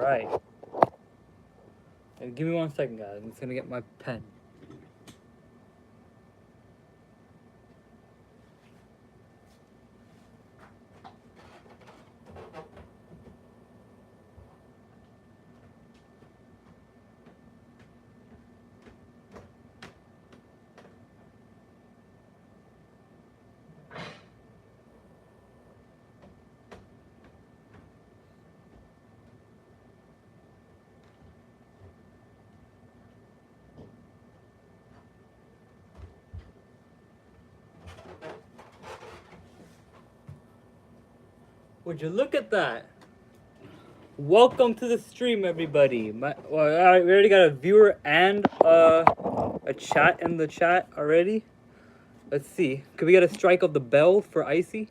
Alright. Give me 1 second, guys. I'm just gonna get my pen. Would you look at that? Welcome to the stream, everybody. Alright, we already got a viewer and a chat in the chat already. Let's see. Could we get a strike of the bell for Icy?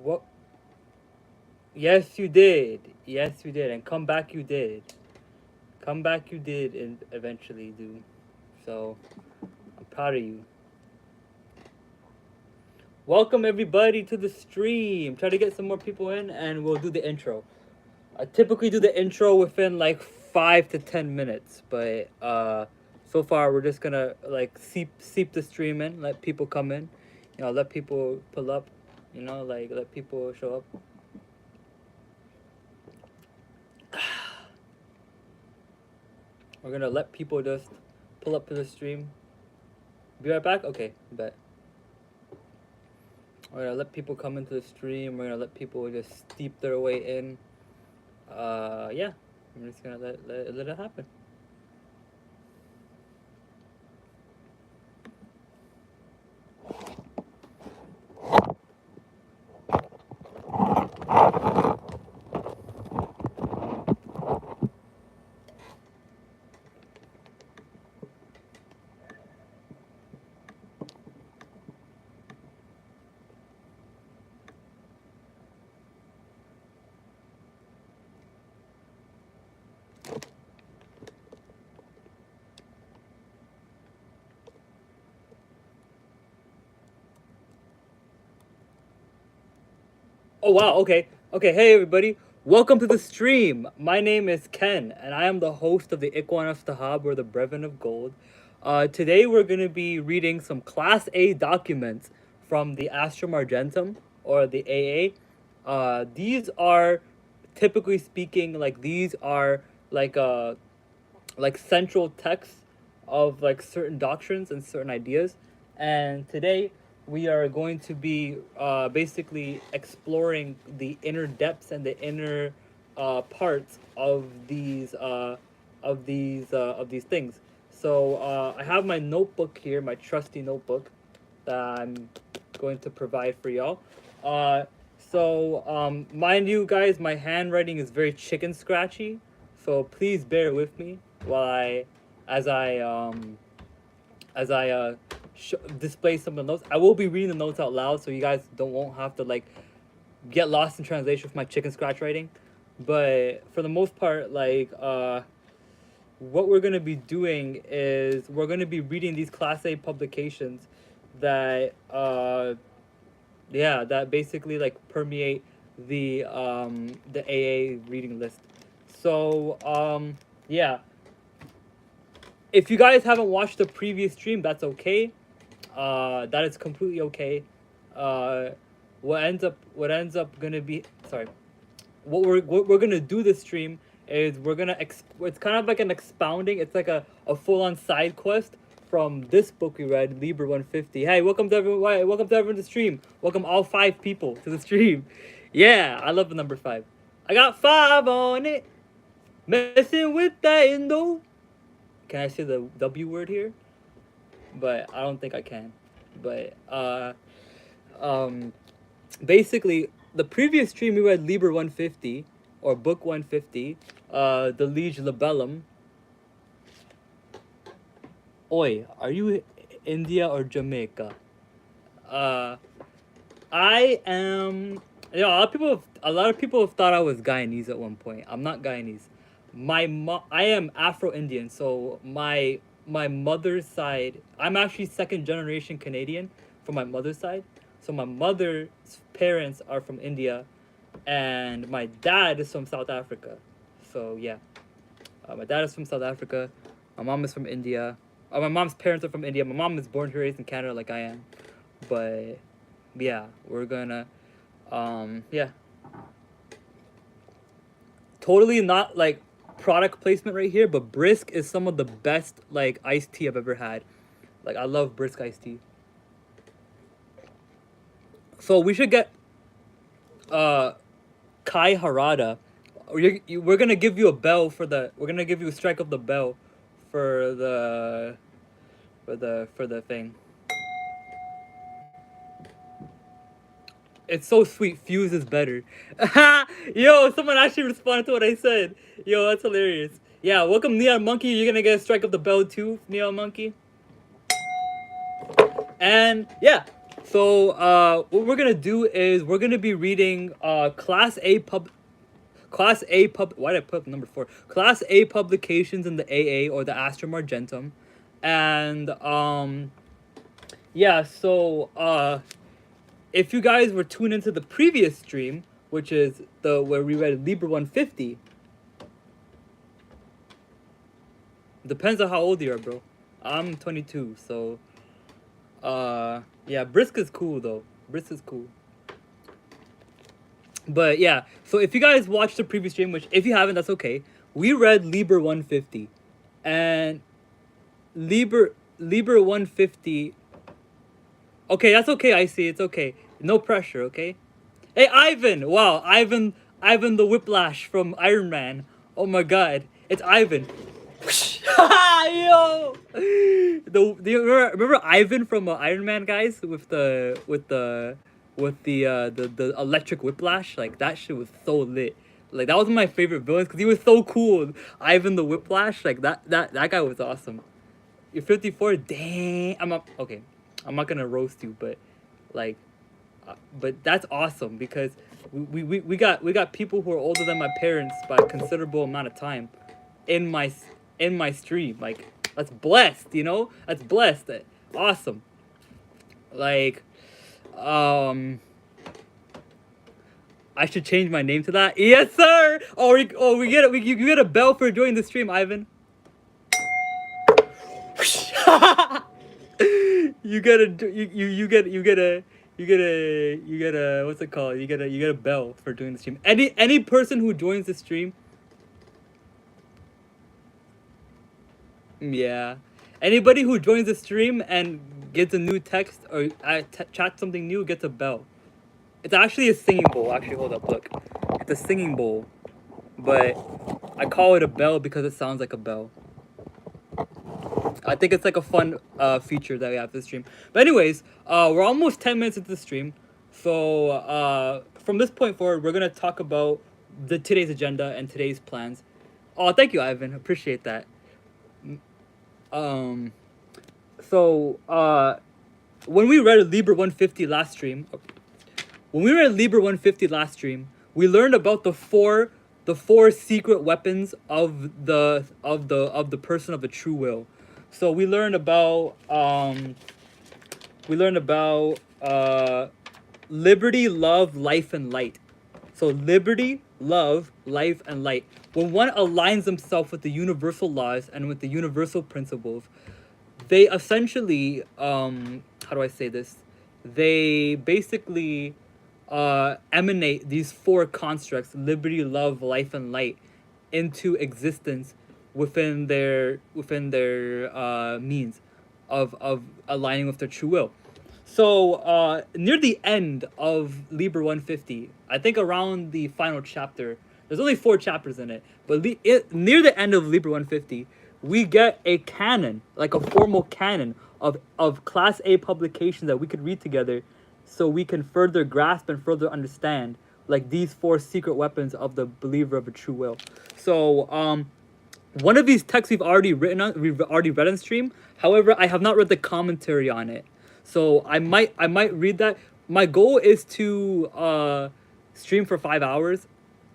What? Yes, you did. Yes, you did. And come back, you did. Come back, you did, and eventually do. So, I'm proud of you. Welcome, everybody, to the stream. Try to get some more people in, and we'll do the intro. I typically do the intro within, like, 5 to 10 minutes. But, so far, we're just gonna, like, seep the stream in. Let people come in. You know, let people pull up. You know, like, let people show up. We're gonna let people just pull up to the stream. Be right back? Okay, bet. We're gonna let people come into the stream. We're gonna let people just steep their way in. Yeah. I'm just gonna let it happen. Oh wow, okay. Okay, hey everybody. Welcome to the stream. My name is Ken, and I am the host of the Ikwan of Stahab, or the Brevin of Gold. Today we're going to be reading some Class A documents from the Astrum Argentum, or the AA. These are, typically speaking, like these are like central texts of like certain doctrines and certain ideas. And today we are going to be basically exploring the inner depths and the inner parts of these things. So I have my notebook here, my trusty notebook that I'm going to provide for y'all. Mind you guys, my handwriting is very chicken scratchy, so please bear with me while as I display some of the notes. I will be reading the notes out loud, so you guys won't have to like get lost in translation with my chicken scratch writing. But for the most part, like what we're gonna be doing is we're gonna be reading these Class A publications that that basically like permeate the AA reading list. So yeah. If you guys haven't watched the previous stream, that's okay. That is completely okay. What ends up gonna be what we're gonna do this stream is we're gonna it's kind of like an expounding. It's like a full on side quest from this book we read, Liber 150. Hey, welcome to everyone! Welcome to everyone to the stream. Welcome all 5 people to the stream. Yeah, I love the number 5. I got 5 on it. Messing with that Indo. Can I say the W word here? But I don't think I can. But basically the previous stream we read Liber 150 or book 150, the Liege Libellum. Oi, are you India or Jamaica? I am. You know, a lot of people have thought I was Guyanese at one point. I'm not Guyanese. I am Afro-Indian, so my mother's side. I'm actually second generation Canadian from my mother's side. So my mother's parents are from India, and my dad is from South Africa. So yeah, my dad is from South Africa. My mom is from India. My mom's parents are from India. My mom is born and raised in Canada, like I am. But yeah, we're gonna, yeah, totally not like product placement right here, but Brisk is some of the best like iced tea I've ever had. Like I love Brisk iced tea. So we should get uh Kai Harada. We're gonna give you a bell for the. We're gonna give you a strike of the bell for the thing. It's so sweet. Fuse is better. Yo, someone actually responded to what I said. Yo, that's hilarious. Yeah, welcome Neon Monkey. You're gonna get a strike of the bell too, Neon Monkey. And yeah, so what we're gonna do is we're gonna be reading Class A pub. Why did I put number 4? Class A publications in the AA or the Astrum Argentum, and yeah. So if you guys were tuned into the previous stream, which is the where we read Liber 150, depends on how old you are, bro. I'm 22, so yeah, Brisk is cool though. Brisk is cool. But yeah, so if you guys watched the previous stream, which if you haven't, that's okay. We read Liber 150, and Liber 150. Okay, that's okay. I see. It's okay. No pressure. Okay. Hey, Ivan! Wow, Ivan the Whiplash from Iron Man. Oh my God, it's Ivan. Yo, do you remember Ivan from Iron Man, guys, with the electric whiplash? Like that shit was so lit. Like that was one of my favorite villains because he was so cool. Ivan the Whiplash, like that guy was awesome. You're 54. Dang, okay. I'm not gonna roast you, but like, but that's awesome because we got people who are older than my parents by a considerable amount of time in my stream. Like that's blessed, you know? That's blessed. Awesome. Like I should change my name to that. Yes, sir. We get it. You get a bell for joining the stream, Ivan. You get a what's it called? You get a bell for doing the stream. Any person who joins the stream. Yeah. Anybody who joins the stream and gets a new text or chat something new gets a bell. It's actually a singing bowl. Actually, hold up, look. It's a singing bowl, but I call it a bell because it sounds like a bell. I think it's like a fun feature that we have this stream. But anyways, we're almost 10 minutes into the stream. So from this point forward, we're going to talk about today's agenda and today's plans. Oh, thank you, Ivan. Appreciate that. So when we read Liber 150 last stream, we learned about the four secret weapons of the person of the true will. So we learned about liberty, love, life, and light. So liberty, love, life, and light. When one aligns themselves with the universal laws and with the universal principles, they essentially how do I say this? They basically emanate these 4 constructs: liberty, love, life, and light, into existence within their means of aligning with their true will. So near the end of Liber 150, I think around the final chapter, there's only 4 chapters in it, but near the end of Liber 150, we get a canon, like a formal canon of Class A publications that we could read together, so we can further grasp and further understand like these 4 secret weapons of the believer of a true will. So one of these texts we've already read on stream. However, I have not read the commentary on it, so I might read that. my goal is to stream for 5 hours.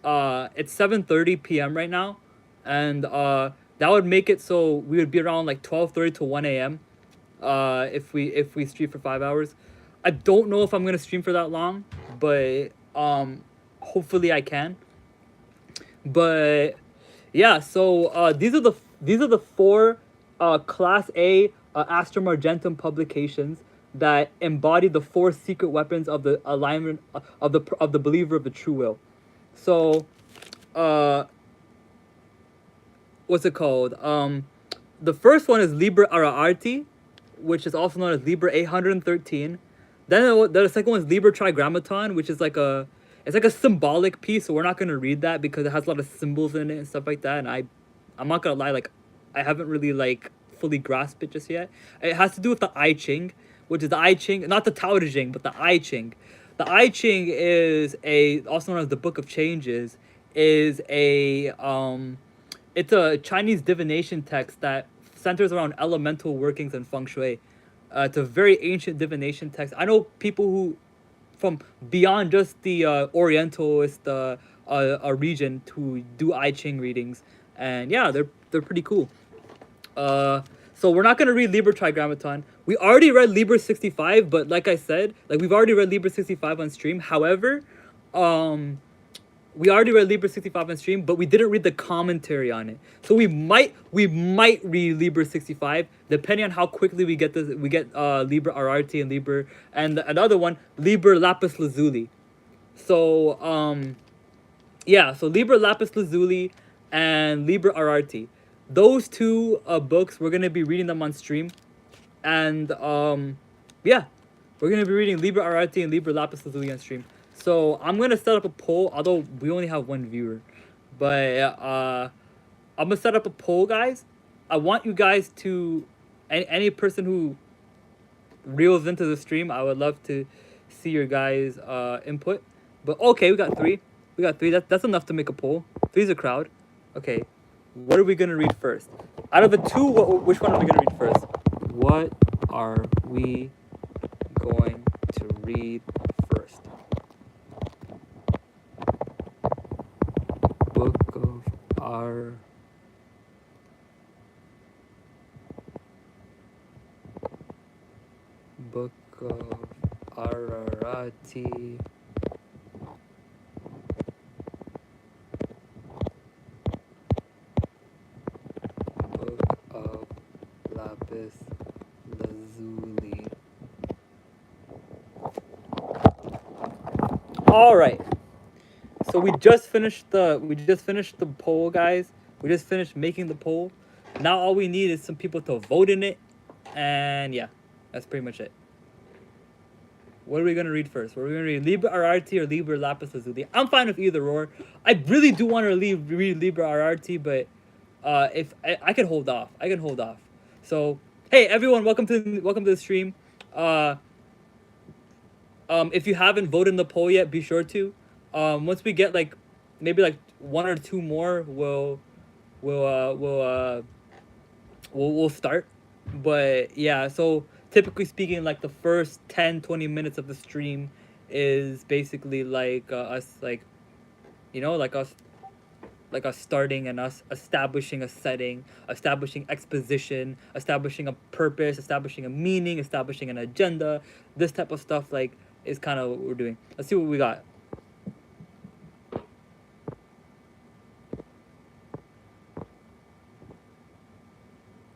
It's 7:30 p.m. right now, and that would make it so we would be around like 12:30 to 1 a.m. If we stream for 5 hours. I don't know if I'm gonna stream for that long, but hopefully I can. But yeah, so these are the four Class A Astrum Argentum publications that embody the four secret weapons of the alignment of the believer of the true will. So, uh, what's it called? The first one is Liber Araarti, which is also known as Liber 813. Then the second one is Liber Trigrammaton, which is it's like a symbolic piece. So we're not gonna read that because it has a lot of symbols in it and stuff like that. And I'm not gonna lie, like I haven't really like fully grasped it just yet. It has to do with the I Ching, which is the I Ching, not the Tao Te Ching, but the I Ching. The I Ching is also known as the Book of Changes. Is a It's a Chinese divination text that centers around elemental workings and feng shui. It's a very ancient divination text. I know people who, from beyond just the Orientalist region, who do I Ching readings, and yeah, they're pretty cool. So we're not gonna read Liber Trigrammaton. We already read Liber 65, but like I said, like we've already read Liber 65 on stream. However, we already read Liber 65 on stream, but we didn't read the commentary on it. So we might read Liber 65 depending on how quickly we get Liber Ararti and Liber and another one, Liber Lapis Lazuli. So yeah, so Liber Lapis Lazuli and Liber Ararti. Those two books, we're gonna be reading them on stream. And yeah, we're gonna be reading Liber Ararti and Liber Lapis Lazuli on stream. So I'm gonna set up a poll, although we only have one viewer. But I'm gonna set up a poll, guys. I want you guys to any person who reels into the stream, I would love to see your guys' input. But okay, we got three. We got three. That's enough to make a poll. Three's a crowd. Okay, what are we gonna read first? Out of the two, which one are we gonna read first? What are we going to read first? Book of our Book of Ararati. Book of Lapis Lazuli. All right. So we just finished the poll, guys. We just finished making the poll. Now all we need is some people to vote in it, and yeah, that's pretty much it. What are we gonna read first? What are we gonna read? Liber Ararti or Liber Lapis Lazuli? I'm fine with either or. I really do want to read Liber Ararti, but if I can hold off, I can hold off. So hey everyone, welcome to the stream. If you haven't voted in the poll yet, be sure to. Once we get like maybe like one or two more, we'll start. But yeah, so typically speaking, like the first 10-20 minutes of the stream is basically like us, like, you know, like us starting and us establishing a setting, establishing exposition, establishing a purpose, establishing a meaning, establishing an agenda. This type of stuff like is kind of what we're doing. Let's see what we got.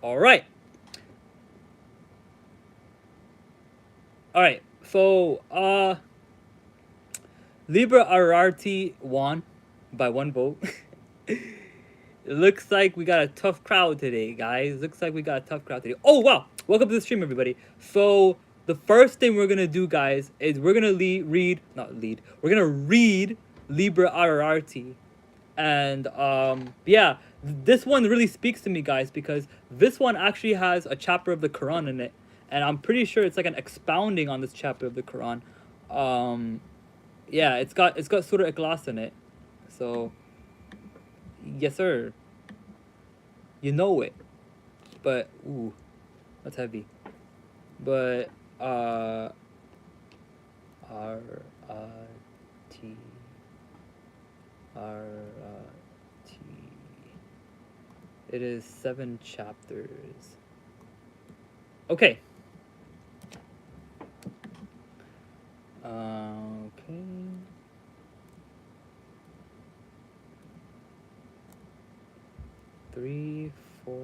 All right. All right. So, Liber Ararti won by one vote. It looks like we got a tough crowd today, guys. Looks like we got a tough crowd today. Oh, wow. Welcome to the stream, everybody. So, the first thing we're going to do, guys, is we're going to read Liber Ararti. And, yeah, this one really speaks to me, guys, because this one actually has a chapter of the Quran in it. And I'm pretty sure it's like an expounding on this chapter of the Quran. Yeah, it's got Surah Ikhlas in it. So, yes, sir. You know it. But, ooh, that's heavy. But, R T R T. It is 7 chapters. Okay. Okay. 3, 4,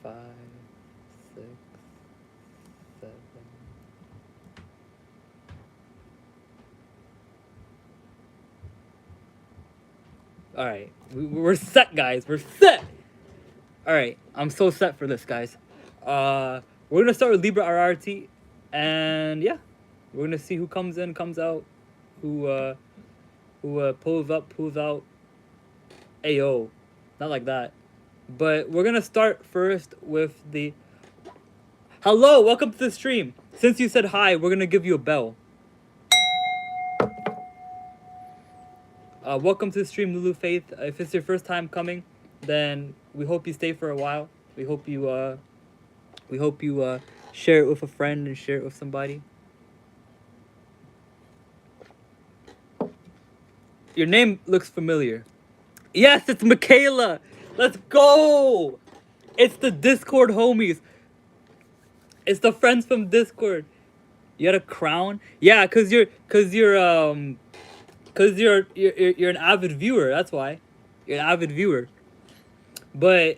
5, 6, 7. All right, we're set, guys. We're set. All right, I'm so set for this, guys. We're gonna start with Liber RRT, and yeah, we're gonna see who comes in, comes out, who pulls up, pulls out. Ayo, not like that. But we're gonna start first with the. Hello, welcome to the stream. Since you said hi, we're gonna give you a bell. Welcome to the stream, Lulu Faith. If it's your first time coming, then we hope you stay for a while. We hope you share it with a friend and share it with somebody. Your name looks familiar. Yes, it's Michaela. Let's go. It's the Discord homies. It's the friends from Discord. You had a crown? Yeah, cause you're an avid viewer. That's why. You're an avid viewer. But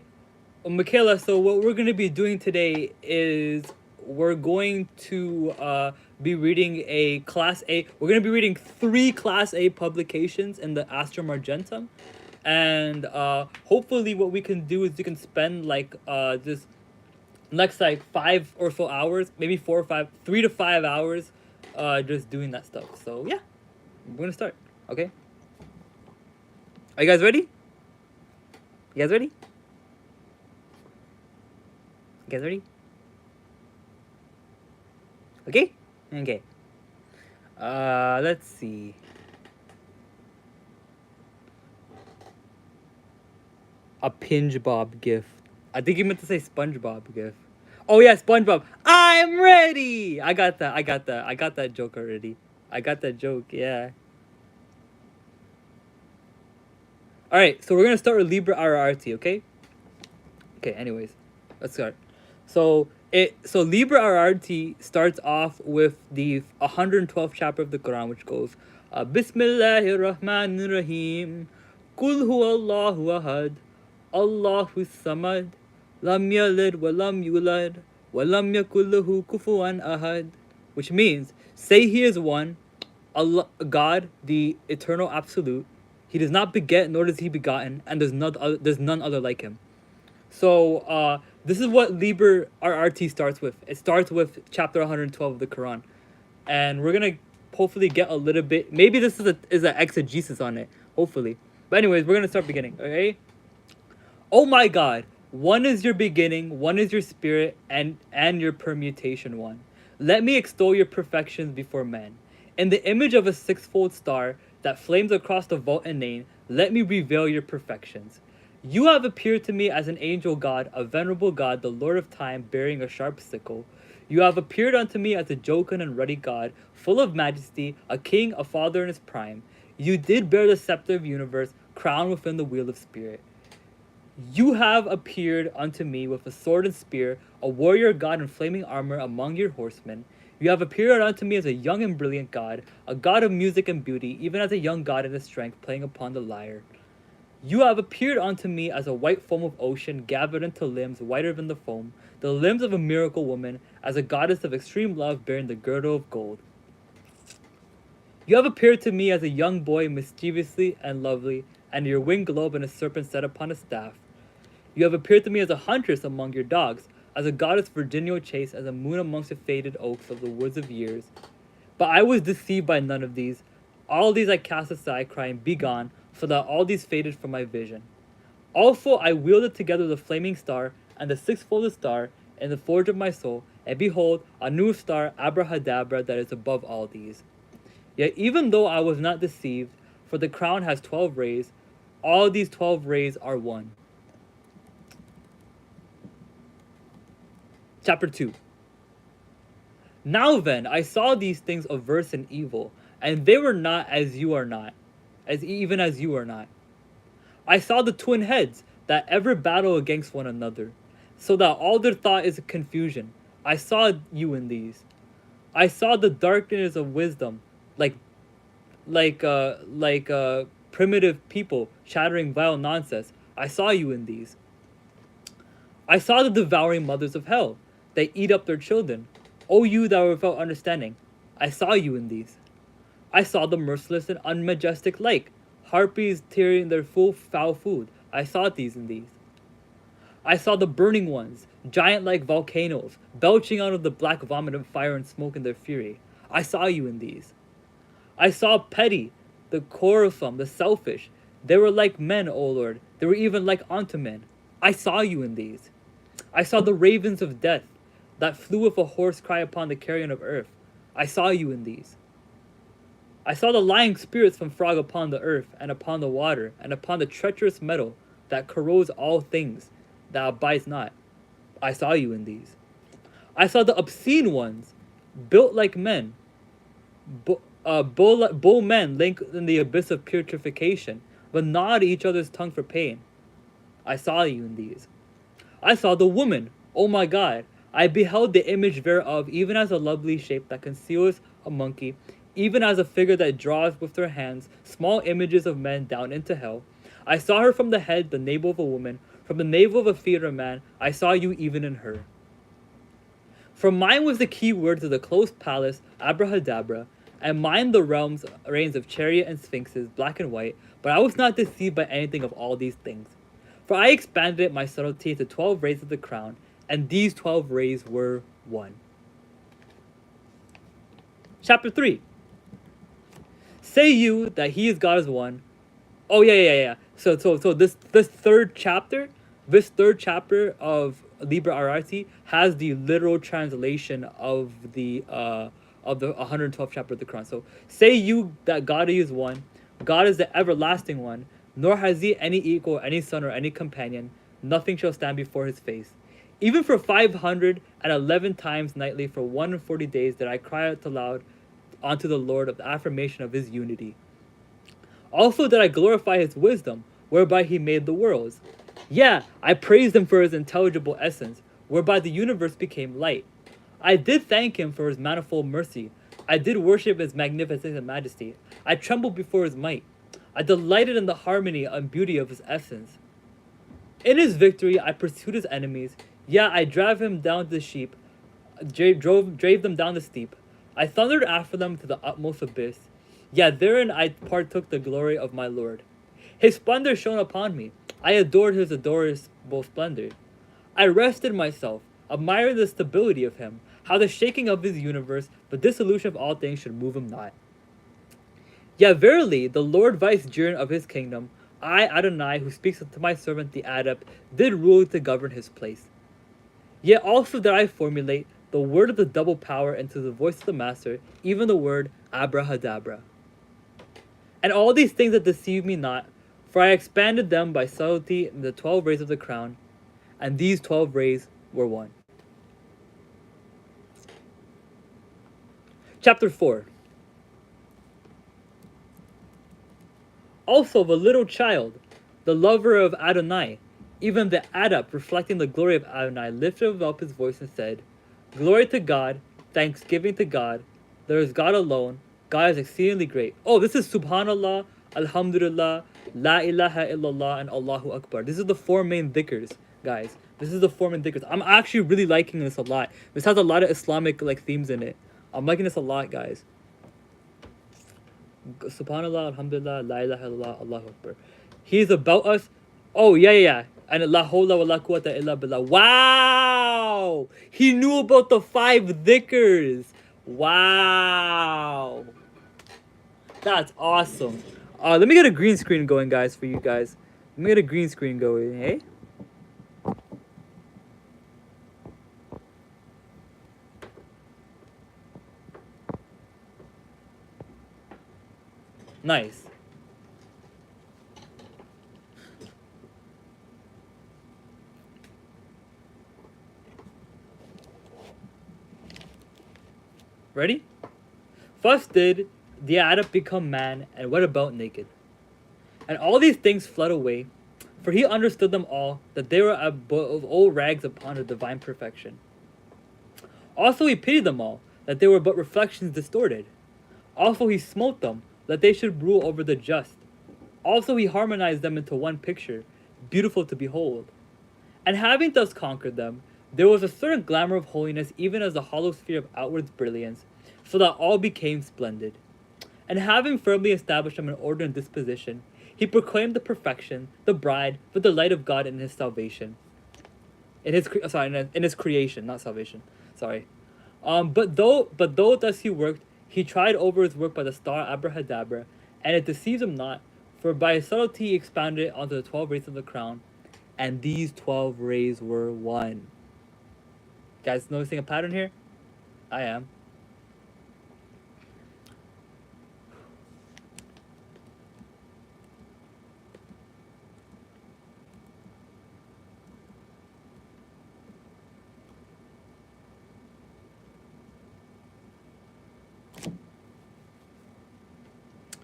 Michaela, so what we're gonna be doing today is we're going to be reading a Class A. We're gonna be reading 3 Class A publications in the Astrum Argentum, and hopefully what we can do is we can spend like just next like 5 or so hours, maybe 4 or 5, 3 to 5 hours, just doing that stuff. So yeah, we're gonna start. Okay. Are you guys ready? You guys ready? You guys ready? Okay? Okay. Let's see. A Pinge Bob gif. I think you meant to say SpongeBob gif. Oh yeah, SpongeBob. I'm ready! I got that. I got that joke already. I got that joke, yeah. Alright, so we're gonna start with Liber RRT, okay? Okay, anyways. Let's start. So Liber RRT starts off with the 112th chapter of the Quran, which goes Bismillahir Rahmanir Rahim. Kul huwallahu ahad. Allahu samad. Lam yalid wa lam yulad. Wa lam yakul lahu kufuwan ahad. Which means, say he is one, Allah, God, the eternal absolute. He does not beget, nor does he begotten, and there's none other like him. So this is what Liber RRT starts with. It starts with chapter 112 of the Quran, and we're gonna hopefully get a little bit. Maybe this is an exegesis on it. Hopefully, but anyways, we're gonna start beginning. Okay. Oh my God, one is your beginning, one is your spirit, and your permutation one. Let me extol your perfections before men. In the image of a sixfold star that flames across the vault and name, let me reveal your perfections. You have appeared to me as an angel god, a venerable god, the Lord of time, bearing a sharp sickle. You have appeared unto me as a jocund and ruddy god, full of majesty, a king, a father in his prime. You did bear the scepter of universe, crowned within the wheel of spirit. You have appeared unto me with a sword and spear, a warrior god in flaming armor among your horsemen. You have appeared unto me as a young and brilliant god, a god of music and beauty, even as a young god in his strength, playing upon the lyre. You have appeared unto me as a white foam of ocean, gathered into limbs whiter than the foam, the limbs of a miracle woman, as a goddess of extreme love bearing the girdle of gold. You have appeared to me as a young boy, mischievously and lovely, and your winged globe and a serpent set upon a staff. You have appeared to me as a huntress among your dogs, as a goddess virginal chaste, as a moon amongst the faded oaks of the woods of years. But I was deceived by none of these. All these I cast aside, crying, Begone, for that all these faded from my vision. Also I wielded together the flaming star and the six-folded star in the forge of my soul, and behold, a new star, Abrahadabra, that is above all these. Yet even though I was not deceived, for the crown has 12 rays, all these 12 rays are one. Chapter 2. Now then, I saw these things averse and evil, and they were not as you are not, as even as you are not. I saw the twin heads that ever battle against one another, so that all their thought is confusion. I saw you in these. I saw the darkness of wisdom, like primitive people chattering vile nonsense. I saw you in these. I saw the devouring mothers of hell. They eat up their children. O you that were without understanding, I saw you in these. I saw the merciless and unmajestic lake, harpies tearing their full foul food. I saw these in these. I saw the burning ones, giant like volcanoes, belching out of the black vomit of fire and smoke in their fury. I saw you in these. I saw petty, the quarrelsome, the selfish. They were like men, O Lord. They were even like unto men. I saw you in these. I saw the ravens of death, that flew with a hoarse cry upon the carrion of earth. I saw you in these. I saw the lying spirits from frog upon the earth, and upon the water, and upon the treacherous metal, that corrodes all things, that abides not. I saw you in these. I saw the obscene ones, built like men, bull men linked in the abyss of putrefaction, but gnawed each other's tongue for pain. I saw you in these. I saw the woman, oh my God. I beheld the image thereof, even as a lovely shape that conceals a monkey, even as a figure that draws with her hands small images of men down into hell. I saw her from the head, the navel of a woman, from the navel of a feet of a man. I saw you even in her. For mine was the key word to the closed palace, abrahadabra, and mine the reigns of chariot and sphinxes, black and white, but I was not deceived by anything of all these things. For I expanded my subtlety to 12 rays of the crown, and these 12 rays were one. Chapter 3. Say you that he is God is one. Oh yeah. So this third chapter of Liber Arai has the literal translation of the 112th chapter of the Quran. So say you that God is one, God is the everlasting one, nor has he any equal, any son, or any companion. Nothing shall stand before his face. Even for 511 times nightly for 140 days did I cry out aloud unto the Lord of the affirmation of his unity. Also did I glorify his wisdom, whereby he made the worlds. Yeah, I praised him for his intelligible essence, whereby the universe became light. I did thank him for his manifold mercy. I did worship his magnificence and majesty. I trembled before his might. I delighted in the harmony and beauty of his essence. In his victory, I pursued his enemies. Yeah, I drove him down to the sheep, drave them down the steep. I thundered after them to the utmost abyss. Yeah, therein I partook the glory of my Lord. His splendor shone upon me. I adored his adorable splendor. I rested myself, admiring the stability of him, how the shaking of his universe, the dissolution of all things should move him not. Yeah, verily, the Lord vicegerent of his kingdom, I, Adonai, who speaks to my servant the adept, did rule to govern his place. Yet also did I formulate the word of the double power into the voice of the master, even the word abrahadabra. And all these things that deceive me not, for I expanded them by subtlety in the 12 rays of the crown, and these 12 rays were one. Chapter 4. Also the little child, the lover of Adonai, even the adept reflecting the glory of Adonai, lifted up his voice and said, Glory to God, thanksgiving to God, there is God alone, God is exceedingly great. Oh, this is Subhanallah, Alhamdulillah, La ilaha illallah, and Allahu Akbar. This is the 4 main dhikrs, guys. This is the 4 main dhikrs. I'm actually really liking this a lot. This has a lot of Islamic themes in it. I'm liking this a lot, guys. Subhanallah, Alhamdulillah, La ilaha illallah, Allahu Akbar. He's about us. Oh, yeah. And La hawla wa la quwwata illa billah. Wow! He knew about the 5 dhikrs. Wow! That's awesome. Let me get a green screen going, guys, for you guys. Let me get a green screen going, hey? Nice. Ready? First did the adept become man and went about naked. And all these things fled away, for he understood them all, that they were of old rags upon a divine perfection. Also he pitied them all, that they were but reflections distorted. Also he smote them, that they should rule over the just. Also he harmonized them into one picture, beautiful to behold. And having thus conquered them, there was a certain glamour of holiness even as the hollow sphere of outward brilliance, so that all became splendid. And having firmly established them in order and disposition, he proclaimed the perfection, the bride, the delight of God in his salvation. In his creation, not salvation. Sorry. But though thus he worked, he tried over his work by the star Abrahadabra, and it deceives him not, for by his subtlety he expounded it onto the 12 rays of the crown, and these 12 rays were one. Guys, noticing a pattern here? I am.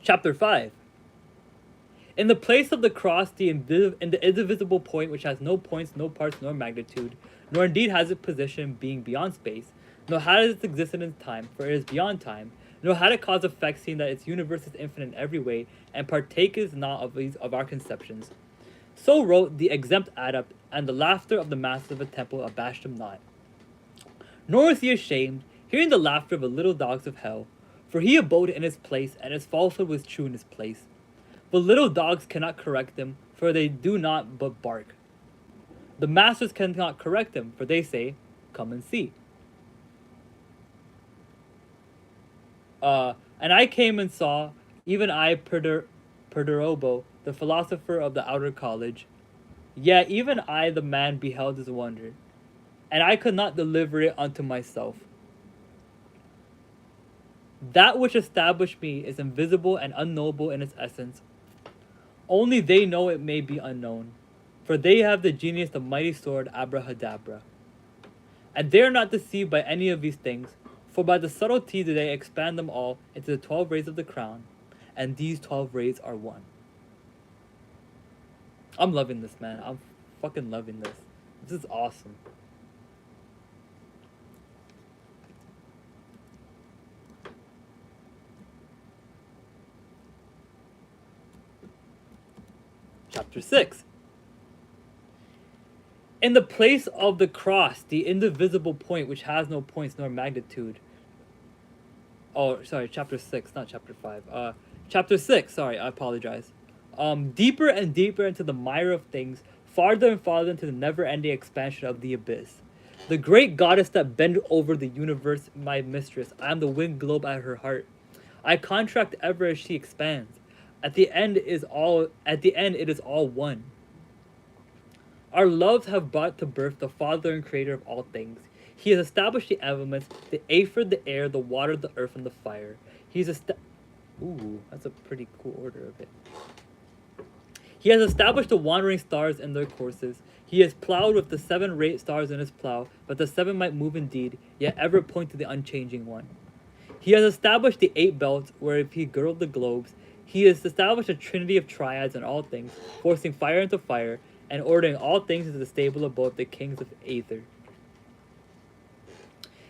Chapter 5. In the place of the cross, in the indivisible point which has no points, no parts, nor magnitude, nor indeed has its position being beyond space, nor has its existence in time, for it is beyond time, nor had it cause effect, seeing that its universe is infinite in every way, and partakes not of our conceptions. So wrote the exempt adept, and the laughter of the masters of the temple abashed him not. Nor was he ashamed, hearing the laughter of the little dogs of hell, for he abode in his place, and his falsehood was true in his place. The little dogs cannot correct him, for they do not but bark. The masters cannot correct him, for they say, "Come and see." And I came and saw, even I, Perdurobo, the philosopher of the outer college. Yet even I, the man, beheld his wonder, and I could not deliver it unto myself. That which established me is invisible and unknowable in its essence. Only they know it may be unknown, for they have the genius of mighty sword Abrahadabra. And they are not deceived by any of these things, for by the subtlety do they expand them all into the 12 rays of the crown, and these 12 rays are one. I'm loving this, man. I'm fucking loving this. This is awesome. Chapter 6. In the place of the cross, the indivisible point which has no points nor magnitude. Oh, sorry, chapter 6, not chapter 5. Chapter 6, sorry, I apologize. Deeper and deeper into the mire of things, farther and farther into the never-ending expansion of the abyss. The great goddess that bends over the universe, my mistress, I am the winged globe at her heart. I contract ever as she expands. At the end it is all one. Our loves have brought to birth the Father and Creator of all things. He has established the elements, the aether, the air, the water, the earth, and the fire. Ooh, that's a pretty cool order of it. He has established the wandering stars in their courses. He has plowed with the 7 stars in his plow, that the 7 might move indeed, yet ever point to the unchanging one. He has established the 8 belts, where he girdled the globes. He has established a trinity of triads in all things, forcing fire into fire, and ordering all things into the stable abode of the kings of aether.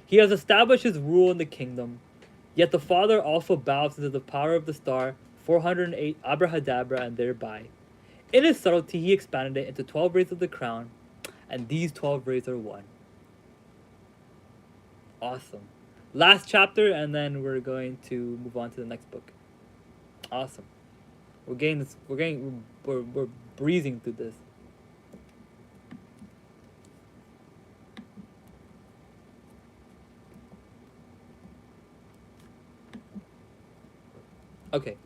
He has established his rule in the kingdom. Yet the Father also bows into the power of the star 408 Abrahadabra, and thereby, in his subtlety, he expanded it into 12 rays of the crown, and these 12 rays are one. Awesome. Last chapter, and then we're going to move on to the next book. Awesome. We're breezing through this. Okay.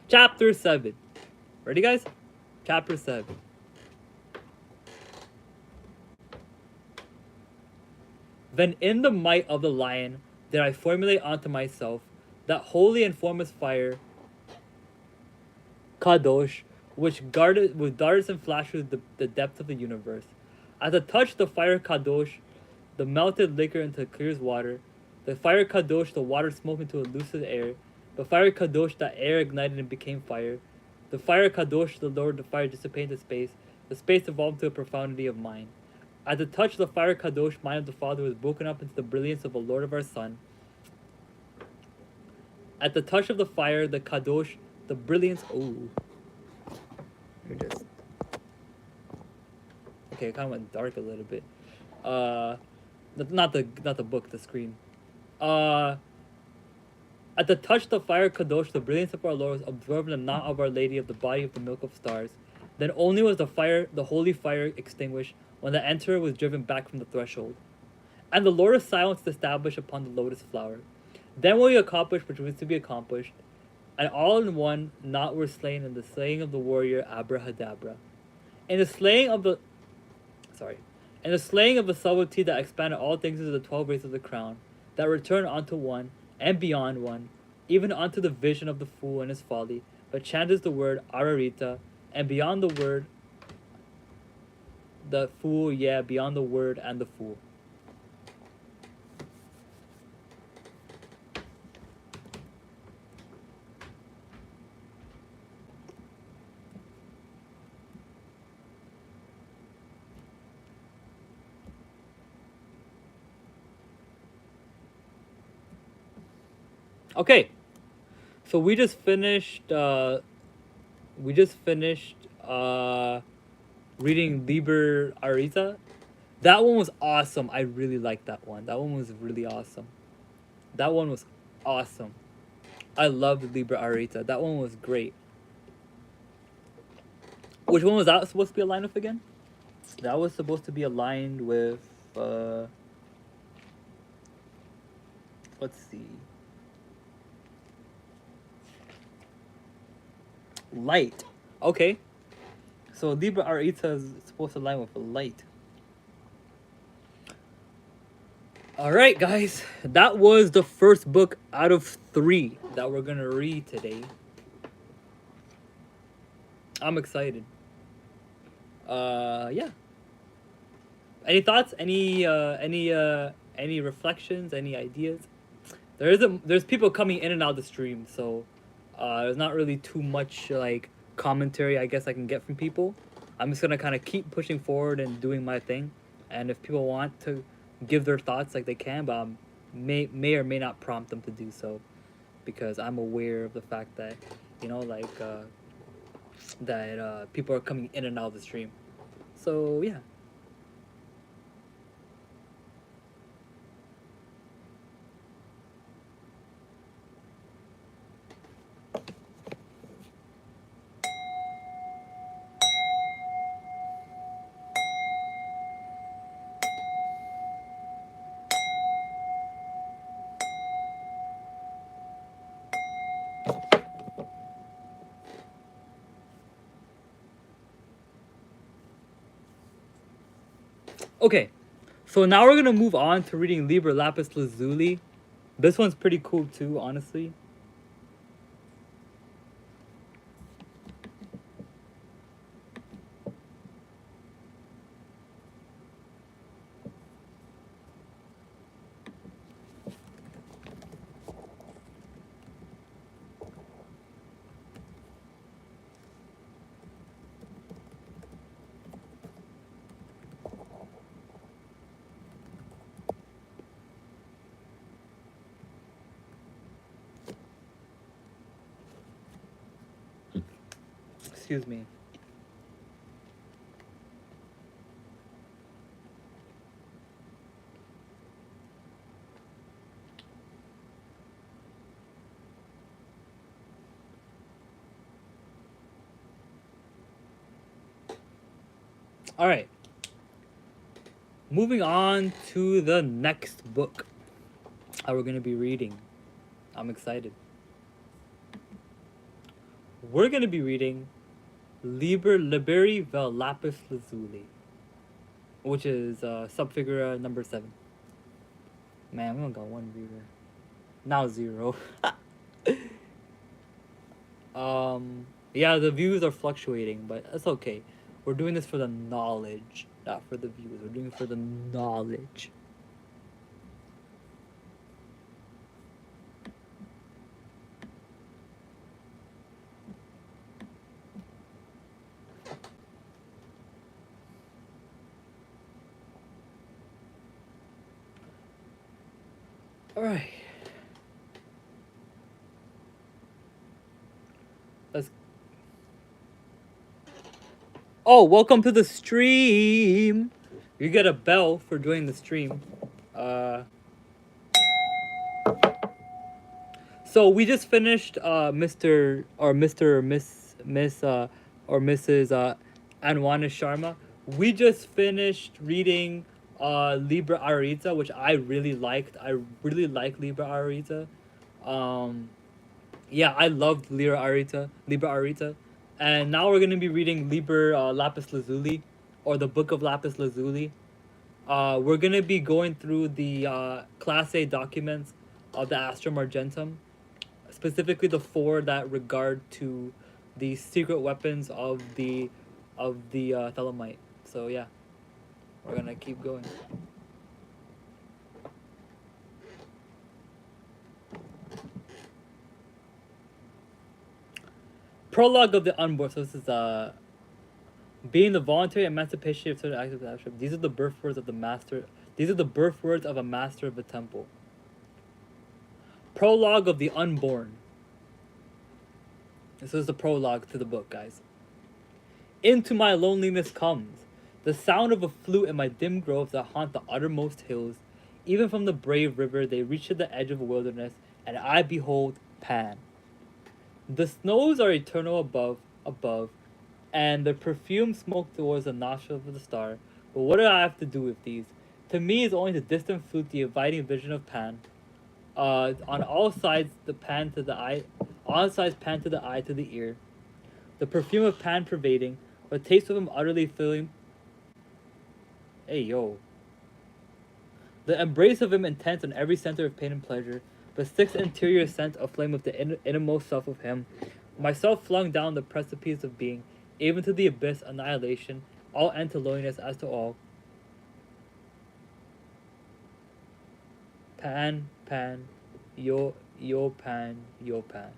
Chapter 7. Ready, guys? Chapter 7. Then in the might of the lion did I formulate unto myself that holy and formless fire, Kadosh, which guarded with darts and flashes the depth of the universe. As I touched the fire Kadosh, the melted liquor into clear as water, The fire kadosh, the water smoke into a lucid air. The fire kadosh, the air ignited and became fire. The fire kadosh, the Lord, the fire dissipated into space. The space evolved to a profundity of mind. At the touch of the fire kadosh, mind of the Father was broken up into the brilliance of the Lord of our Son. At the touch of the fire, the kadosh, the brilliance. Oh, just. Okay, it kind of went dark a little bit. Not the book, the screen. At the touch of the fire kadosh, the brilliance of our Lord was absorbed in the knot of Our Lady of the body of the milk of stars. Then only was the holy fire extinguished when the enterer was driven back from the threshold. And the Lord of silence established upon the lotus flower. Then will he accomplish which was to be accomplished, and all in one not were slain in the slaying of the warrior Abrahadabra. In the slaying of the subtlety that expanded all things into the 12 rays of the crown, that returned unto one, and beyond one, even unto the vision of the fool and his folly, but changes the word Ararita, and beyond the word the fool, beyond the word and the fool. Okay, so we just finished reading Liber Arita. That one was awesome. I really liked that one. That one was really awesome. That one was awesome. I loved Liber Arita. That one was great. Which one was that supposed to be aligned with again? That was supposed to be aligned with let's see. Light. Okay. So Liber Arita is supposed to align with light. Alright guys, that was the first book out of 3 that we're gonna read today. I'm excited. Yeah. Any thoughts? Any reflections? Any ideas? There's people coming in and out of the stream, so there's not really too much like commentary I guess I can get from people. I'm just gonna kind of keep pushing forward and doing my thing, and if people want to give their thoughts, like they can, but may or may not prompt them to do so, because I'm aware of the fact that that people are coming in and out of the stream. So yeah. Okay, so now we're gonna move on to reading Liber Lapis Lazuli. This one's pretty cool too, honestly. Excuse me. All right. Moving on to the next book that we're going to be reading. I'm excited. We're going to be reading Liberi vel Lapis Lazuli, which is subfigure number 7. Man, we only got one reader. Now 0. Yeah, the views are fluctuating, but that's okay. We're doing this for the knowledge, not for the views. We're doing it for the knowledge. All right. Let's. Oh, welcome to the stream. You get a bell for joining the stream. So we just finished Mr. or Mr. or Miss or Mrs. Anwana Sharma. We just finished reading Liber Arita, which I really liked. I really like Liber Arita. Um, yeah, I loved Liber Arita, and now we're gonna be reading Liber Lapis Lazuli, or the Book of Lapis Lazuli. We're gonna be going through the Class A documents of the Astrum Argentum, specifically the four that regard to the secret weapons of the Thelemite. So yeah, we're gonna keep going. Prologue of the Unborn. So this is being the voluntary emancipation of certain active action. These are the birth words of the master. These are the birth words of a master of the temple. Prologue of the Unborn. This is the prologue to the book, guys. Into my loneliness comes the sound of a flute in my dim groves that haunt the uttermost hills. Even from the brave river, they reach to the edge of a wilderness, and I behold Pan. The snows are eternal above, and the perfume smoke towards the nostrils of the star. But what do I have to do with these? To me, is only the distant flute, the inviting vision of Pan. On all sides, the Pan to the eye. On all sides, Pan to the eye, to the ear. The perfume of Pan pervading, the taste of him utterly filling. Hey yo. The embrace of him intense on every center of pain and pleasure. The sixth interior sense aflame with the innermost self of him. Myself flung down the precipice of being, even to the abyss, annihilation, all end to loneliness as to all. Pan, Pan, yo Pan, yo Pan.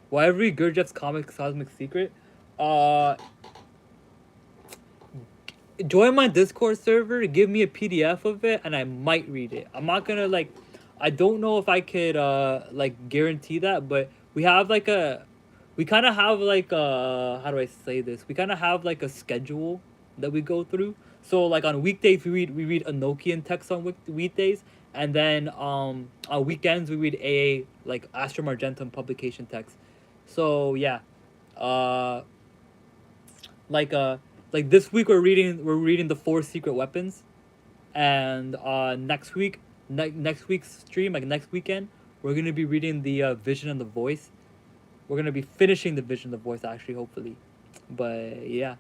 Why read Gurdjieff's Cosmic Secret? Join my Discord server, give me a PDF of it, and I might read it. I'm not gonna like, I don't know if I could like guarantee that, but we have like a, we kind of have like a, how do I say this? We kind of have like a schedule that we go through. So like on weekdays we read Enochian texts on weekdays, and then on weekends we read AA like Astrum Argentum publication text. So yeah, uh, like like this week we're reading the four secret weapons, and next week next week's stream, like next weekend, we're gonna be reading the Vision and the Voice. We're gonna be finishing the Vision and the Voice actually, hopefully, but yeah.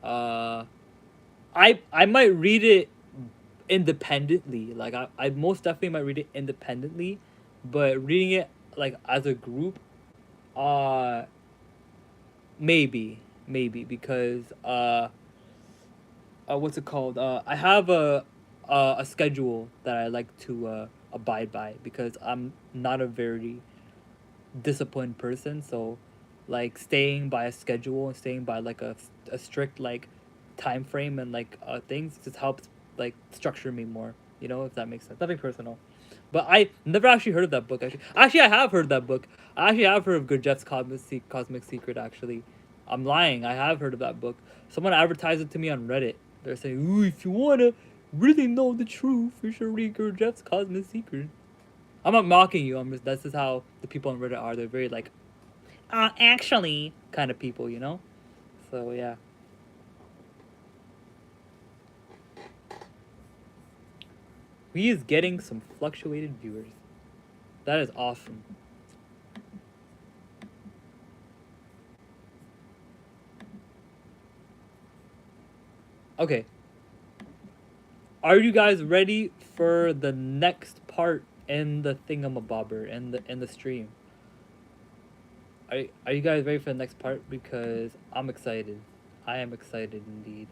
I might read it independently. Like I most definitely might read it independently, but reading it like as a group, uh maybe because what's it called? I have a schedule that I like to abide by because I'm not a very disciplined person. So, like staying by a schedule and staying by like a strict like time frame and like things just helps like structure me more. You know, if that makes sense. Nothing personal. But I never actually heard of that book. Actually, I have heard that book. I actually have heard of Gurdjieff's Cosmic Secret. Actually, I'm lying. I have heard of that book. Someone advertised it to me on Reddit. They're saying, "Ooh, if you wanna really know the truth, you should read Gurdjieff's Cosmic Secret." I'm not mocking you. I'm just that's just how the people on Reddit are. They're very like, actually, kind of people, you know. So yeah. We is getting some fluctuated viewers. That is awesome. Okay. Are you guys ready for the next part in the thingamabobber in the stream? Are you guys ready for the next part? Because I'm excited. I am excited indeed.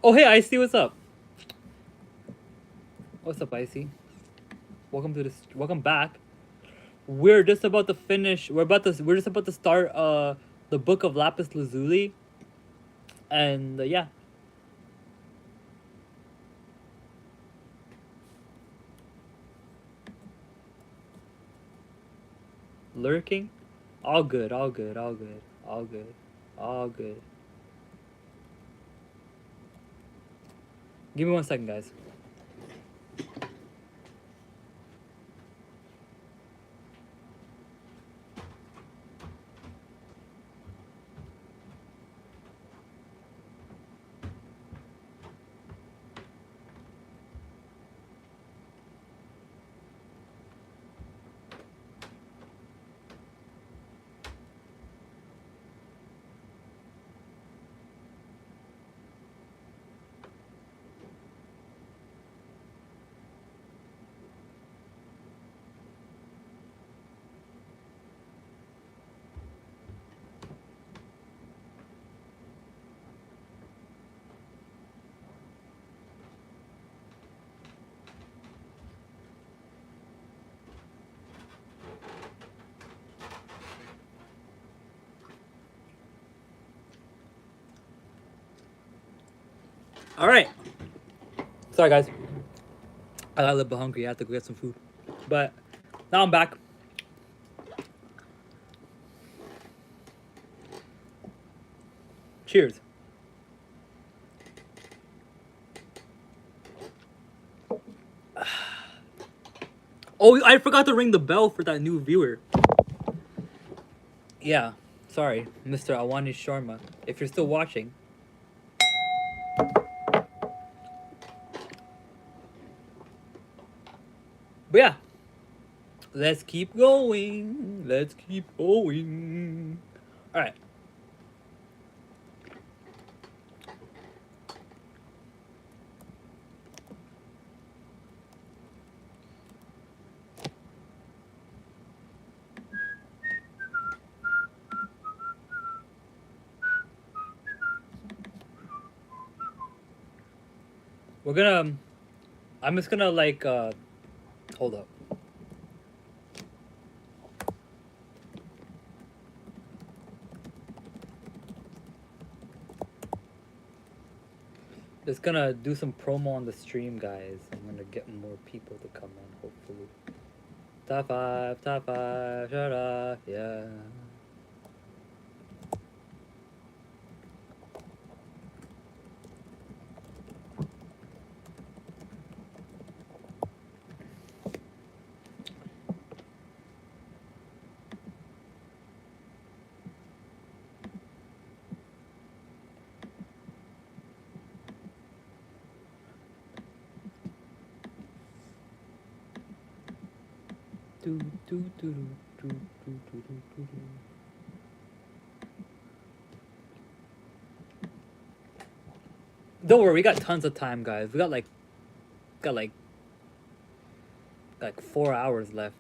Oh, hey, Icy, what's up? What's up, Icy? Welcome to this. Welcome back. We're just about to finish. We're just about to start. The book of Lapis Lazuli, and yeah. Lurking, all good, all good, all good, all good, all good. Give me 1 second, guys. All right. Sorry, guys. I got a little bit hungry. I have to go get some food, but now I'm back. Cheers. Oh, I forgot to ring the bell for that new viewer. Yeah, sorry, Mr. Awani Sharma. If you're still watching. But yeah, let's keep going. Let's keep going. All right. We're gonna. I'm just gonna like. Hold up. Just gonna do some promo on the stream, guys. I'm gonna get more people to come in, hopefully. Top five, shut up, yeah. Do, do, do, do, do, do, do, do, do. Don't worry, we got tons of time, guys. We got like 4 hours left.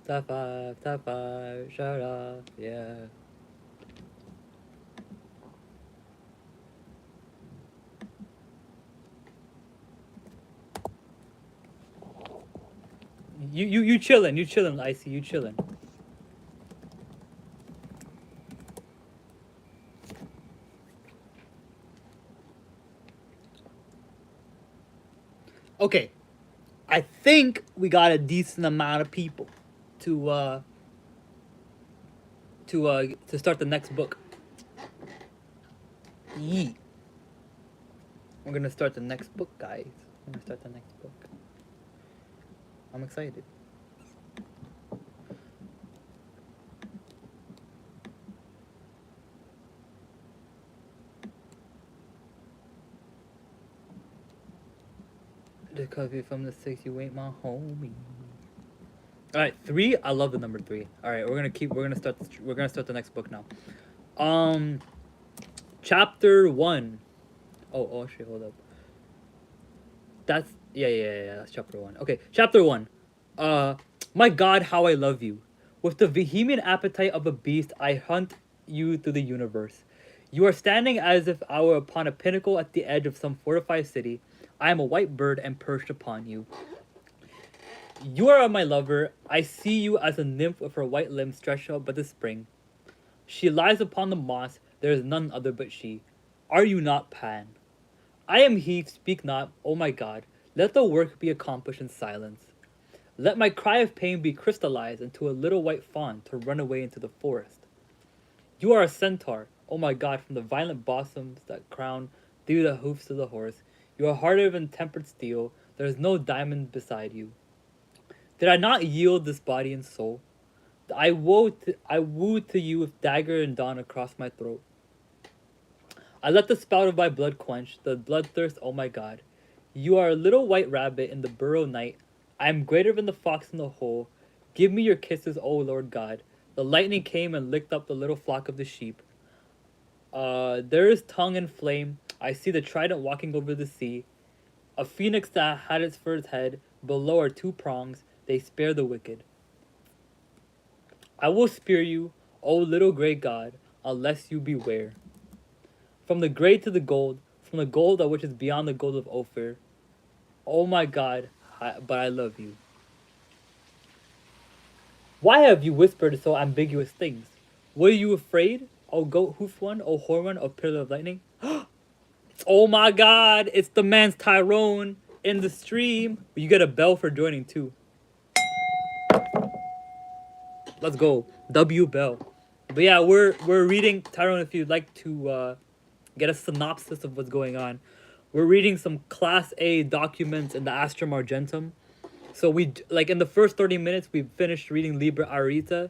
Top five, shut up, yeah. You chilling, Icy, you chilling. Okay, I think we got a decent amount of people to start the next book. Yeet. We're gonna start the next book, guys. We're gonna start the next book. I'm excited. Because if I'm the six, you ain't my homie. All right, 3. I love the number 3. All right, we're gonna keep. We're gonna start. We're gonna start the next book now. Um, chapter 1. Oh, shit. Hold up. That's yeah. That's chapter 1. Okay, chapter 1. Uh, my God, how I love you. With the vehement appetite of a beast, I hunt you through the universe. You are standing as if I were upon a pinnacle at the edge of some fortified city. I am a white bird and perched upon you. You are my lover. I see you as a nymph with her white limbs stretched out by the spring. She lies upon the moss. There is none other but she. Are you not Pan? I am he. Speak not. Oh my God. Let the work be accomplished in silence. Let my cry of pain be crystallized into a little white fawn to run away into the forest. You are a centaur. Oh my God, from the violent blossoms that crown through the hoofs of the horse. You are harder than tempered steel. There is no diamond beside you. Did I not yield this body and soul? I wooed to you with dagger and dawn across my throat. I let the spout of my blood quench, the bloodthirst, oh my God. You are a little white rabbit in the burrow night. I am greater than the fox in the hole. Give me your kisses, O Lord God. The lightning came and licked up the little flock of the sheep. There is tongue and flame. I see the trident walking over the sea. A phoenix that had its first head. Below are 2 prongs. They spare the wicked. I will spear you, O little grey god, unless you beware. From the grey to the gold, from the gold which is beyond the gold of Ophir. Oh my God, but I love you. Why have you whispered so ambiguous things? Were you afraid, O goat hoofed one, O horn one, O pillar of lightning? Oh my God, it's the man's Tyrone in the stream. You get a bell for joining too. Let's go, W Bell. But yeah, we're reading Tyrone. If you'd like to get a synopsis of what's going on, we're reading some Class A documents in the Astrum Argentum. So we like in the first 30 minutes we finished reading Liber Arita.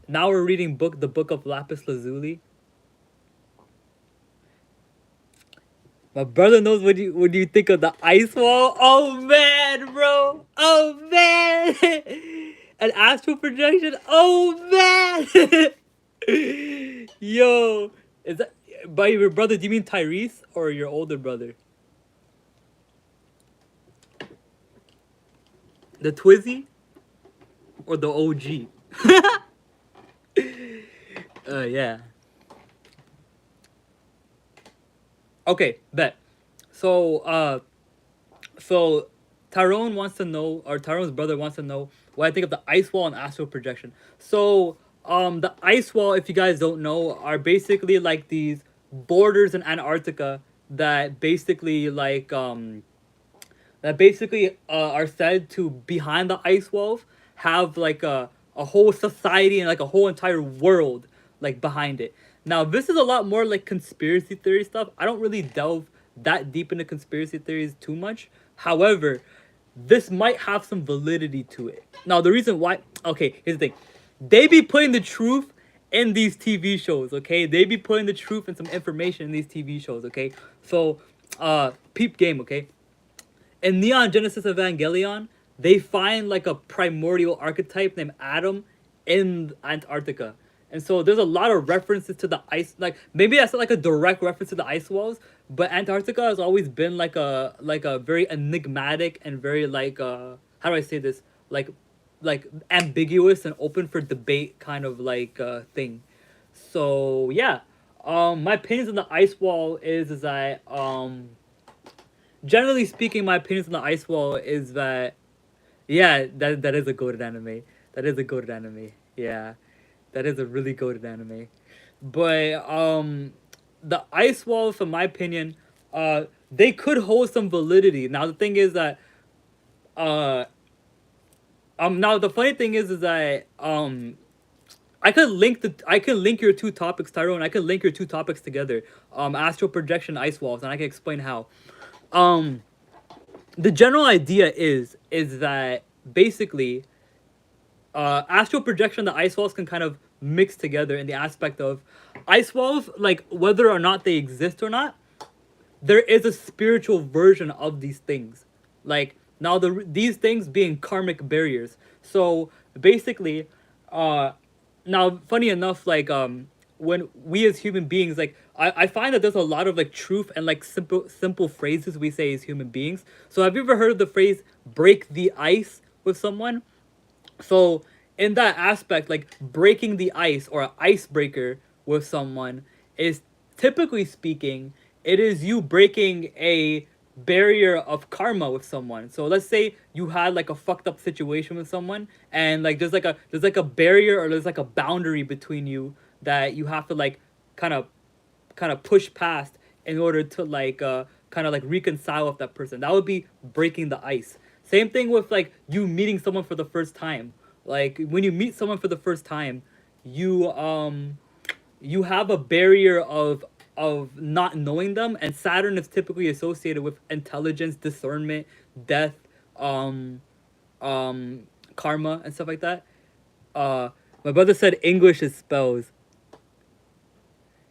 Now we're reading the book of Lapis Lazuli. My brother knows what you think of the ice wall. Oh man, bro. Oh man. An astral projection. Oh man. Yo, is that by your brother? Do you mean Tyrese or your older brother? The Twizzy or the OG? Yeah. Okay, bet. So so Tyrone wants to know, or Tyrone's brother wants to know what I think of the ice wall and astral projection. So the ice wall, if you guys don't know, are basically like these borders in Antarctica that basically are said to, behind the ice walls, have like a whole society and like a whole entire world like behind it. Now this is a lot more like conspiracy theory stuff. I don't really delve that deep into conspiracy theories too much. However, this might have some validity to it. Now the reason why, okay, here's the thing. They be putting the truth in these TV shows, okay? They be putting the truth and some information in these TV shows, okay? So, peep game, okay? In Neon Genesis Evangelion, they find like a primordial archetype named Adam in Antarctica. And so there's a lot of references to the ice, like maybe that's not like a direct reference to the ice walls, but Antarctica has always been like a very enigmatic and very like how do I say this? Like ambiguous and open for debate kind of like thing. So yeah. My opinions on the ice wall is that generally speaking, my opinions on the ice wall is that yeah, that is a goated anime. That is a goated anime. Yeah. That is a really goated anime. But the ice walls, in my opinion, they could hold some validity. Now the thing is that now the funny thing is that I could link your 2 topics, Tyrone. I could link your 2 topics together. Astral projection, ice walls, and I can explain how. The general idea is that basically astral projection and the ice walls can kind of mix together in the aspect of ice walls, like whether or not they exist or not, there is a spiritual version of these things. Like Now these things being karmic barriers. So basically, uh, now funny enough, like when we as human beings, like I find that there's a lot of like truth and like simple phrases we say as human beings. So have you ever heard of the phrase break the ice with someone? So in that aspect, like breaking the ice or an icebreaker with someone is, typically speaking, it is you breaking a barrier of karma with someone. So let's say you had like a fucked up situation with someone, and like there's like a barrier, or there's like a boundary between you that you have to like kind of push past in order to like kind of like reconcile with that person. That would be breaking the ice. Same thing with like you meeting someone for the first time. Like when you meet someone for the first time, you you have a barrier of not knowing them, and Saturn is typically associated with intelligence, discernment, death, um um karma and stuff like that. uh my brother said English is spells.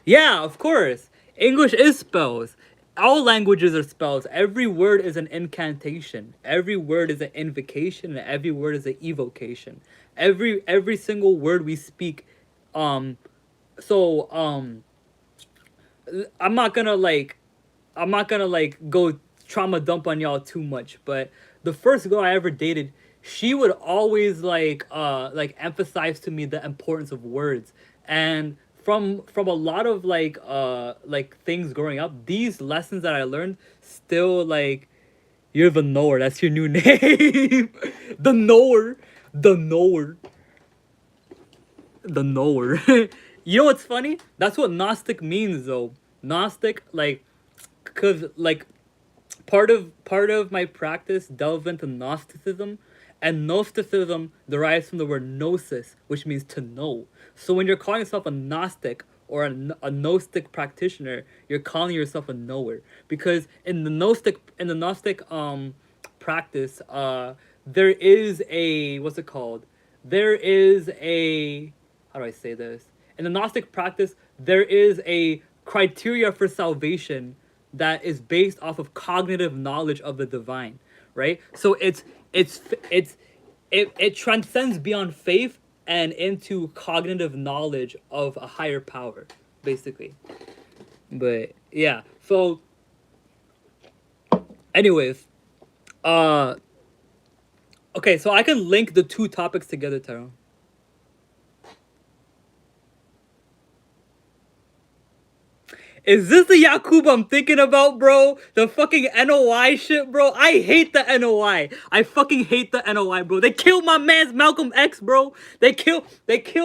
Yeah, of course. English is spells. All languages are spells. Every word is an incantation. Every word is an invocation, and every word is an evocation. Every single word we speak, um so I'm not gonna like go trauma dump on y'all too much, but the first girl I ever dated, she would always like emphasize to me the importance of words. And from a lot of like things growing up, these lessons that I learned still like, you're the knower, that's your new name. The knower. The knower. The knower. You know what's funny? That's what Gnostic means though. Gnostic, like, cause like part of my practice delve into Gnosticism, and Gnosticism derives from the word gnosis, which means to know. So when you're calling yourself a Gnostic or a Gnostic practitioner, you're calling yourself a knower, because in the Gnostic practice, there is a, what's it called? There is a, how do I say this? In the Gnostic practice, there is a criteria for salvation that is based off of cognitive knowledge of the divine, right? So it's it's it transcends beyond faith and into cognitive knowledge of a higher power, basically. But yeah, so anyways, uh okay, so I can link the two topics together, Tyrone. Is this the Yakub I'm thinking about, bro? The fucking NOI shit, bro? I hate the NOI. I fucking hate the NOI, bro. They killed my man's Malcolm X, bro. They killed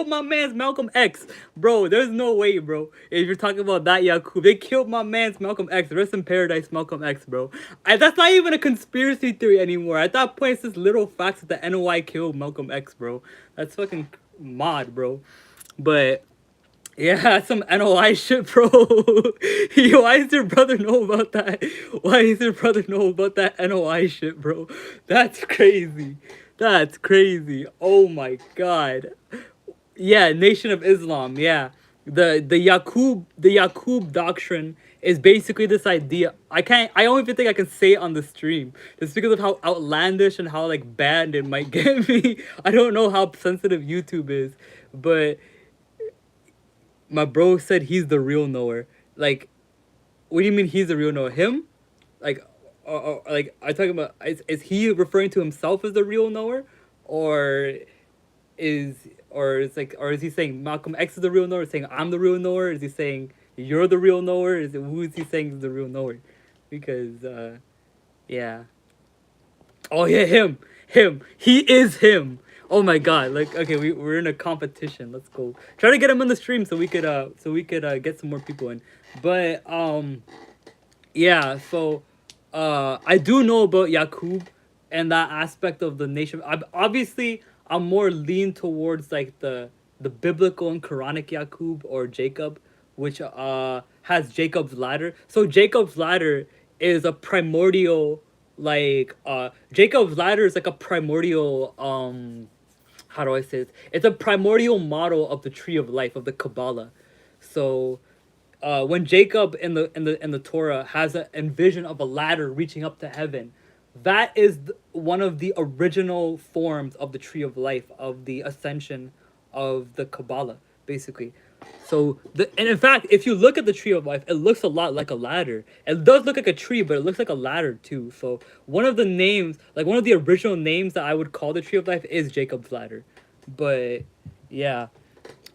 my man's Malcolm X. Bro, there's no way, bro. If you're talking about that Yakub, they killed my man's Malcolm X. Rest in paradise, Malcolm X, bro. That's not even a conspiracy theory anymore. At that point, it's just literal facts that the NOI killed Malcolm X, bro. That's fucking mod, bro. But yeah, some NOI shit, bro. Yo, why does your brother know about that? Why does your brother know about that NOI shit, bro? That's crazy. That's crazy. Oh my god. Yeah, Nation of Islam. Yeah, the Yakub doctrine is basically this idea. I don't even think I can say it on the stream, just because of how outlandish and how like bad it might get me. I don't know how sensitive YouTube is, but my bro said he's the real knower. Like, what do you mean he's the real knower? Him? Like, like, are you talking about? Is he referring to himself as the real knower, or is or is he saying Malcolm X is the real knower? Saying I'm the real knower? Is he saying you're the real knower? Who is he saying is the real knower? Because yeah. Oh yeah, him. He is him. Oh my god! Like, okay, we're in a competition. Let's go. Try to get him on the stream so we could get some more people in. But yeah. So I do know about Yakub and that aspect of the nation. Obviously, I'm more lean towards like the biblical and Quranic Yakub, or Jacob, which has Jacob's ladder. So Jacob's ladder is a primordial, like Jacob's ladder is like a primordial, how do I say this? It's a primordial model of the tree of life of the Kabbalah. So when Jacob in the Torah has a envision of a ladder reaching up to heaven, That is one of the original forms of the tree of life, of the ascension of the Kabbalah, basically. So and in fact, if you look at the tree of life, it looks a lot like a ladder. It does look like a tree, but it looks like a ladder too. So one of the names, like one of the original names that I would call the tree of life is Jacob's ladder. But yeah,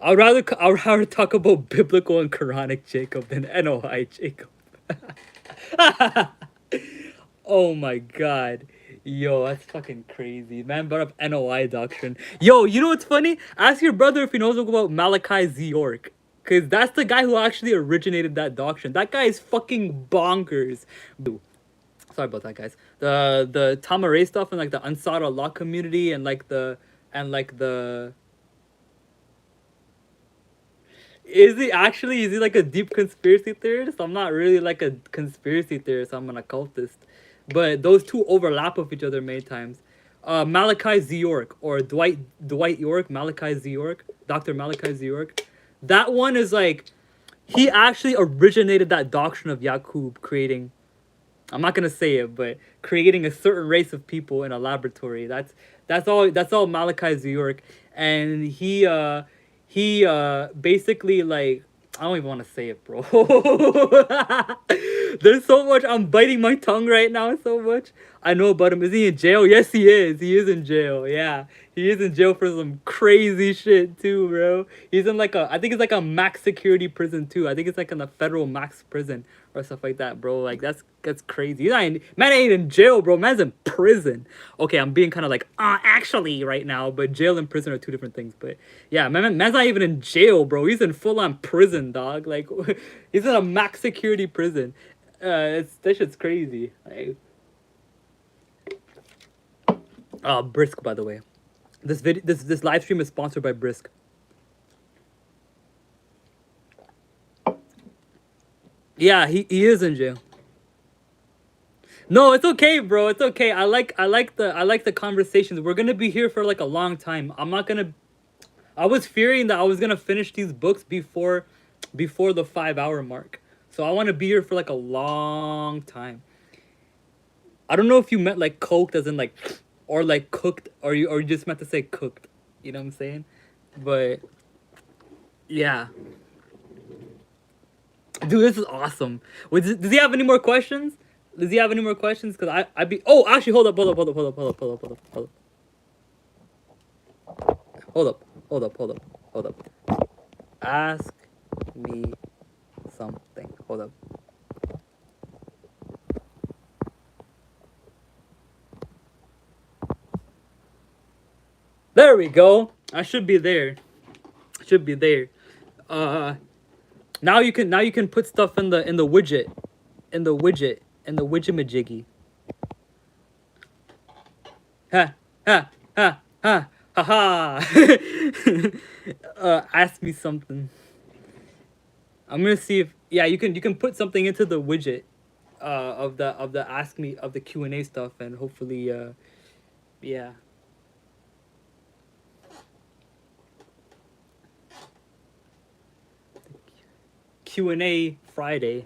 I'd rather talk about biblical and Quranic Jacob than NOI Jacob. Oh my god. Yo, that's fucking crazy. Man brought up NOI doctrine. Yo, you know what's funny? Ask your brother if he knows about Malachi Z. York. Cause that's the guy who actually originated that doctrine. That guy is fucking bonkers. Sorry about that, guys. The Tamaray stuff and like the Ansar Allah community and like the is he like a deep conspiracy theorist? I'm not really like a conspiracy theorist, I'm an occultist. But those two overlap with each other many times. Malachi Z. York or Dwight York, Malachi Z. York, Dr. Malachi Z. York. That one is like he actually originated that doctrine of Yaqub creating, I'm not gonna say it, but creating a certain race of people in a laboratory. That's all Malachi Z. York. And he basically like I don't even want to say it, bro. There's so much. I'm biting my tongue right now so much. I know about him. Is he in jail? Yes, he is. He is in jail. Yeah. He is in jail for some crazy shit too, bro. He's in like I think it's like a max security prison too. I think it's like in a federal max prison or stuff like that, bro. Like that's crazy. Man ain't in jail, bro. Man's in prison. Okay, I'm being kind of like actually right now, but jail and prison are two different things. But yeah, man's not even in jail, bro. He's in full on prison, dog. Like he's in a max security prison. That shit's crazy. Like, Brisk, by the way. This live stream is sponsored by Brisk. Yeah, he is in jail. No, it's okay, bro. It's okay. I like the conversations. We're gonna be here for like a long time. I was fearing that I was gonna finish these books before the 5 hour mark. So I want to be here for like a long time. I don't know if you meant like coked as in like, or like cooked, or you just meant to say cooked. You know what I'm saying? But yeah, dude, this is awesome. Does he have any more questions? Does he have any more questions? Cause I'd be. Oh, actually, hold up. Ask me something. Hold up. There we go. I should be there. Should be there. Now you can put stuff in the widget, in the widget Ha ha ha ha ha ha. Ask me something. I'm gonna see if you can put something into the widget, of the ask me of the Q&A stuff, and hopefully yeah. Q&A Friday.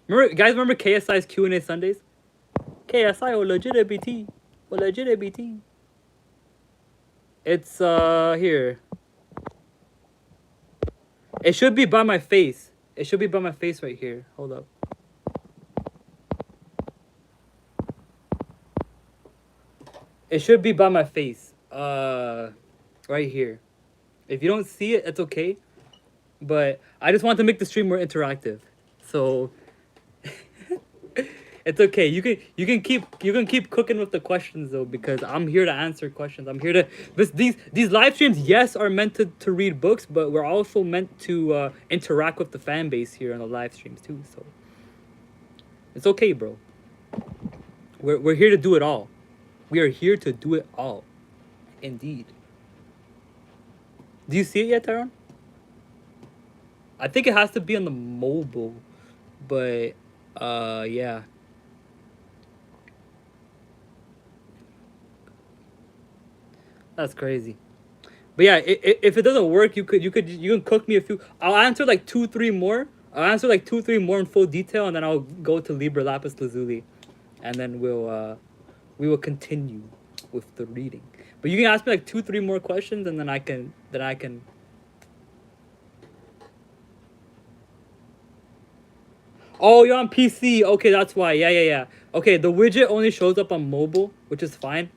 Remember KSI's Q&A Sundays? KSI or legit ABT. It's here. It should be by my face. It should be by my face right here. Hold up. It should be by my face. Right here. If you don't see it, it's okay. But I just want to make the stream more interactive. So it's okay. You can keep cooking with the questions though, because I'm here to answer questions. I'm here to these live streams, yes, are meant to read books, but we're also meant to interact with the fan base here on the live streams too. So it's okay, bro. We're here to do it all. We are here to do it all. Indeed. Do you see it yet, Tyrone? I think it has to be on the mobile, but yeah. That's crazy. But yeah, if it doesn't work, you can cook me a few. I'll answer like 2-3 more. I'll answer like 2-3 more in full detail, and then I'll go to Liber, Lapis, Lazuli. and then we will continue with the reading. But you can ask me like 2, 3 more questions, and then I can. Oh, you're on PC. Okay, that's why. Yeah, yeah, yeah. Okay, the widget only shows up on mobile, which is fine.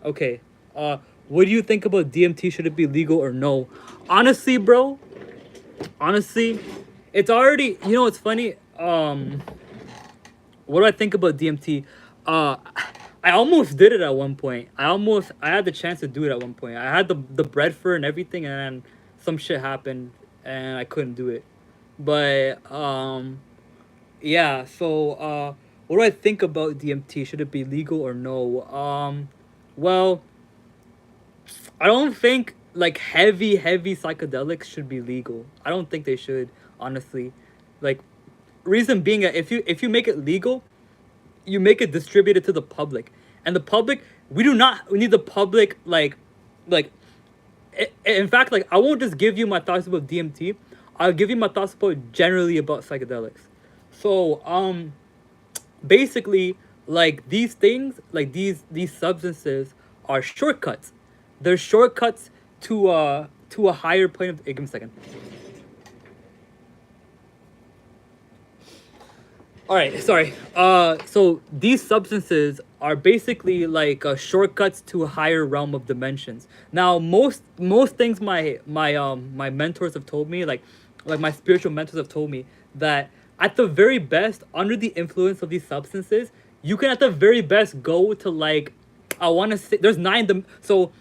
Okay. What do you think about DMT? Should it be legal or no? Honestly, bro. Honestly, it's already. You know, it's funny. What do I think about DMT? Uh, I almost did it at one point. I had the chance to do it at one point. I had the bread for it and everything, and then some shit happened, and I couldn't do it. But yeah. So what do I think about DMT? Should it be legal or no? Well, I don't think like heavy psychedelics should be legal. I don't think they should, honestly. Like, reason being that if you make it legal, you make it distributed to the public, and the public, we need the public like in fact, like, I won't just give you my thoughts about DMT. I'll give you my thoughts about generally about psychedelics. So basically, like, these things, like these substances are shortcuts. They're shortcuts to a higher plane of. Hey, give me a second. All right, sorry. So these substances are basically like shortcuts to a higher realm of dimensions. Now, most things my mentors have told me, like my spiritual mentors have told me, that at the very best, under the influence of these substances, you can at the very best go to, like, I want to say there's so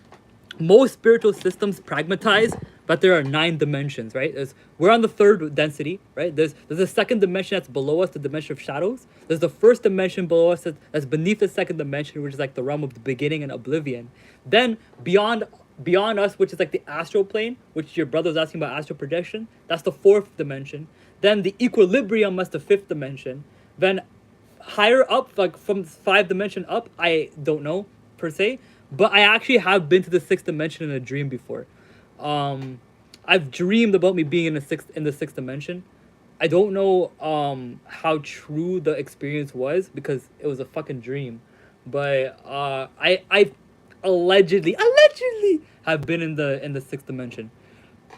most spiritual systems pragmatize, but there are 9 dimensions, right? We're on the third density, right? There's a second dimension that's below us, the dimension of shadows. There's the first dimension below us that's beneath the second dimension, which is like the realm of the beginning and oblivion. Then beyond us, which is like the astral plane, which your brother was asking about, astral projection, that's the fourth dimension. Then the equilibrium, that's the fifth dimension. Then higher up, like from 5 dimension up, I don't know per se, but I actually have been to the sixth dimension in a dream before. I've dreamed about me being in the sixth dimension. I don't know how true the experience was because it was a fucking dream, but I allegedly have been in the sixth dimension.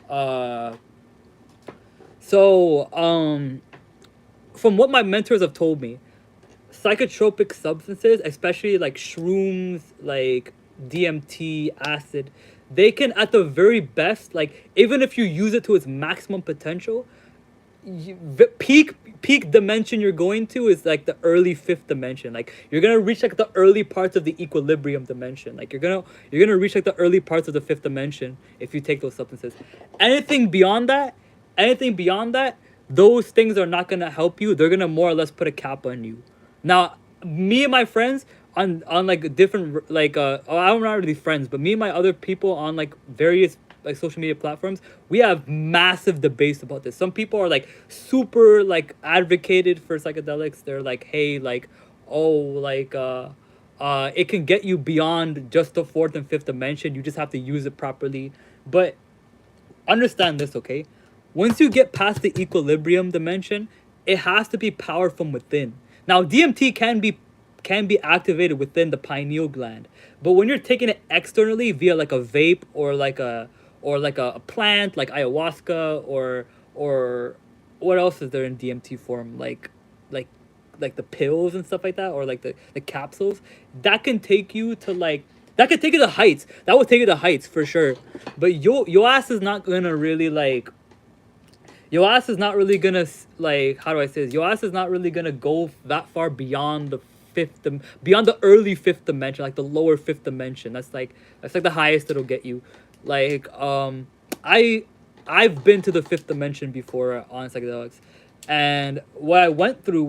Uh, so from what my mentors have told me, psychotropic substances, especially like shrooms, like DMT, acid, they can at the very best, like, even if you use it to its maximum potential, the peak dimension you're going to is like the early fifth dimension. Like, you're gonna reach like the early parts of the equilibrium dimension. Like, you're gonna reach like the early parts of the fifth dimension if you take those substances. Anything beyond that, anything beyond that, those things are not gonna help you. They're gonna more or less put a cap on you. Now, me and my friends on like different, like, I'm not really friends, but me and my other people on like various like social media platforms, we have massive debates about this. Some people are like super like advocated for psychedelics. They're like, hey, like, oh, like it can get you beyond just the fourth and fifth dimension. You just have to use it properly. But understand this, okay? Once you get past the equilibrium dimension, it has to be power from within. Now, DMT can be activated within the pineal gland, but when you're taking it externally via like a vape or like a plant like ayahuasca or what else is there in DMT form, like like the pills and stuff like that, or like the capsules, that can take you to like that could take you to heights. That would take you to heights for sure. But your ass is not gonna really like your ass is not really gonna like, how do I say this? Your ass is not really gonna go that far beyond the beyond the early fifth dimension, like the lower fifth dimension. That's like the highest it'll get you. Like I've been to the fifth dimension before on psychedelics, and what I went through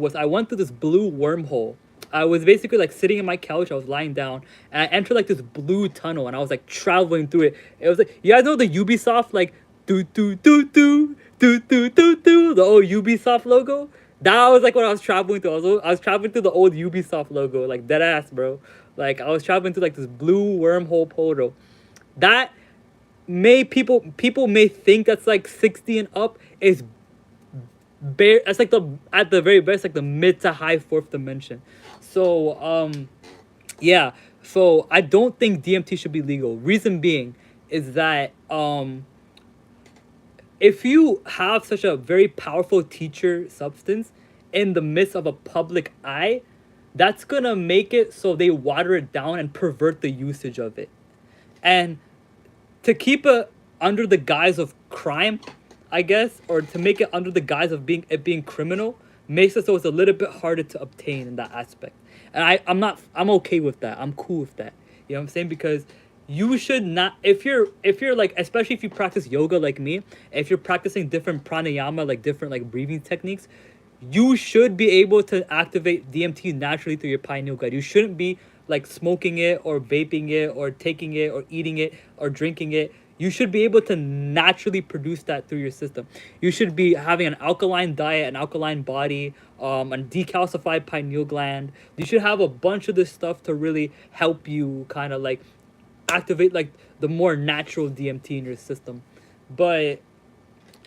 this blue wormhole. I was basically like sitting in my couch. I was lying down, and I entered like this blue tunnel, and I was like traveling through it. It was like, you guys know the Ubisoft, like, the old Ubisoft logo. That was like what I was traveling through. I was traveling through the old Ubisoft logo, like dead ass, bro. Like, I was traveling through like this blue wormhole portal. That may people may think that's like 60 and up. Is That's like the at the very best, like the mid to high fourth dimension. So yeah. So I don't think DMT should be legal. Reason being is that if you have such a very powerful teacher substance in the midst of a public eye, that's gonna make it so they water it down and pervert the usage of it. And to keep it under the guise of crime, I guess, or to make it under the guise of being criminal, makes it so it's a little bit harder to obtain in that aspect. And I'm okay with that. I'm cool with that. You know what I'm saying? Because you should not, if you're like, especially if you practice yoga like me, if you're practicing different pranayama, like different like breathing techniques, you should be able to activate DMT naturally through your pineal gland. You shouldn't be like smoking it or vaping it or taking it or eating it or drinking it. You should be able to naturally produce that through your system. You should be having an alkaline diet, an alkaline body, a decalcified pineal gland. You should have a bunch of this stuff to really help you kind of like activate like the more natural DMT in your system. But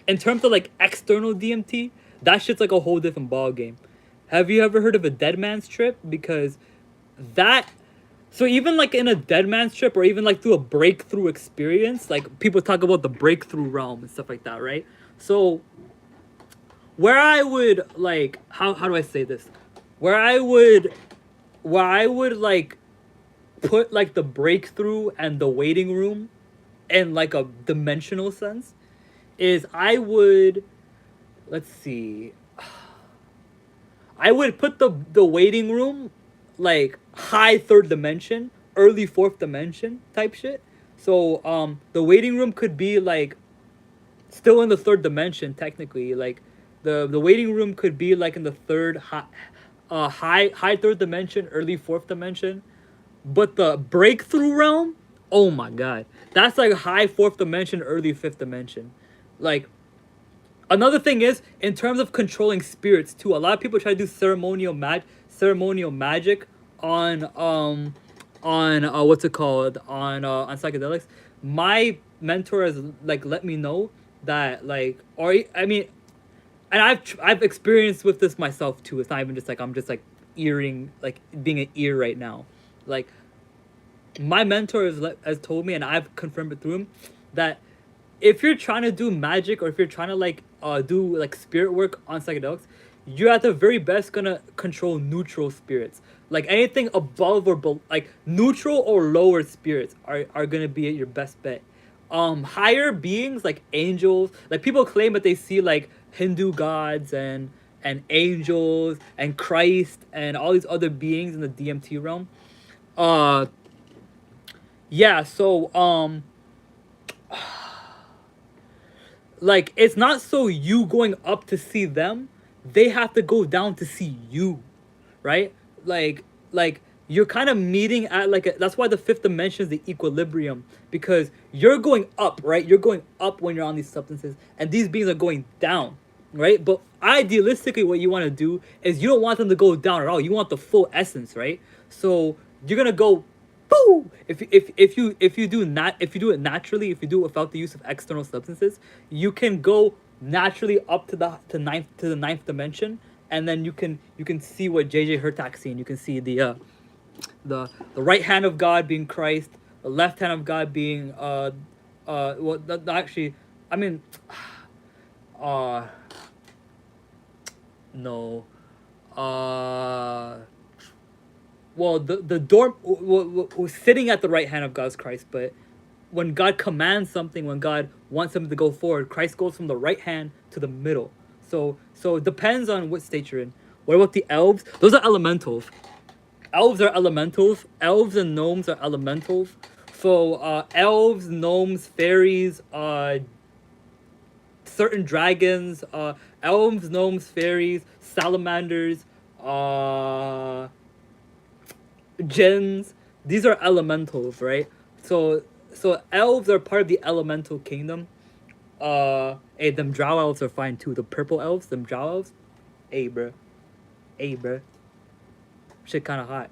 in terms of like external DMT, that shit's like a whole different ball game. Have you ever heard of a dead man's trip? Because that, so even like in a dead man's trip or even like through a breakthrough experience, like people talk about the breakthrough realm and stuff like that, right? So where I would like, how do I say this? Where I would like put like the breakthrough and the waiting room in like a dimensional sense is I would, let's see, I would put the waiting room like high third dimension, early fourth dimension type shit. So the waiting room could be like still in the third dimension technically. Like the waiting room could be like in the third high third dimension, early fourth dimension. But the breakthrough realm, oh my god, that's like high fourth dimension, early fifth dimension. Like another thing is in terms of controlling spirits too. A lot of people try to do ceremonial magic on what's it called on psychedelics. My mentor has like let me know that like, or I mean, and I've experienced with this myself too. It's not even just like I'm just like earing like being an ear right now. Like my mentor has told me, and I've confirmed it through him, that if you're trying to do magic or if you're trying to like do like spirit work on psychedelics, you're at the very best gonna control neutral spirits. Like anything above or like neutral or lower spirits are gonna be your best bet. Higher beings like angels, like people claim that they see like Hindu gods and angels and Christ and all these other beings in the DMT realm. Uh, yeah. So like it's not so you going up to see them, they have to go down to see you, right? Like you're kind of meeting at like that's why the fifth dimension is the equilibrium, because you're going up, right? You're going up when you're on these substances and these beings are going down, right? But idealistically what you want to do is you don't want them to go down at all. You want the full essence, right? So you're gonna go boo. If you do it naturally, if you do it without the use of external substances, you can go naturally up to the ninth dimension, and then you can see what JJ Hertak seen. You can see the right hand of God being Christ, the left hand of God being well actually I mean no well the door was sitting at the right hand of God's Christ, but when God commands something, when God wants something to go forward, Christ goes from the right hand to the middle. So it depends on what state you're in. What about the elves? Those are elementals. Elves are elementals. Elves and gnomes are elementals. So elves, gnomes, fairies, certain dragons, elves, gnomes, fairies, salamanders, jinns. These are elementals, right? So elves are part of the elemental kingdom. Hey, them drow elves are fine too. The purple elves, them drow elves. Hey, bruh. Shit kind of hot.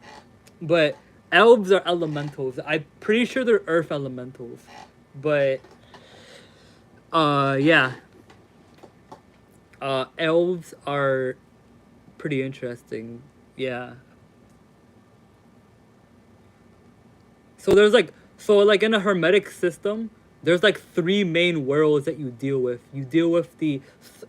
But elves are elementals. I'm pretty sure they're earth elementals. But, yeah. Elves are pretty interesting. Yeah. So there's like in a hermetic system, there's like three main worlds that you deal with. You deal with the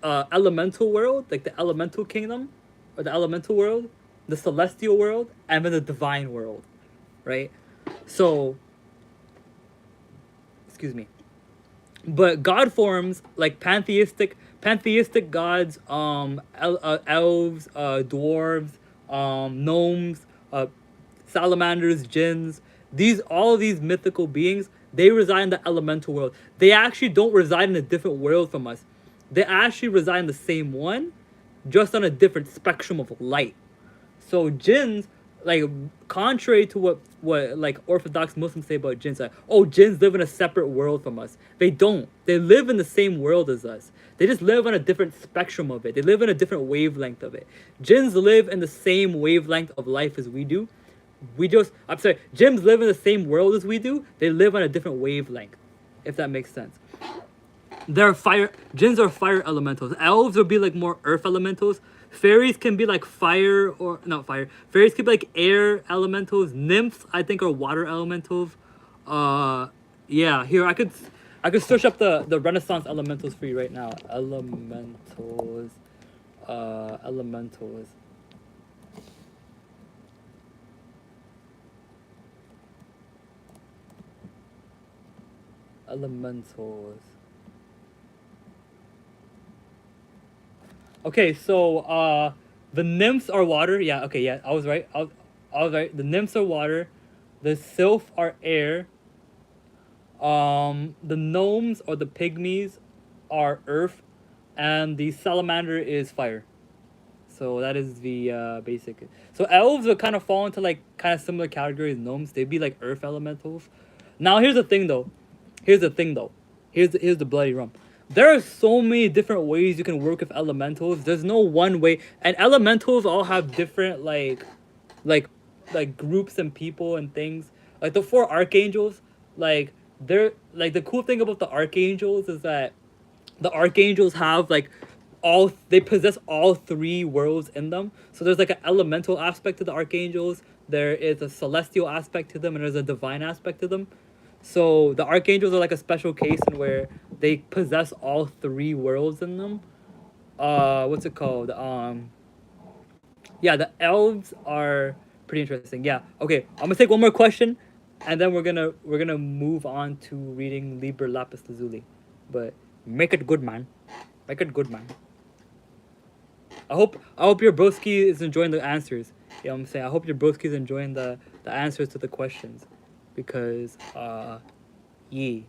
elemental world, like the elemental kingdom, or the elemental world, the celestial world, and then the divine world, right? So, excuse me. But god forms like pantheistic gods, elves, dwarves, gnomes, salamanders, jinns, these all these mythical beings, they reside in the elemental world. They actually don't reside in a different world from us. They actually reside in the same one, just on a different spectrum of light. So jinns, like, contrary to what like Orthodox Muslims say about jinns, like, oh, jinns live in a separate world from us. They don't. They live in the same world as us. They just live on a different spectrum of it. They live in a different wavelength of it. Jinns live in the same wavelength of life as we do. I'm sorry, jinns live in the same world as we do. They live on a different wavelength, if that makes sense. They're fire. Jinns are fire elementals. Elves would be like more earth elementals. Fairies can be like fire, or not fire. Fairies can be like air elementals. Nymphs, I think, are water elementals. Yeah. Here, I could search up the Renaissance elementals for you right now. Elementals. Elementals. Elementals. Okay, so the nymphs are water. Yeah, okay, yeah, I was right. I was right. The nymphs are water. The sylph are air. The gnomes or the pygmies are earth, and the salamander is fire. So that is the basic. So elves would kind of fall into like kind of similar categories. Gnomes, they'd be like earth elementals. Now here's the thing though. Here's the thing though. Here's the bloody rump. There are so many different ways you can work with elementals. There's no one way, and elementals all have different like like groups and people and things. Like the four archangels, like they're like the cool thing about the archangels is that the archangels have like they possess all three worlds in them. So there's like an elemental aspect to the archangels, there is a celestial aspect to them, and there's a divine aspect to them. So the archangels are like a special case in where they possess all three worlds in them. What's it called? Yeah, the elves are pretty interesting. Yeah. Okay, I'm gonna take one more question, and then we're gonna move on to reading Liber, Lapis, Lazuli. But make it good, man. Make it good, man. I hope your broski is enjoying the answers. You know what I'm saying? I hope your broski is enjoying the answers to the questions, because yeah,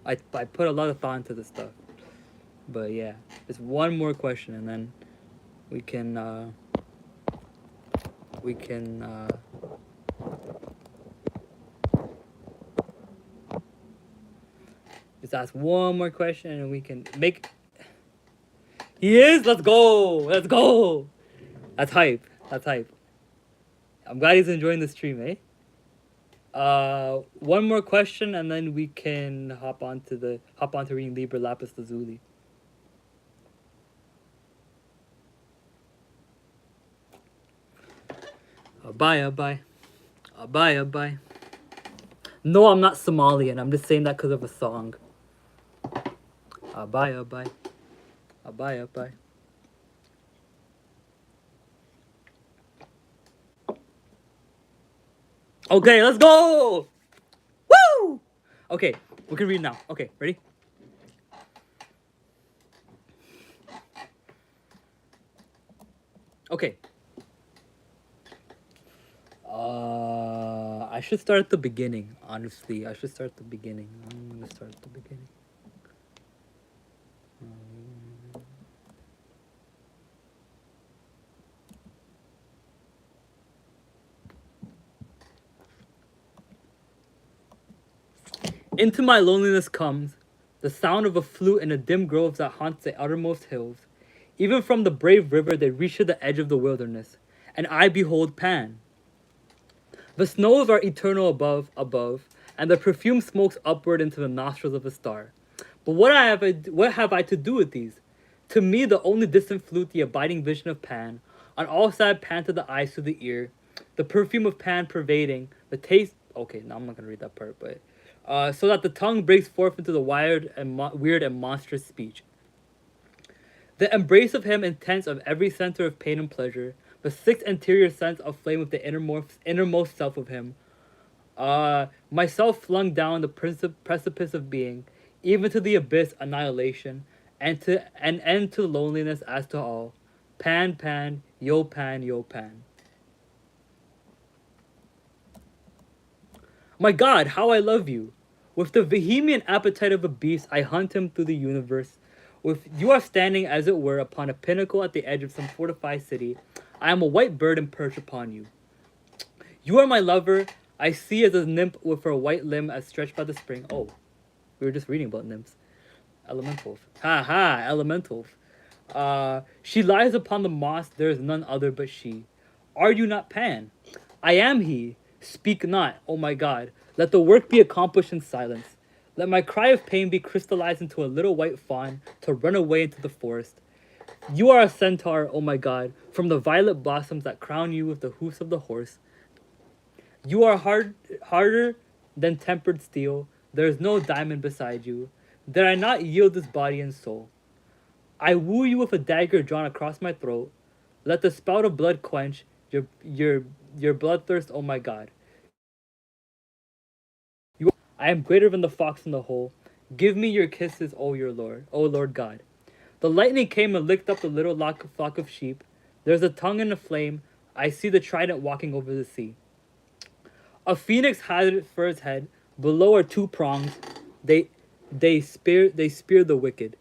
I put a lot of thought into this stuff. But yeah, just one more question, and then we can just ask one more question, and we can make. He is. Let's go. Let's go. That's hype. That's hype. I'm glad he's enjoying the stream, eh? One more question, and then we can hop onto reading Liber, Lapis, Lazuli. Bye. Bye. No, I'm not Somalian. I'm just saying that because of a song. Bye. Okay, let's go! Woo! Okay, we can read now. Okay, ready? Okay. I should start at the beginning, honestly. I should start at the beginning. I'm gonna start at the beginning. Into my loneliness comes the sound of a flute in the dim groves that haunts the outermost hills. Even from the brave river they reach to the edge of the wilderness, and I behold Pan. The snows are eternal above, and the perfume smokes upward into the nostrils of a star. But what have I to do with these? To me, the only distant flute, the abiding vision of Pan. On all sides, Pan to the eyes, to the ear. The perfume of Pan pervading. The taste... Okay, now I'm not going to read that part, but... so that the tongue breaks forth into the weird and monstrous speech. The embrace of him intense of every center of pain and pleasure. The sixth interior sense of flame of the innermost self of him. Myself flung down the precipice of being, even to the abyss annihilation, and to an end to loneliness as to all. Pan, pan, yo pan, yo pan. My God, how I love you! With the vehement appetite of a beast, I hunt him through the universe. With you are standing, as it were, upon a pinnacle at the edge of some fortified city. I am a white bird and perch upon you. You are my lover. I see as a nymph with her white limb as stretched by the spring. Oh, we were just reading about nymphs. Elementals. Ha ha, elementals. She lies upon the moss, there is none other but she. Are you not Pan? I am he. Speak not, oh my God. Let the work be accomplished in silence. Let my cry of pain be crystallized into a little white fawn to run away into the forest. You are a centaur, oh my God, from the violet blossoms that crown you with the hoofs of the horse. You are harder than tempered steel. There is no diamond beside you. Did I not yield this body and soul? I woo you with a dagger drawn across my throat. Let the spout of blood quench your bloodthirst, oh my God. I am greater than the fox in the hole. Give me your kisses, O your Lord, O Lord God. The lightning came and licked up the little flock of sheep. There's a tongue in a flame. I see the trident walking over the sea. A phoenix had it for its head. Below are two prongs. They spear the wicked.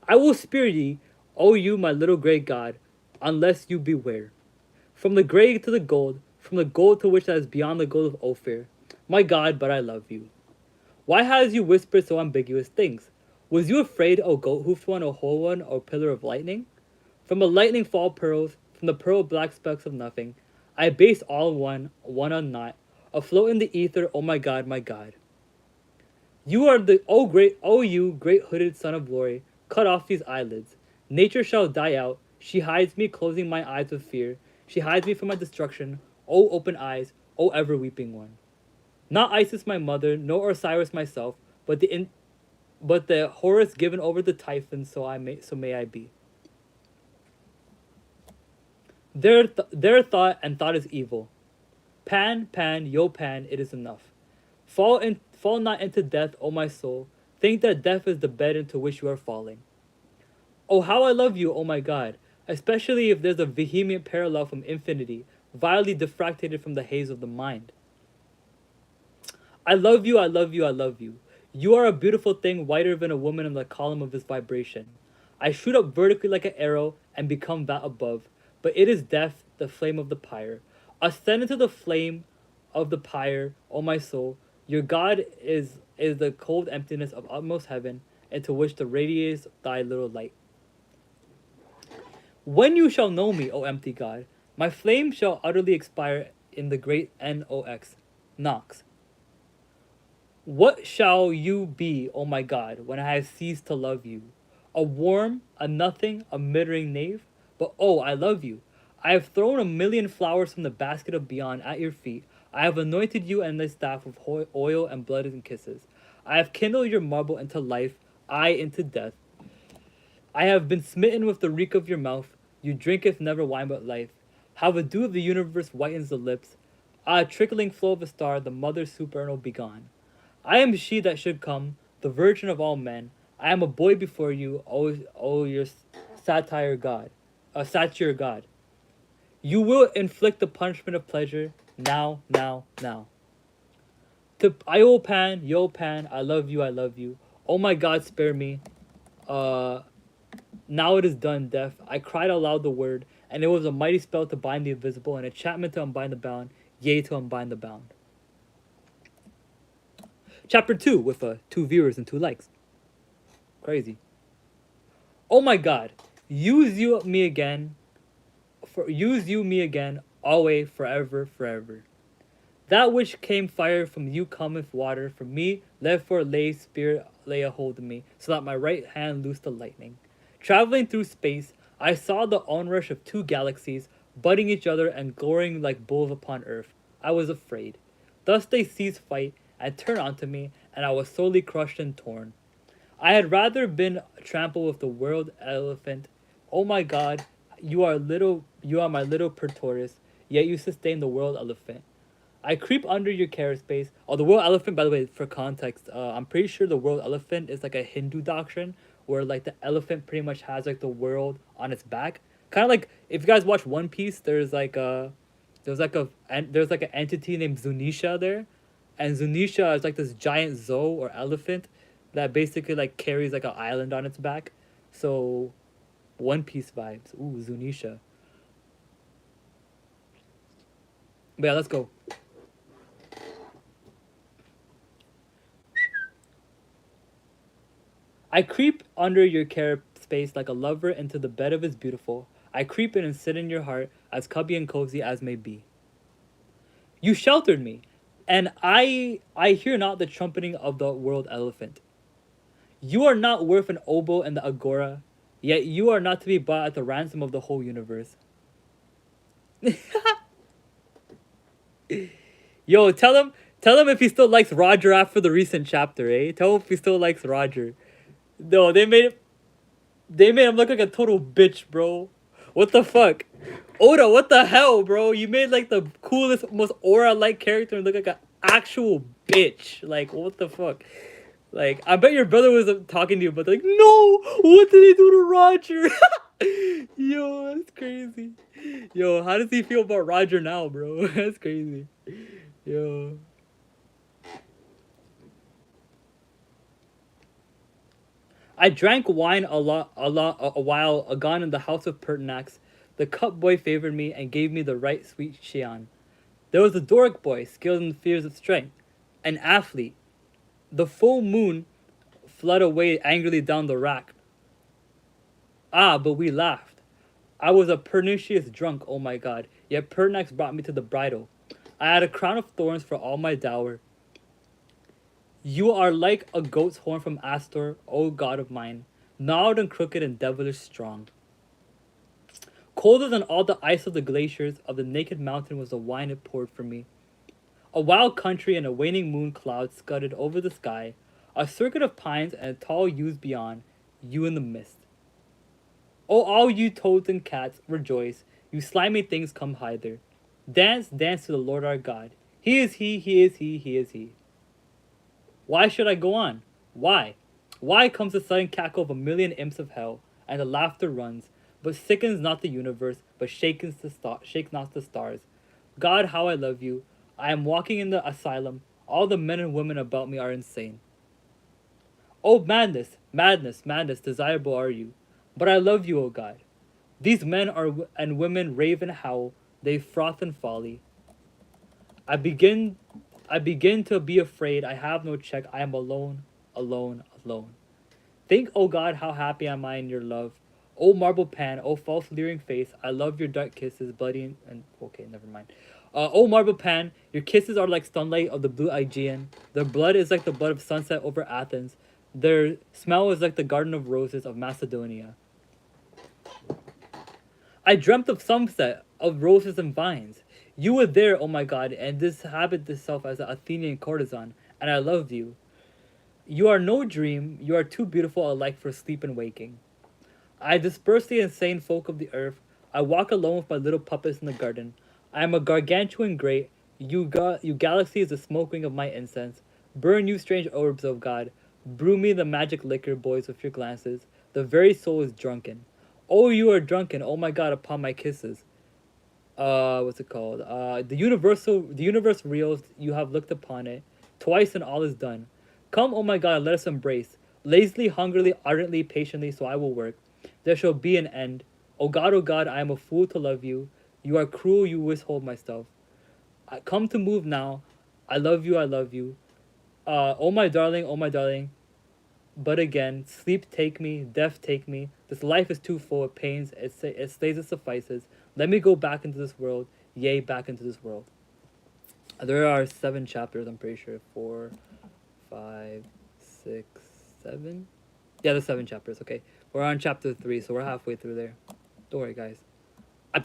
I will spear ye, O you, my little grey god, unless you beware. From the grey to the gold, from the gold to which that is beyond the gold of Ophir. My God, but I love you. Why has you whispered so ambiguous things? Was you afraid, O goat-hoofed one, O whole one, O pillar of lightning? From the lightning fall pearls, from the pearl black specks of nothing. I base all one on naught, afloat in the ether, O my God, my God. You are the, O you, great hooded son of glory, cut off these eyelids. Nature shall die out. She hides me, closing my eyes with fear. She hides me from my destruction. O open eyes, O ever weeping one. Not Isis my mother, nor Osiris myself, but the Horus given over the Typhon, so may I be. Their thought and thought is evil. Pan, pan, yo pan, it is enough. Fall not into death, O my soul. Think that death is the bed into which you are falling. Oh, how I love you, O my God, especially if there's a vehement parallel from infinity, vilely diffractated from the haze of the mind. I love you, I love you, I love you. You are a beautiful thing, whiter than a woman in the column of this vibration. I shoot up vertically like an arrow and become that above, but it is death, the flame of the pyre. Ascend into the flame of the pyre, O my soul. Your God is the cold emptiness of utmost heaven, into which the radiates thy little light. When you shall know me, O empty God, my flame shall utterly expire in the great Nox. Nox. What shall you be, O my God, when I have ceased to love you? A worm, a nothing, a mittering knave? But oh, I love you. I have thrown a million flowers from the basket of beyond at your feet. I have anointed you and this staff with oil and blood and kisses. I have kindled your marble into life, I into death. I have been smitten with the reek of your mouth. You drinketh never wine but life. How the dew of the universe whitens the lips. Ah, trickling flow of a star, the mother supernal begone. I am she that should come, the virgin of all men. I am a boy before you, O your satyr God. You will inflict the punishment of pleasure, now. To yo pan, I love you, I love you. Oh my God, spare me. Now it is done, death. I cried aloud the word, and it was a mighty spell to bind the invisible, an enchantment to unbind the bound, yea, to unbind the bound. Chapter 2 with 2 viewers and 2 likes. Crazy. Oh my God, use you me again, always, forever. That which came fire from you cometh water from me, therefore lay spirit lay a hold of me, so that my right hand loosed the lightning. Traveling through space, I saw the onrush of two galaxies, butting each other and glowing like bulls upon Earth. I was afraid. Thus they ceased fight and turned onto me, and I was sorely crushed and torn. I had rather been trampled with the world elephant. Oh my god, you are my little Pertorus, yet you sustain the world elephant. I creep under your carrot space. Oh, the world elephant, by the way, for context, I'm pretty sure the world elephant is like a Hindu doctrine where like the elephant pretty much has like the world on its back. Kind of like if you guys watch One Piece, there's like an entity named Zunisha there, and Zunisha is like this giant zoo or elephant that basically like carries like an island on its back. So, One Piece vibes. Ooh, Zunisha. But yeah, let's go. I creep under your care space like a lover into the bed of his beautiful. I creep in and sit in your heart, as cubby and cozy as may be. You sheltered me, and I hear not the trumpeting of the world elephant. You are not worth an oboe in the agora, yet you are not to be bought at the ransom of the whole universe. Yo, tell him if he still likes Roger after the recent chapter, eh? Tell him if he still likes Roger. No, they made him look like a total bitch, bro. What the fuck? Oda, what the hell, bro? You made like the coolest, most aura-like character look like an actual bitch. Like, what the fuck? Like, I bet your brother was talking to you, but like, no, what did he do to Roger? Yo, that's crazy. Yo, how does he feel about Roger now, bro? That's crazy. Yo. I drank wine a while agone in the house of Pertinax. The cup boy favored me and gave me the right sweet Xian. There was a Doric boy, skilled in the fears of strength, an athlete. The full moon fled away angrily down the rack. Ah, but we laughed. I was a pernicious drunk, oh my god, yet Pertinax brought me to the bridal. I had a crown of thorns for all my dower. You are like a goat's horn from Astor, O god of mine, gnarled and crooked and devilish strong. Colder than all the ice of the glaciers of the naked mountain was the wine it poured for me. A wild country and a waning moon cloud scudded over the sky, a circuit of pines and tall yews beyond, you in the mist. Oh, all you toads and cats, rejoice, you slimy things come hither. Dance, dance to the Lord our God. He is he, he is he, he is he. Why should I go on? Why? Why comes the sudden cackle of a million imps of hell, and the laughter runs, but sickens not the universe, but shakes not the stars. God, how I love you. I am walking in the asylum. All the men and women about me are insane. Oh, madness, madness, madness, desirable are you. But I love you, O God. These men are and women rave and howl. They froth in folly. I begin to be afraid. I have no check. I am alone, alone, alone. Think, O God, how happy am I in your love. O marble pan, O false leering face, I love your dark kisses, bloody and okay, never mind. O marble pan, your kisses are like sunlight of the blue Aegean. Their blood is like the blood of sunset over Athens. Their smell is like the garden of roses of Macedonia. I dreamt of sunset, of roses and vines. You were there, oh my god, and this habit itself as an Athenian courtesan, and I loved you. You are no dream, you are too beautiful alike for sleep and waking. I disperse the insane folk of the earth. I walk alone with my little puppets in the garden. I am a gargantuan great. You galaxy is the smoke ring of my incense. Burn you strange orbs of God. Brew me the magic liquor, boys, with your glances. The very soul is drunken. Oh, you are drunken, oh my god, upon my kisses. What's it called? The universe reels, you have looked upon it. Twice and all is done. Come, oh my god, let us embrace. Lazily, hungrily, ardently, patiently, so I will work. There shall be an end. Oh God, I am a fool to love you. You are cruel, you withhold myself. I come to move now. I love you, I love you. Oh my darling. But again, sleep take me, death take me. This life is too full of pains, it stays, it suffices. Let me go back into this world, yea, back into this world. There are 7 chapters, I'm pretty sure. 4, 5, 6, 7. Yeah, there's 7 chapters, okay. We're on chapter 3, so we're halfway through there. Don't worry, guys.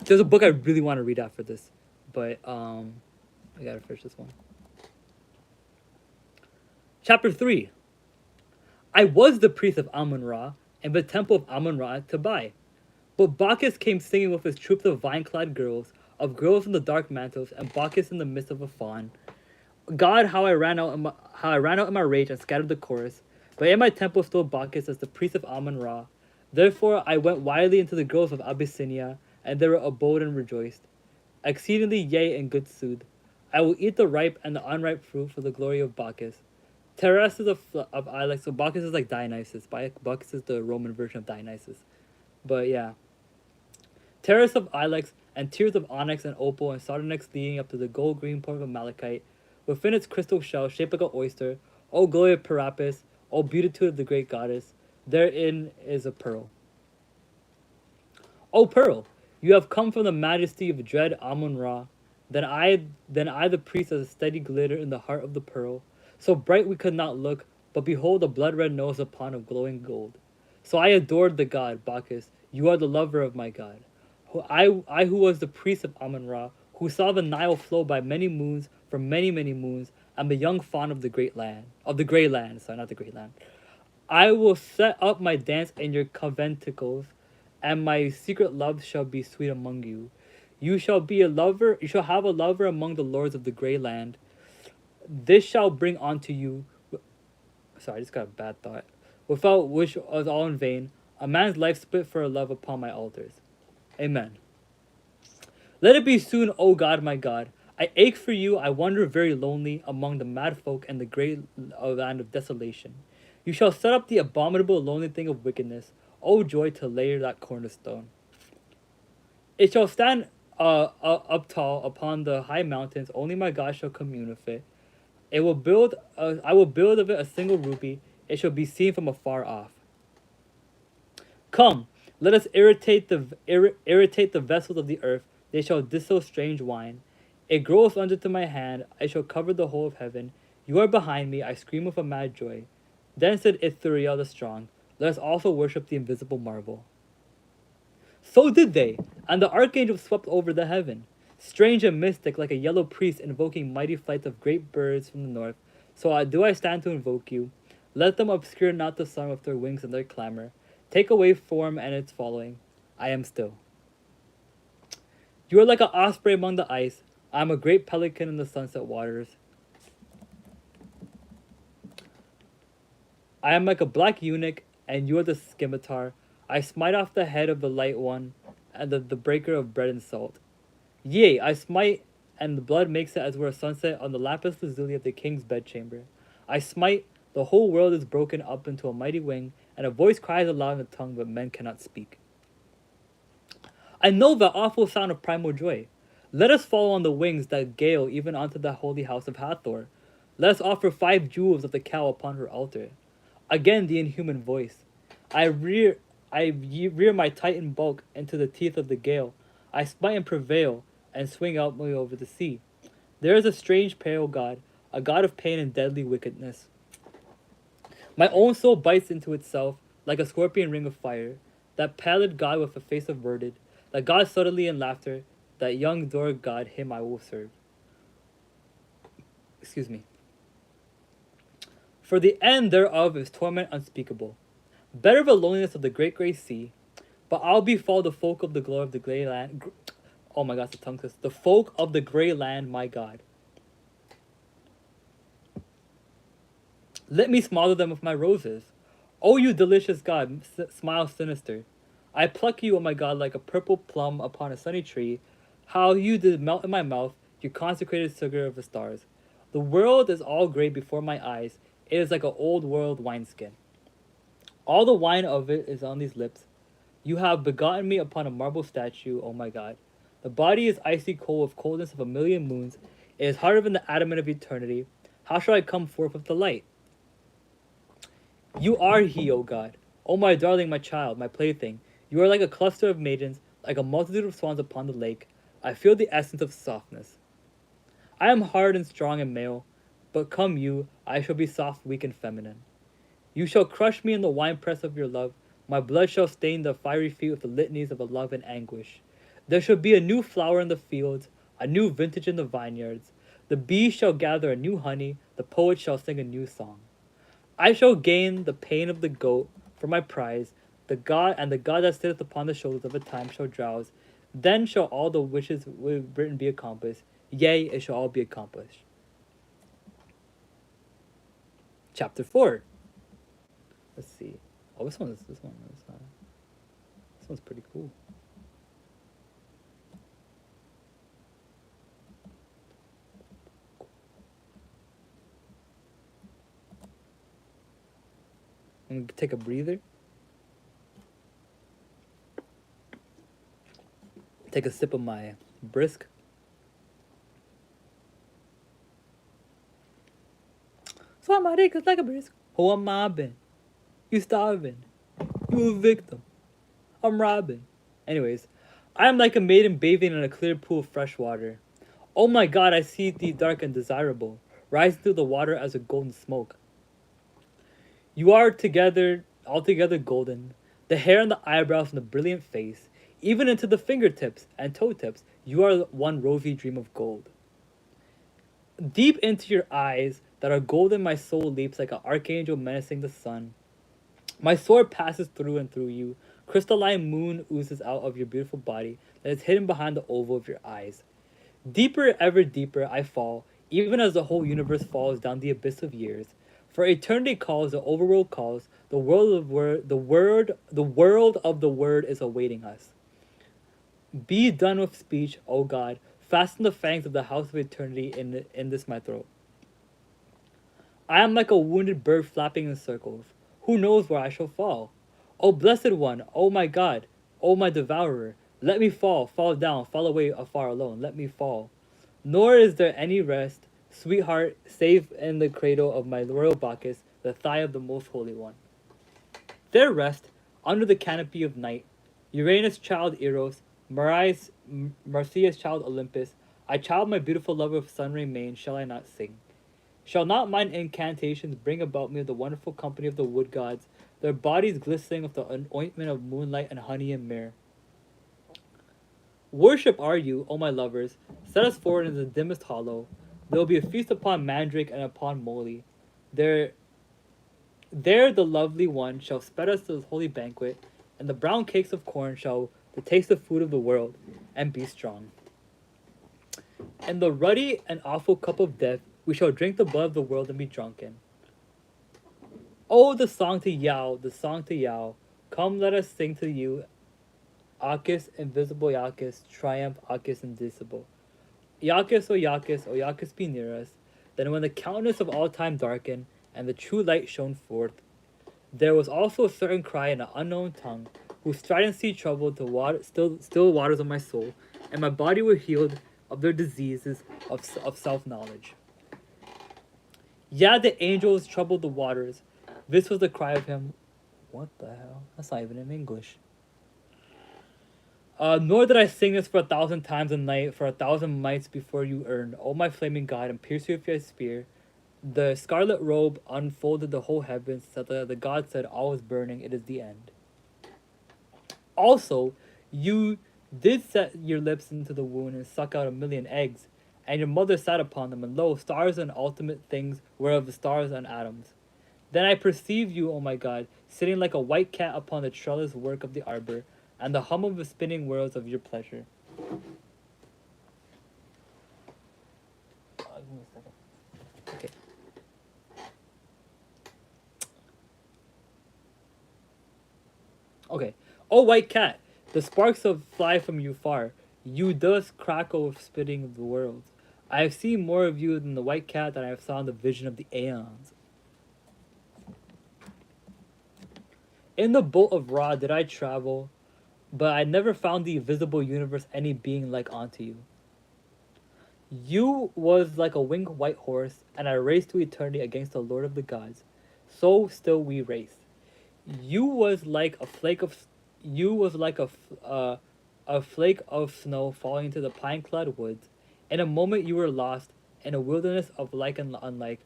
There's a book I really want to read after this, but I gotta finish this one. Chapter 3. I was the priest of Amun-Ra, and the temple of Amun-Ra at Tabai. But Bacchus came singing with his troops of vine-clad girls, of girls in the dark mantles, and Bacchus in the midst of a fawn. God, how I ran out in my rage and scattered the chorus. But in my temple stood Bacchus as the priest of Amun-Ra. Therefore I went wildly into the groves of Abyssinia, and there abode and rejoiced. Exceedingly yea in good sooth. I will eat the ripe and the unripe fruit for the glory of Bacchus. Terraces of Ilex, so Bacchus is like Dionysus. Bacchus is the Roman version of Dionysus. But yeah. Terrace of Ilex and tiers of onyx and opal and sardonyx leading up to the gold green port of malachite, within its crystal shell shaped like an oyster. O glory of Parapis, O beatitude of the great goddess, therein is a pearl. O pearl, you have come from the majesty of dread Amun-Ra. Then I the priest as a steady glitter in the heart of the pearl, so bright we could not look, but behold a blood-red nose upon of glowing gold. So I adored the god, Bacchus, you are the lover of my god. I who was the priest of Amun-Ra, who saw the Nile flow by many moons for many, many moons, am the young fawn of the great land, sorry, not the great land. I will set up my dance in your conventicles, and my secret love shall be sweet among you. You shall have a lover among the lords of the grey land. This shall bring unto you, sorry, I just got a bad thought, without which was all in vain, a man's life split for a love upon my altars. Amen. Let it be soon, O God, my God. I ache for you, I wander very lonely among the mad folk and the great land of desolation. You shall set up the abominable lonely thing of wickedness. O joy to lay that cornerstone. It shall stand up tall upon the high mountains, only my God shall commune with it. I will build of it a single rupee, it shall be seen from afar off. Come, let us irritate the vessels of the earth, they shall distill strange wine. It groweth under to my hand, I shall cover the whole of heaven. You are behind me, I scream with a mad joy. Then said Ithuriel the strong, let us also worship the invisible marble. So did they, and the archangel swept over the heaven, strange and mystic like a yellow priest invoking mighty flights of great birds from the north. So I stand to invoke you. Let them obscure not the sun with their wings and their clamor. Take away form and its following. I am still. You are like an osprey among the ice. I am a great pelican in the sunset waters. I am like a black eunuch, and you are the scimitar. I smite off the head of the light one, and the breaker of bread and salt. Yea, I smite, and the blood makes it as were a sunset on the Lapis Lazuli of the king's bedchamber. I smite, the whole world is broken up into a mighty wing, and a voice cries aloud in a tongue, but men cannot speak. I know the awful sound of primal joy. Let us follow on the wings that gale even onto the holy house of Hathor. Let us offer 5 jewels of the cow upon her altar. Again the inhuman voice. I rear my titan bulk into the teeth of the gale. I smite and prevail, and swing out me over the sea. There is a strange pale god, a god of pain and deadly wickedness. My own soul bites into itself like a scorpion ring of fire. That pallid god with a face averted, that god subtly in laughter, that young door god, him I will serve. Excuse me. For the end thereof is torment unspeakable. Better the loneliness of the great grey sea, but I'll befall the folk of the glory of the grey land. Oh my gosh, the tongue twists. The folk of the grey land, my God. Let me smother them with my roses. Oh, you delicious God, smile sinister. I pluck you, oh my God, like a purple plum upon a sunny tree. How you did melt in my mouth, you consecrated sugar of the stars. The world is all grey before my eyes. It is like an old world wineskin. All the wine of it is on these lips. You have begotten me upon a marble statue, oh my God. The body is icy cold with coldness of a million moons. It is harder than the adamant of eternity. How shall I come forth with the light? You are he, O God. O my darling, my child, my plaything. You are like a cluster of maidens, like a multitude of swans upon the lake. I feel the essence of softness. I am hard and strong and male, but come you, I shall be soft, weak, and feminine. You shall crush me in the winepress of your love, My blood shall stain the fiery feet with the litanies of love and anguish. There shall be a new flower in the fields, a new vintage in the vineyards. The bee shall gather a new honey, the poet shall sing a new song. I shall gain the pain of the goat for my prize. The god that sitteth upon the shoulders of a time shall drowse. Then shall all the wishes written be accomplished. Yea, it shall all be accomplished. Chapter 4. Let's see. Oh, this one's pretty cool. I'm gonna take a breather. Take a sip of my brisk. So my dick is like a brisk. Who am I been? You starving. You a victim. I'm robbing. Anyways, I am like a maiden bathing in a clear pool of fresh water. Oh my god, I see thee dark and desirable, rising through the water as a golden smoke. You are altogether golden, the hair and the eyebrows and the brilliant face, even into the fingertips and toe tips, you are one rosy dream of gold. Deep into your eyes that are golden, my soul leaps like an archangel menacing the sun. My sword passes through and through you. Crystalline moon oozes out of your beautiful body that is hidden behind the oval of your eyes. Deeper, ever deeper, I fall, even as the whole universe falls down the abyss of years. For eternity calls, the overworld calls, the world of the word is awaiting us. Be done with speech, O God. Fasten the fangs of the house of eternity in this my throat. I am like a wounded bird flapping in circles. Who knows where I shall fall? O blessed one, O my God, O my devourer, let me fall down, fall away afar alone, let me fall. Nor is there any rest, sweetheart, save in the cradle of my royal Bacchus, the thigh of the most holy one. There rest, under the canopy of night, Uranus' child Eros, Marcia's child Olympus. I child my beautiful lover of sun-ray mane, shall I not sing? Shall not mine incantations bring about me the wonderful company of the wood gods, their bodies glistening with the ointment of moonlight and honey and myrrh? Worship are you, O my lovers, set us forward in the dimmest hollow. There will be a feast upon mandrake and upon moly. There the lovely one shall spread us to the holy banquet, and the brown cakes of corn shall taste the food of the world, and be strong. In the ruddy and awful cup of death, we shall drink the blood of the world and be drunken. Oh, the song to Yao, the song to Yao. Come, let us sing to you. Akis, invisible Yakis, triumph, Akis, indicible. Yakis, O Yakis, O Yakis, be near us. Then when the countenance of all time darkened, and the true light shone forth, there was also a certain cry in an unknown tongue, whose stridency troubled the still waters of my soul, and my body were healed of their diseases of self-knowledge. Yeah, the angels troubled the waters. This was the cry of him. What the hell? That's not even in English. Nor did I sing this for 1,000 times a night, for 1,000 mites before you earned, O my flaming God, and pierce you with your spear. The scarlet robe unfolded the whole heavens, so that the God said, all is burning, it is the end. Also, you did set your lips into the wound and suck out 1,000,000 eggs, and your mother sat upon them, and lo, stars and ultimate things were of the stars and atoms. Then I perceived you, O my God, sitting like a white cat upon the trellis work of the arbor, and the hum of the spinning wheels of your pleasure. Give me a second. Okay. Okay. Oh, white cat, the sparks of fly from you far. You thus crackle with spitting of the world. I have seen more of you than the white cat that I have saw in the vision of the aeons. In the boat of Ra did I travel, but I never found the visible universe any being like unto you. You was like a winged white horse, and I raced to eternity against the Lord of the gods. So still we raced. You was like a flake of flake of snow falling into the pine-clad woods. In a moment you were lost in a wilderness of like and unlike.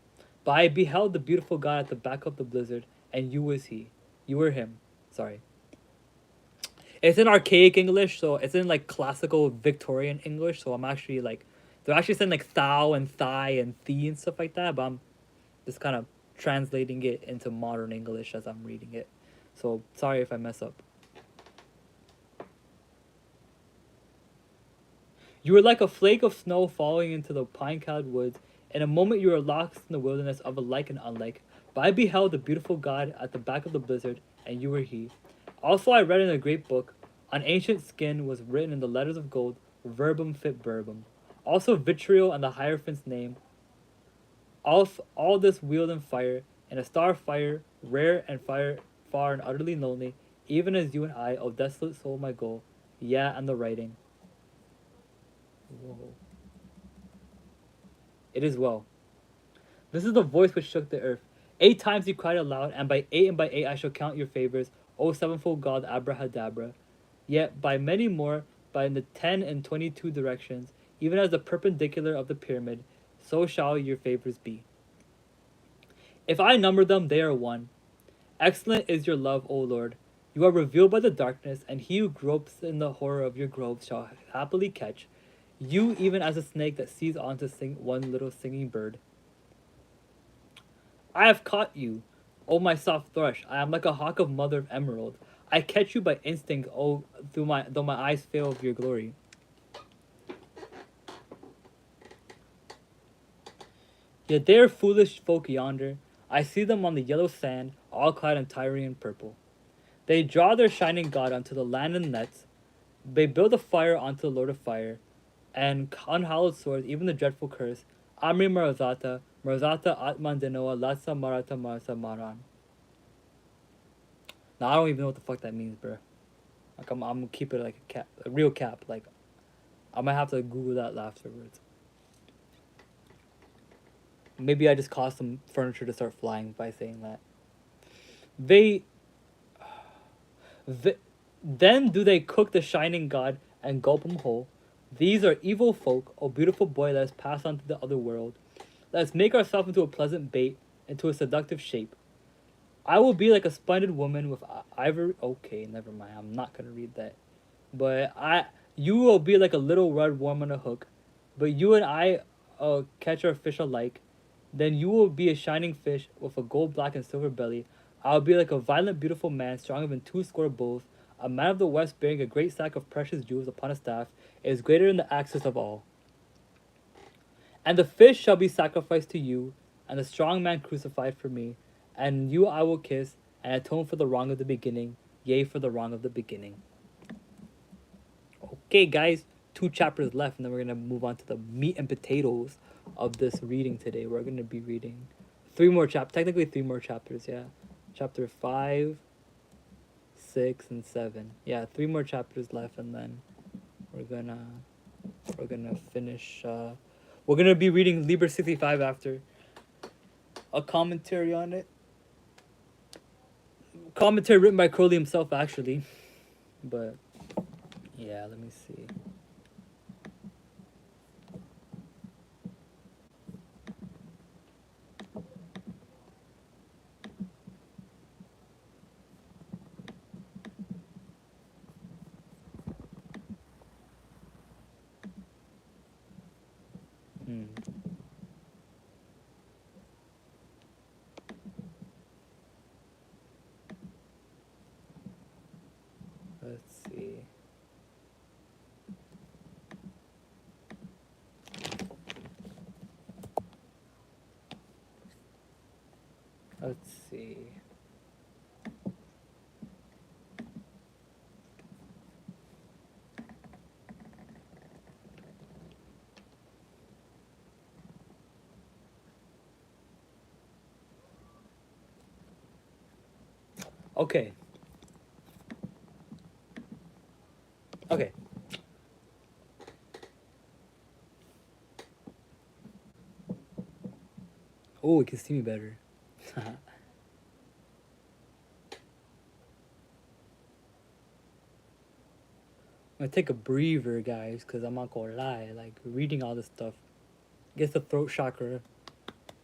But I beheld the beautiful God at the back of the blizzard, and you was he. You were him. Sorry. It's in archaic English, so it's in like classical Victorian English. So I'm actually like, they're actually saying like thou and thigh and thee and stuff like that. But I'm just kind of translating it into modern English as I'm reading it. So sorry if I mess up. You were like a flake of snow falling into the pine-clad woods. In a moment you were lost in the wilderness of a like and unlike. But I beheld the beautiful God at the back of the blizzard, and you were he. Also I read in a great book, on ancient skin was written in the letters of gold, verbum fit verbum. Also vitriol and the Hierophant's name. All this wheeled in fire, and a star of fire, rare and fire far and utterly lonely, even as you and I, O desolate soul, my goal. Yeah, and the writing. Whoa. It is well. This is the voice which shook the earth. 8 times he cried aloud, and by 8 and by 8 I shall count your favors, O sevenfold God, Abrahadabra. Yet by many more, by the 10 and 22 directions, even as the perpendicular of the pyramid, so shall your favors be. If I number them, they are one. Excellent is your love, O Lord. You are revealed by the darkness, and he who gropes in the horror of your groves shall happily catch. You even as a snake that sees on to sing one little singing bird. I have caught you, O my soft thrush. I am like a hawk of mother of emerald. I catch you by instinct, O though my eyes fail of your glory. Yet they are foolish folk yonder. I see them on the yellow sand, all clad in Tyrian purple. They draw their shining god onto the land in nets. They build a fire onto the Lord of Fire, and unhallowed swords, even the dreadful curse. Amri Marazata, Marazata Atman Denoa, Latsa Marata Marasa Maran. Now I don't even know what the fuck that means, bro. Like I'm gonna keep it like a cap, a real cap. Like I might have to Google that afterwards. Maybe I just caused some furniture to start flying by saying that. They then do they cook the shining god and gulp him whole. These are evil folk, O beautiful boy, let us pass on to the other world. Let us make ourselves into a pleasant bait, into a seductive shape. I will be like a splendid woman with ivory. Okay, never mind. I'm not gonna read that. But you will be like a little red worm on a hook. But you and I, catch our fish alike. Then you will be a shining fish with a gold, black, and silver belly. I will be like a violent, beautiful man, stronger than 2 score bulls. A man of the west bearing a great sack of precious jewels upon a staff is greater than the axis of all. And the fish shall be sacrificed to you, and the strong man crucified for me. And you I will kiss, and atone for the wrong of the beginning, yea, for the wrong of the beginning. Okay, guys, 2 chapters left, and then we're going to move on to the meat and potatoes of this reading today. We're going to be reading 3 more chapters, technically 3 more chapters, yeah. Chapter 5, 6, and 7. Yeah, 3 more chapters left, and then we're gonna finish. We're gonna be reading Liber 65 after. A commentary on it. Commentary written by Crowley himself, actually. But yeah, let me see. Let's see. Let's see. Okay. Okay. Oh, you can see me better. I'm gonna take a breather, guys, because I'm not gonna lie. Like, reading all this stuff gets the throat chakra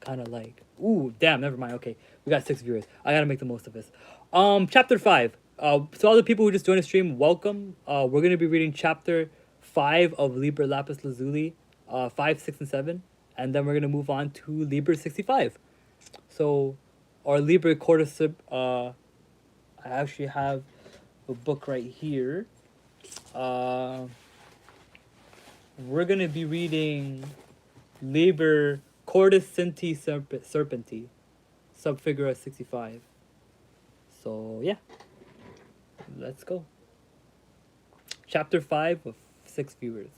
kind of like. Ooh, damn, never mind. Okay, we got 6 viewers. I gotta make the most of this. Chapter 5. So all the people who just joined the stream, welcome. We're gonna be reading chapter 5 of Liber Lapis Lazuli, 5, 6, and 7, and then we're gonna move on to Liber 65. So, our Liber Cordyceps. I actually have a book right here. We're gonna be reading Liber Cordis Sinti Serpenti, subfigura 65. So yeah, let's go. Chapter 5 of 6 viewers.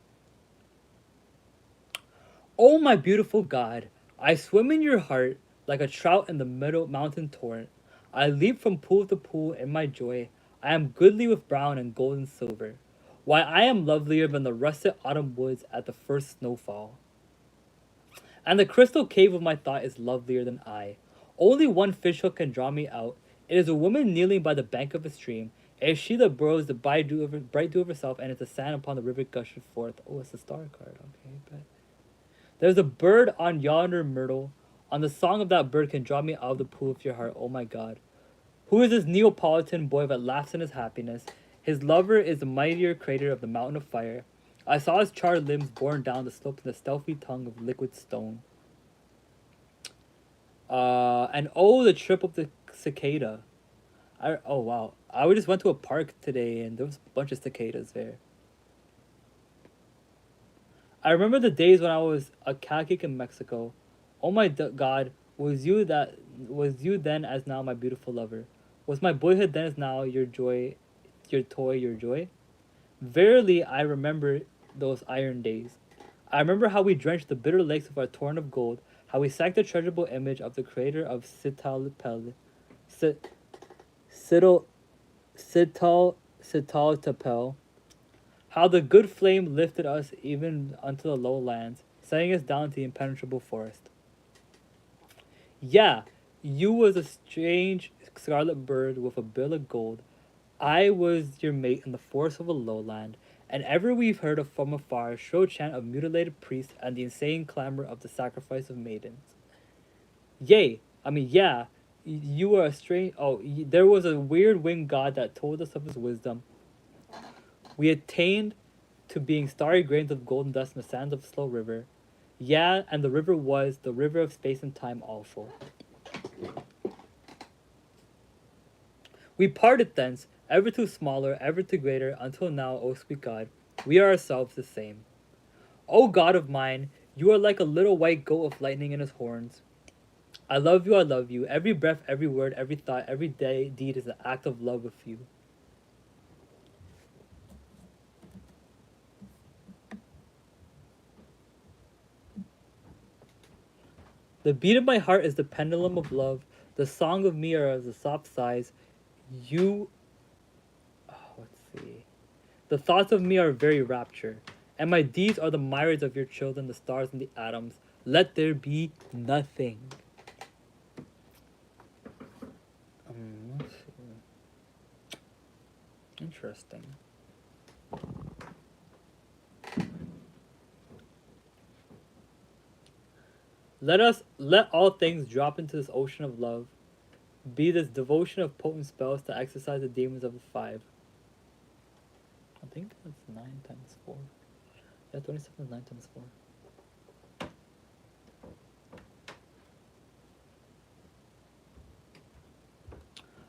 Oh my beautiful God, I swim in your heart like a trout in the middle mountain torrent. I leap from pool to pool in my joy. I am goodly with brown and gold and silver. Why I am lovelier than the russet autumn woods at the first snowfall. And the crystal cave of my thought is lovelier than I. Only one fishhook can draw me out. It is a woman kneeling by the bank of a stream. It is she that burrows the bright dew of herself, and it's the sand upon the river gushing forth. Oh, it's a star card. Okay, bet. There's a bird on yonder myrtle. On the song of that bird can draw me out of the pool of your heart. Oh my God. Who is this Neapolitan boy that laughs in his happiness? His lover is the mightier crater of the mountain of fire. I saw his charred limbs borne down the slope of the stealthy tongue of liquid stone. And oh, the trip of the cicada. Oh wow. I just went to a park today and there was a bunch of cicadas there. I remember the days when I was a cacique in Mexico. Oh my God, was you then as now my beautiful lover? Was my boyhood then as now your joy, your toy, your joy? Verily, I remember those iron days. I remember how we drenched the bitter lakes with our torrent of gold, how we sank the treasurable image of the creator of Citalpel, Citaltapel, how the good flame lifted us even unto the lowlands, setting us down to the impenetrable forest. Yeah, you was a strange scarlet bird with a bill of gold. I was your mate in the forest of a lowland, and ever we've heard of from afar shrill chant of mutilated priests and the insane clamor of the sacrifice of maidens. Yeah, you were a strange. There was a weird winged god that told us of his wisdom. We attained to being starry grains of golden dust in the sands of a slow river. Yeah, and the river was the river of space and time also. We parted thence, ever too smaller, ever too greater, until now, O sweet God, we are ourselves the same. O God of mine, you are like a little white goat with lightning in his horns. I love you, every breath, every word, every thought, every deed is an act of love with you. The beat of my heart is the pendulum of love. The song of me are as the soft sighs. Let's see. The thoughts of me are very rapture. And my deeds are the myriads of your children, the stars and the atoms. Let there be nothing. Let's see. Interesting. Let all things drop into this ocean of love. Be this devotion of potent spells to exorcise the demons of the five. I think that's 9 times 4. Yeah, 27 is 9 times 4.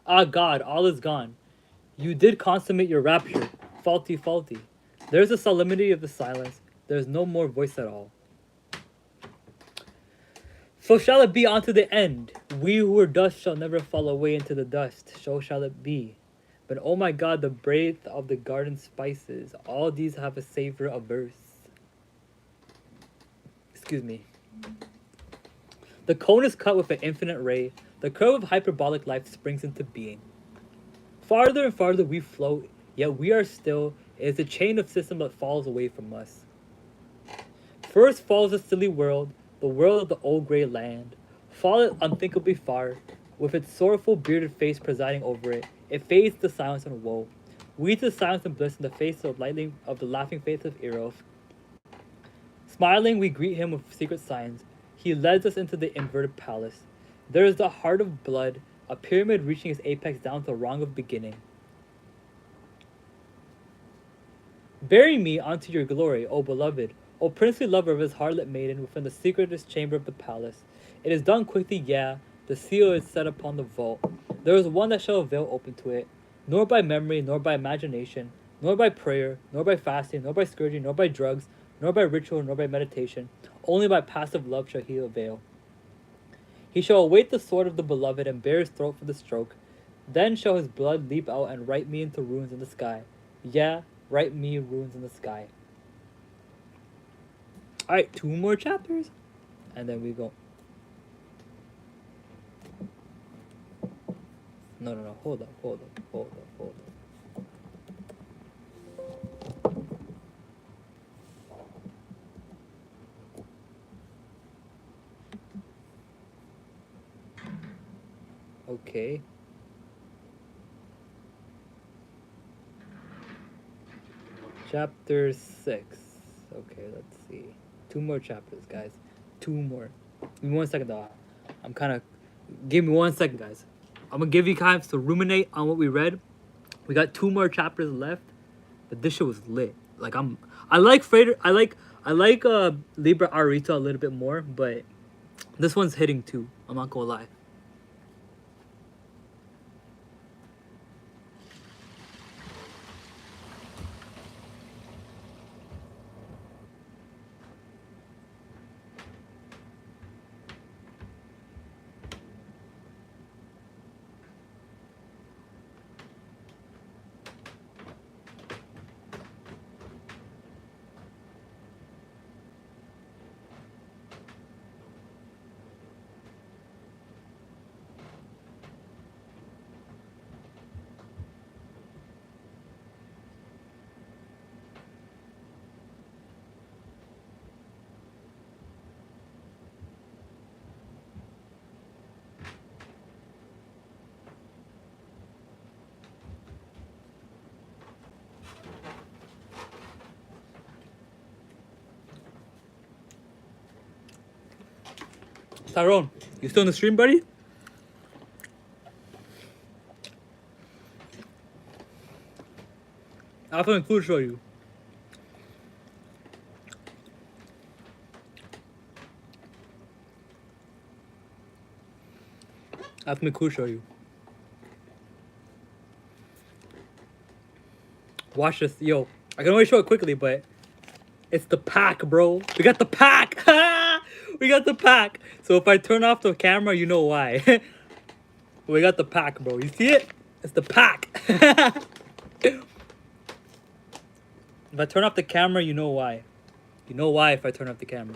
Ah God, all is gone. You did consummate your rapture. Faulty. There's a solemnity of the silence. There's no more voice at all. So shall it be unto the end. We who are dust shall never fall away into the dust. So shall it be. But oh my God, the breath of the garden spices, all these have a savor of verse. Excuse me. The cone is cut with an infinite ray. The curve of hyperbolic life springs into being. Farther and farther we float, yet we are still. It is a chain of system that falls away from us. First falls the silly world, the world of the old grey land. Fall it unthinkably far, with its sorrowful bearded face presiding over it. It fades to silence and woe. We to silence and bliss in the face of the laughing face of Eros. Smiling, we greet him with secret signs. He leads us into the inverted palace. There is the heart of blood, a pyramid reaching its apex down to the wrong of beginning. Bear me unto your glory, O beloved, O princely lover of his harlot maiden within the secretest chamber of the palace. It is done quickly, yeah, the seal is set upon the vault. There is one that shall avail open to it, nor by memory, nor by imagination, nor by prayer, nor by fasting, nor by scourging, nor by drugs, nor by ritual, nor by meditation. Only by passive love shall he avail. He shall await the sword of the beloved and bare his throat for the stroke. Then shall his blood leap out and write me into runes in the sky. Yeah, write me runes in the sky. Alright, 2 more chapters. And then we go. No, hold up. Okay. Chapter 6. Okay, let's see. 2 more chapters, guys. 2 more. Give me 1 second, though. I'm kind of... Give me 1 second, guys. I'm going to give you time to ruminate on what we read. We got 2 more chapters left. But this shit was lit. Like, I like Frater... I like Liber Arita a little bit more, but this one's hitting too. I'm not gonna lie. Tyrone, you still in the stream, buddy? I have something cool to show you. I have something cool to show you. Watch this. Yo, I can only show it quickly, but it's the pack, bro. We got the pack. We got the pack. So if I turn off the camera, you know why. We got the pack, bro. You see it? It's the pack. If I turn off the camera, you know why. You know why if I turn off the camera.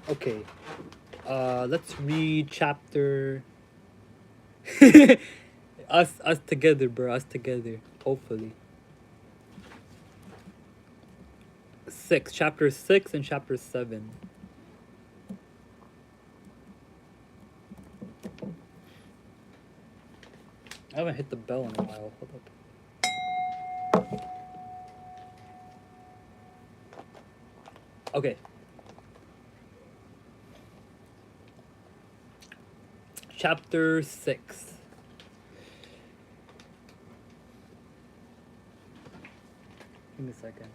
Okay. Let's read chapter... us together, bro. Us together. Hopefully. 6. Chapter 6 and chapter 7. I haven't hit the bell in a while. Hold up. Okay. Chapter 6. Give me a second.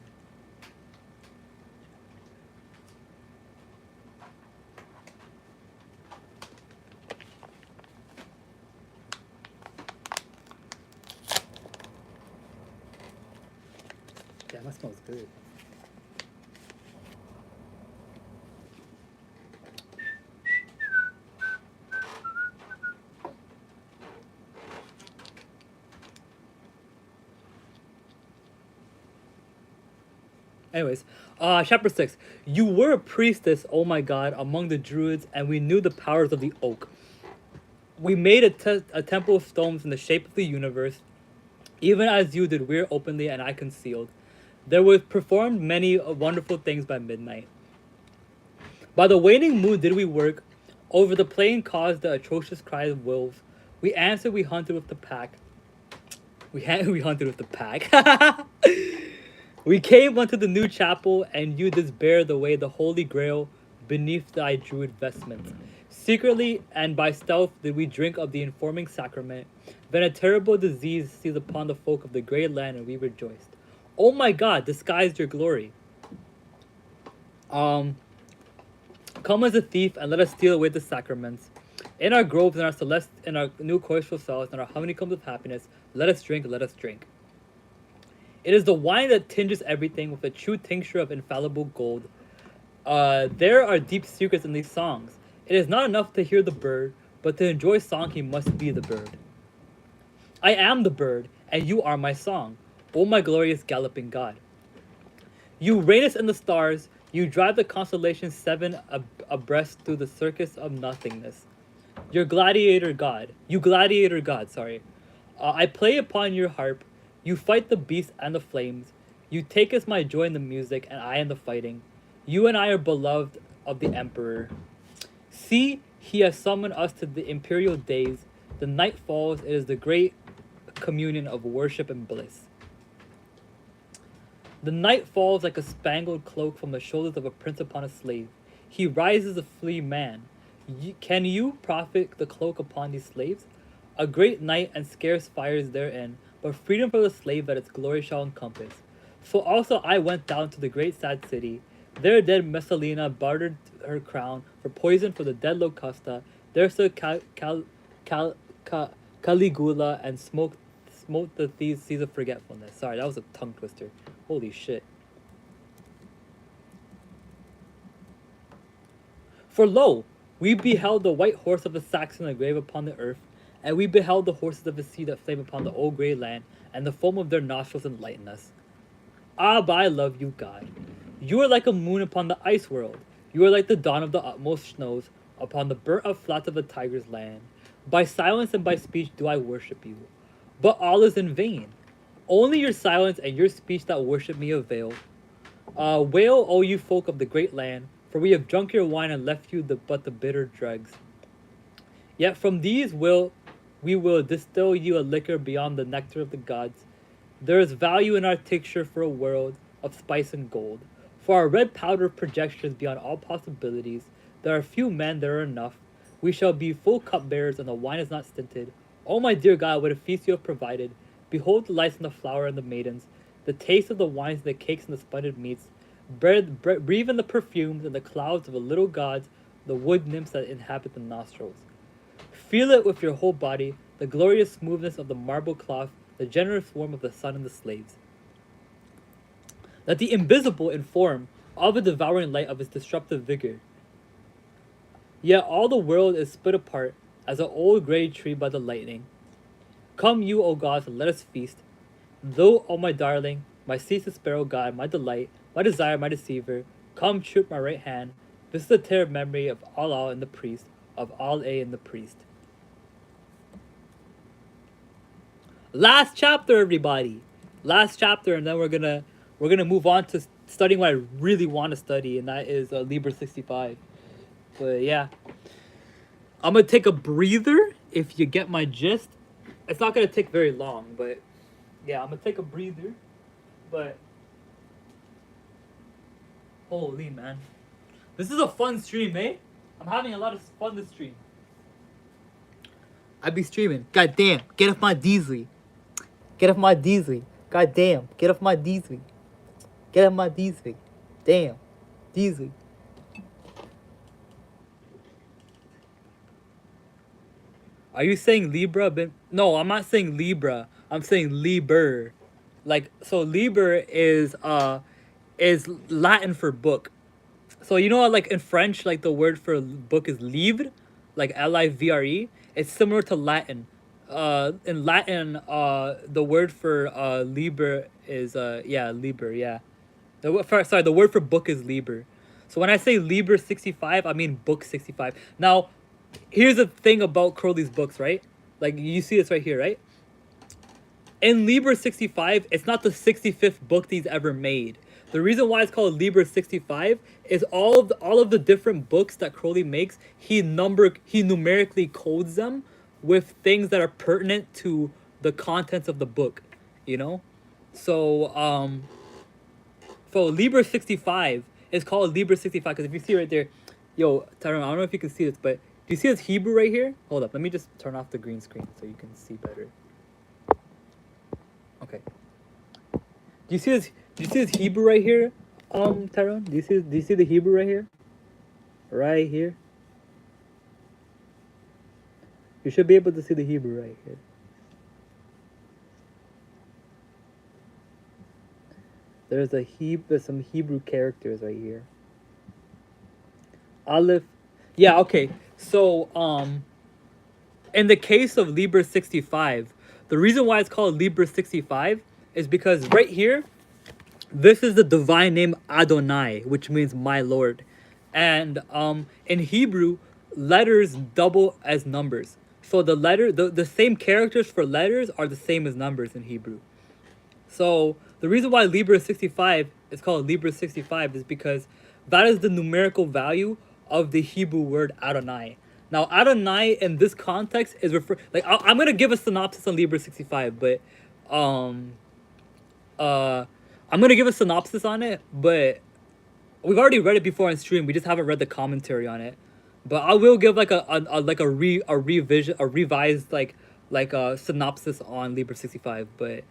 Damn, that smells good. Anyways, chapter 6. You were a priestess, oh my god, among the druids, and we knew the powers of the oak. We made a temple of stones in the shape of the universe, even as you did wear openly and I concealed. There were performed many wonderful things by midnight. By the waning moon did we work, over the plain caused the atrocious cries of wolves. We answered, we hunted with the pack. We hunted with the pack. We came unto the new chapel, and you didst bear the way the holy grail beneath thy druid vestments. Secretly and by stealth did we drink of the informing sacrament. Then a terrible disease seized upon the folk of the great land, and we rejoiced. Oh my God, disguised your glory. Um, Come as a thief, and let us steal away the sacraments. In our groves, in our new cloistral cells, in our honeycombs of happiness, let us drink, let us drink. It is the wine that tinges everything with a true tincture of infallible gold. There are deep secrets in these songs. It is not enough to hear the bird, but to enjoy song he must be the bird. I am the bird, and you are my song, O my glorious galloping God. You reignest in the stars, you drive the constellations seven abreast through the circus of nothingness. You gladiator God, sorry. I play upon your harp, you fight the beasts and the flames. You take us my joy in the music, and I in the fighting. You and I are beloved of the Emperor. See, he has summoned us to the imperial days. The night falls, it is the great communion of worship and bliss. The night falls like a spangled cloak from the shoulders of a prince upon a slave. He rises a free man. Can you profit the cloak upon these slaves? A great night and scarce fires therein, but freedom for the slave that its glory shall encompass. So also I went down to the great sad city. There dead Messalina bartered her crown for poison for the dead Locusta. There stood Caligula and smote the thieves' seas of forgetfulness. Sorry, that was a tongue twister. Holy shit. For lo, we beheld the white horse of the Saxon engrave upon the earth, and we beheld the horses of the sea that flame upon the old grey land, and the foam of their nostrils enlighten us. Ah, but I love you, God. You are like a moon upon the ice world. You are like the dawn of the utmost snows upon the burnt-up flats of the tiger's land. By silence and by speech do I worship you. But all is in vain. Only your silence and your speech that worship me avail. Wail, O you folk of the great land, for we have drunk your wine and left you but the bitter dregs. Yet from these we will distill you a liquor beyond the nectar of the gods. There is value in our tincture for a world of spice and gold. For our red powder projections beyond all possibilities, there are few men, there are enough. We shall be full cupbearers, and the wine is not stinted. Oh my dear God, what a feast you have provided. Behold the lights and the flower and the maidens, the taste of the wines and the cakes and the splendid meats. Breathe in the perfumes and the clouds of the little gods, the wood nymphs that inhabit the nostrils. Feel it with your whole body, the glorious smoothness of the marble cloth, the generous warmth of the sun and the slaves. Let the invisible inform all the devouring light of its disruptive vigor. Yet all the world is split apart as an old grey tree by the lightning. Come you, O gods, and let us feast. Though, O my darling, my ceaseless sparrow God, my delight, my desire, my deceiver, come shoot my right hand. This is the terrible memory of Allah and the priest, of Allah and the priest. Last chapter, everybody. Last chapter, and then we're gonna move on to studying what I really want to study, and that is Liber 65. But yeah, I'm gonna take a breather. If you get my gist, it's not gonna take very long, but yeah, I'm gonna take a breather. But holy man, this is a fun stream, eh? I'm having a lot of fun this stream. I be streaming. God damn, get off my diesel. Get off my diesel. God damn, get off my diesel. Get off my diesel. Damn, diesel. Are you saying Libra? No, I'm not saying Libra. I'm saying Liber. Like, so Liber is Latin for book. So you know, like in French, like the word for book is livre, like Livre. It's similar to Latin. In Latin, the word for Liber is Liber. Yeah. The word for book is Liber. So when I say Liber 65, I mean book 65. Now, here's the thing about Crowley's books, right? Like, you see this right here, right? In Liber 65, it's not the 65th book that he's ever made. The reason why it's called Liber 65 is all of the different books that Crowley makes, he numerically codes them with things that are pertinent to the contents of the book, you know? So, for Liber 65, it's called Liber 65 because if you see right there, yo, Tyrone, I don't know if you can see this, but do you see this Hebrew right here? Hold up, let me just turn off the green screen so you can see better. Okay. Do you see this? Do you see this Hebrew right here, Tyrone? Do you see the Hebrew right here? Right here. You should be able to see the Hebrew right here. There's some Hebrew characters right here. Aleph. Yeah, okay. So, in the case of Liber 65, the reason why it's called Liber 65 is because right here, this is the divine name Adonai, which means my Lord. And in Hebrew, letters double as numbers. So the same characters for letters are the same as numbers in Hebrew. So the reason why Liber 65 is called Liber 65 is because that is the numerical value of the Hebrew word Adonai. Now Adonai in this context is I'm gonna give a synopsis on Liber 65, but I'm gonna give a synopsis on it, but we've already read it before on stream. We just haven't read the commentary on it. But I will give like a revised synopsis on Liber 65. But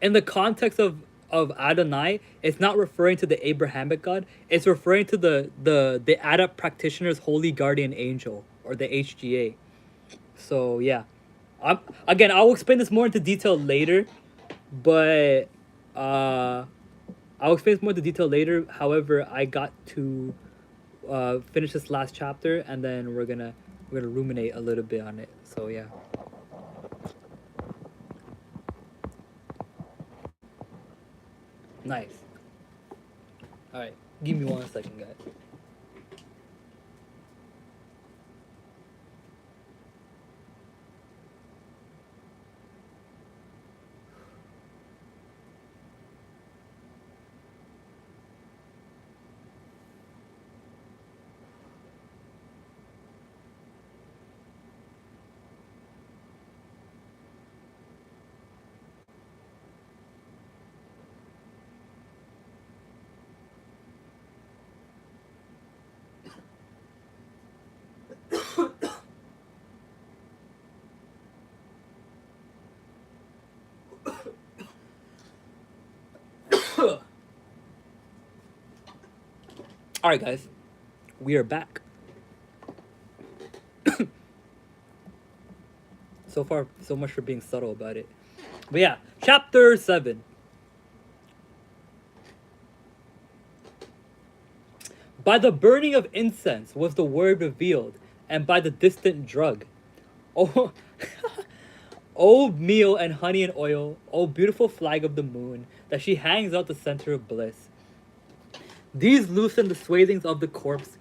in the context of Adonai, it's not referring to the Abrahamic God. It's referring to the Adept Practitioner's Holy Guardian Angel, or the HGA. So yeah, I will explain this more into detail later, but I'll explain this more into detail later. However, I got to finish this last chapter, and then we're gonna ruminate a little bit on it. So yeah. Nice. All right, give me 1 second, guys. All right, guys, we are back. So far, so much for being subtle about it. But yeah, chapter 7. By the burning of incense was the word revealed, and by the distant drug. Oh, oh meal and honey and oil, oh beautiful flag of the moon, that she hangs out the center of bliss. These loosen the swathings of the corpse,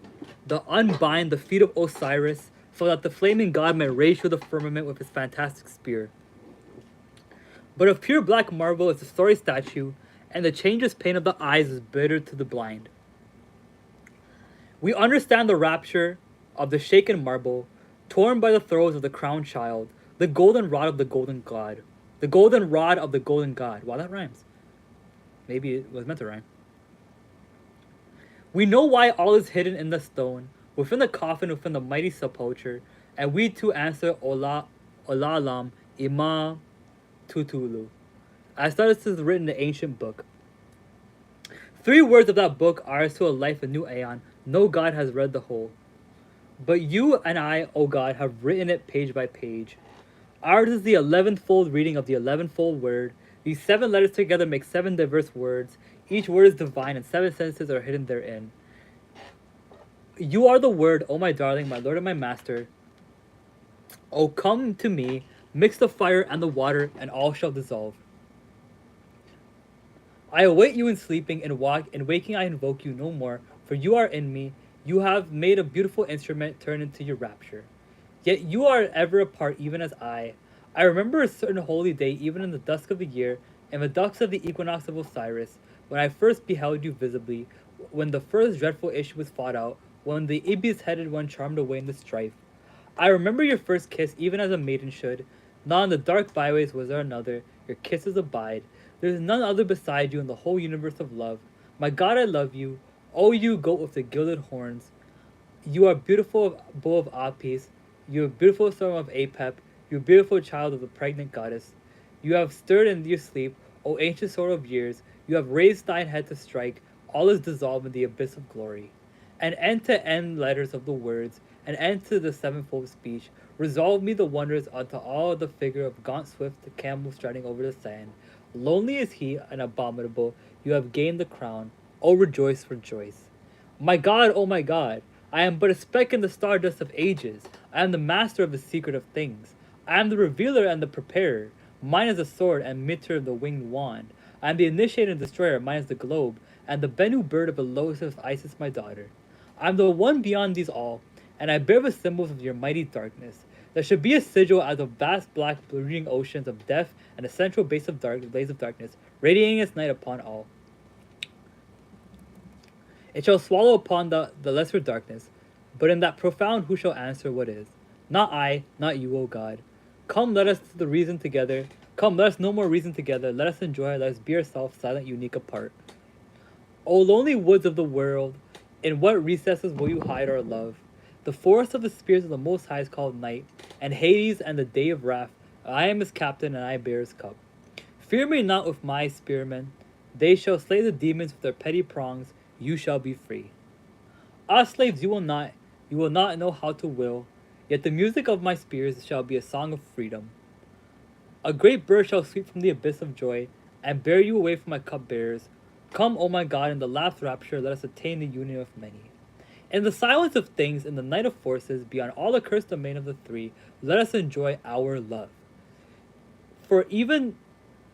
the unbind the feet of Osiris, so that the flaming god may rage through the firmament with his fantastic spear. But of pure black marble is the sorry statue, and the changeless pain of the eyes is bitter to the blind. We understand the rapture of the shaken marble, torn by the throes of the crowned child, the golden rod of the golden god. The golden rod of the golden god. Wow, that rhymes. Maybe it was meant to rhyme. We know why all is hidden in the stone, within the coffin, within the mighty sepulchre, and we too answer Ola Olalam Ima Tutulu, as that is written in the ancient book. 3 words of that book are as to a life a new aeon. No god has read the whole. But you and I, O God, have written it page by page. Ours is the 11th-fold reading of the 11th-fold word. These 7 letters together make 7 diverse words. Each word is divine, and 7 sentences are hidden therein. You are the word, O my darling, my lord and my master. O come to me, mix the fire and the water, and all shall dissolve. I await you in sleeping, and waking I invoke you no more, for you are in me. You have made a beautiful instrument turned into your rapture. Yet you are ever apart, even as I. I remember a certain holy day, even in the dusk of the year, in the dusk of the equinox of Osiris, when I first beheld you visibly, when the first dreadful issue was fought out, when the Ibis-headed one charmed away in the strife. I remember your first kiss, even as a maiden should. Not in the dark byways was there another, your kisses abide. There is none other beside you in the whole universe of love. My God, I love you. O you goat with the gilded horns. You are beautiful bull of Apis. You are beautiful son of Apep. You beautiful child of the pregnant goddess. You have stirred in your sleep, O ancient sword of years. You have raised thine head to strike. All is dissolved in the abyss of glory. An end to end letters of the words, an end to the sevenfold speech. Resolve me the wonders unto all the figure of gaunt swift the camel striding over the sand. Lonely is he and abominable. You have gained the crown. O rejoice, rejoice. My God, oh my God, I am but a speck in the stardust of ages. I am the master of the secret of things. I am the revealer and the preparer. Mine is the sword and mitre the winged wand. I am the initiator and destroyer. Mine is the globe and the Bennu bird of elusive Isis, my daughter. I am the one beyond these all, and I bear the symbols of your mighty darkness. There should be a sigil as of vast black bleeding oceans of death and a central base of blaze of darkness, radiating its night upon all. It shall swallow upon the lesser darkness, but in that profound who shall answer what is? Not I, not you, O God. Come, let us to the reason together. Come, let us no more reason together. Let us enjoy, let us be ourselves, silent, unique, apart. O lonely woods of the world, in what recesses will you hide our love? The forest of the spirits of the Most High is called night, and Hades and the day of wrath. I am his captain, and I bear his cup. Fear me not with my spearmen. They shall slay the demons with their petty prongs. You shall be free. Ah, slaves, you will not know how to will. Yet the music of my spears shall be a song of freedom. A great bird shall sweep from the abyss of joy, and bear you away from my cupbearers. Come, O my God, in the last rapture, let us attain the union of many. In the silence of things, in the night of forces, beyond all the cursed domain of the three, let us enjoy our love. For even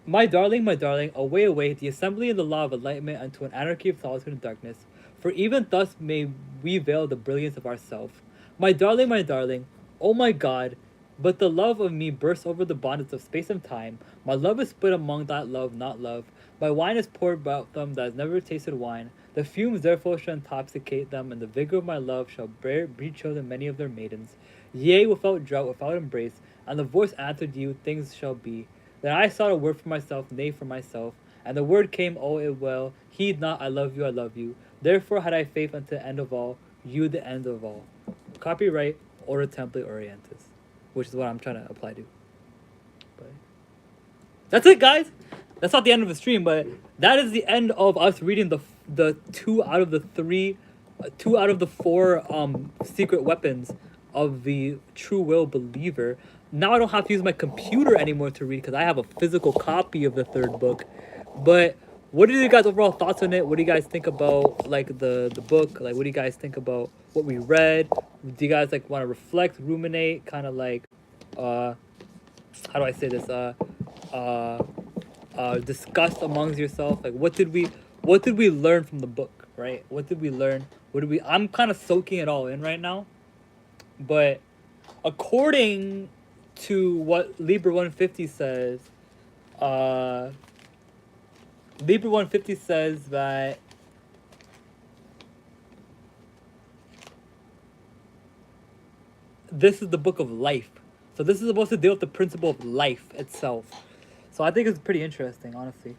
my darling, away, away, the assembly and the law of enlightenment unto an anarchy of solitude and darkness. For even thus may we veil the brilliance of ourself. My darling, oh my God, but the love of me bursts over the bondage of space and time. My love is split among that love, not love. My wine is poured about them that has never tasted wine. The fumes therefore shall intoxicate them, and the vigor of my love shall breed children many of their maidens. Yea, without drought, without embrace, and the voice answered you, things shall be. Then I sought a word for myself, nay for myself, and the word came, oh it well, heed not, I love you, I love you. Therefore had I faith unto the end of all, you the end of all. Copyright, Ora Template Orientis, which is what I'm trying to apply to. But that's it, guys. That's not the end of the stream, but that is the end of us reading the 2 out of the 4 secret weapons of the True Will Believer. Now I don't have to use my computer anymore to read because I have a physical copy of the 3rd book. But what are you guys' overall thoughts on it? What do you guys think about like the book? Like, what do you guys think about what we read? Do you guys like want to reflect, ruminate, kind of like how do I say this? Discuss amongst yourself. Like, what did we learn from the book? Right? What did we learn? I'm kind of soaking it all in right now. But according to what Liber 150 says, Liber 150 says that this is the book of life. So this is supposed to deal with the principle of life itself. So I think it's pretty interesting, honestly.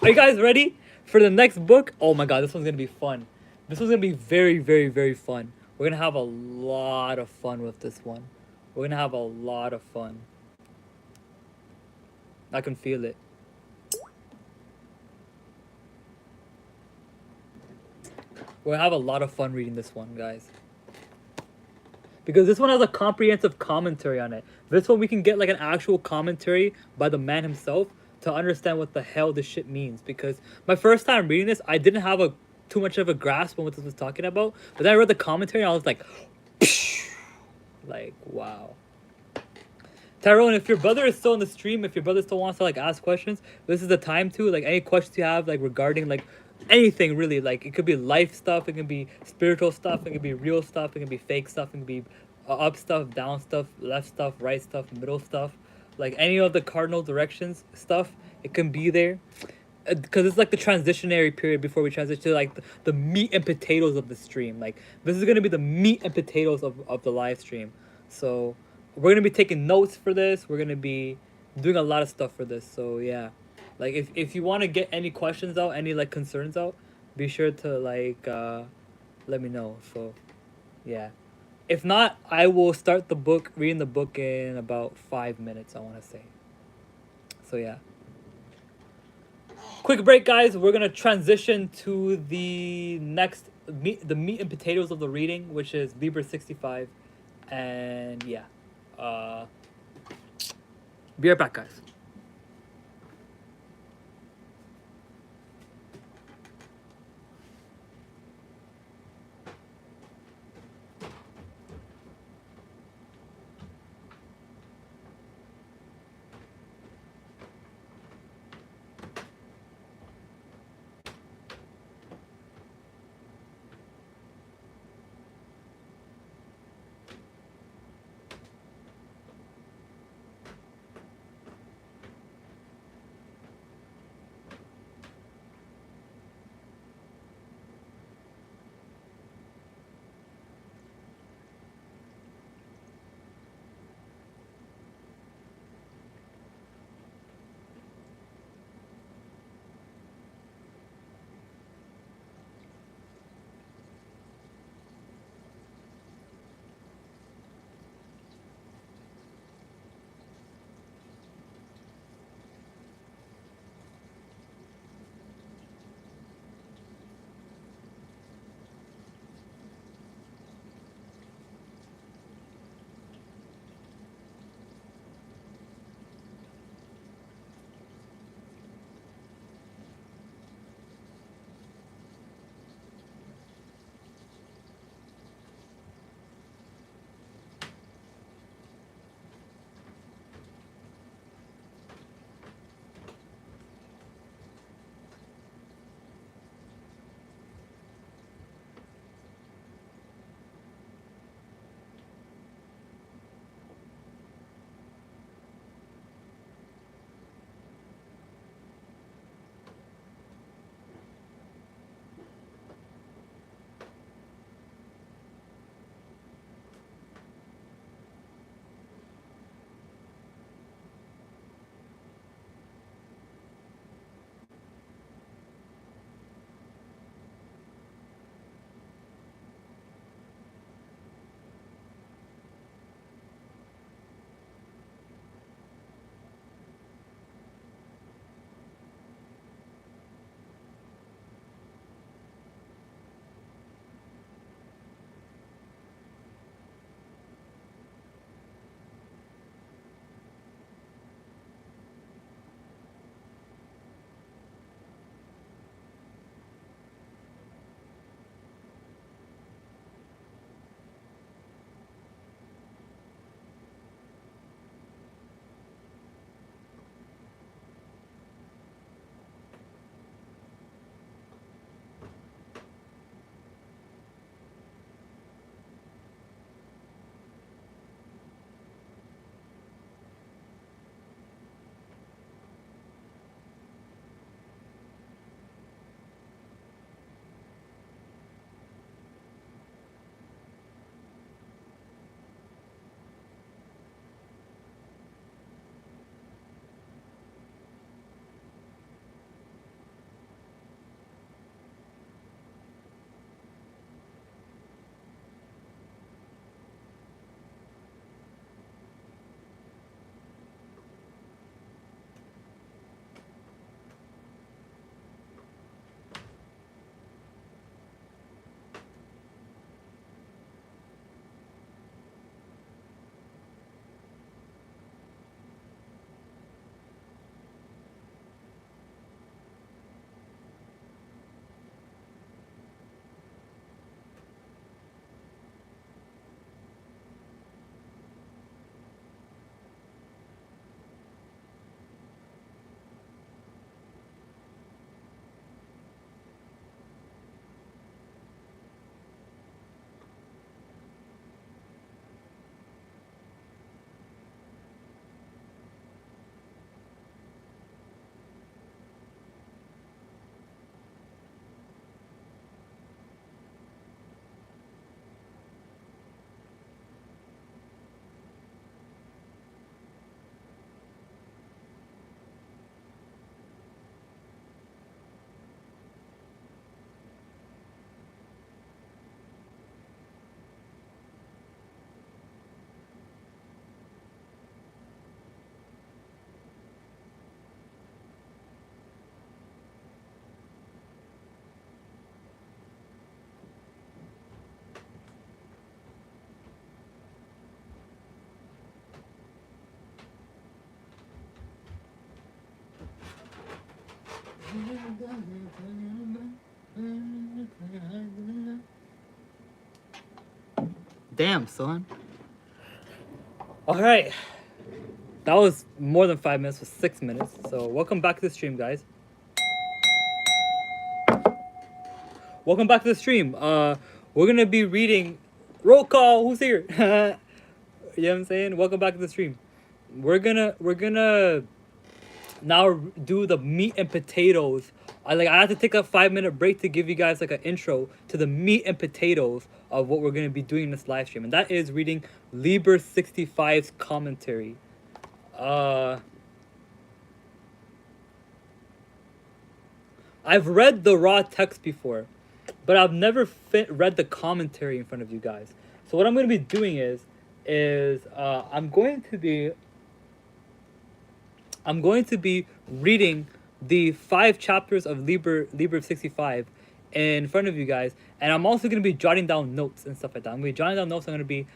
Are you guys ready for the next book? Oh my god, this one's going to be fun. This one's going to be very, very, very fun. We're going to have a lot of fun with this one. We're going to have a lot of fun. I can feel it. We're going to have a lot of fun reading this one, guys. Because this one has a comprehensive commentary on it. This one we can get like an actual commentary by the man himself to understand what the hell this shit means. Because my first time reading this, I didn't have too much of a grasp on what this was talking about. But then I read the commentary and I was like, like, wow. Tyrone, if your brother is still in the stream, if your brother still wants to like ask questions, this is the time to like any questions you have like regarding like anything really. Like it could be life stuff, it can be spiritual stuff, it can be real stuff, it can be fake stuff, it can be up stuff, down stuff, left stuff, right stuff, middle stuff, like any of the cardinal directions stuff, it can be there. Because it's like the transitionary period before we transition to like the meat and potatoes of the stream. Like this is gonna be the meat and potatoes of the live stream. So we're gonna be taking notes for this. We're gonna be doing a lot of stuff for this. So yeah, like if you want to get any questions out, any like concerns out, be sure to like let me know. So yeah. If not, I will start the book, reading the book in about 5 minutes, I want to say. So yeah. Quick break, guys. We're gonna transition to the next the meat and potatoes of the reading, which is Liber 65, and yeah, uh, be right back, guys. Damn, son. All right. That was more than 5 minutes. It was 6 minutes. So welcome back to the stream, guys. Welcome back to the stream. We're gonna be reading. Roll call. Who's here? You know what I'm saying? Welcome back to the stream. We're gonna now do the meat and potatoes. I had to take a 5 minute break to give you guys like an intro to the meat and potatoes of what we're gonna be doing in this live stream, and that is reading Liber 65's commentary. I've read the raw text before, but I've never read the commentary in front of you guys. So what I'm going to be doing is I'm going to be reading the 5 chapters of Liber 65 in front of you guys, and I'm also going to be jotting down notes and stuff like that. I'm going to be jotting down notes. I'm going to be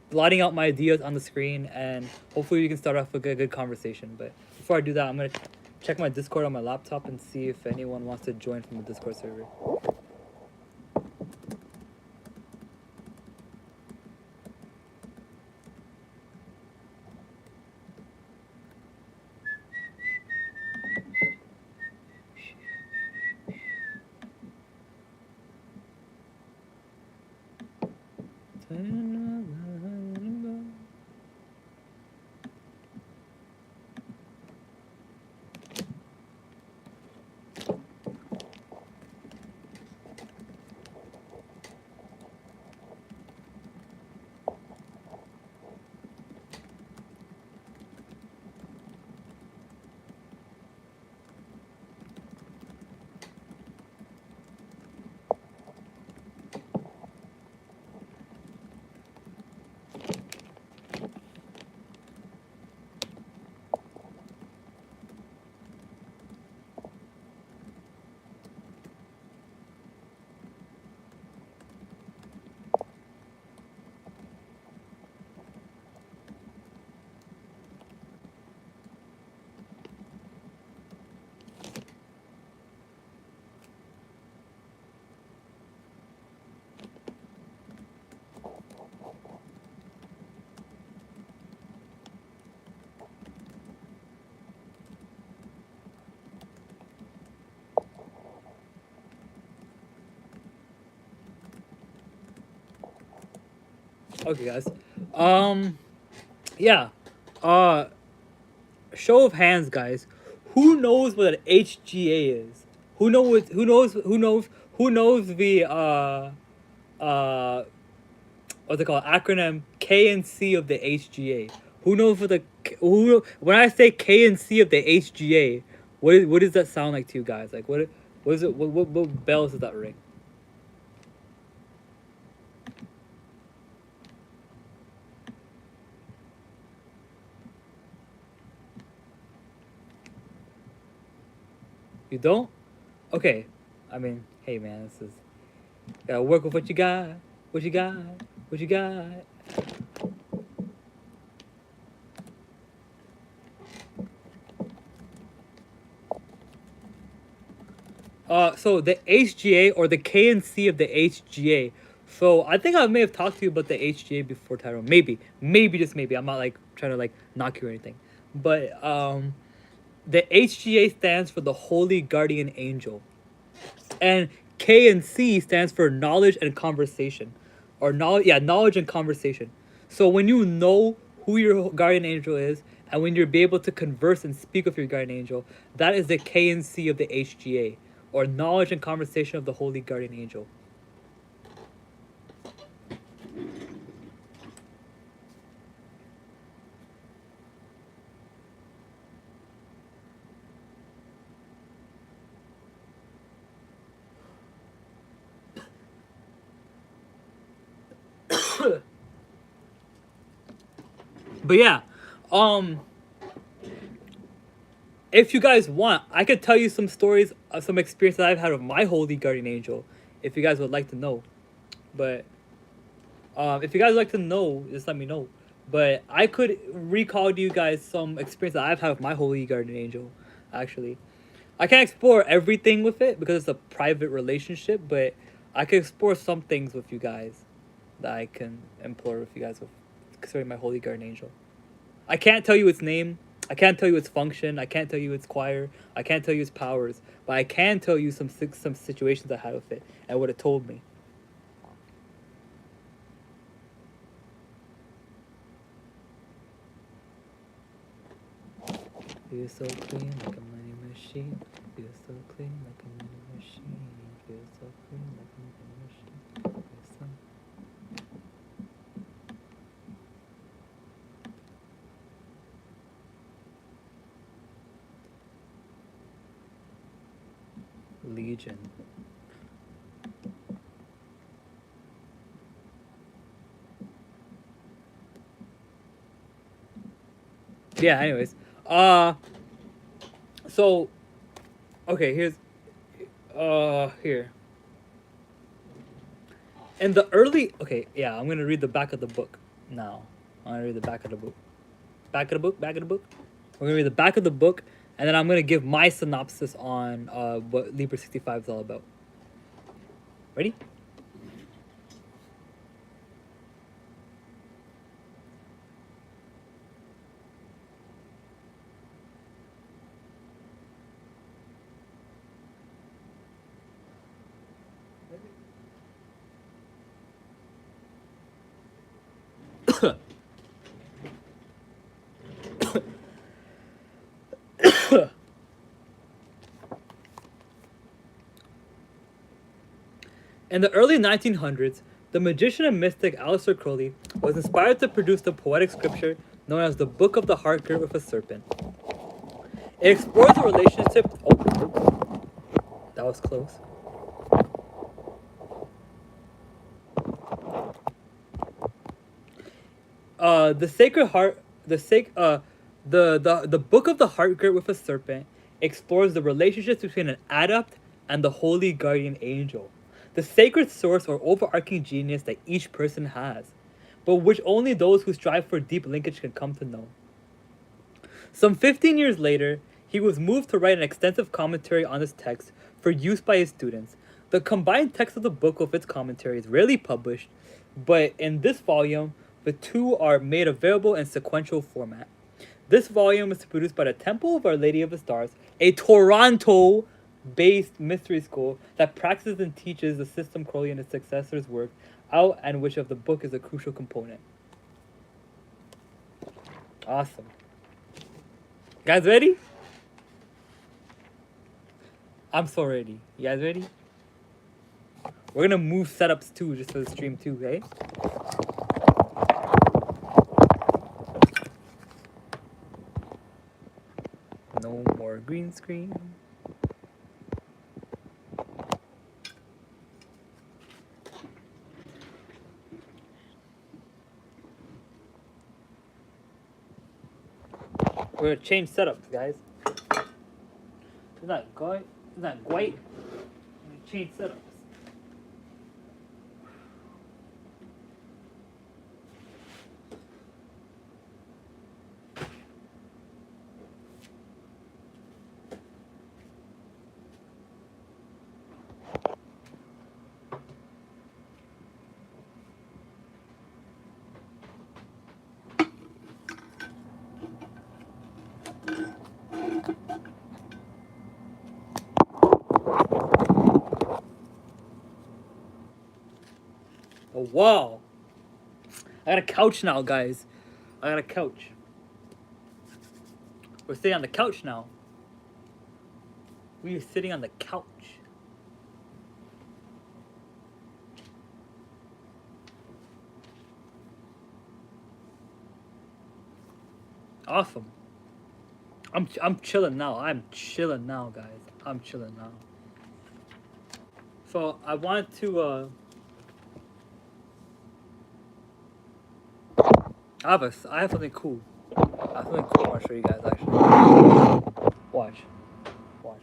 blotting out my ideas on the screen, and hopefully we can start off with a good conversation. But before I do that, I'm going to check my Discord on my laptop and see if anyone wants to join from the Discord server. Okay, guys. Yeah. Show of hands, guys. Who knows what an HGA is? Who knows the what's it called? Acronym K and C of the HGA. Who knows when I say K and C of the HGA, what does that sound like to you guys? Like what is it? What bells does that ring? You don't? Okay. I mean, hey man, this is gotta work with what you got. What you got? What you got? So the HGA or the K and C of the HGA. So I think I may have talked to you about the HGA before, Tyrone. Maybe just maybe. I'm not like trying to like knock you or anything, but the HGA stands for the Holy Guardian Angel, and K and C stands for knowledge and conversation, or knowledge. Yeah, knowledge and conversation. So when you know who your guardian angel is, and when you're be able to converse and speak with your guardian angel, that is the K and C of the HGA, or knowledge and conversation of the Holy Guardian Angel. But yeah, if you guys want, I could tell you some stories of some experience that I've had with my Holy Guardian Angel, if you guys would like to know. But if you guys would like to know, just let me know. But I could recall to you guys some experience that I've had with my Holy Guardian Angel, actually. I can't explore everything with it because it's a private relationship, but I can explore some things with you guys that I can implore with you guys with concerning my holy guardian angel. I can't tell you its name. I can't tell you its function. I can't tell you its choir. I can't tell you its powers. But I can tell you some situations I had with it and what it told me. Feel so clean like a money machine. Feel so clean like a money machine. Feel so clean like a money machine. Feel so... Legion. Yeah, anyways. So okay, here. In the early I'm gonna read the back of the book now. I'm gonna read the back of the book. Back of the book. We're gonna read the back of the book, and then I'm gonna give my synopsis on what Liber 65 is all about. Ready? In the early 1900s, the magician and mystic Aleister Crowley was inspired to produce the poetic scripture known as the Book of the Heart Girt with a Serpent. It explores the relationship. Oh, that was close. The Sacred Heart, the Book of the Heart Girt with a Serpent explores the relationships between an adept and the holy guardian angel, the sacred source or overarching genius that each person has, but which only those who strive for deep linkage can come to know. Some 15 years later, he was moved to write an extensive commentary on this text for use by his students. The combined text of the book with its commentary is rarely published, but in this volume, the two are made available in sequential format. This volume is produced by the Temple of Our Lady of the Stars, a Toronto-based mystery school that practices and teaches the system Crowley and his successors worked out, and which of the book is a crucial component. Awesome. Guys ready? I'm so ready. You guys ready? We're gonna move setups too, just for the stream too, okay? No more green screen. We're gonna change setups, guys. It's not white. It's not white. We're gonna change setups. Oh wow! I got a couch now, guys. I got a couch. We're sitting on the couch now. We are sitting on the couch. Awesome. I'm chilling now. I'm chilling now, guys. I'm chilling now. So I wanted to I have something cool. I have something cool I want to show you guys actually. Watch. Watch.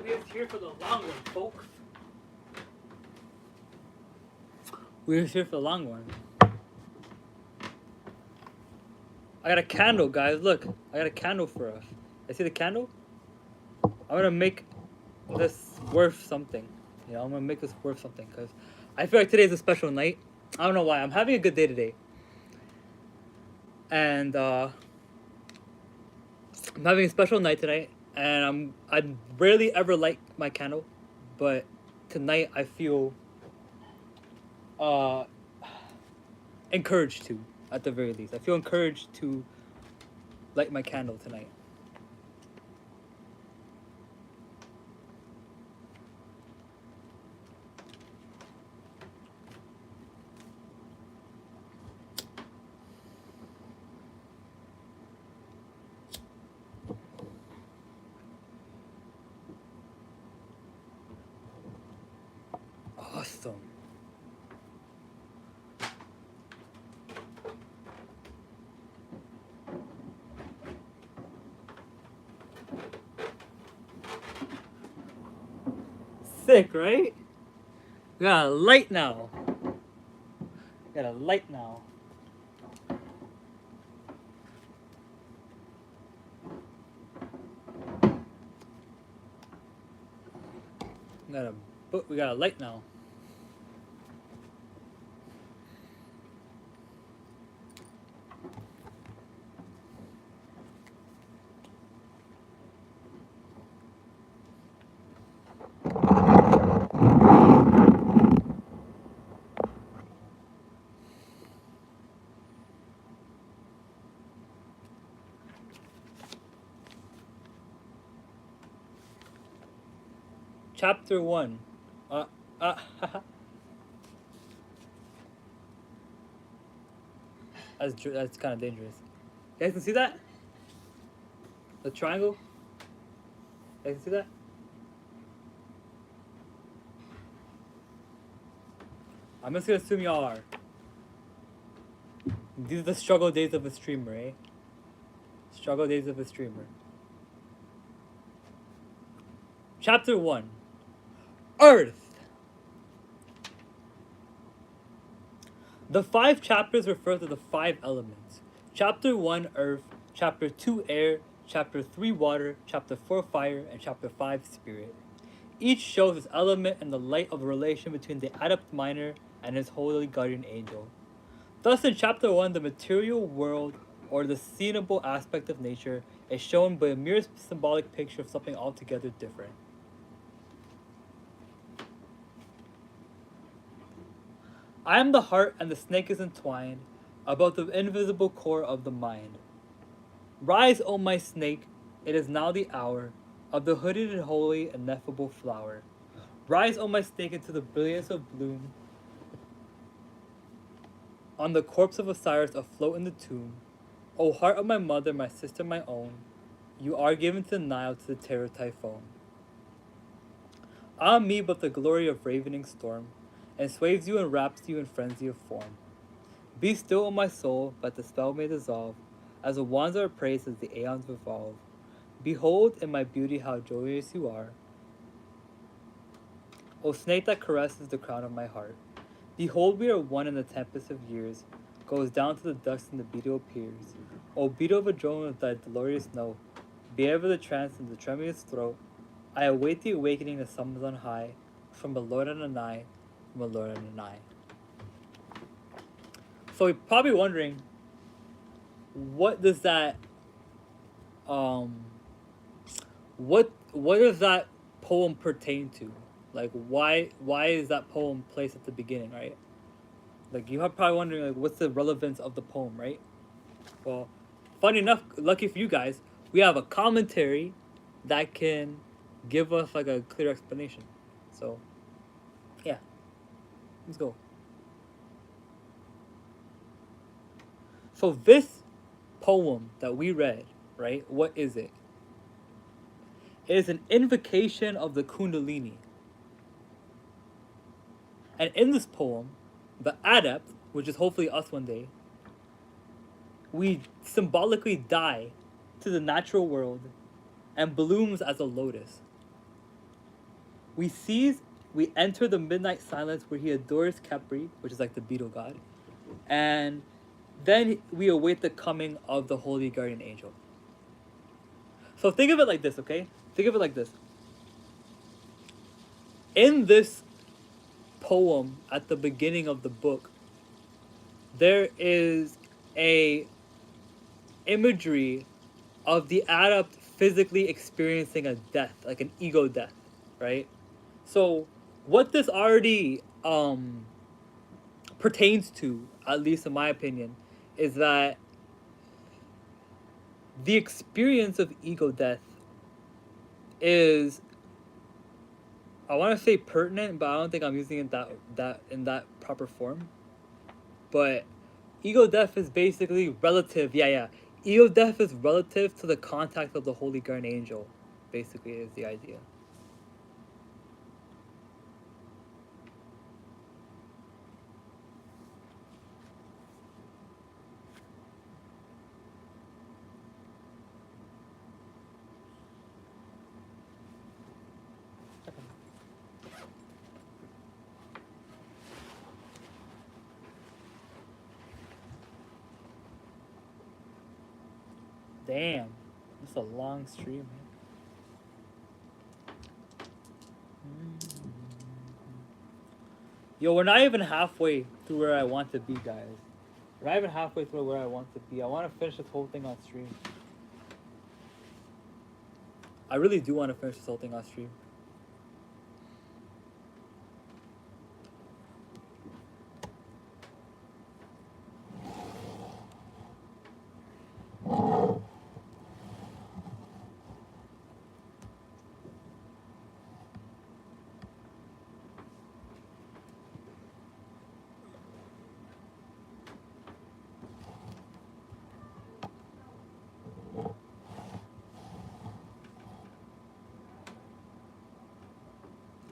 We are here for the long one, folks. We're here for the long one. I got a candle, guys. Look, I got a candle for us. I see the candle. I'm gonna make this worth something. You know, I'm gonna make this worth something because I feel like today's a special night. I don't know why. I'm having a good day today, and I'm having a special night tonight. And I rarely ever light my candle, but tonight I feel uh encouraged to, at the very least. I feel encouraged to light my candle tonight. Awesome. Sick, right? We got a light now. We got a light now. We got a light now. Chapter 1. That's kind of dangerous. You guys can see that? The triangle? You guys can see that? I'm just gonna assume y'all are. These are the struggle days of a streamer, eh? Struggle days of a streamer. Chapter 1. Earth! The 5 chapters refer to the 5 elements. Chapter 1, Earth. Chapter 2, Air. Chapter 3, Water. Chapter 4, Fire. And Chapter 5, Spirit. Each shows its element and the light of a relation between the adept miner and his holy guardian angel. Thus, in Chapter 1, the material world, or the seenable aspect of nature, is shown by a mere symbolic picture of something altogether different. I am the heart, and the snake is entwined about the invisible core of the mind. Rise, O my snake, it is now the hour of the hooded and holy ineffable flower. Rise, O my snake, into the brilliance of bloom. On the corpse of Osiris afloat in the tomb, O heart of my mother, my sister, my own, you are given to the Nile, to the terror typhoon. Ah me, but the glory of ravening storm enswaves you and wraps you in frenzy of form. Be still, O my soul, but the spell may dissolve, as the wands are praised as the aeons revolve. Behold in my beauty how joyous you are, O snake that caresses the crown of my heart. Behold, we are one in the tempest of years, goes down to the dust and the beetle appears. O beetle of a drone of thy glorious note, be ever the trance in the tremulous throat. I await the awakening that summons on high, from a Lord and an eye, from a Lord and an eye. So you're probably wondering, what does that, what does that poem pertain to? Like, why is that poem placed at the beginning, right? Like, you're probably wondering, like, what's the relevance of the poem, right? Well, funny enough, lucky for you guys, we have a commentary that can give us, like, a clear explanation. So, yeah. Let's go. So this poem that we read, right, what is it? It is an invocation of the Kundalini. And in this poem, the adept, which is hopefully us one day, we symbolically die to the natural world and blooms as a lotus. we enter the midnight silence where he adores Kepri, which is like the beetle god, and then we await the coming of the holy guardian angel. So think of it like this, okay? Think of it like this. In this poem at the beginning of the book, there is a imagery of the adept physically experiencing a death, like an ego death, right? So what this already pertains to, at least in my opinion, is that the experience of ego death is, I want to say pertinent, but I don't think I'm using it that in that proper form. But ego death is basically relative. Yeah. Ego death is relative to the contact of the holy guardian angel. Basically, is the idea. Damn, it's a long stream. Yo, we're not even halfway through where I want to be, guys. We're not even halfway through where I want to be. I want to finish this whole thing on stream. I really do want to finish this whole thing on stream.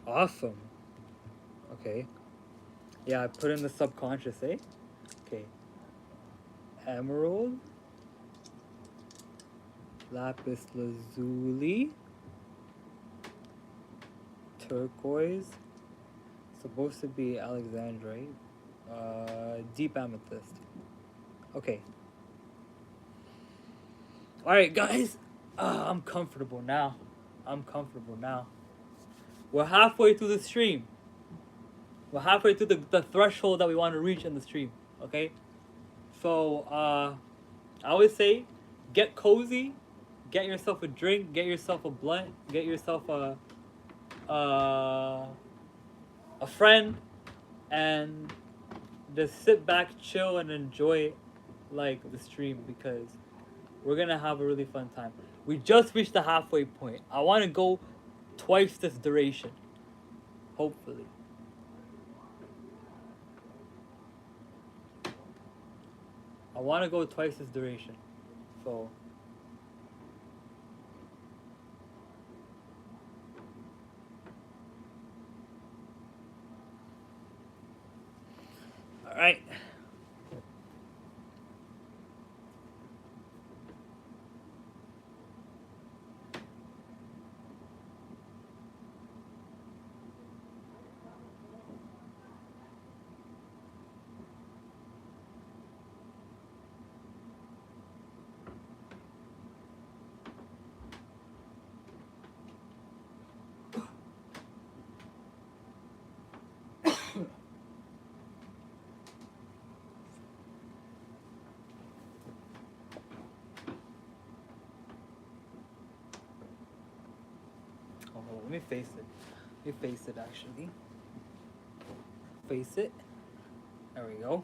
Awesome. Okay. Yeah, I put in the subconscious, eh? Okay. Emerald. Lapis Lazuli. Turquoise. Supposed to be Alexandrite. Deep amethyst. Okay. Alright, guys. I'm comfortable now. We're halfway through the stream. We're halfway through the threshold that we want to reach in the stream. Okay? So, I always say, get cozy, get yourself a drink, get yourself a blunt, get yourself a friend, and just sit back, chill, and enjoy like the stream, because we're gonna have a really fun time. We just reached the halfway point. I want to go twice this duration, hopefully. I want to go twice this duration, so. All right. Let me face it. Let me face it, actually. Face it. There we go.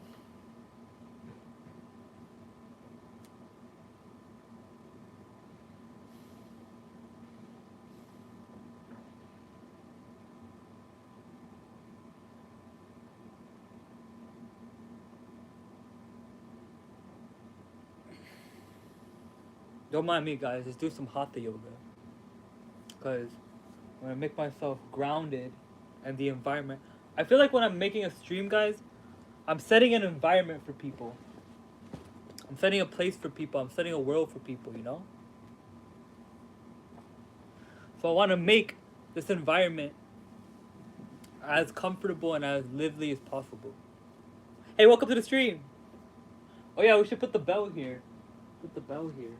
Don't mind me, guys. Just do some hatha yoga. Because when I make myself grounded and the environment, I feel like when I'm making a stream, guys, I'm setting an environment for people. I'm setting a place for people. I'm setting a world for people, you know? So I want to make this environment as comfortable and as lively as possible. Hey, welcome to the stream. Oh yeah, we should put the bell here. Put the bell here.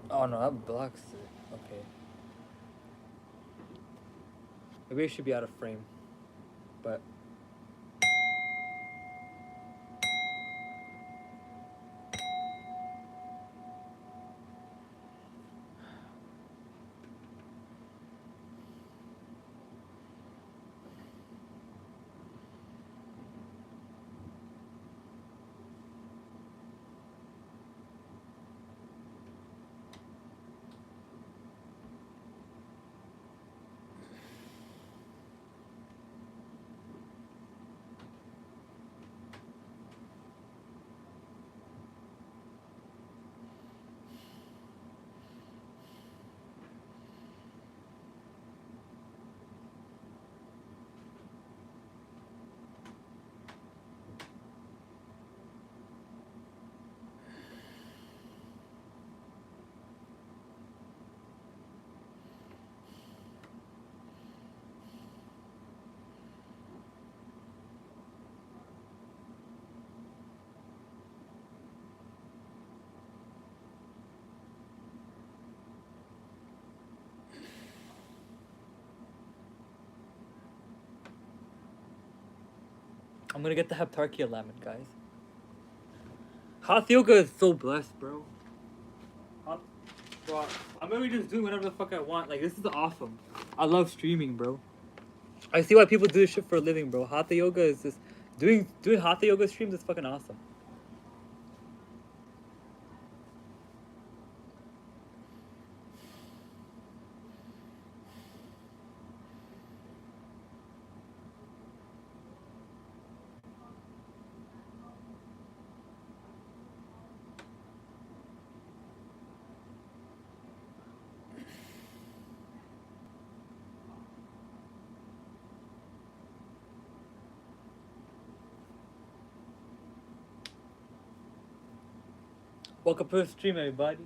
Oh no, that blocks it. Okay. Maybe it should be out of frame. But I'm gonna get the Heptarchia Lament, guys. Hot yoga is so blessed, bro. Bro, I'm gonna be just doing whatever the fuck I want. Like, this is awesome. I love streaming, bro. I see why people do this shit for a living, bro. Hatha yoga is just doing hatha yoga streams is fucking awesome. Welcome to the stream, everybody.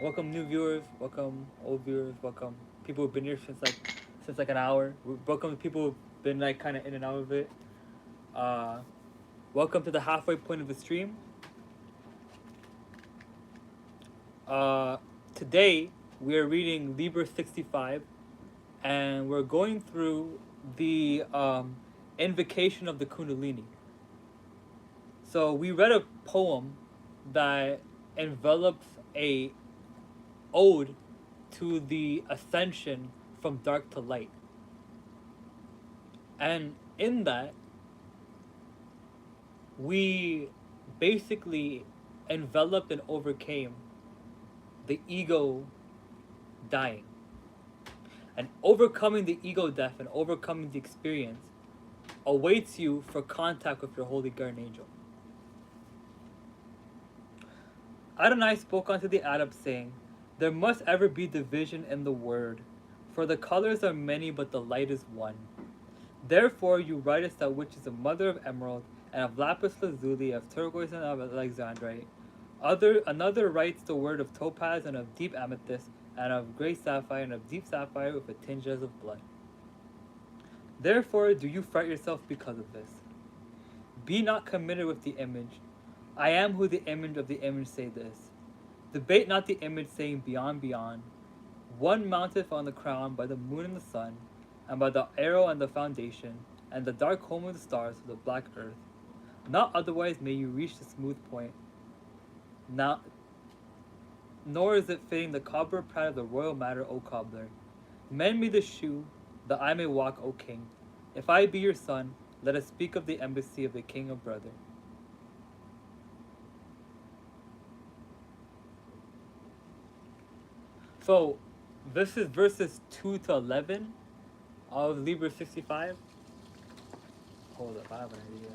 Welcome new viewers. Welcome old viewers. Welcome people who've been here since like an hour. Welcome people who've been like kind of in and out of it. Welcome to the halfway point of the stream. Today we are reading Liber 65, and we're going through the invocation of the Kundalini. So we read a poem that envelops a ode to the ascension from dark to light. And in that, we basically enveloped and overcame the ego dying. And overcoming the ego death and overcoming the experience awaits you for contact with your holy guardian angel. Adonai spoke unto the Arabs, saying, there must ever be division in the word, for the colors are many, but the light is one. Therefore you writest that which is the mother of emerald, and of lapis lazuli, of turquoise, and of alexandrite. Another writes the word of topaz, and of deep amethyst, and of great sapphire, and of deep sapphire with a tinge as of blood. Therefore do you fright yourself because of this. Be not committed with the image. I am who the image of the image say this. Debate not the image, saying beyond, beyond. One mounteth on the crown by the moon and the sun, and by the arrow and the foundation, and the dark home of the stars of the black earth. Not otherwise may you reach the smooth point. Nor is it fitting the cobbler proud of the royal matter, O cobbler. Mend me the shoe, that I may walk, O king. If I be your son, let us speak of the embassy of the king of brother. So, this is verses 2 to 11 of Liber 65. Hold up, I have an idea.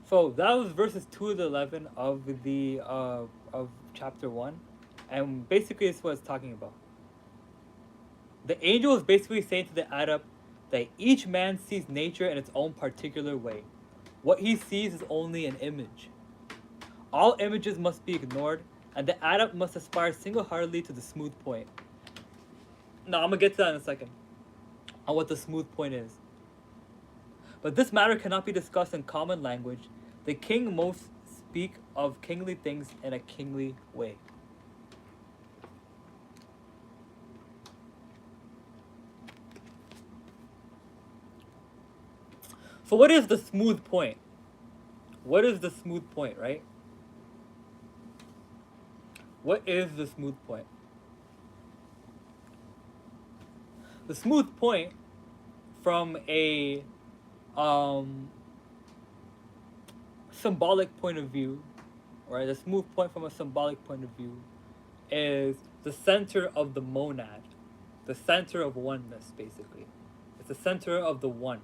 So that was verses 2 to 11 of the of chapter 1, and basically it's what it's talking about. The angel is basically saying to the adept that each man sees nature in its own particular way. What he sees is only an image. All images must be ignored, and the adept must aspire single-heartedly to the smooth point. Now, I'm gonna get to that in a second, on what the smooth point is. But this matter cannot be discussed in common language. The king most speak of kingly things in a kingly way. So what is the smooth point? What is the smooth point, right? What is the smooth point? The smooth point from a symbolic point of view, right? The smooth point from a symbolic point of view is the center of the monad, the center of oneness, basically. It's the center of the one.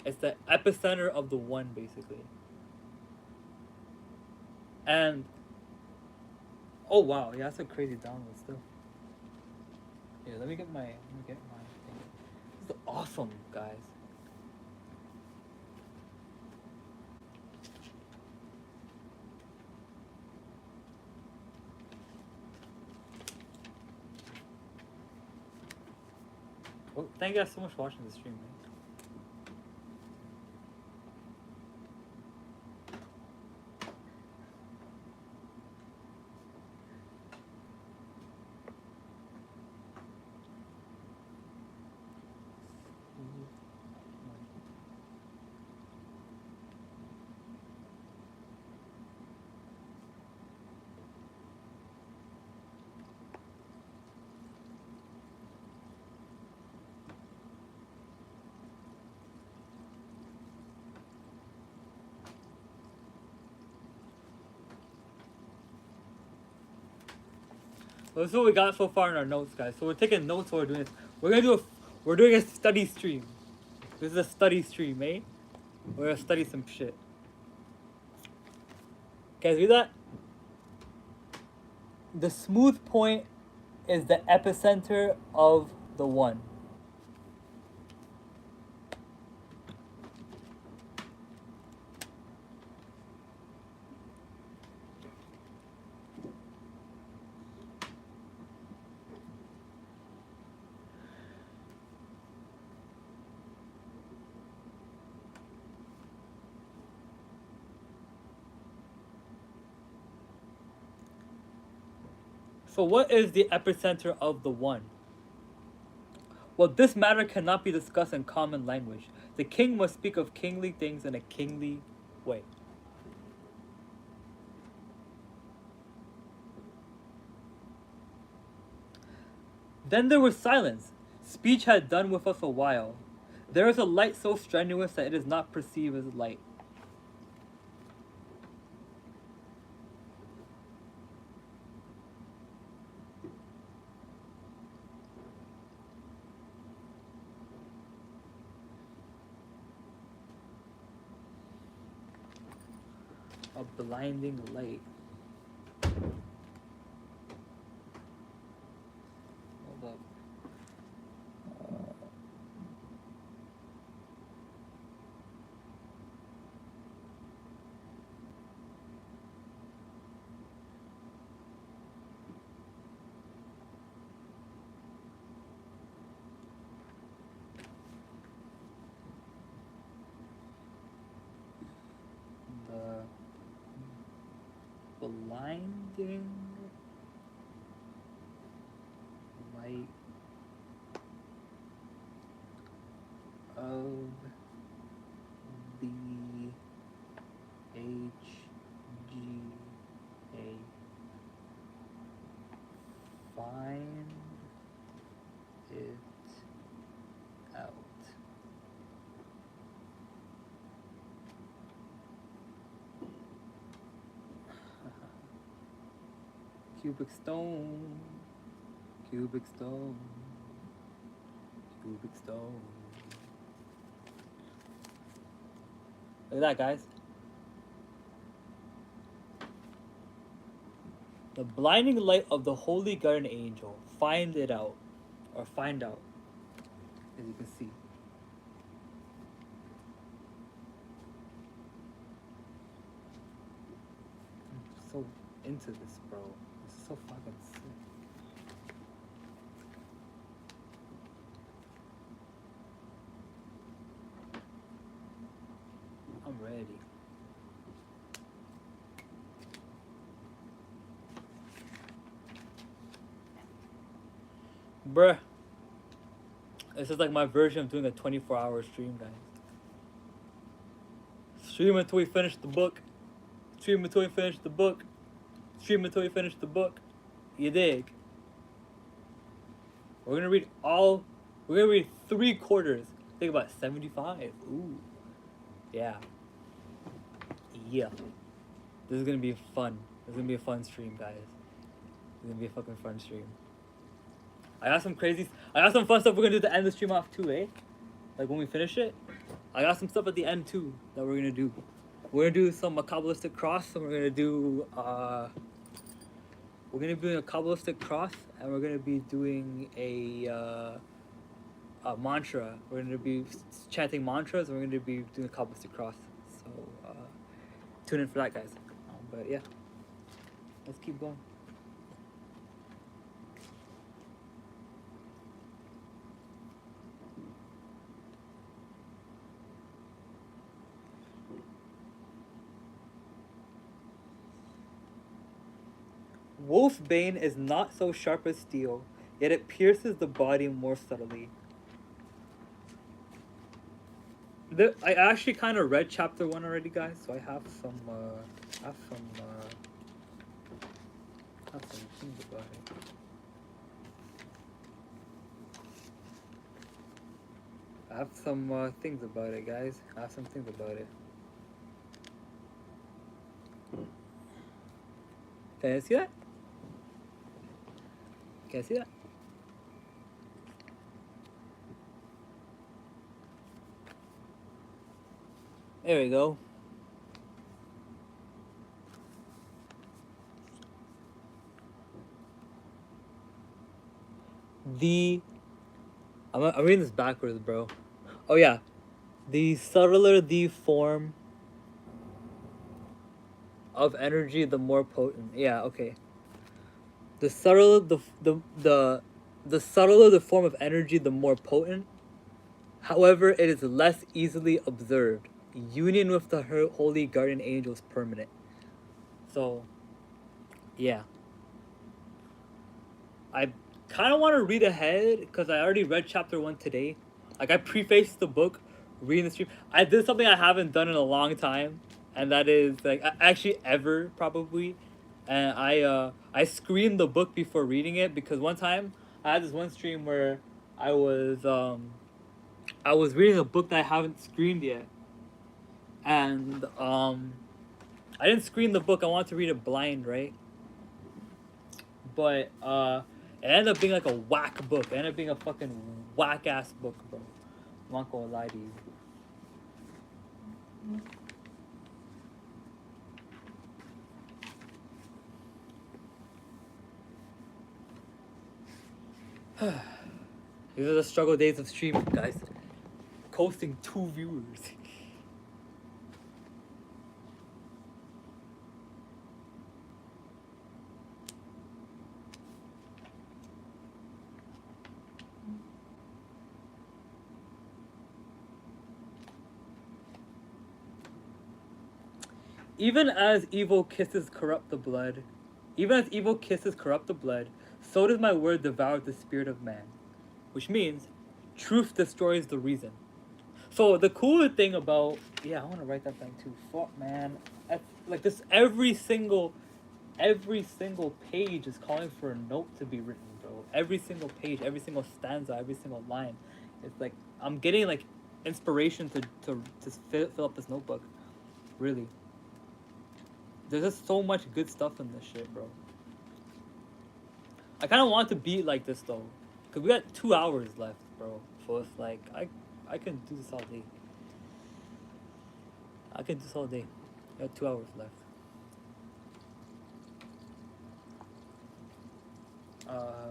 It's the epicenter of the one, basically. And oh wow, yeah, that's a crazy download still. Yeah, let me get my thing. This is awesome, guys. Well, thank you guys so much for watching the stream, man. Well, this is what we got so far in our notes, guys. So we're taking notes while we're doing this. We're doing a study stream. This is a study stream, eh? We're gonna study some shit. Guys, read that? The smooth point is the epicenter of the one. So what is the epicenter of the one? Well, this matter cannot be discussed in common language. The king must speak of kingly things in a kingly way. Then there was silence. Speech had done with us a while. There is a light so strenuous that it is not perceived as light. A blinding light. Hold up. The blinding light of the HGA find it out. Cubic stone, cubic stone, cubic stone. Look at that, guys. The blinding light of the holy guardian angel. Find it out. Or find out. As you can see. I'm so into this, bro. It's so fucking sick. I'm ready. Bruh. This is like my version of doing a 24-hour stream, guys. Stream until we finish the book. Stream until we finish the book. Stream until we finish the book. You dig? We're gonna read 3/4. Think about it, 75. Ooh. Yeah. Yeah. This is gonna be fun. This is gonna be a fun stream, guys. It's gonna be a fucking fun stream. I got some fun stuff we're gonna do to end the stream off too, eh? Like when we finish it, I got some stuff at the end too that we're gonna do. We're gonna do some Kabbalistic cross, and we're gonna do a Kabbalistic cross, and we're gonna be doing a mantra. We're gonna be chanting mantras, and we're gonna be doing a Kabbalistic cross. So tune in for that, guys. But yeah, let's keep going. Wolfbane is not so sharp as steel, yet it pierces the body more subtly. I actually kind of read chapter 1 already, guys, so I have some things about it. I have some things about it, guys. I have some things about it. Can you see that? Can you see that? There we go. I'm reading this backwards, bro. Oh yeah. The subtler the form of energy, the more potent. Yeah, okay. The subtler the subtler the form of energy, the more potent. However, it is less easily observed. Union with the holy guardian angel is permanent. So, yeah. I kind of want to read ahead because I already read chapter 1 today. Like, I prefaced the book, reading the stream. I did something I haven't done in a long time, and that is, like, actually ever, probably. And I screened the book before reading it because one time I had this one stream where I was reading a book that I haven't screened yet. And I didn't screen the book. I wanted to read it blind, right? But it ended up being like a whack book. It ended up being a fucking whack ass book, bro. I'm not gonna lie to you. These are the struggle days of streaming, guys. Coasting 2 viewers. Even as evil kisses corrupt the blood, so does my word devour the spirit of man. Which means, truth destroys the reason. So the cool thing about, yeah, I want to write that thing too. Fuck, man. Like this, every single page is calling for a note to be written, bro. Every single page, every single stanza, every single line. It's like, I'm getting like inspiration to fill up this notebook. Really. There's just so much good stuff in this shit, bro. I kind of want to beat like this though, cause we got 2 hours left, bro. So it's like I can do this all day. I got 2 hours left. Uh,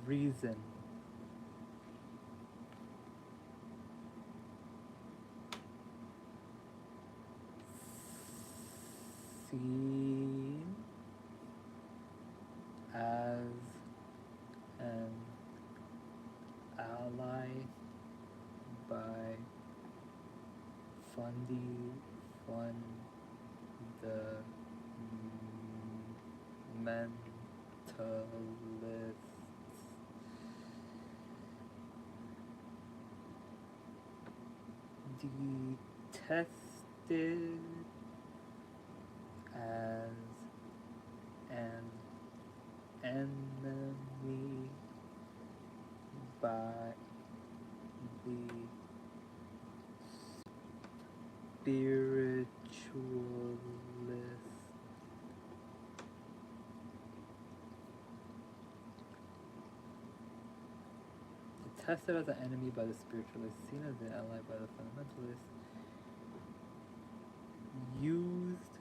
reason. Seen as an ally by fundamentalist detested as an enemy by the spiritualist. Detested as an enemy by the spiritualist, seen as an ally by the fundamentalist, used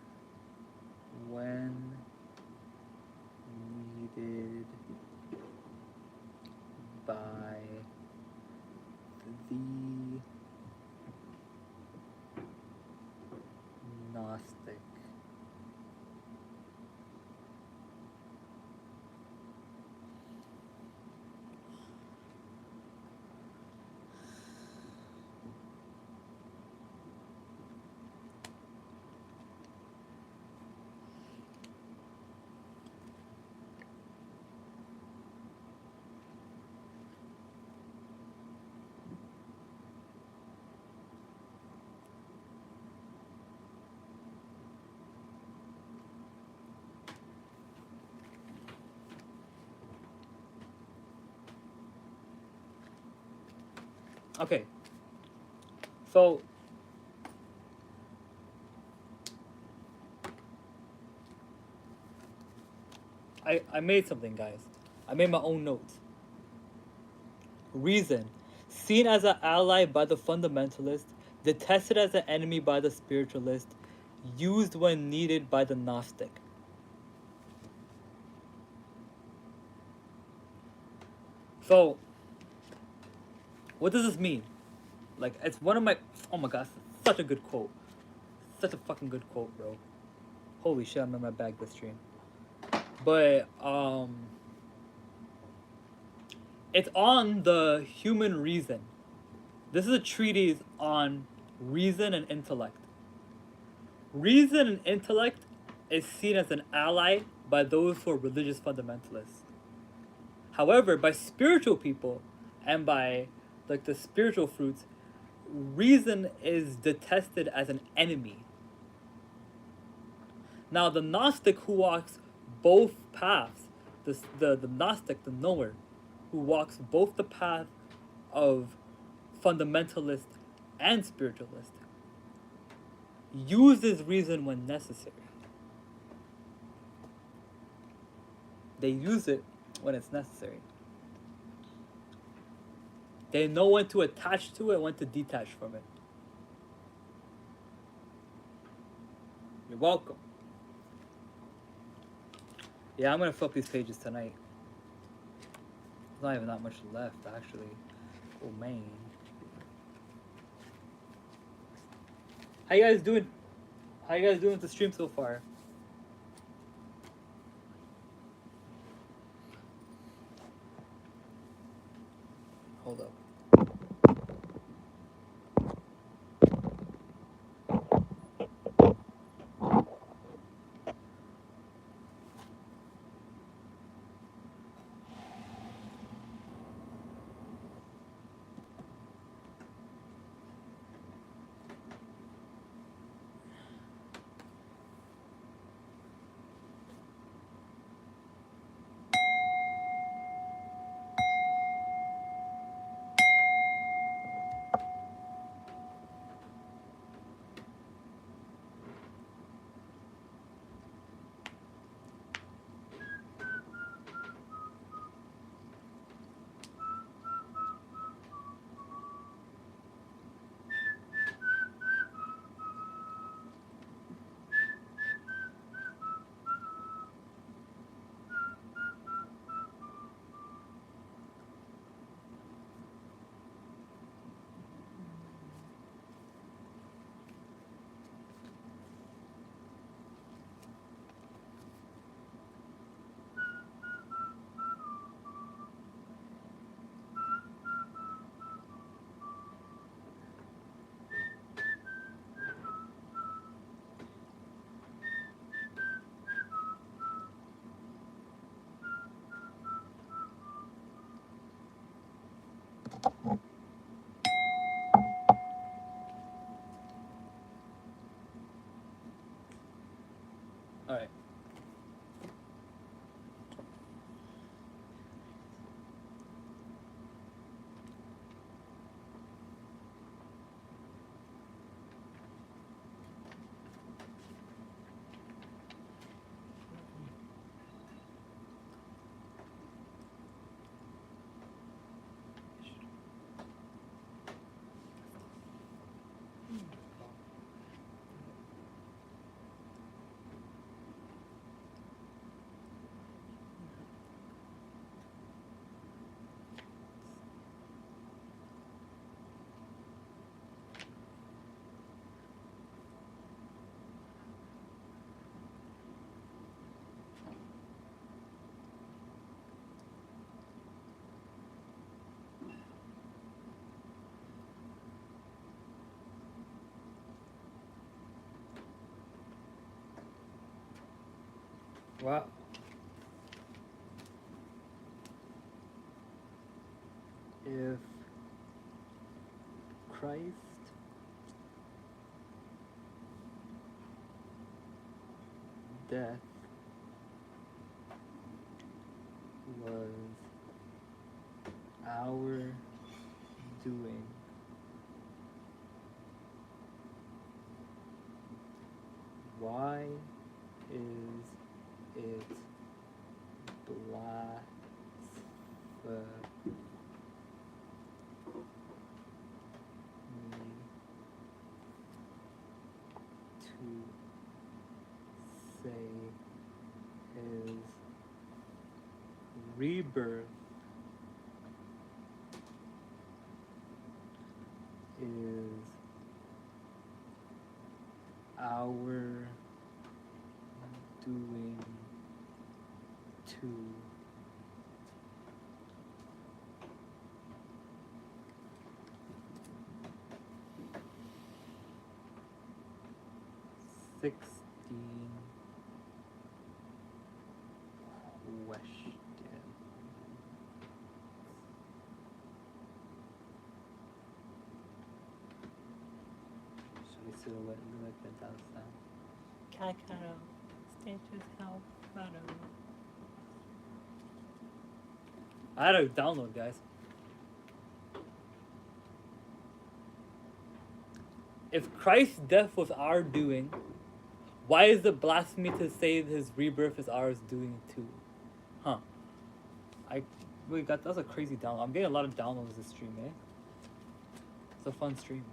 when needed by the Gnostic. Okay, so I made something, guys. I made my own notes. Reason. Seen as an ally by the fundamentalist, detested as an enemy by the spiritualist, used when needed by the Gnostic. So, what does this mean? Like, it's one of my. Oh my gosh, such a good quote. Such a fucking good quote, bro. Holy shit, I'm in my bag this stream. But, it's on the human reason. This is a treatise on reason and intellect. Reason and intellect is seen as an ally by those who are religious fundamentalists. However, by spiritual people and by like the spiritual fruits, reason is detested as an enemy. Now, the Gnostic who walks both paths, the Gnostic, the knower, who walks both the path of fundamentalist and spiritualist, uses reason when necessary. They use it when it's necessary. They know when to attach to it, when to detach from it. You're welcome. Yeah, I'm gonna flip these pages tonight. There's not even that much left, actually. Oh man. How you guys doing? How you guys doing with the stream so far? Hold up. All right. Wow. If Christ death was our doing, why is it blasphemy to say his rebirth is our doing too? Sixteen questions. Should we silhouette and like that sound? Calcaro, Stitches help photo. I had to download, guys. If Christ's death was our doing, why is it blasphemy to say his rebirth is ours doing too? Huh. That's a crazy download. I'm getting a lot of downloads this stream, eh? It's a fun stream.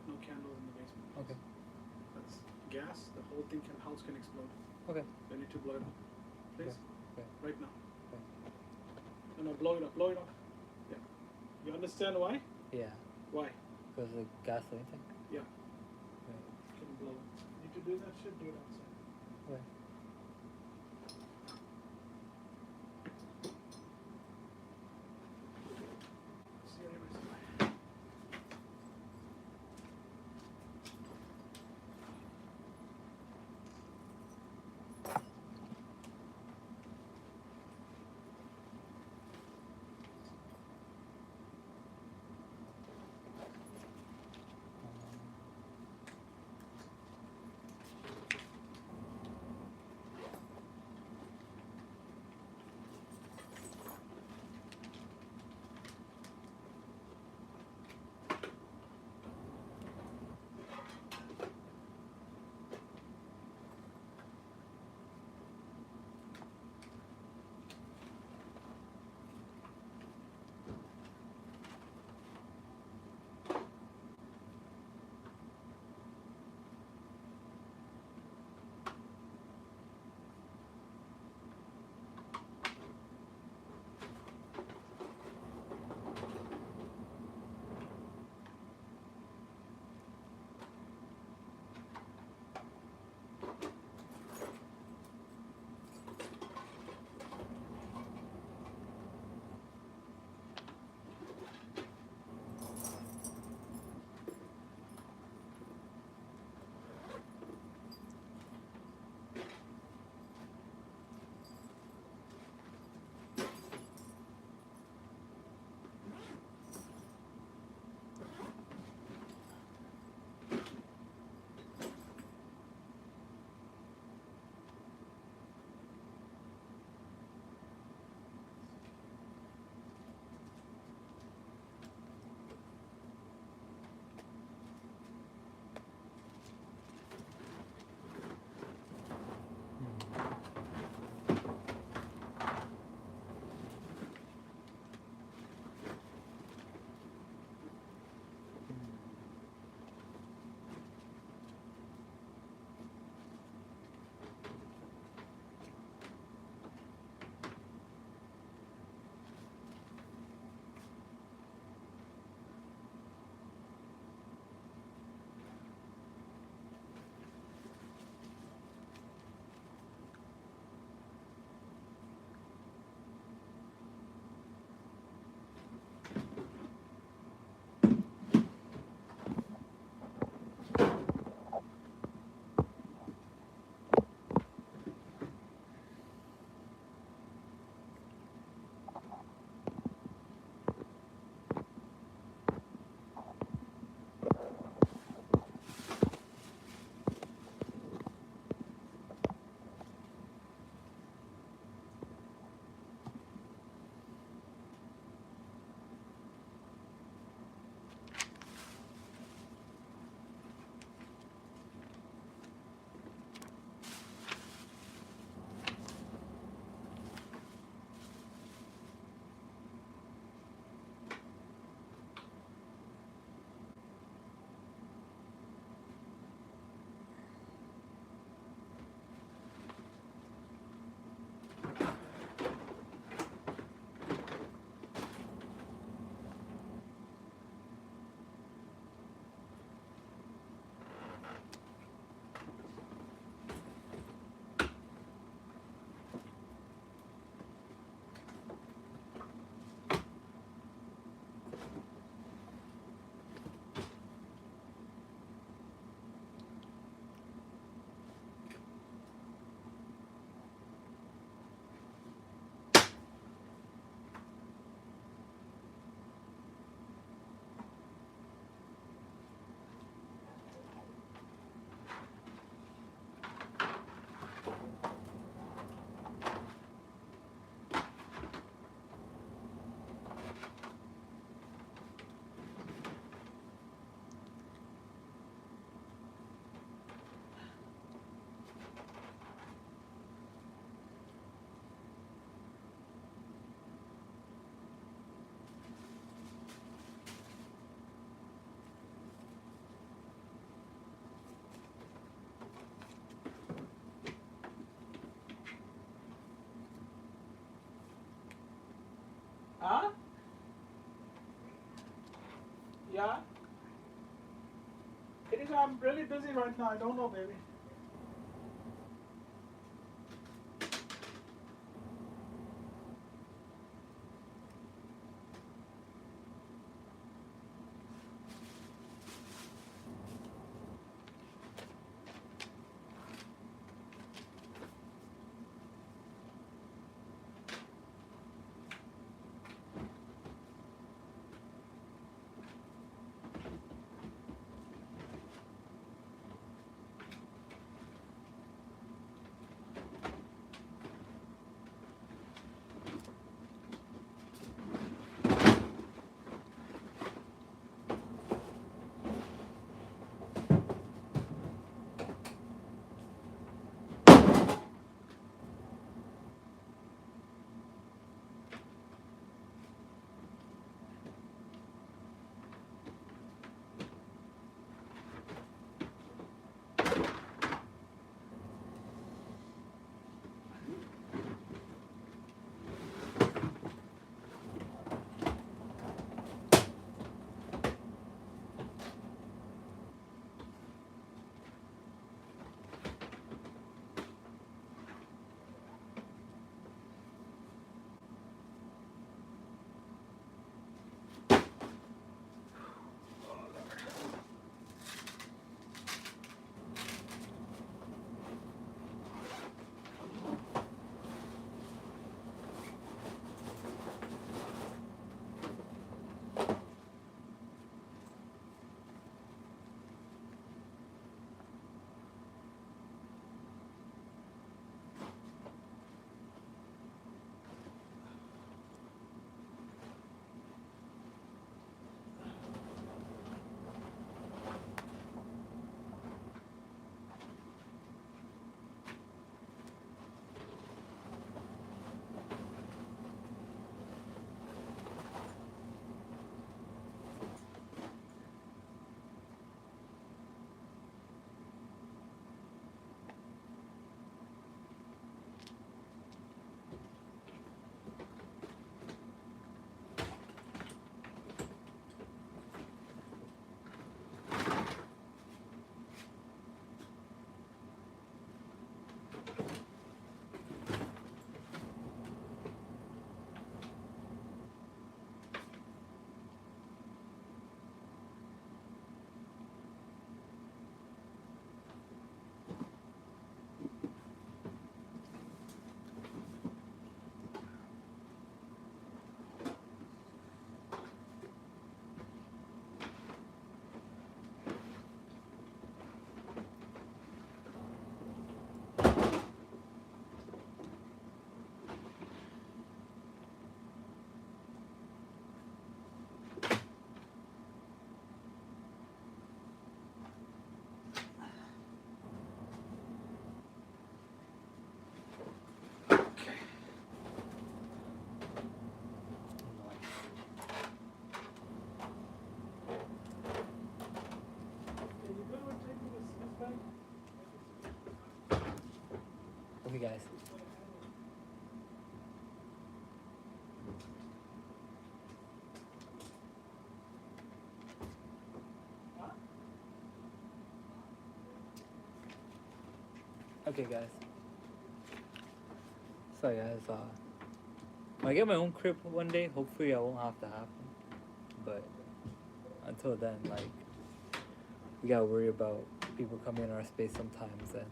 No candles in the basement. Okay. That's gas. The whole house can explode. Okay. They need to blow it up. Please. Okay. Right now. Okay. No, blow it up. Blow it up. Yeah. You understand why? Yeah. Why? Because the gasoline tank? Yeah. Okay. Can blow it. Need to do that shit, do it outside. Okay. See you anyways. Huh? Yeah? It is, I'm really busy right now. I don't know, baby. Love you guys. Okay, guys. So, guys, when I get my own crib one day, hopefully that won't have to happen. But until then, like, we gotta worry about people coming in our space sometimes and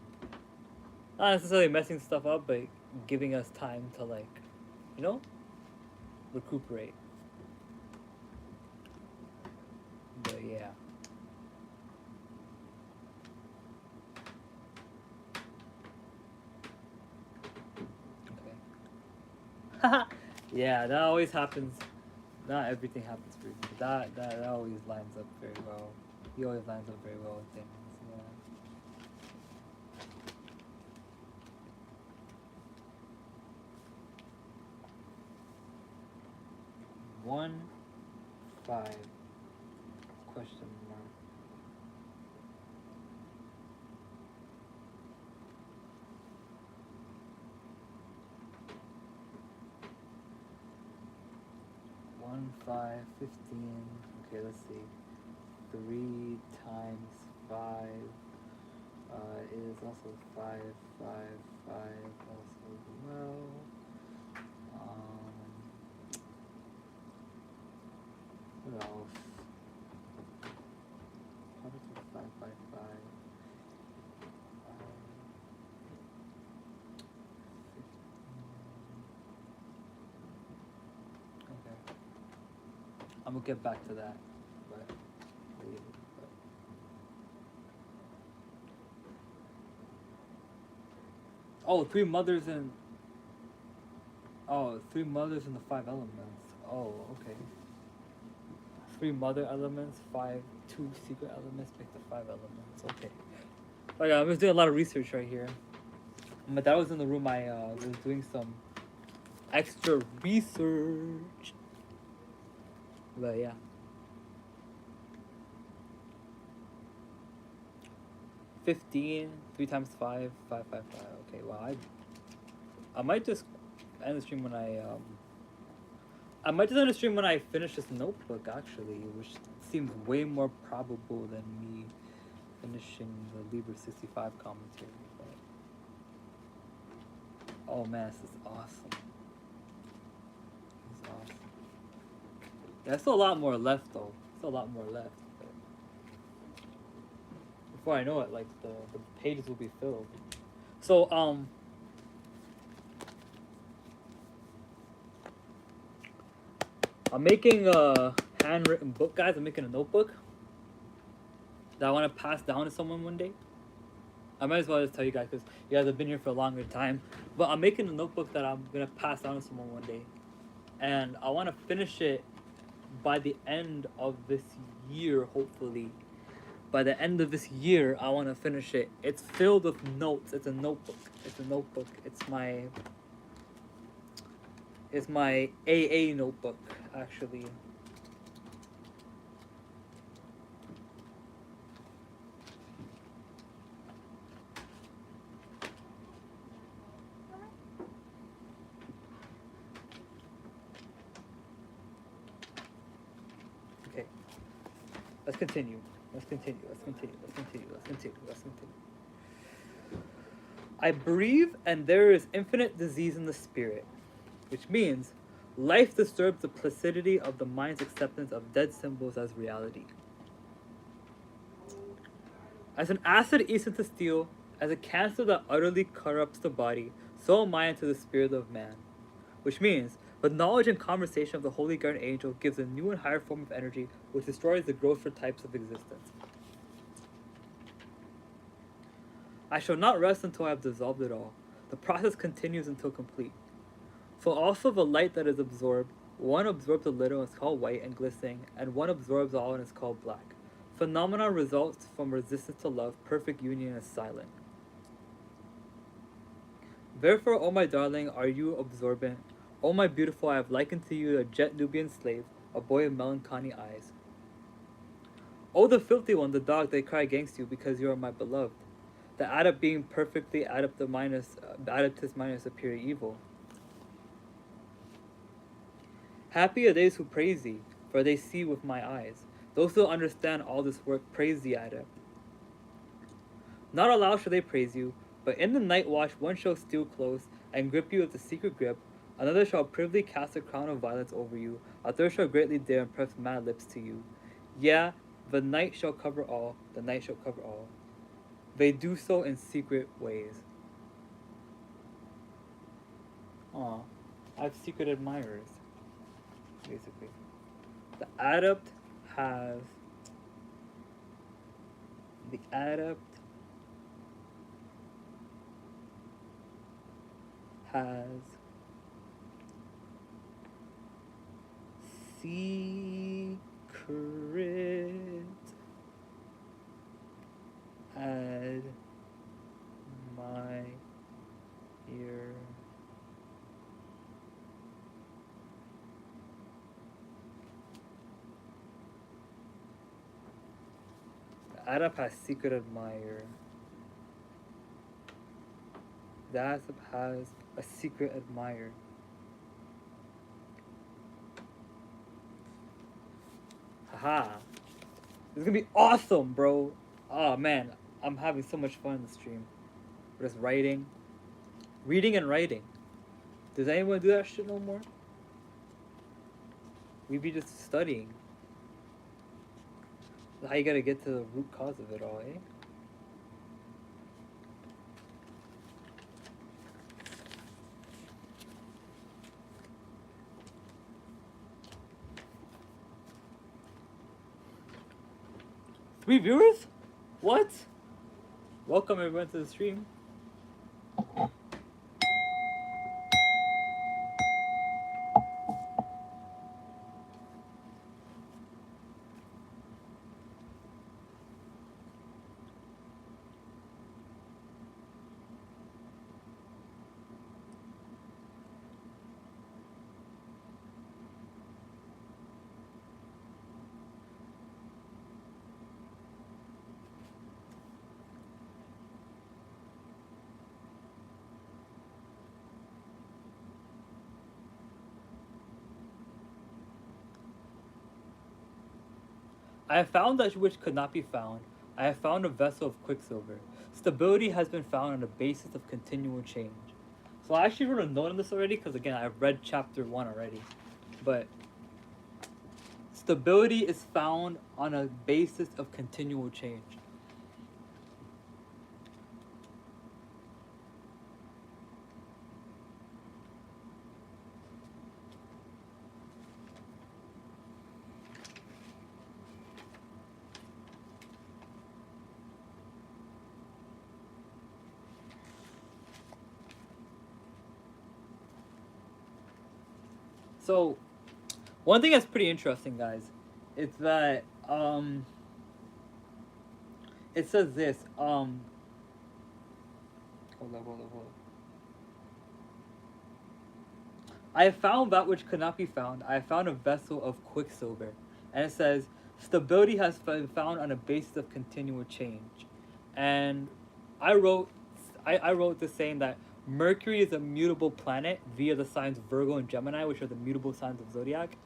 not necessarily messing stuff up, but giving us time to, like, you know, recuperate. But yeah. Okay. Yeah, that always happens. Not everything happens for you. But that always lines up very well. He always lines up very well with things. Yeah. 1-5 question mark. 1, 5, 15. Okay, let's see. 3 times 5 is also 5, 5, 5 also as well. What else? Product of 5 by 5. 15. Okay. I'm gonna get back to that, but later. But. Oh, 3 mothers and. Oh, 3 mothers and the 5 elements. Oh, okay. 3 mother elements, 2 secret elements, make the 5 elements. Okay. Like I was doing a lot of research right here. But that was in the room I was doing some extra research. But yeah. 15, 3 times 5, 5, 5, 5. Okay, well I might just end the stream when I might just end the stream when I finish this notebook actually, which seems way more probable than me finishing the Liber 65 commentary. But oh man, this is awesome. This is awesome. Yeah, there's still a lot more left though. Still a lot more left. But before I know it, like the pages will be filled. So I'm making a handwritten book, guys. I'm making a notebook that I want to pass down to someone one day. I might as well just tell you guys because you guys have been here for a longer time. But I'm making a notebook that I'm gonna pass down to someone one day, and I want to finish it by the end of this year, hopefully. By the end of this year, I want to finish it. It's filled with notes. It's a notebook. It's a notebook. It's my AA notebook, actually. Okay. Let's continue. Let's continue. Let's continue. Let's continue. Let's continue. Let's continue. I breathe, and there is infinite disease in the spirit, which means life disturbs the placidity of the mind's acceptance of dead symbols as reality. As an acid eats into steel, as a cancer that utterly corrupts the body, so am I into the spirit of man. Which means, the knowledge and conversation of the holy guardian angel gives a new and higher form of energy which destroys the grosser types of existence. I shall not rest until I have dissolved it all. The process continues until complete. For also the light that is absorbed, one absorbs a little and is called white and glistening, and one absorbs all and is called black. Phenomenon results from resistance to love, perfect union is silent. Therefore, O my darling, are you absorbent? O my beautiful, I have likened to you a jet Nubian slave, a boy of melancholy eyes. O the filthy one, the dog, they cry against you because you are my beloved. The adept being perfectly adeptus minus superior evil. Happy are those who praise thee, for they see with my eyes. Those who understand all this work praise the adept. Not aloud shall they praise you, but in the night watch one shall steal close and grip you with a secret grip, another shall privily cast a crown of violence over you, a third shall greatly dare and press mad lips to you. Yeah, the night shall cover all, the night shall cover all. They do so in secret ways. Aw, I have secret admirers, basically. The adept has secret admirer. The adept has secret admirer. The adept has a secret admirer. Haha. This is gonna be awesome, bro. Oh man, I'm having so much fun in the stream. We're just writing, reading and writing. Does anyone do that shit no more? We be just studying. How you gotta get to the root cause of it all, eh? Three viewers? What? Welcome everyone to the stream. I have found that which could not be found. I have found a vessel of quicksilver. Stability has been found on the basis of continual change. So I actually wrote a note on this already because again I've read chapter 1 already. But stability is found on a basis of continual change. So, one thing that's pretty interesting, guys, is that it says this. Hold up. I have found that which could not be found. I have found a vessel of quicksilver, and it says stability has been found on a basis of continual change. And I wrote this saying that Mercury is a mutable planet via the signs Virgo and Gemini, which are the mutable signs of zodiac,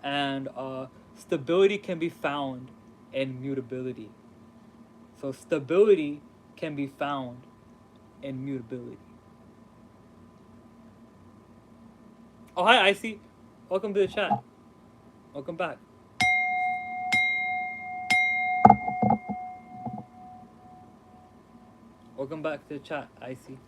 and stability can be found in mutability. So stability can be found in mutability. Oh hi Icy, welcome to the chat. Welcome back. Welcome back to the chat, Icy.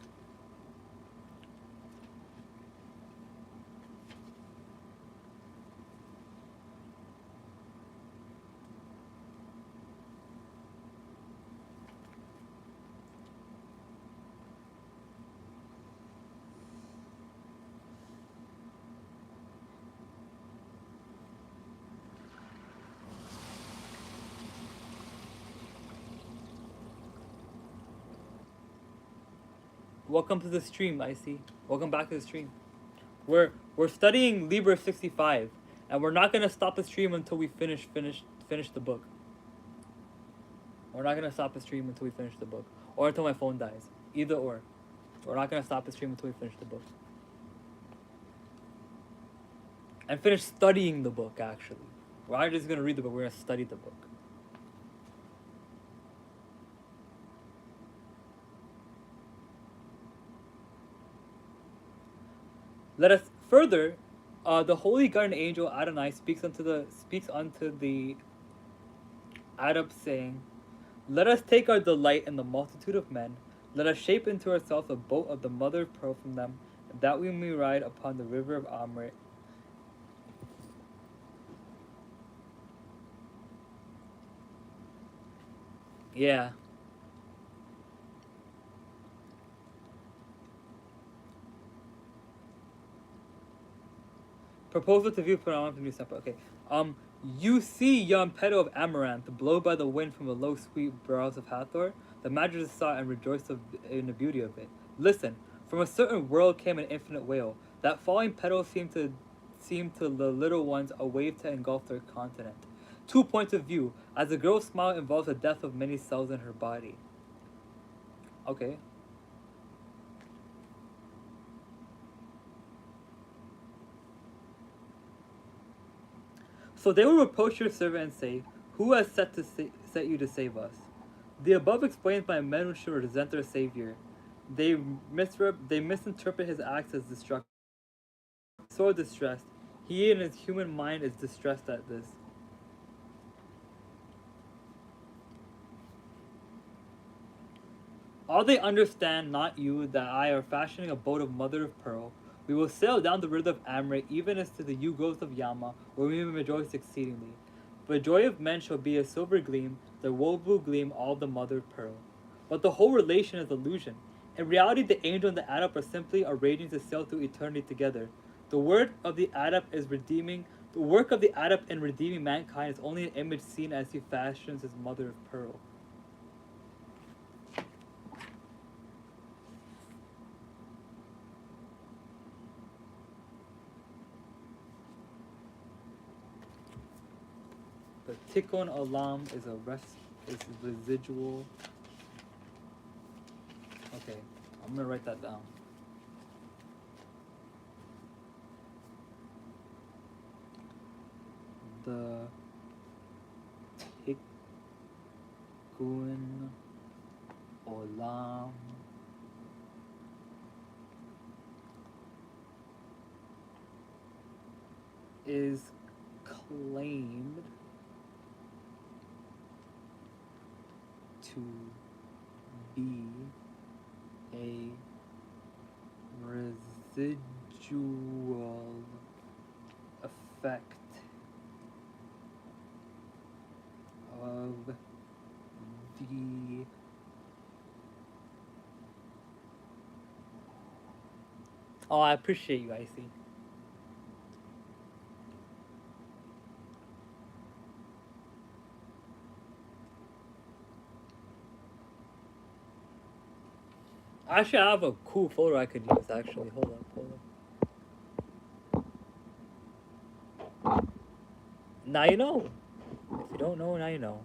Welcome to the stream, Icy. Welcome back to the stream. We're studying Liber 65, and we're not gonna stop the stream until we finish the book. We're not gonna stop the stream until we finish the book, or until my phone dies. Either or. We're not gonna stop the stream until we finish the book. And finish studying the book. Actually, we're not just gonna read the book. We're gonna study the book. Let us further. The holy guardian angel Adonai speaks unto the Adab, saying, "Let us take our delight in the multitude of men. Let us shape into ourselves a boat of the mother of pearl from them, that we may ride upon the river of Amrit." Yeah. Proposal to view phenomenon from new sample. Okay. You see yon petal of amaranth blow by the wind from the low sweet brows of Hathor. The Magi saw and rejoiced in the beauty of it. Listen, from a certain world came an infinite wail. That falling petal seemed to the little ones a wave to engulf their continent. 2 points of view. As the girl's smile involves the death of many cells in her body. Okay. So they will reproach your servant and say, "Who has set you to save us?" The above explains why men who should resent their savior. They misinterpret his acts as destruction. So distressed. He in his human mind is distressed at this. All they understand, not you, that I are fashioning a boat of mother of pearl. We will sail down the river of Amrit, even as to the yew groves of Yama, where we may rejoice exceedingly. For the joy of men shall be a silver gleam, the woeful gleam all the mother of pearl. But the whole relation is illusion. In reality, the angel and the adept are simply arranging to sail through eternity together. The word of the adept is redeeming. The work of the adept in redeeming mankind is only an image seen as he fashions his mother of pearl. The Tikkun Olam is residual. Okay, I'm gonna write that down. The Tikkun Olam is claimed to be a residual effect of the Oh, I appreciate you, Icy. Actually, I have a cool photo I could use, actually. Hold up. Now you know. If you don't know, now you know.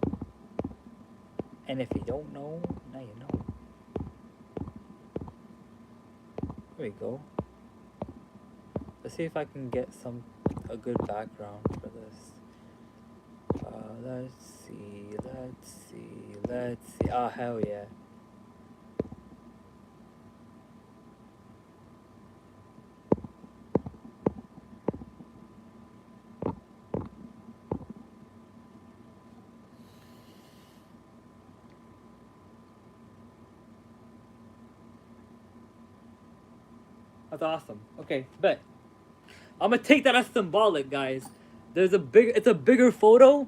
And if you don't know, now you know. There we go. Let's see if I can get a good background for this. Let's see. Oh, hell yeah. That's awesome. Okay, bet. I'm gonna take that as symbolic, guys. It's a bigger photo,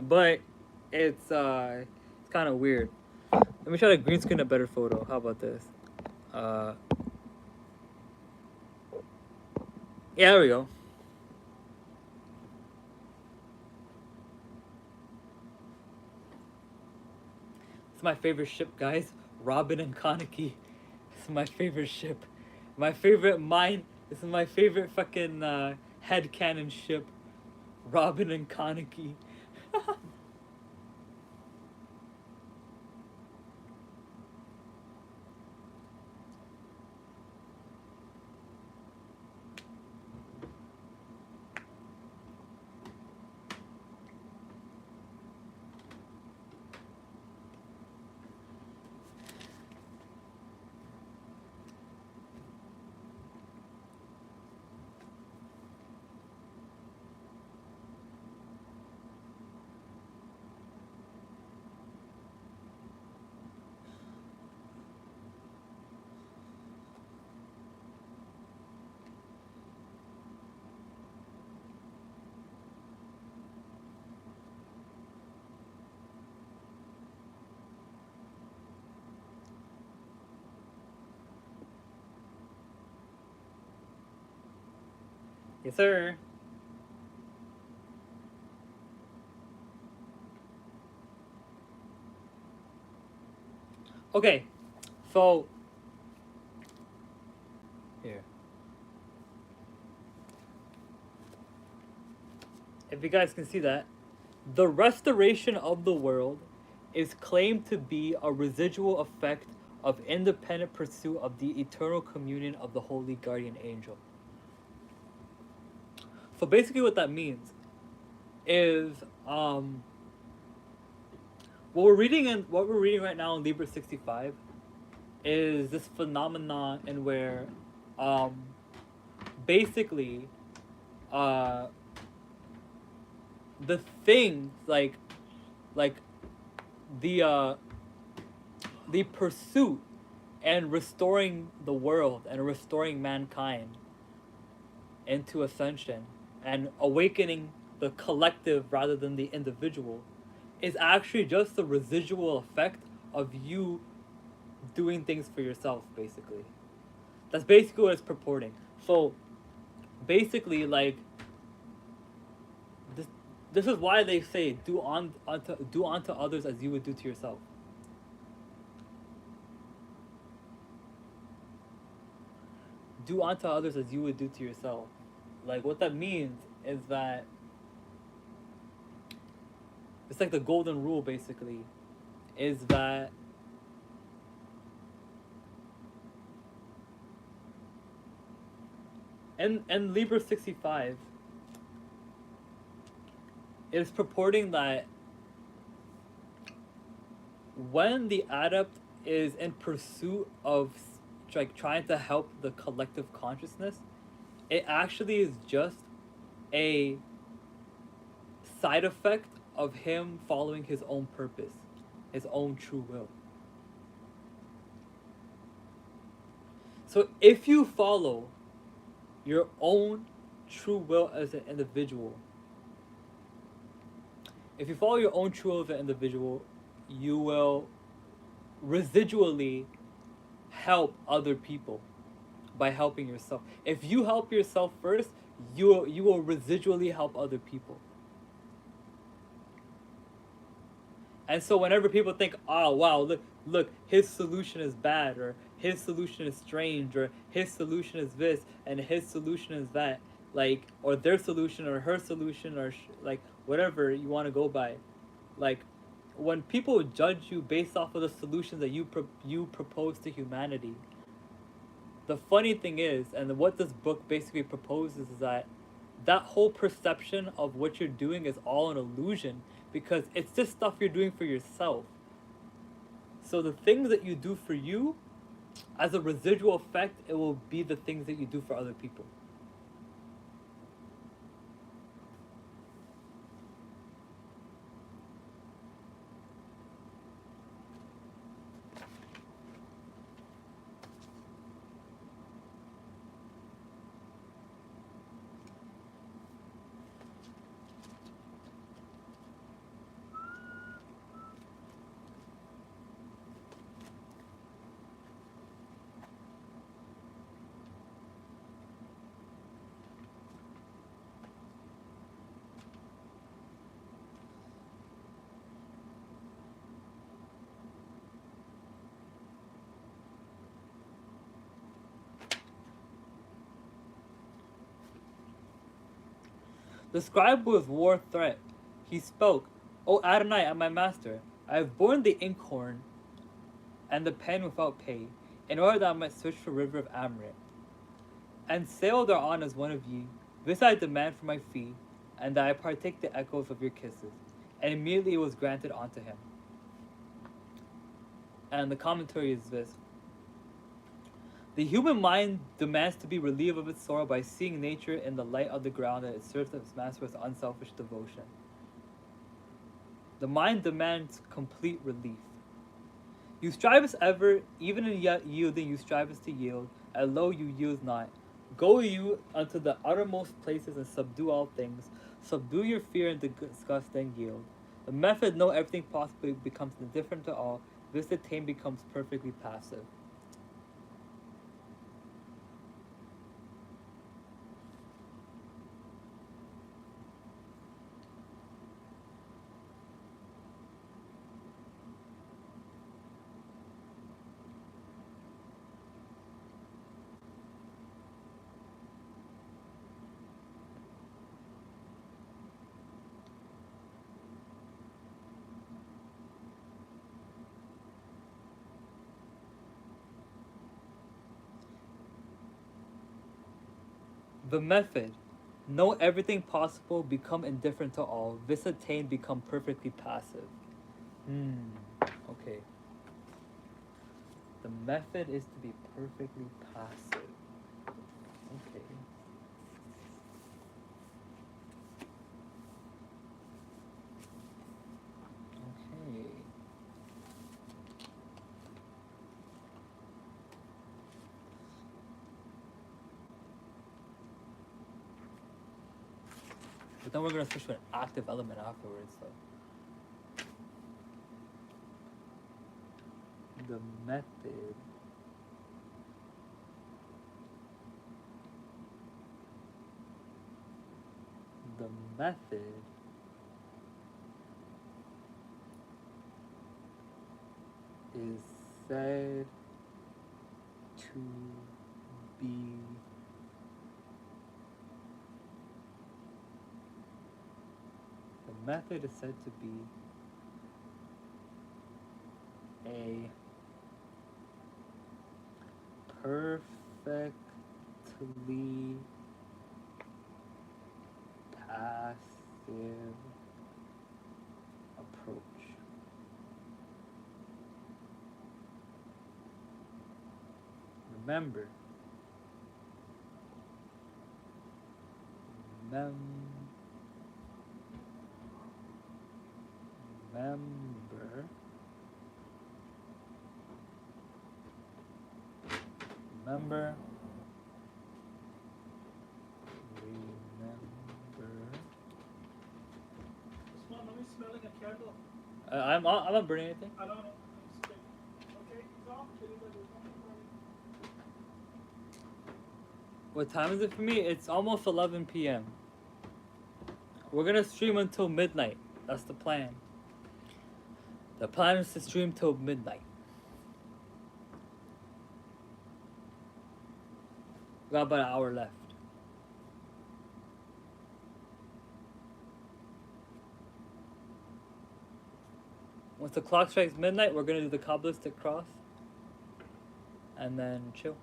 but it's kind of weird. Let me try to green screen a better photo. How about this? Yeah, there we go. It's my favorite ship, guys. Robin and Kaneki. It's my favorite ship. My favorite mine. This is my favorite fucking headcanon ship. Robin and Kaneki. Yes, sir. Okay, so here. If you guys can see that, the restoration of the world is claimed to be a residual effect of independent pursuit of the eternal communion of the holy guardian angel. So basically what that means is what we're reading right now in Liber 65 is this phenomenon in where um basically uh the things like the the pursuit and restoring the world and restoring mankind into ascension and awakening the collective rather than the individual is actually just the residual effect of you doing things for yourself, basically. That's basically what it's purporting. So basically, like, this this is why they say do unto others as you would do to yourself. Do unto others as you would do to yourself. Like, what that means is that it's like the golden rule, basically, is that and Liber 65 is purporting that when the adept is in pursuit of like trying to help the collective consciousness, it actually is just a side effect of him following his own purpose, his own true will. So if you follow your own true will as an individual, if you follow your own true will as an individual, you will residually help other people by helping yourself. If you help yourself first, you will residually help other people. And so whenever people think, oh wow, look, his solution is bad, or his solution is strange, or his solution is this, and his solution is that, like, or their solution, or her solution, or like whatever you want to go by, like, when people judge you based off of the solutions that you propose to humanity, the funny thing is, and what this book basically proposes is that whole perception of what you're doing is all an illusion because it's just stuff you're doing for yourself. So the things that you do for you, as a residual effect, it will be the things that you do for other people. The scribe was war threat. He spoke, O Adonai, and my master, I have borne the inkhorn and the pen without pay, in order that I might search for river of Amrit, and sail thereon as one of ye. This I demand for my fee, and that I partake the echoes of your kisses. And immediately it was granted unto him. And the commentary is this. The human mind demands to be relieved of its sorrow by seeing nature in the light of the ground that it serves its master with unselfish devotion. The mind demands complete relief. You strivest ever, even in yet yielding you strivest to yield, and lo you yield not. Go you unto the uttermost places and subdue all things. Subdue your fear and disgust, then yield. The method know everything possibly becomes indifferent to all. This attained becomes perfectly passive. The method Know everything possible, become indifferent to all. This attain, become perfectly passive. Okay. The method is to be perfectly passive. Okay. Okay. But then we're gonna switch to an active element afterwards, so. The method the method is said to be the method is said to be a perfectly passive approach. Remember, remember, remember, It's not me smelling a candle. I'm not burning anything. I don't know. It's okay. Okay, it's off. Everybody, it's off. What time is it for me? It's almost 11 p.m. We're gonna stream until midnight. That's the plan. The plan is to stream till midnight. We got about an hour left. Once the clock strikes midnight, we're gonna do the Kabbalistic cross. And then chill.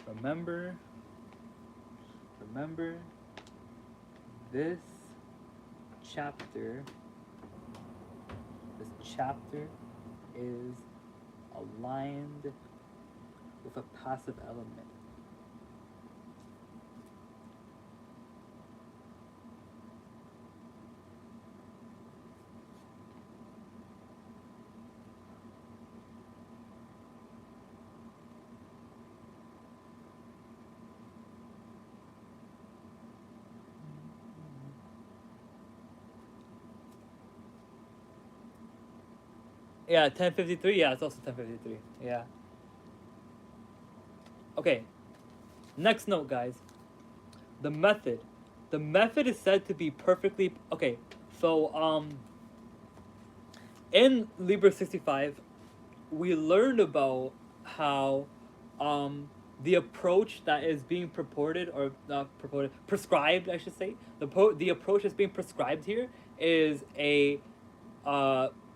Remember, this chapter is aligned with a passive element. Yeah, 10:53. Yeah, it's also 10:53. Yeah. Okay. Next note, guys. The method. The method is said to be perfectly okay. So in Liber 65, we learned about how the approach that is being purported or not purported prescribed, I should say, the approach that's being prescribed here is a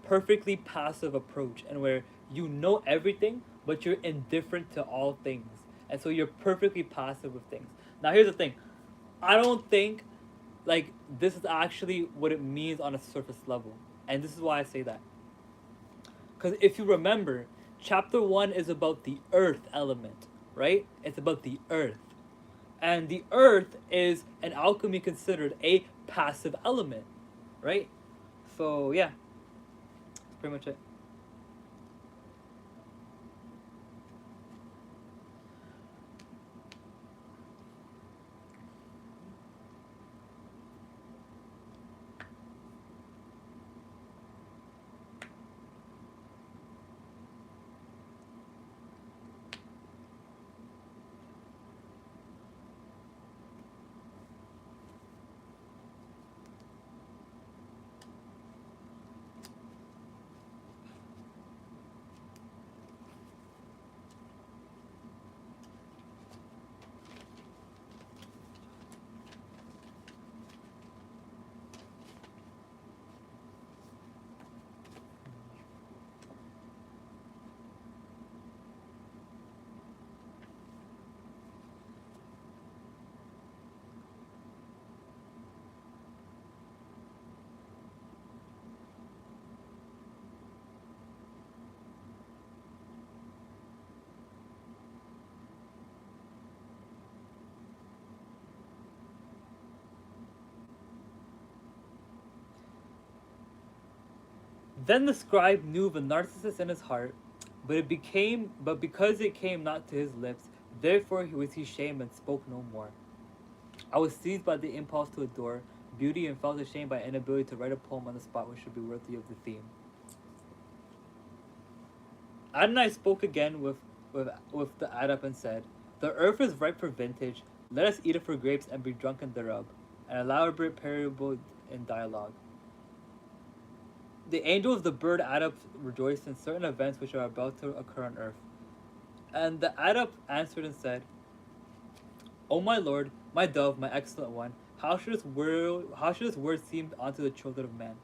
perfectly passive approach, and where you know everything but you're indifferent to all things, and so you're perfectly passive with things. Now here's the thing, I don't think like this is actually what it means on a surface level, and this is why I say that. Because if you remember, chapter 1 is about the earth element, right? It's about the earth. And the earth is in alchemy considered a passive element, right? So, yeah, that's pretty much it. Then the scribe knew the narcissus in his heart, but because it came not to his lips, therefore was he shamed and spoke no more. I was seized by the impulse to adore beauty and felt ashamed by inability to write a poem on the spot which should be worthy of the theme. Adonai spoke again with the adept and said, "The earth is ripe for vintage. Let us eat of her grapes and be drunken thereof." And elaborate parable in dialogue. The angel of the bird adept rejoiced in certain events which are about to occur on earth. And the adept answered and said, "O my lord, my dove, my excellent one, how should this word seem unto the children of man?"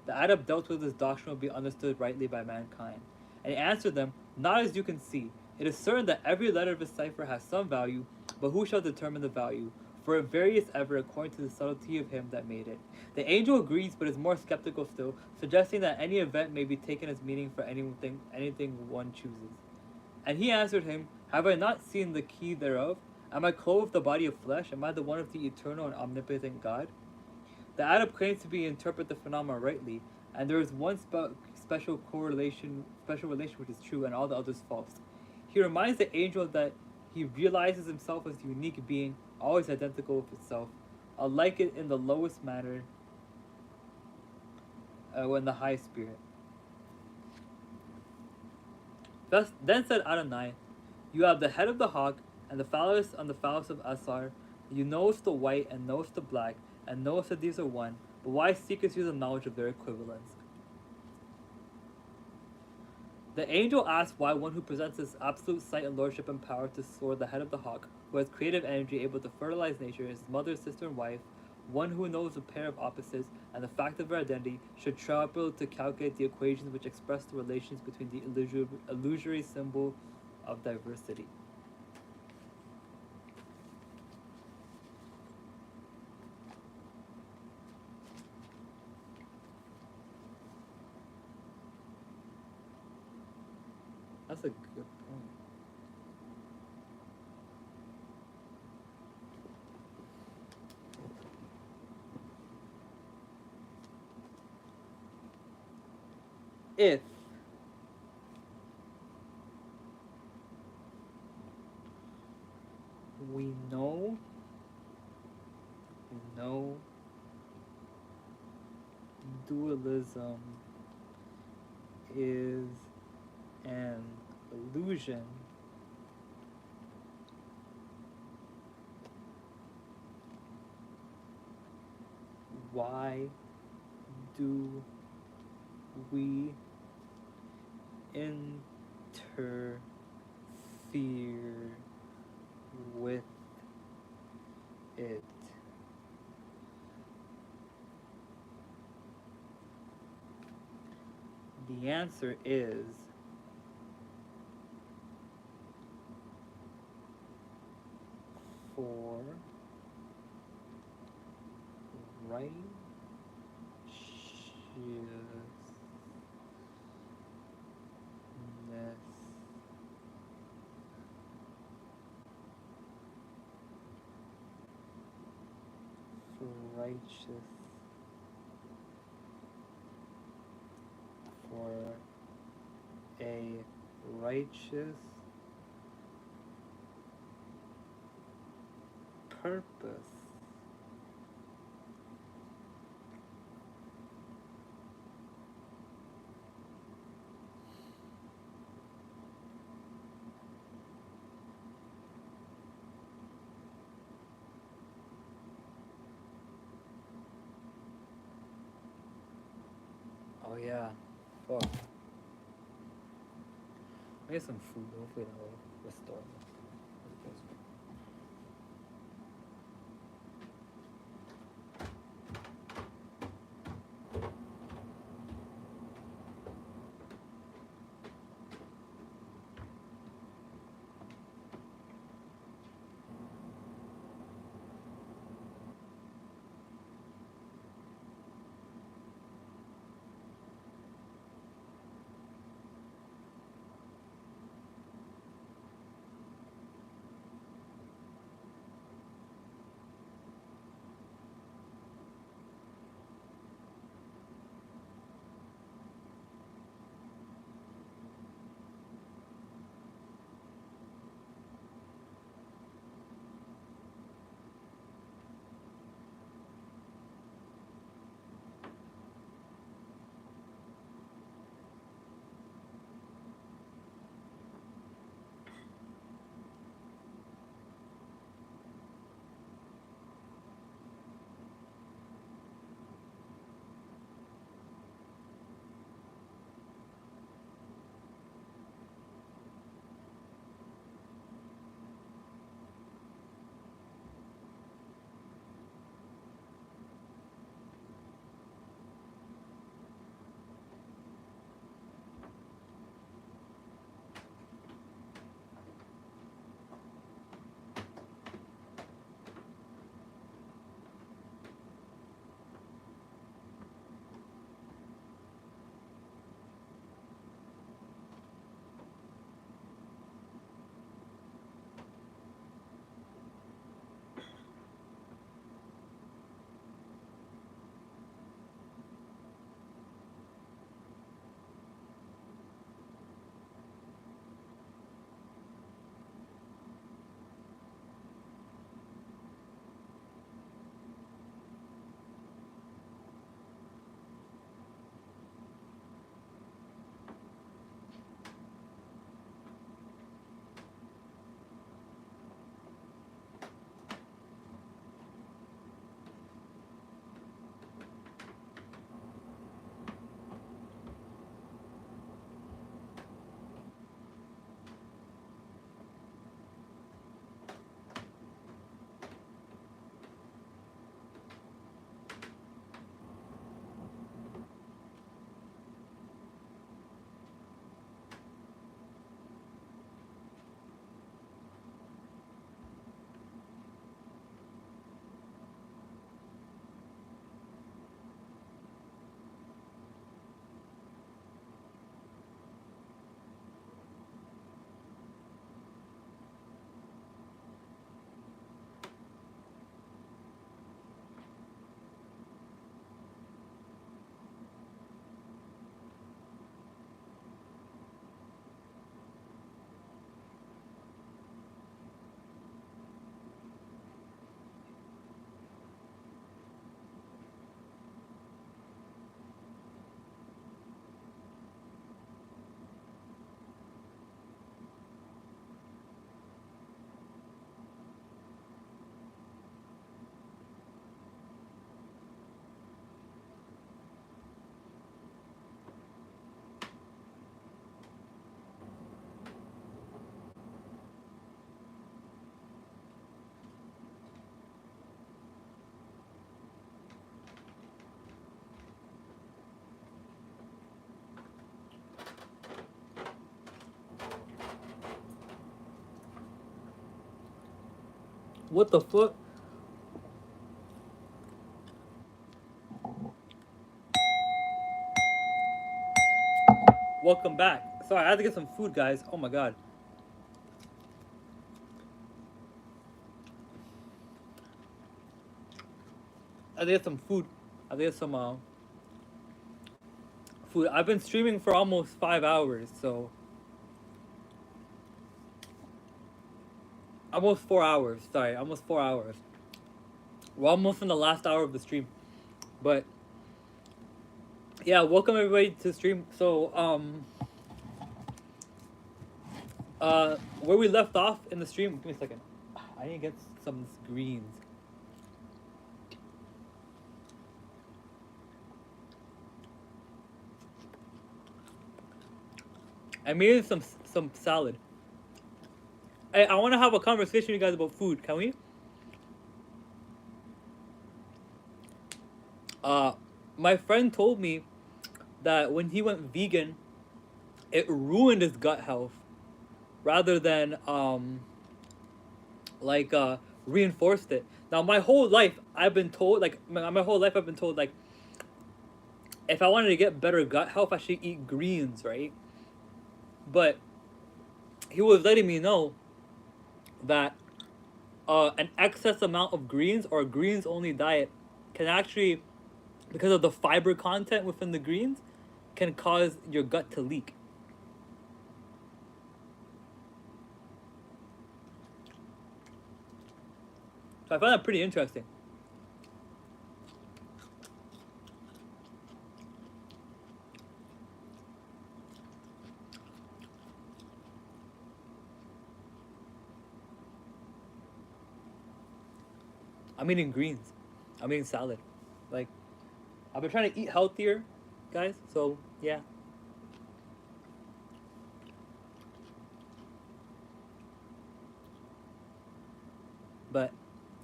The adept dealt with this doctrine will be understood rightly by mankind. And he answered them, "Not as you can see. It is certain that every letter of a cipher has some value, but who shall determine the value? For it varies ever according to the subtlety of him that made it." The angel agrees, but is more skeptical still, suggesting that any event may be taken as meaning for anything one chooses. And he answered him, "Have I not seen the key thereof? Am I clothed the body of flesh? Am I the one of the eternal and omnipotent God?" The adept claims to interpret the phenomena rightly, and there is one special relation which is true, and all the others false. He reminds the angel that he realizes himself as a unique being, always identical with itself, alike in the lowest manner, when the high spirit. Then said Adonai, "You have the head of the hawk, and the phallus on the phallus of Asar. You knowest the white, and knowest the black, and knowest that these are one, but why seekest you the knowledge of their equivalents?" The angel asks why one who possesses absolute sight and lordship and power to soar, the head of the hawk, who has creative energy able to fertilize nature, his mother, sister, and wife, one who knows a pair of opposites and the fact of their identity, should trouble to calculate the equations which express the relations between the illusory symbol of diversity. That's a good point. If we know dualism is an illusion, why do we interfere with it? The answer is for righteousness for a righteous purpose. Oh yeah. Fuck. I get some food. Hopefully that will restore me. What the fuck? Welcome back. Sorry, I had to get some food, guys. Oh my god. I had to get some food. I had to get some food. I've been streaming for almost 5 hours, so almost 4 hours. Sorry, almost 4 hours. We're almost in the last hour of the stream, but yeah, welcome everybody to the stream. So where we left off in the stream. Give me a second. I need to get some greens. I made some salad. I want to have a conversation with you guys about food. Can we? My friend told me that when he went vegan, it ruined his gut health, rather than like reinforced it. Now my whole life I've been told, like my whole life I've been told, like if I wanted to get better gut health, I should eat greens, right? But he was letting me know that an excess amount of greens or a greens only diet can actually, because of the fiber content within the greens, can cause your gut to leak. So I find that pretty interesting. I'm eating greens. I'm eating salad. Like, I've been trying to eat healthier, guys. So yeah. But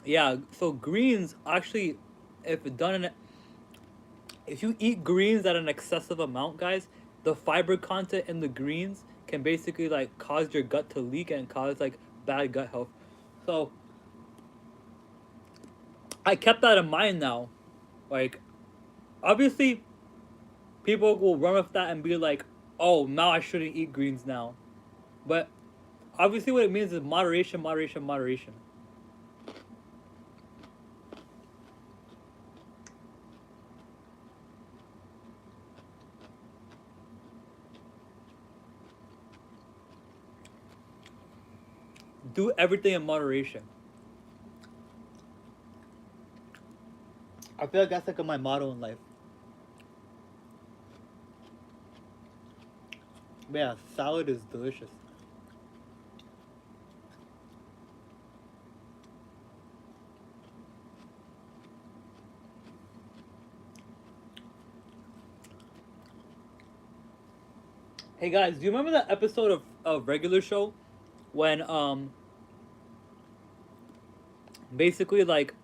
yeah, so greens actually, if done in, if you eat greens at an excessive amount, guys, the fiber content in the greens can basically like cause your gut to leak and cause like bad gut health. So I kept that in mind now. Like, obviously, people will run with that and be like, "Oh, now I shouldn't eat greens now," but obviously, what it means is moderation, moderation, moderation. Do everything in moderation. I feel like that's like my motto in life. But yeah, salad is delicious. Hey guys, do you remember that episode of regular show when basically like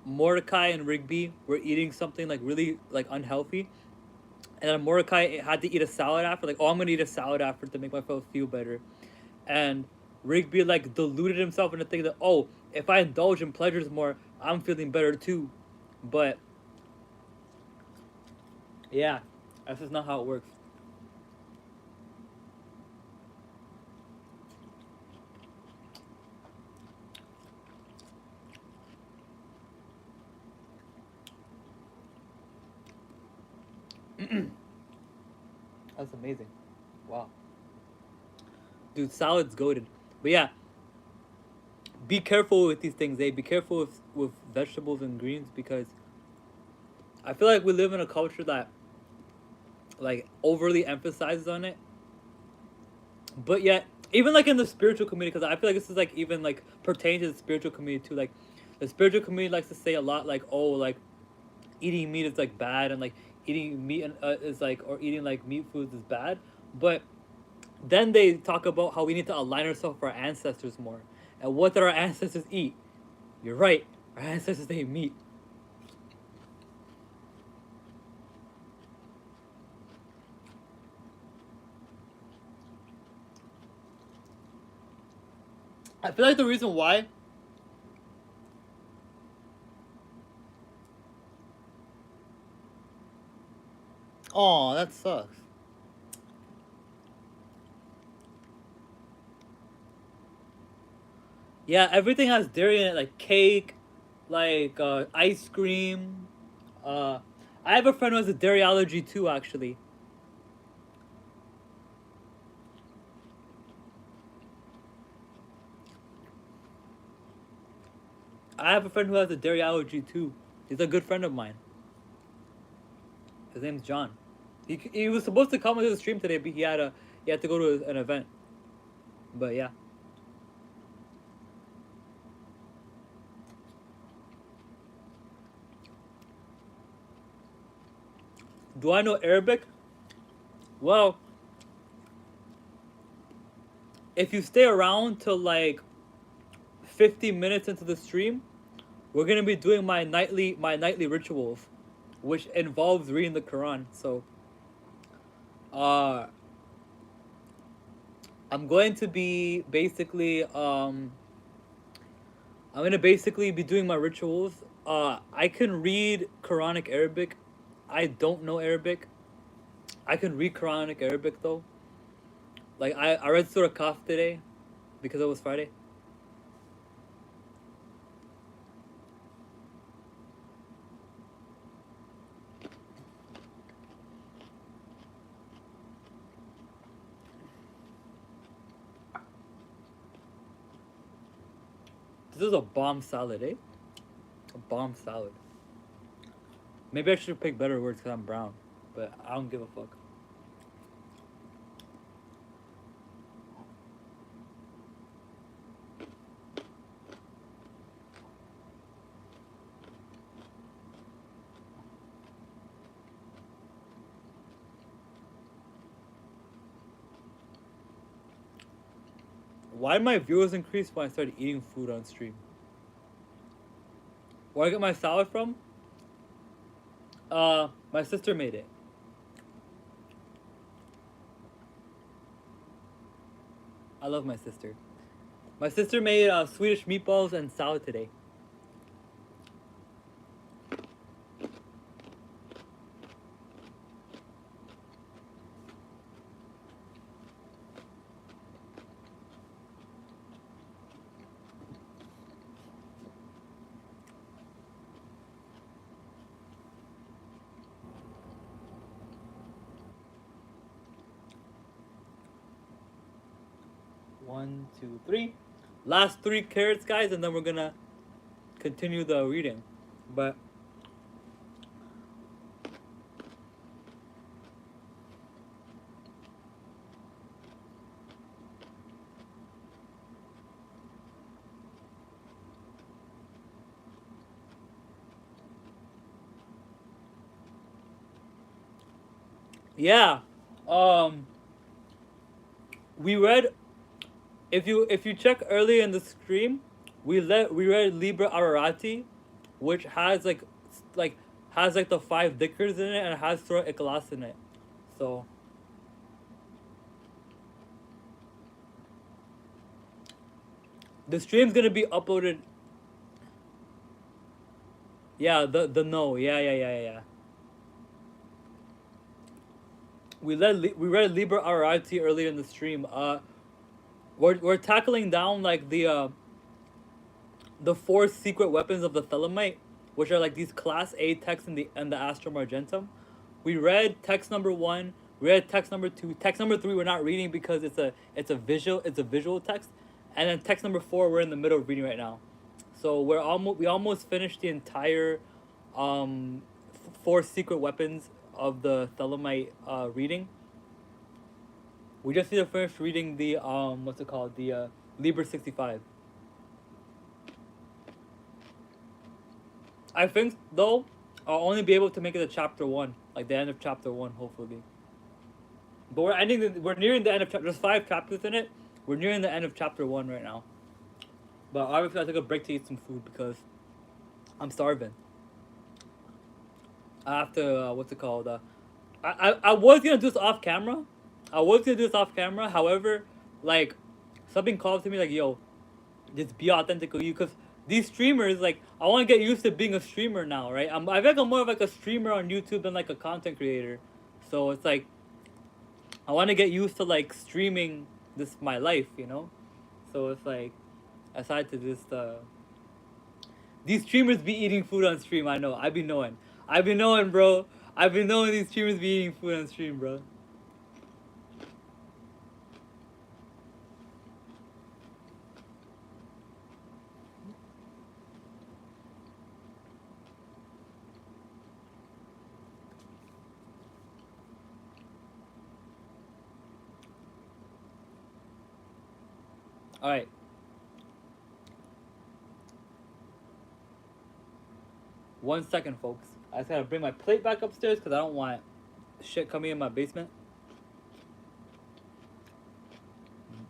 Mordecai and Rigby were eating something like really like unhealthy, and then Mordecai had to eat a salad after, like, oh, I'm gonna eat a salad after to make myself feel better, and Rigby like deluded himself into thinking that, oh, if I indulge in pleasures more, I'm feeling better too, but yeah, that's just not how it works. That's amazing. Wow. Dude, salad's goated. But yeah, be careful with these things, eh? Be careful with vegetables and greens, because I feel like we live in a culture that like overly emphasizes on it. But yet, even like in the spiritual community, because I feel like this is like even like pertains to the spiritual community too. Like the spiritual community likes to say a lot like, oh, like eating meat is like bad, and like eating meat is like, or eating like meat foods is bad. But then they talk about how we need to align ourselves with our ancestors more. And what did our ancestors eat? You're right, our ancestors ate meat. I feel like the reason why Oh, that sucks. Yeah, everything has dairy in it, like cake, like ice cream. Uh, I have a friend who has a dairy allergy too, actually. I have a friend who has a dairy allergy too. He's a good friend of mine. His name's John. He was supposed to come to the stream today, but he had to go to an event. But yeah. Do I know Arabic? Well, if you stay around till like 50 minutes into the stream, we're gonna be doing my nightly rituals, which involves reading the Quran. So, uh, I'm going to be basically I'm gonna basically be doing my rituals. I can read Quranic Arabic. I don't know Arabic. I can read Quranic Arabic though. Like I read Surah Kaf today because it was Friday. This is a bomb salad, eh? A bomb salad. Maybe I should pick better words because I'm brown, but I don't give a fuck. Why did my viewers increase when I started eating food on stream? Where I get my salad from? My sister made it. I love my sister. My sister made Swedish meatballs and salad today. One, two, three. Last three carrots, guys, and then we're gonna continue the reading. But yeah, um, we read. If you check earlier in the stream, we read Liber Ararati, which has like has like the five dhikrs in it and has Surah Ikhlas in it. So the stream's gonna be uploaded. Yeah, the no, yeah. We read Liber Ararati earlier in the stream. We're tackling down like the four secret weapons of the Thelemite, which are like these Class A texts in the Astrum Argentum. We read text number one. We read text number two. Text number three we're not reading because it's a visual text, and then text number four we're in the middle of reading right now. So we almost finished the entire four secret weapons of the Thelemite reading. We just need to finish reading the what's it called, the Liber 65. I think though I'll only be able to make it to chapter one, like the end of chapter one, hopefully. But we're nearing the end of chapter. There's five chapters in it. We're nearing the end of chapter one right now. But obviously I took a break to eat some food because I'm starving. I have to what's it called? I was gonna do this off camera. However, like something called to me like, yo, just be authentic with you, because these streamers, like, I want to get used to being a streamer now, right? I feel like I'm more of like a streamer on YouTube than like a content creator. So it's like I want to get used to like streaming this my life, you know. So it's like aside to just these streamers be eating food on stream. I know. I've been knowing, bro. I've been knowing these streamers be eating food on stream, bro. All right. One second, folks. I just gotta bring my plate back upstairs because I don't want shit coming in my basement.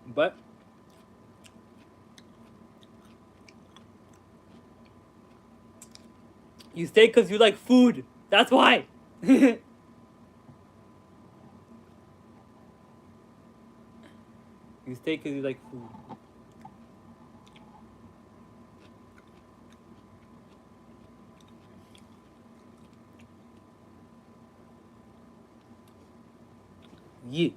But you stay because you like food. That's why. You stay because you like food. Yeah.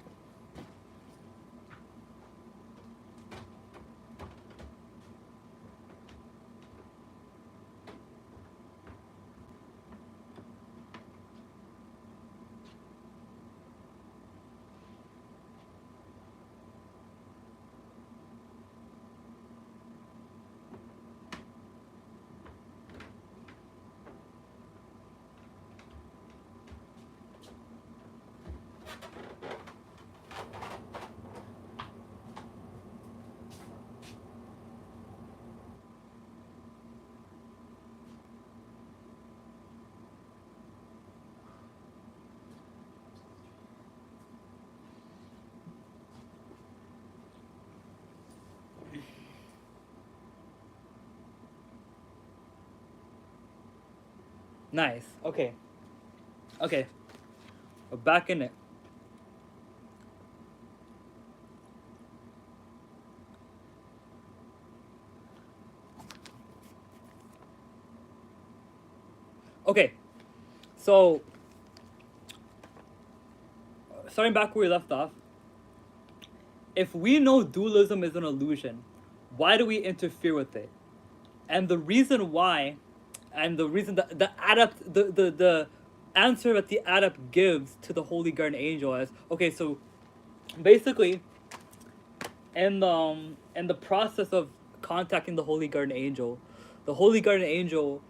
Nice. Okay. Okay. We're back in it. Okay. So, starting back where we left off, if we know dualism is an illusion, why do we interfere with it? And the reason why, and the reason that the answer that the adept gives to the holy guardian angel is, okay, so basically in the process of contacting the holy guardian angel, the holy guardian angel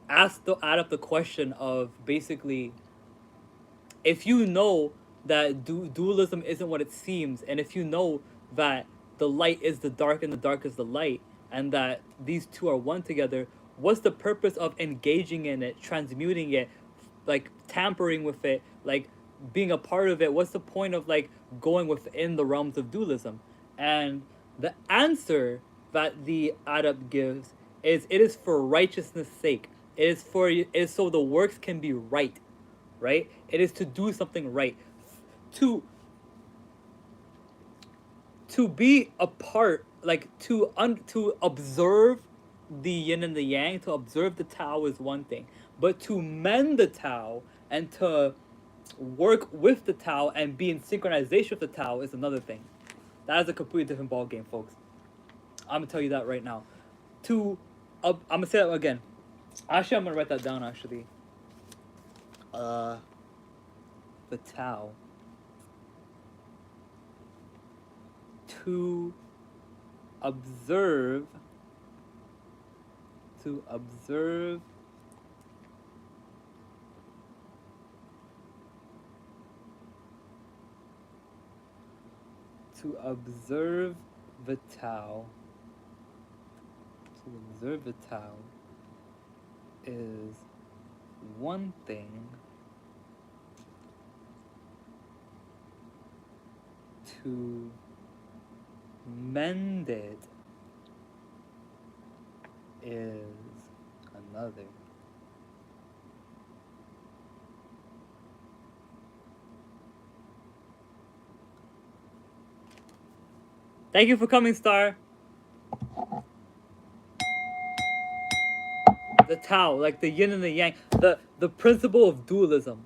asked the adept the question of basically, if you know that dualism isn't what it seems, and if you know that the light is the dark and the dark is the light, and that these two are one together, what's the purpose of engaging in it, transmuting it, like tampering with it, like being a part of it? What's the point of like going within the realms of dualism? And the answer that the adept gives is, it is for righteousness' sake. It is so the works can be right. Right? It is to do something right. To be a part, like to observe the yin and the yang, to observe the Tao is one thing, but to mend the Tao and to work with the Tao and be in synchronization with the Tao is another thing. That is a completely different ball game, folks. I'm gonna tell you that right now. I'm gonna say that again. Actually, I'm gonna write that down. Actually, the Tao. To observe the Tao. To observe the Tao is one thing. To mend it is another. Thank you for coming, Star. The Tao, like the yin and the yang, the principle of dualism.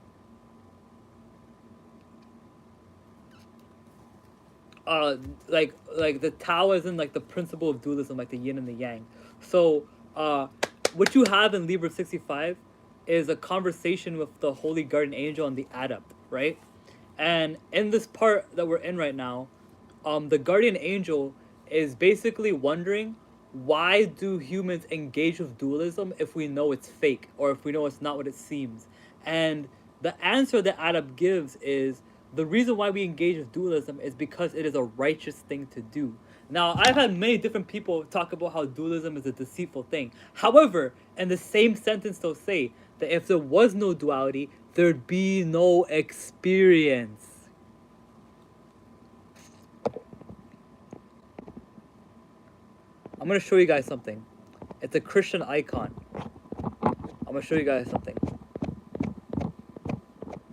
like the Tao is in like the principle of dualism, like the yin and the yang. So what you have in Liber 65 is a conversation with the holy guardian angel and the adept, right? And in this part that we're in right now, the guardian angel is basically wondering, why do humans engage with dualism if we know it's fake, or if we know it's not what it seems? And the answer that adept gives is, the reason why we engage with dualism is because it is a righteous thing to do. Now, I've had many different people talk about how dualism is a deceitful thing. However, in the same sentence, they'll say that if there was no duality, there'd be no experience. I'm gonna show you guys something. It's a Christian icon. I'm gonna show you guys something.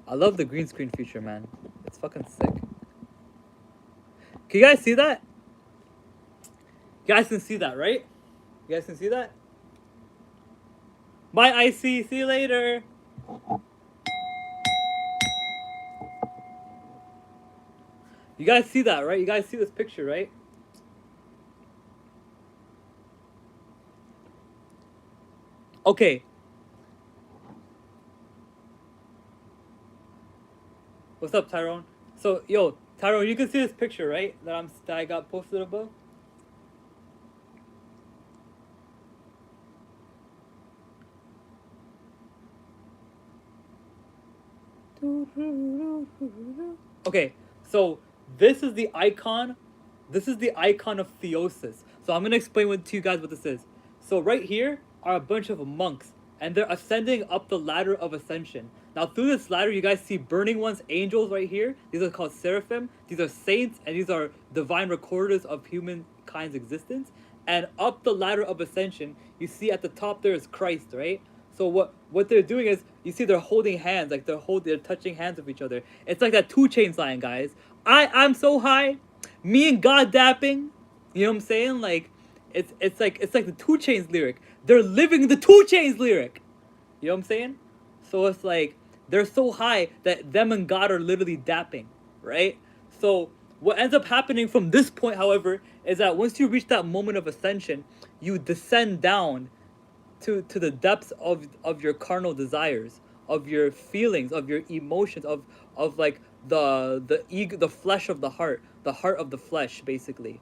I love the green screen feature, man. It's fucking sick. Can you guys see that? You guys can see that, right? You guys can see that? Bye, IC. See you later. You guys see that, right? You guys see this picture, right? Okay. What's up, Tyrone? So, yo, Tyrone, you can see this picture, right? That I got posted above. Okay, so this is the icon. This is the icon of theosis. So I'm gonna explain to you guys what this is. So right here are a bunch of monks, and they're ascending up the ladder of ascension. Now through this ladder, you guys see burning ones, angels right here. These are called seraphim. These are saints, and these are divine recorders of humankind's existence. And up the ladder of ascension, you see at the top there is Christ, right? So what they're doing is, you see they're holding hands, like they're touching hands with each other. It's like that 2 Chainz line, guys. I'm so high, me and God dapping. You know what I'm saying? Like, it's like the 2 Chainz lyric. They're living the 2 Chainz lyric. You know what I'm saying? So it's like they're so high that them and God are literally dapping, right? So what ends up happening from this point, however, is that once you reach that moment of ascension, you descend down to the depths of your carnal desires, of your feelings, of your emotions, of like the ego, the flesh of the heart of the flesh, basically.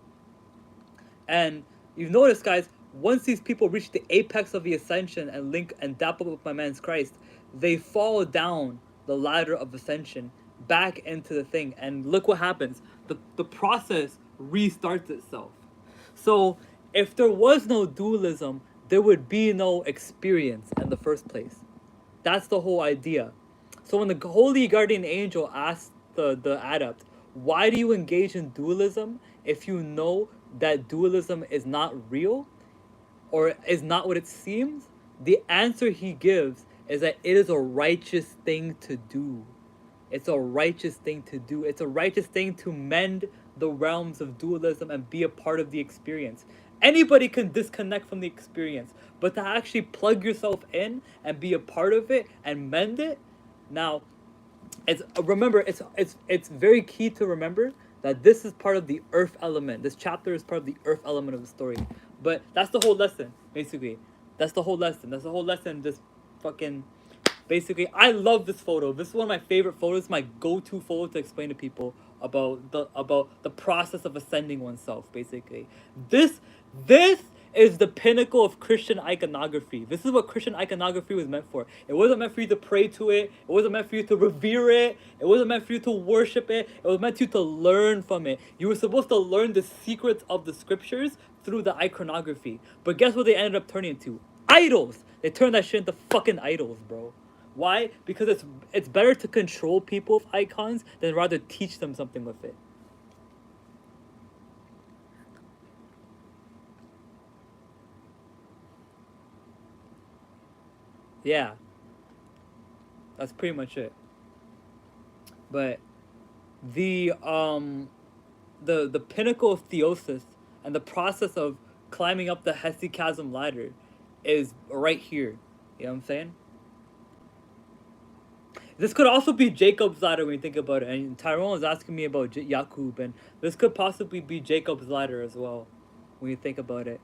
And you've noticed, guys, once these people reach the apex of the ascension and link and dap up with my man's Christ, they fall down the ladder of ascension back into the thing, and look what happens. The process restarts itself. So if there was no dualism, there would be no experience in the first place. That's the whole idea. So when the holy guardian angel asks the adept, why do you engage in dualism if you know that dualism is not real, or is not what it seems? The answer he gives is that it is a righteous thing to do. It's a righteous thing to do. It's a righteous thing to mend the realms of dualism and be a part of the experience. Anybody can disconnect from the experience, but to actually plug yourself in and be a part of it and mend it, now, remember, it's very key to remember that this is part of the earth element. This chapter is part of the earth element of the story. But that's the whole lesson, basically. That's the whole lesson. That's the whole lesson. This fucking... Basically, I love this photo. This is one of my favorite photos. My go-to photo to explain to people about the process of ascending oneself. Basically, this is the pinnacle of Christian iconography. This is what Christian iconography was meant for. It wasn't meant for you to pray to it. It wasn't meant for you to revere it. It wasn't meant for you to worship it. It was meant for you to learn from it. You were supposed to learn the secrets of the scriptures through the iconography. But guess what they ended up turning into? Idols. They turned that shit into fucking idols, bro. Why? Because it's better to control people with icons than rather teach them something with it. Yeah. That's pretty much it. But the pinnacle of theosis and the process of climbing up the hesychasm ladder is right here. You know what I'm saying? This could also be Jacob's ladder when you think about it. And Tyrone is asking me about Yakub, and this could possibly be Jacob's ladder as well when you think about it.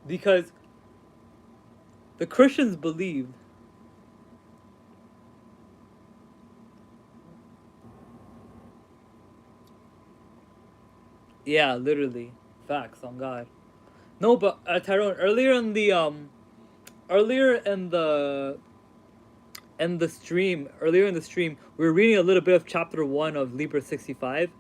Because the Christians believed yeah, literally. Facts on God. No, but Tyrone, earlier earlier in the stream, we were reading a little bit of chapter 1 of Liber 65,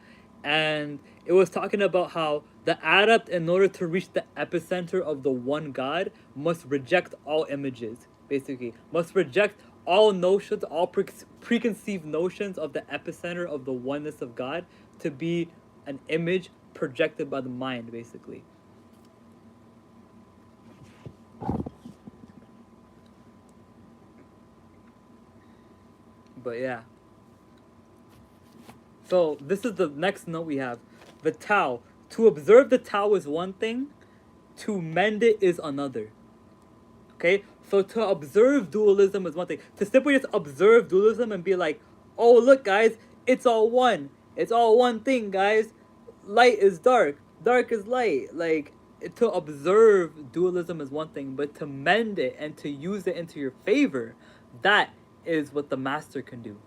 and it was talking about how the adept, in order to reach the epicenter of the one God, must reject all images, basically. Must reject all notions, all preconceived notions of the epicenter of the oneness of God to be an image projected by the mind, basically. But yeah. So this is the next note we have. The Tao. To observe the Tao is one thing, to mend it is another. Okay? So to observe dualism is one thing. To simply just observe dualism and be like, oh look guys, it's all one. It's all one thing, guys. Light is dark. Dark is light. Like, to observe dualism is one thing, but to mend it and to use it into your favor, that is what the master can do.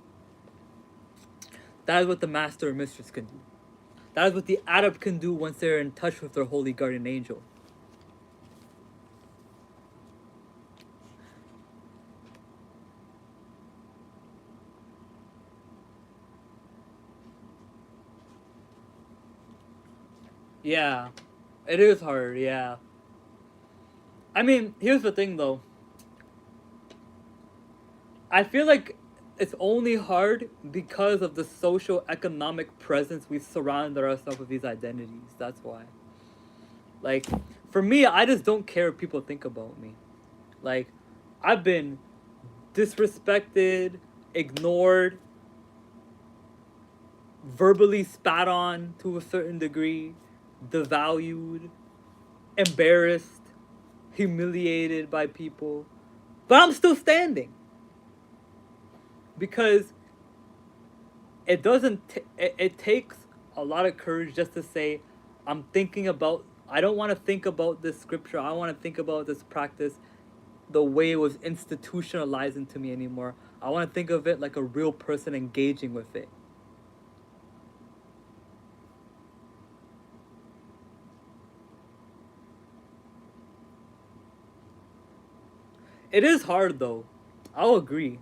That is what the master or mistress can do. That is what the adept can do once they're in touch with their holy guardian angel. Yeah, it is hard, yeah. I mean, here's the thing though. I feel like it's only hard because of the social economic presence we've surrounded ourselves with these identities. That's why. Like, for me, I just don't care what people think about me. Like, I've been disrespected, ignored, verbally spat on to a certain degree, devalued, embarrassed, humiliated by people. But I'm still standing. Because it doesn't it takes a lot of courage just to say, I don't want to think about this scripture, I want to think about this practice the way it was institutionalized into me anymore. I want to think of it like a real person engaging with it. It is hard though. I'll agree.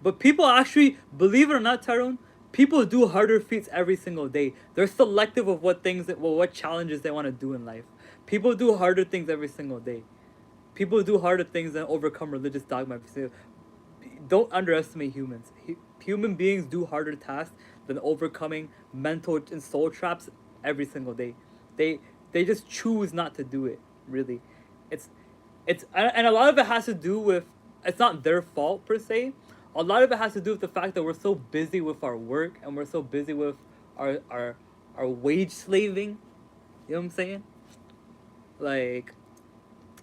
But people actually, believe it or not, Tyrone, people do harder feats every single day. They're selective of what challenges they want to do in life. People do harder things every single day. People do harder things than overcome religious dogma. Don't underestimate humans. Human beings do harder tasks than overcoming mental and soul traps every single day. They just choose not to do it. Really, it's and a lot of it has to do with, it's not their fault per se. A lot of it has to do with the fact that we're so busy with our work and we're so busy with our wage slaving. You know what I'm saying? Like,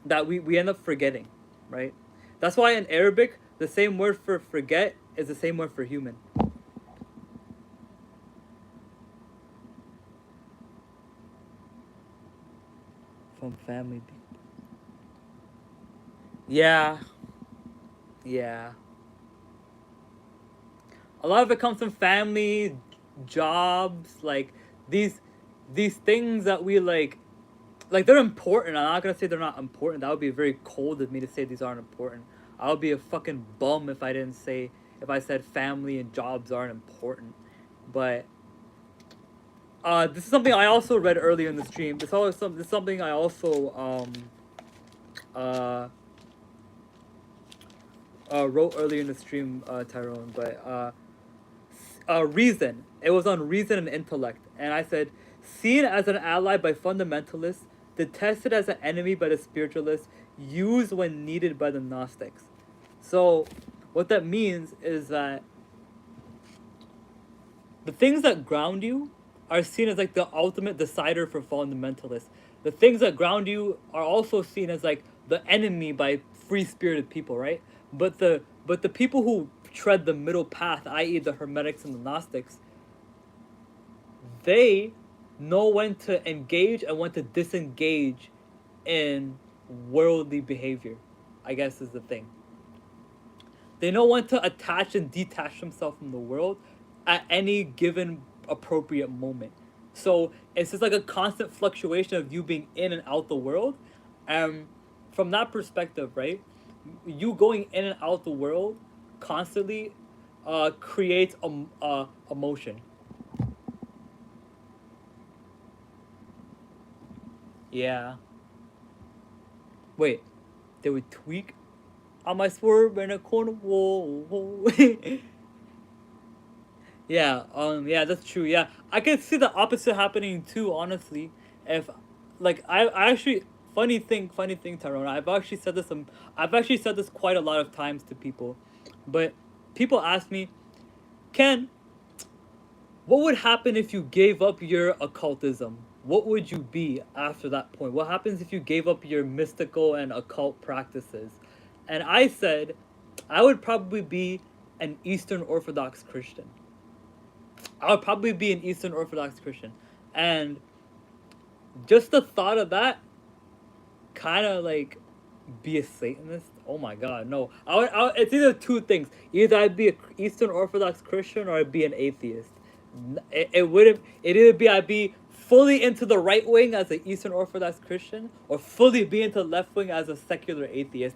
that we end up forgetting, right? That's why in Arabic, the same word for forget is the same word for human. From family people. Yeah. Yeah. A lot of it comes from family, jobs, like these things that we like they're important. I'm not gonna say they're not important. That would be very cold of me to say these aren't important. I would be a fucking bum if I said family and jobs aren't important. But this is something I also read earlier in the stream. This is something I also wrote earlier in the stream, Tyrone. But reason. It was on reason and intellect. And I said, seen as an ally by fundamentalists, detested as an enemy by the spiritualists, used when needed by the Gnostics. So, what that means is that the things that ground you are seen as like the ultimate decider for fundamentalists. The things that ground you are also seen as like the enemy by free spirited people, right? But the people who tread the middle path, i.e., the Hermetics and the Gnostics, they know when to engage and when to disengage in worldly behavior, I guess is the thing. They know when to attach and detach themselves from the world at any given appropriate moment. So it's just like a constant fluctuation of you being in and out the world. And from that perspective, right, you going in and out the world constantly creates a emotion. Yeah. Wait, they would tweak? I might swerve in a corner. Whoa. Yeah, that's true. Yeah, I can see the opposite happening too. Honestly, if, like, I actually funny thing, Tyrone. I've actually said this quite a lot of times to people, but people ask me, Ken, what would happen if you gave up your occultism? What would you be after that point? What happens if you gave up your mystical and occult practices? And I said, I would probably be an Eastern Orthodox Christian. I would probably be an Eastern Orthodox Christian. And just the thought of that kind of like be a Satanist. Oh my god, no. It's either two things. Either I'd be an Eastern Orthodox Christian or I'd be an atheist. It wouldn't. It'd either be I'd be fully into the right wing as an Eastern Orthodox Christian or fully be into the left wing as a secular atheist.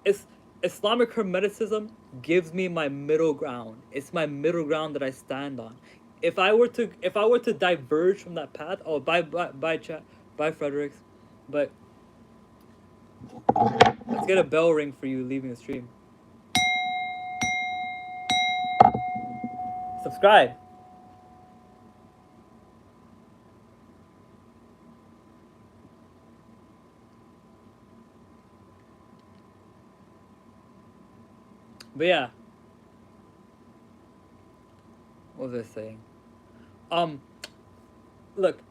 It's Islamic Hermeticism gives me my middle ground. It's my middle ground that I stand on. If I were to diverge from that path, oh, bye chat, bye Fredericks, but let's get a bell ring for you leaving the stream. Subscribe. But yeah, what was I saying? Look,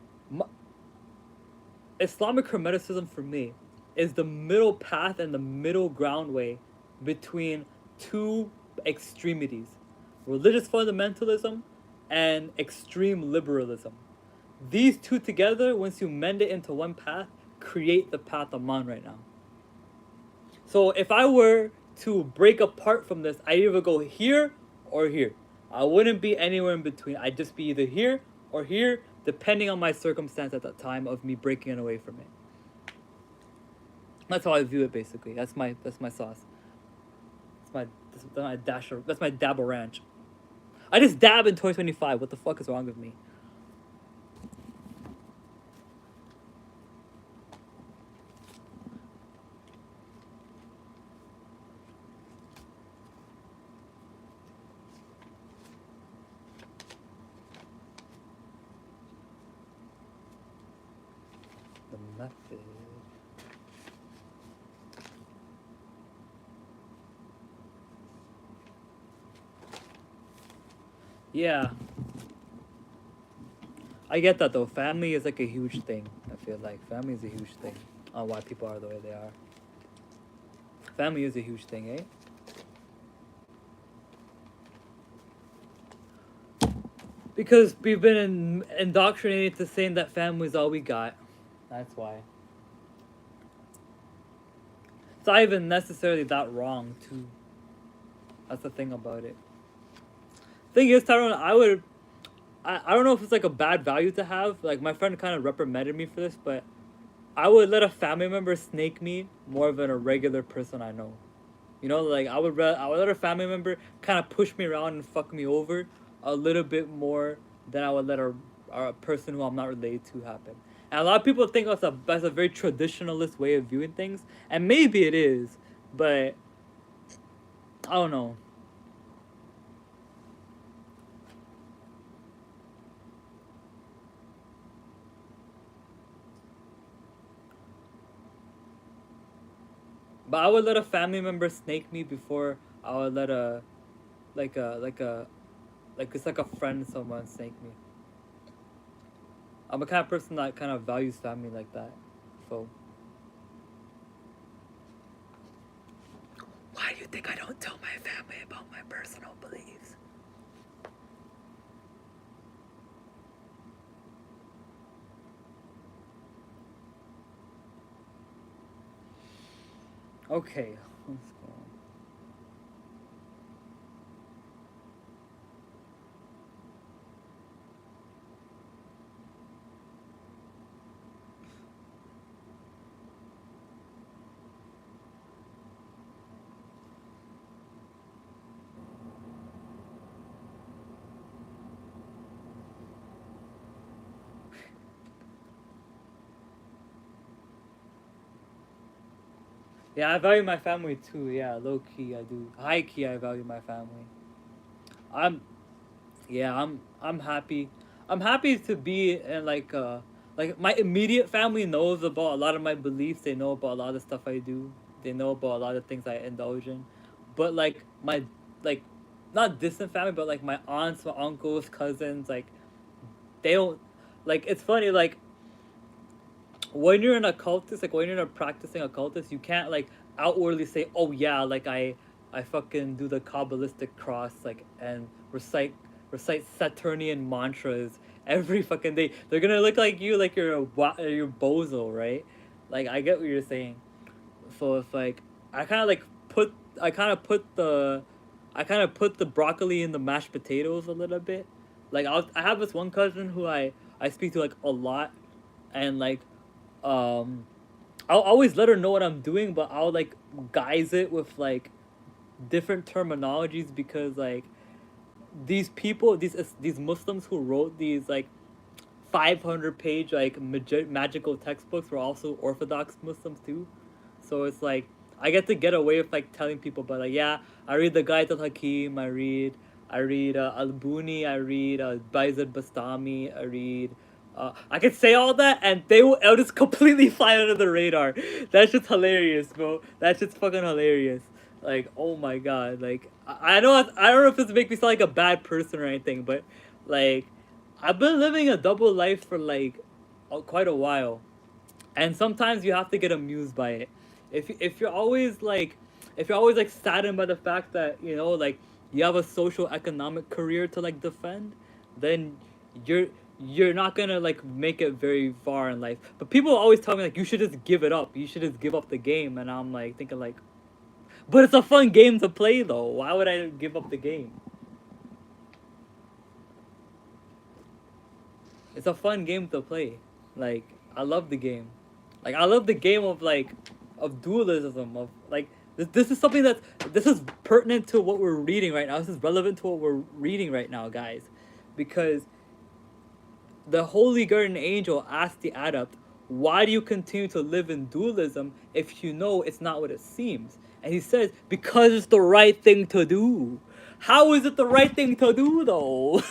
Islamic Hermeticism for me is the middle path and the middle ground way between two extremities: religious fundamentalism and extreme liberalism. These two together, once you mend it into one path, create the path I'm on right now. So if I were to break apart from this, I'd either go here or here. I wouldn't be anywhere in between. I'd just be either here or here, depending on my circumstance at that time of me breaking away from it. That's how I view it, basically. That's my sauce. That's my dasher. That's my dabble ranch. I just dab in 2025. What the fuck is wrong with me? The method. Yeah. I get that though. Family is like a huge thing. I feel like family is a huge thing on why people are the way they are. Family is a huge thing, eh? Because we've been indoctrinated to saying that family is all we got. That's why. It's not even necessarily that wrong, too. That's the thing about it. Thing is, Tyrone, I don't know if it's like a bad value to have. Like, my friend kind of reprimanded me for this, but I would let a family member snake me more than a regular person I know. You know, like, I would let a family member kind of push me around and fuck me over a little bit more than I would let a person who I'm not related to happen. And a lot of people think that's a very traditionalist way of viewing things, and maybe it is, but I don't know. But I would let a family member snake me before I would let it's like a friend, someone snake me. I'm a kind of person that kind of values family like that. So why do you think I don't tell my family about my Okay, let's go. Yeah, I value my family too. Yeah, low key I do. High key I value my family. I'm yeah, I'm happy. I'm happy to be in like my immediate family knows about a lot of my beliefs. They know about a lot of stuff I do. They know about a lot of things I indulge in. But like my like not distant family, but like my aunts, my uncles, cousins, like they don't like it's funny like when you're an occultist, like when you're a practicing occultist, you can't like outwardly say, "Oh yeah, like I fucking do the kabbalistic cross, like and recite Saturnian mantras every fucking day." They're gonna look like you, like you're bozo, right? Like I get what you're saying. So it's like I kind of like put I kind of put the I kind of put the broccoli in the mashed potatoes a little bit. Like I have this one cousin who I speak to like a lot, and like um I'll always let her know what I'm doing, but I'll like guise it with like different terminologies because like these people, these Muslims who wrote these like 500-page like magical textbooks were also Orthodox Muslims too. So it's like I get to get away with like telling people, but like yeah, I read the Guide al Hakim, I read Al Buni, I read Bayezid Bastami, I read. I could say all that and it'll just completely fly under the radar. That's just hilarious, bro. That's just fucking hilarious. Like, oh my god. Like, I don't know if this makes me sound like a bad person or anything, but like, I've been living a double life for like quite a while, and sometimes you have to get amused by it. If you're always like if you're always like saddened by the fact that like you have a social economic career to like defend, then you're you're not gonna like make it very far in life. But people always tell me like you should just give it up. You should just give up the game, and I'm like thinking like, but it's a fun game to play though. Why would I give up the game? It's a fun game to play. Like I love the game. Like I love the game of like of dualism of like this is something that this is pertinent to what we're reading right now. This is relevant to what we're reading right now, guys, because the Holy Guardian Angel asked the adept, "Why do you continue to live in dualism if you know it's not what it seems?" And he says, "Because it's the right thing to do." How is it the right thing to do though?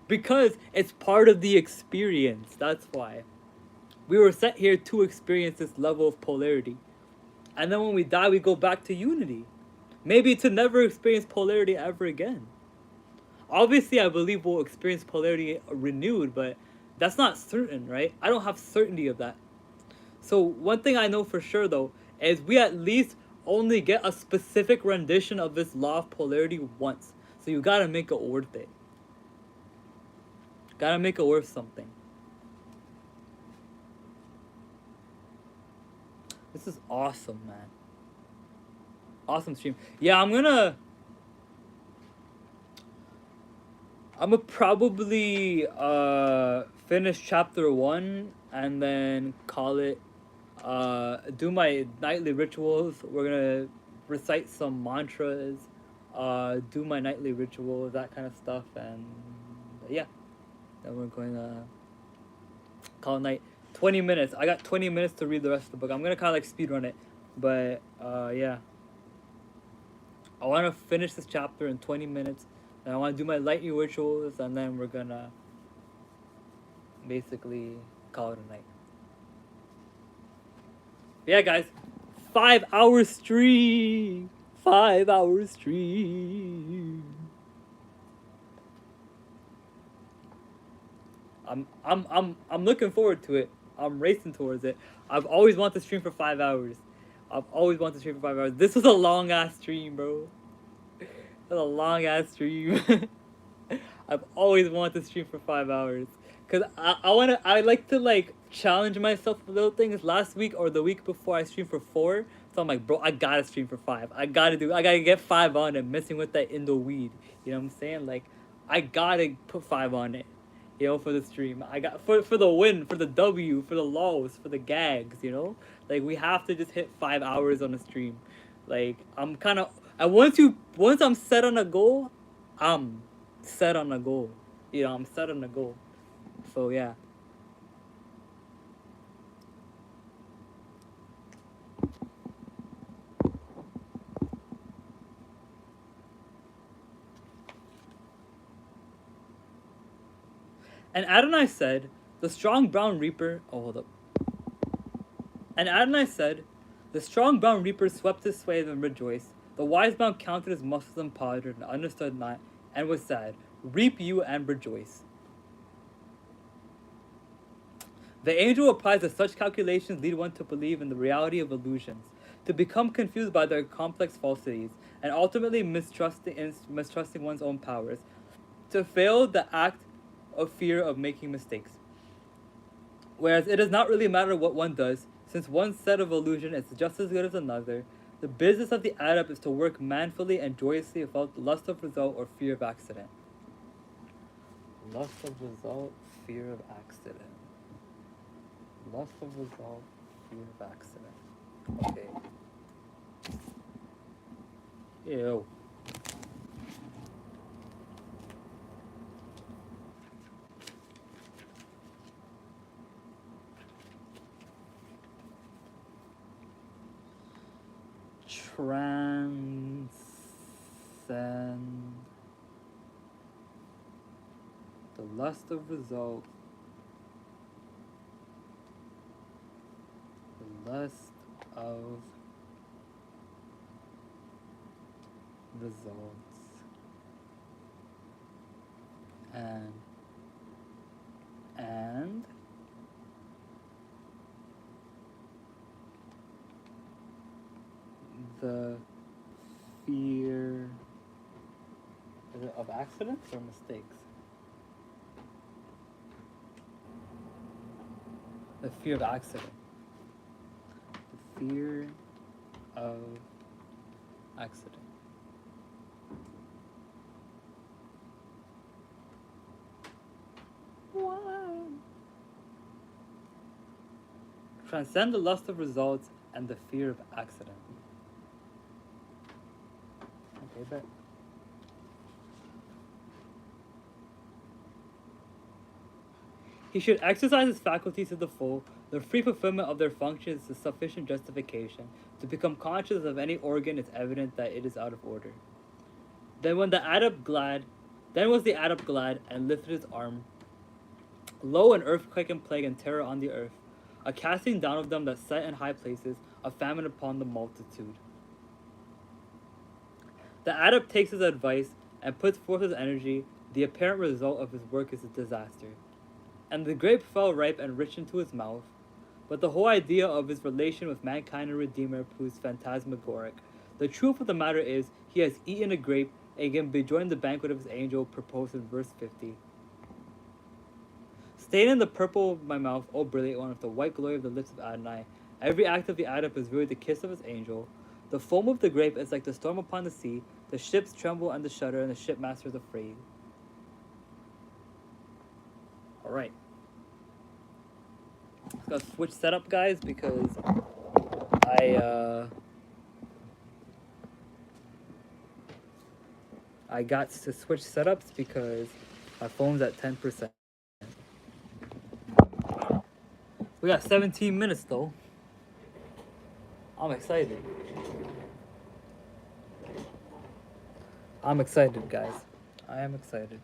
Because it's part of the experience. That's why. We were set here to experience this level of polarity. And then when we die, we go back to unity. Maybe to never experience polarity ever again. Obviously, I believe we'll experience polarity renewed, but that's not certain, right? I don't have certainty of that. So, one thing I know for sure, though, is we at least only get a specific rendition of this law of polarity once. So, you gotta make it worth it. Gotta make it worth something. This is awesome, man. Awesome stream. Yeah, I'm gonna probably finish chapter 1 and then call it do my nightly rituals. We're gonna recite some mantras, do my nightly rituals, that kind of stuff, and yeah. Then we're going to call it night. 20 minutes. I got 20 minutes to read the rest of the book. I'm gonna kind of like speed run it, but yeah. I want to finish this chapter in 20 minutes, and I want to do my lightning rituals, and then we're gonna basically call it a night. Yeah, guys, 5 hour stream. 5 hour stream. I'm looking forward to it. I'm racing towards it. I've always wanted to stream for 5 hours. I've always wanted to stream for 5 hours. This was a long ass stream, bro. This was a long ass stream. I've always wanted to stream for 5 hours. Cause I like to like challenge myself with little things. Last week or the week before I streamed for 4. So I'm like, bro, I gotta stream for 5. I gotta get 5 on it, messing with that Indo weed. You know what I'm saying? Like, I gotta put 5 on it. You know, for the stream. I got for the win, for the W, for the lows, for the gags, you know? Like we have to just hit 5 hours on a stream. Like I'm kinda once I'm set on a goal, I'm set on a goal. You know, I'm set on a goal. So yeah. And Adonai said, the strong brown reaper. Oh, hold up. And Adonai said, the strong brown reaper swept his sway and rejoiced. The wise man counted his muscles and pondered and understood not, and was sad. Reap you and rejoice. The angel replies that such calculations lead one to believe in the reality of illusions, to become confused by their complex falsities, and ultimately mistrusting one's own powers, to fail the act of fear of making mistakes. Whereas it does not really matter what one does, since one set of illusion is just as good as another. The business of the adept is to work manfully and joyously without lust of result or fear of accident. Lust of result, fear of accident. Lust of result, fear of accident. Okay. Ew. Transcend the lust of result, the lust of results, and the fear, is it of accidents or mistakes? The fear of accident. The fear of accident. Wow. Transcend the lust of results and the fear of accident. Okay, bet. He should exercise his faculties to the full. The free fulfillment of their functions is sufficient justification. To become conscious of any organ is evident that it is out of order. Then was the adept glad and lifted his arm. Lo, an earthquake and plague and terror on the earth, a casting down of them that set in high places, a famine upon the multitude. The adept takes his advice and puts forth his energy. The apparent result of his work is a disaster. And the grape fell ripe and rich into his mouth, but the whole idea of his relation with mankind and Redeemer proves phantasmagoric. The truth of the matter is, he has eaten a grape and can be joined the banquet of his angel, proposed in verse 50. Staying in the purple of my mouth, O brilliant one, with the white glory of the lips of Adonai, every act of the adept is really the kiss of his angel. The foam of the grape is like the storm upon the sea. The ships tremble and the shudder, and the shipmaster is afraid. Alright. Let's go switch setup, guys, because I got to switch setups because my phone's at 10%. We got 17 minutes though. I'm excited. I'm excited, guys. I am excited.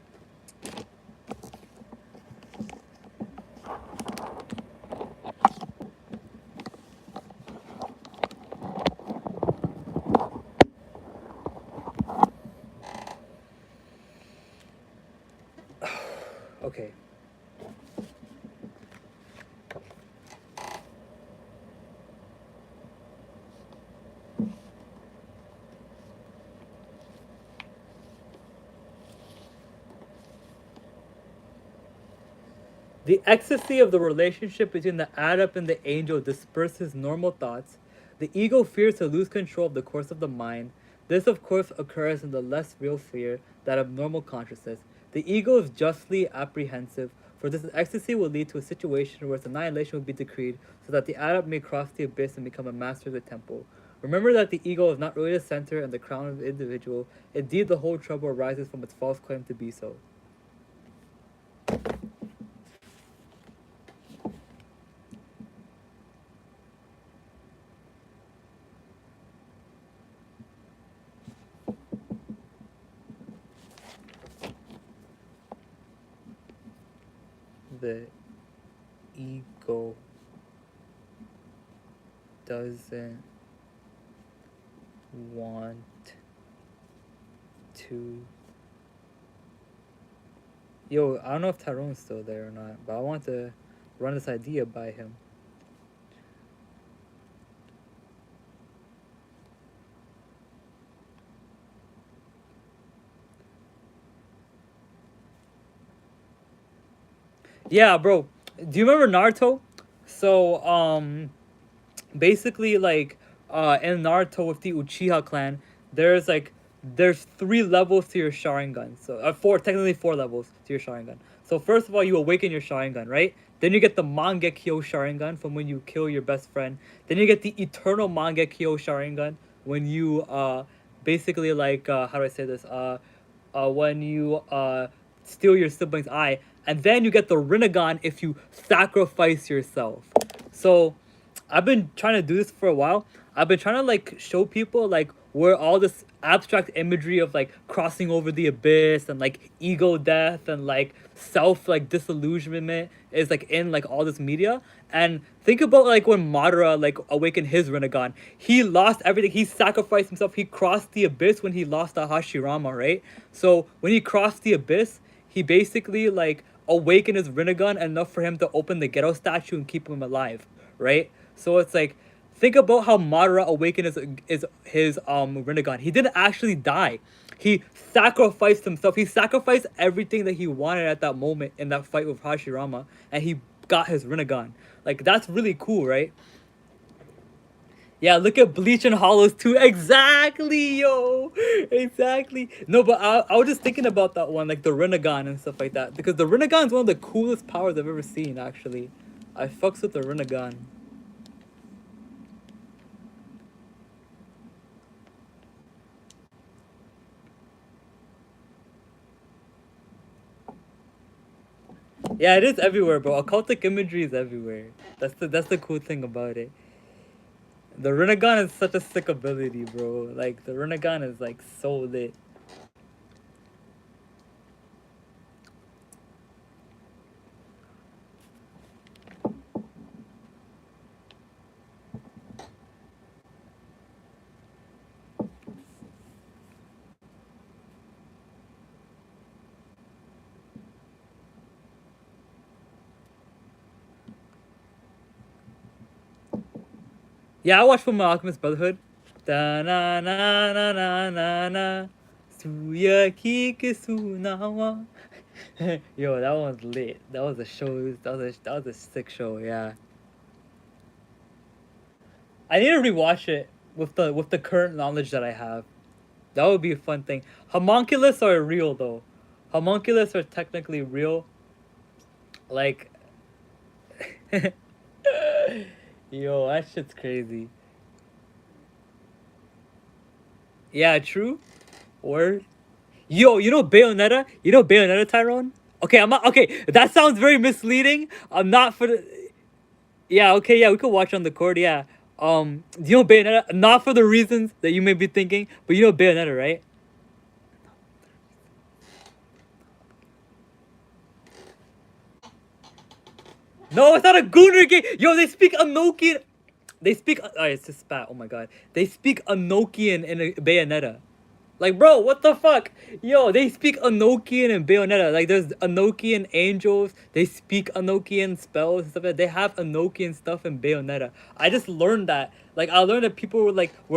Okay. The ecstasy of the relationship between the adept and the angel disperses normal thoughts, The ego fears to lose control of the course of the mind. This, of course, occurs in the less real sphere, that of normal consciousness. The ego is justly apprehensive, for this ecstasy will lead to a situation where its annihilation will be decreed, so that the adept may cross the abyss and become a master of the temple. Remember that the ego is not really the center and the crown of the individual. Indeed, the whole trouble arises from its false claim to be so. The ego doesn't want to. Yo, I don't know if Tyrone's still there or not, but I want to run this idea by him. Yeah, bro. Do you remember Naruto? So, basically, like, in Naruto with the Uchiha clan, there's 3 levels to your Sharingan. So, technically 4 levels to your Sharingan. So first of all, you awaken your Sharingan, right? Then you get the Mangekyo Sharingan from when you kill your best friend. Then you get the Eternal Mangekyo Sharingan when you basically like how do I say this? When you steal your sibling's eye, and then you get the Rinnegan if you sacrifice yourself. So I've been trying to do this for a while. I've been trying to like show people like where all this abstract imagery of like crossing over the abyss and like ego death and like self like disillusionment is like in like all this media. And think about like when Madara like awakened his Rinnegan. He lost everything. He sacrificed himself. He crossed the abyss when he lost the Hashirama, right? So when he crossed the abyss, he basically like awakened his Rinnegan enough for him to open the ghetto statue and keep him alive, right? So it's like, think about how Madara awakened his Rinnegan. He didn't actually die. He sacrificed himself. He sacrificed everything that he wanted at that moment in that fight with Hashirama, and he got his Rinnegan. Like, that's really cool, right? Yeah, look at Bleach and Hollows too. Exactly, yo. Exactly. No, but I was just thinking about that one, like the Rinnegan and stuff like that. Because the Rinnegan is one of the coolest powers I've ever seen, actually. I fucks with the Rinnegan. Yeah, it is everywhere, bro. Occultic imagery is everywhere. That's the cool thing about it. The Rinnegan is such a sick ability, bro. Like the Rinnegan is like so lit. Yeah, I watched Full Metal Alchemist Brotherhood. Da na na na na na na. Suya kikisu nawa. Yo, that one was lit. That was a show. That was a sick show. Yeah. I need to rewatch it with the current knowledge that I have. That would be a fun thing. Homunculus are real though. Homunculus are technically real. Like, yo, that shit's crazy. Yeah, true. Or, yo, you know Bayonetta? You know Bayonetta, Tyrone? Okay, I'm not. Okay, that sounds very misleading. I'm not for the. Yeah, okay, yeah, we could watch on the court. Yeah. Do you know Bayonetta? Not for the reasons that you may be thinking, but you know Bayonetta, right? No, it's not a Gunner game. Yo, they speak Enochian. They speak. Oh, it's a spat. Oh my god. They speak Enochian in a Bayonetta. Like, bro, what the fuck? Yo, they speak Enochian in Bayonetta. Like, there's Enochian angels. They speak Enochian spells and stuff like that. They have Enochian stuff in Bayonetta. I just learned that. Like, I learned that people were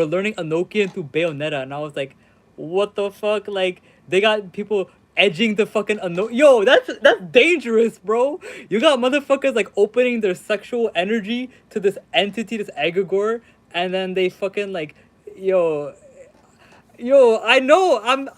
learning Enochian through Bayonetta, and I was like, what the fuck? Like, they got people edging the fucking Yo, that's dangerous, bro. You got motherfuckers like opening their sexual energy to this entity, this egregore, and then they fucking like, yo, yo, I know,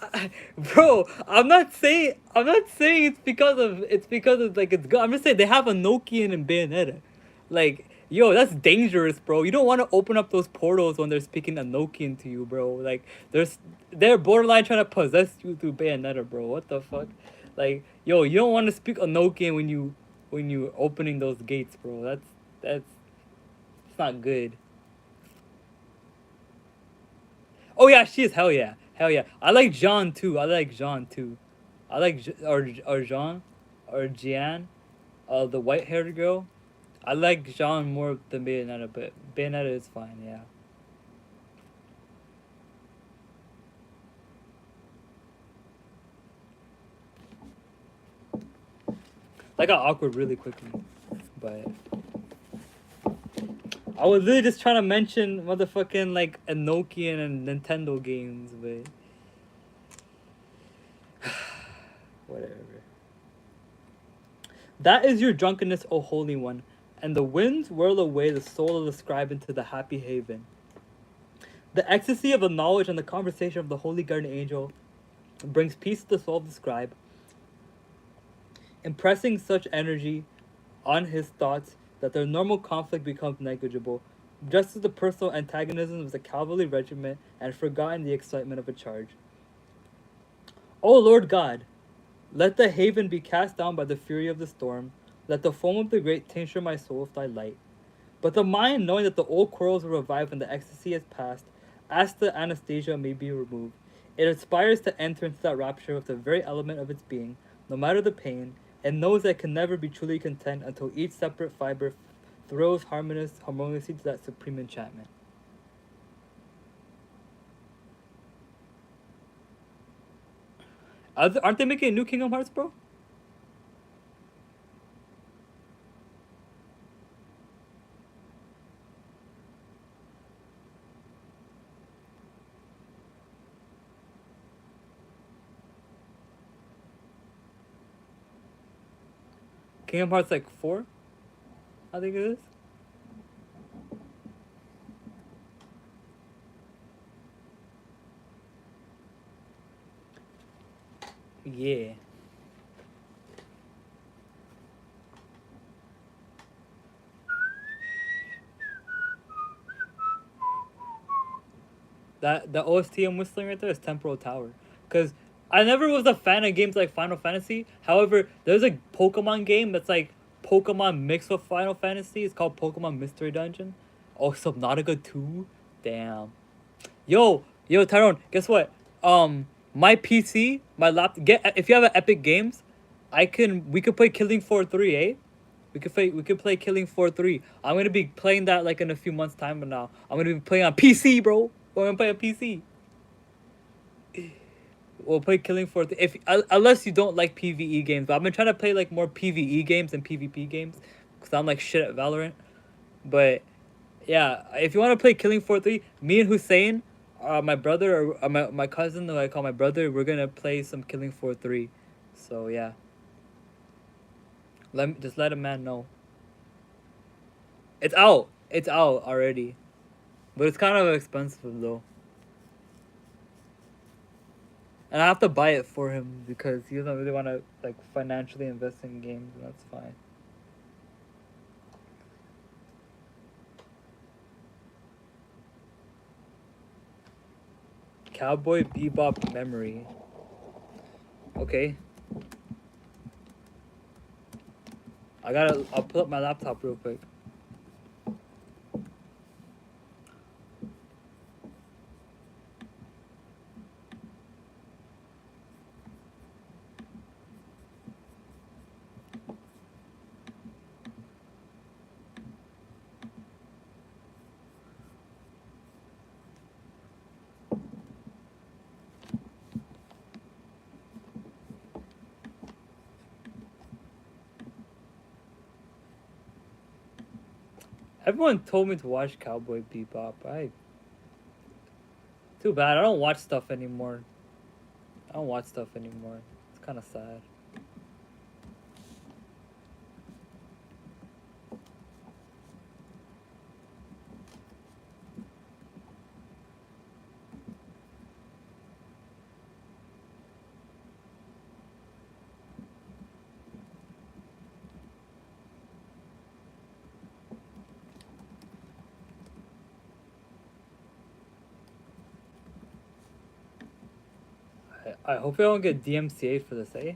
bro. I'm not saying it's because of like it's good. I'm just saying they have a Nokian and Bayonetta, like. Yo, that's dangerous, bro. You don't want to open up those portals when they're speaking Enochian to you, bro. Like, they're borderline trying to possess you through Bayonetta, bro. What the fuck? Like, yo, you don't want to speak Enochian when you opening those gates, bro. That's it's not good. Oh yeah, she is hell yeah. I like Jean too. I like Jean too. I like or Jean, or Jian, the white haired girl. I like Jean more than Bayonetta, but Bayonetta is fine. Yeah. That got awkward really quickly, but I was really just trying to mention motherfucking like Enochian and Nintendo games, but whatever. That is your drunkenness, O Holy One, and the winds whirl away the soul of the scribe into the happy haven. The ecstasy of the knowledge and the conversation of the holy guardian angel brings peace to the soul of the scribe, impressing such energy on his thoughts that their normal conflict becomes negligible, just as the personal antagonism of the cavalry regiment had forgotten the excitement of a charge. O Lord God, let the haven be cast down by the fury of the storm. Let the foam of the great tincture my soul with thy light. But the mind, knowing that the old quarrels will revive when the ecstasy has passed, asks that anesthesia may be removed. It aspires to enter into that rapture with the very element of its being, no matter the pain, and knows that it can never be truly content until each separate fiber thrills harmoniously to that supreme enchantment. Aren't they making a new Kingdom Hearts, bro? Kingdom Hearts like 4, I think it is. Yeah. That the OST I'm whistling right there is Temporal Tower, cause I never was a fan of games like Final Fantasy. However, there's a Pokemon game that's like Pokemon mixed with Final Fantasy. It's called Pokemon Mystery Dungeon. Oh, Subnautica 2. Damn. Yo, Tyrone. Guess what? My PC, my laptop. If you have an Epic Games, we could play Killing Floor 3, eh? We could play Killing Floor 3. I'm gonna be playing that like in a few months time, but now I'm gonna be playing on PC, bro. We're gonna play on PC. We'll play Killing Floor 3 if unless you don't like PvE games. But I've been trying to play like more PvE games than PvP games, cause I'm like shit at Valorant. But yeah, if you want to play Killing Floor 3, me and Hussein, my brother or my cousin who I call my brother, we're gonna play some Killing Floor 3. So yeah, let a man know. It's out. It's out already, but it's kind of expensive though. And I have to buy it for him because he doesn't really want to like financially invest in games, and that's fine. Cowboy Bebop memory. Okay. I'll pull up my laptop real quick. Everyone told me to watch Cowboy Bebop. Too bad. I don't watch stuff anymore. I don't watch stuff anymore. It's kind of sad. I hope I don't get DMCA for this, eh?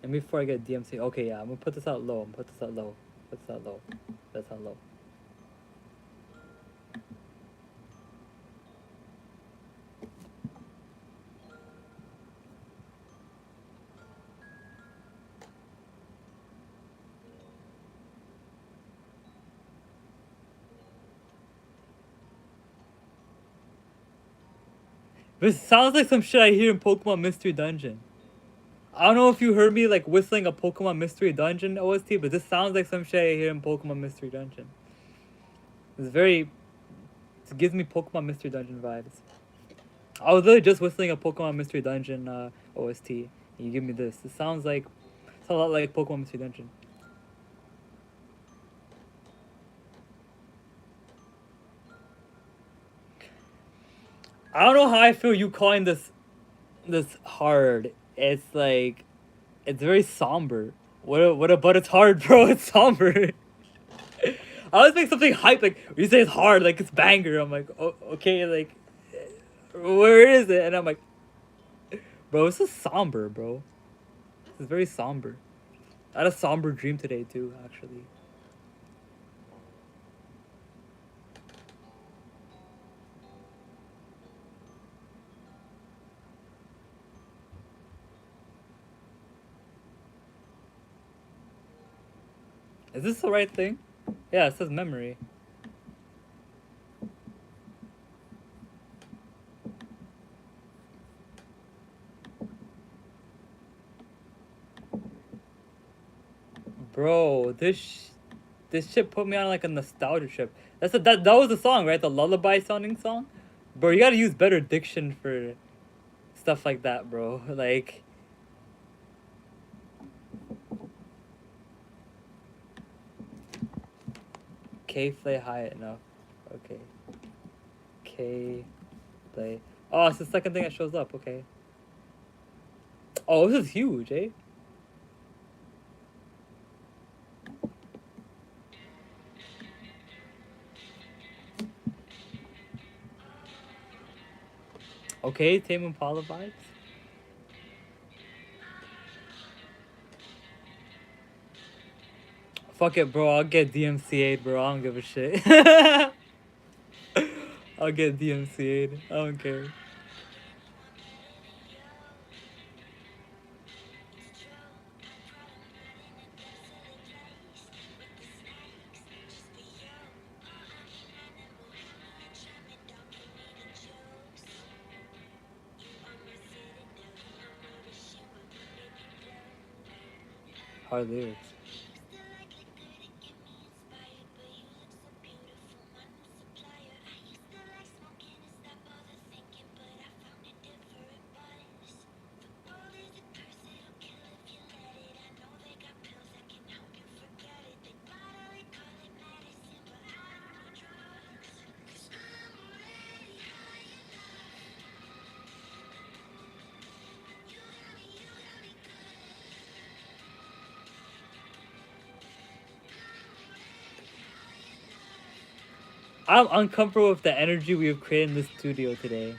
And before I get DMCA, okay, yeah, I'm gonna put this out low. Put this out low. That's out low. This sounds like some shit I hear in Pokemon Mystery Dungeon. I don't know if you heard me like whistling a Pokemon Mystery Dungeon OST, but this sounds like some shit I hear in Pokemon Mystery Dungeon. It's very. It gives me Pokemon Mystery Dungeon vibes. I was literally just whistling a Pokemon Mystery Dungeon OST. And you give me this. It sounds like. It's a lot like Pokemon Mystery Dungeon. I don't know how I feel you calling this hard. It's like it's very somber. What about it's hard, bro? It's somber. I always make something hype like when you say it's hard, like it's banger. I'm like, oh, okay, like where is it? And I'm like, bro, this is somber, bro. This is very somber. I had a somber dream today too, actually. Is this the right thing? Yeah, it says memory. Bro, this shit put me on like a nostalgia trip. That was the song, right? The lullaby sounding song. Bro, you gotta use better diction for stuff like that, bro. Like, K play high enough. Okay. K play. Oh, it's the second thing that shows up. Okay. Oh, this is huge, eh? Okay, Tame Impala vibes. Fuck it, bro. I'll get DMCA'd, bro. I don't give a shit. I'll get DMCA'd. I don't care. Hard lyrics. I'm uncomfortable with the energy we have created in this studio today.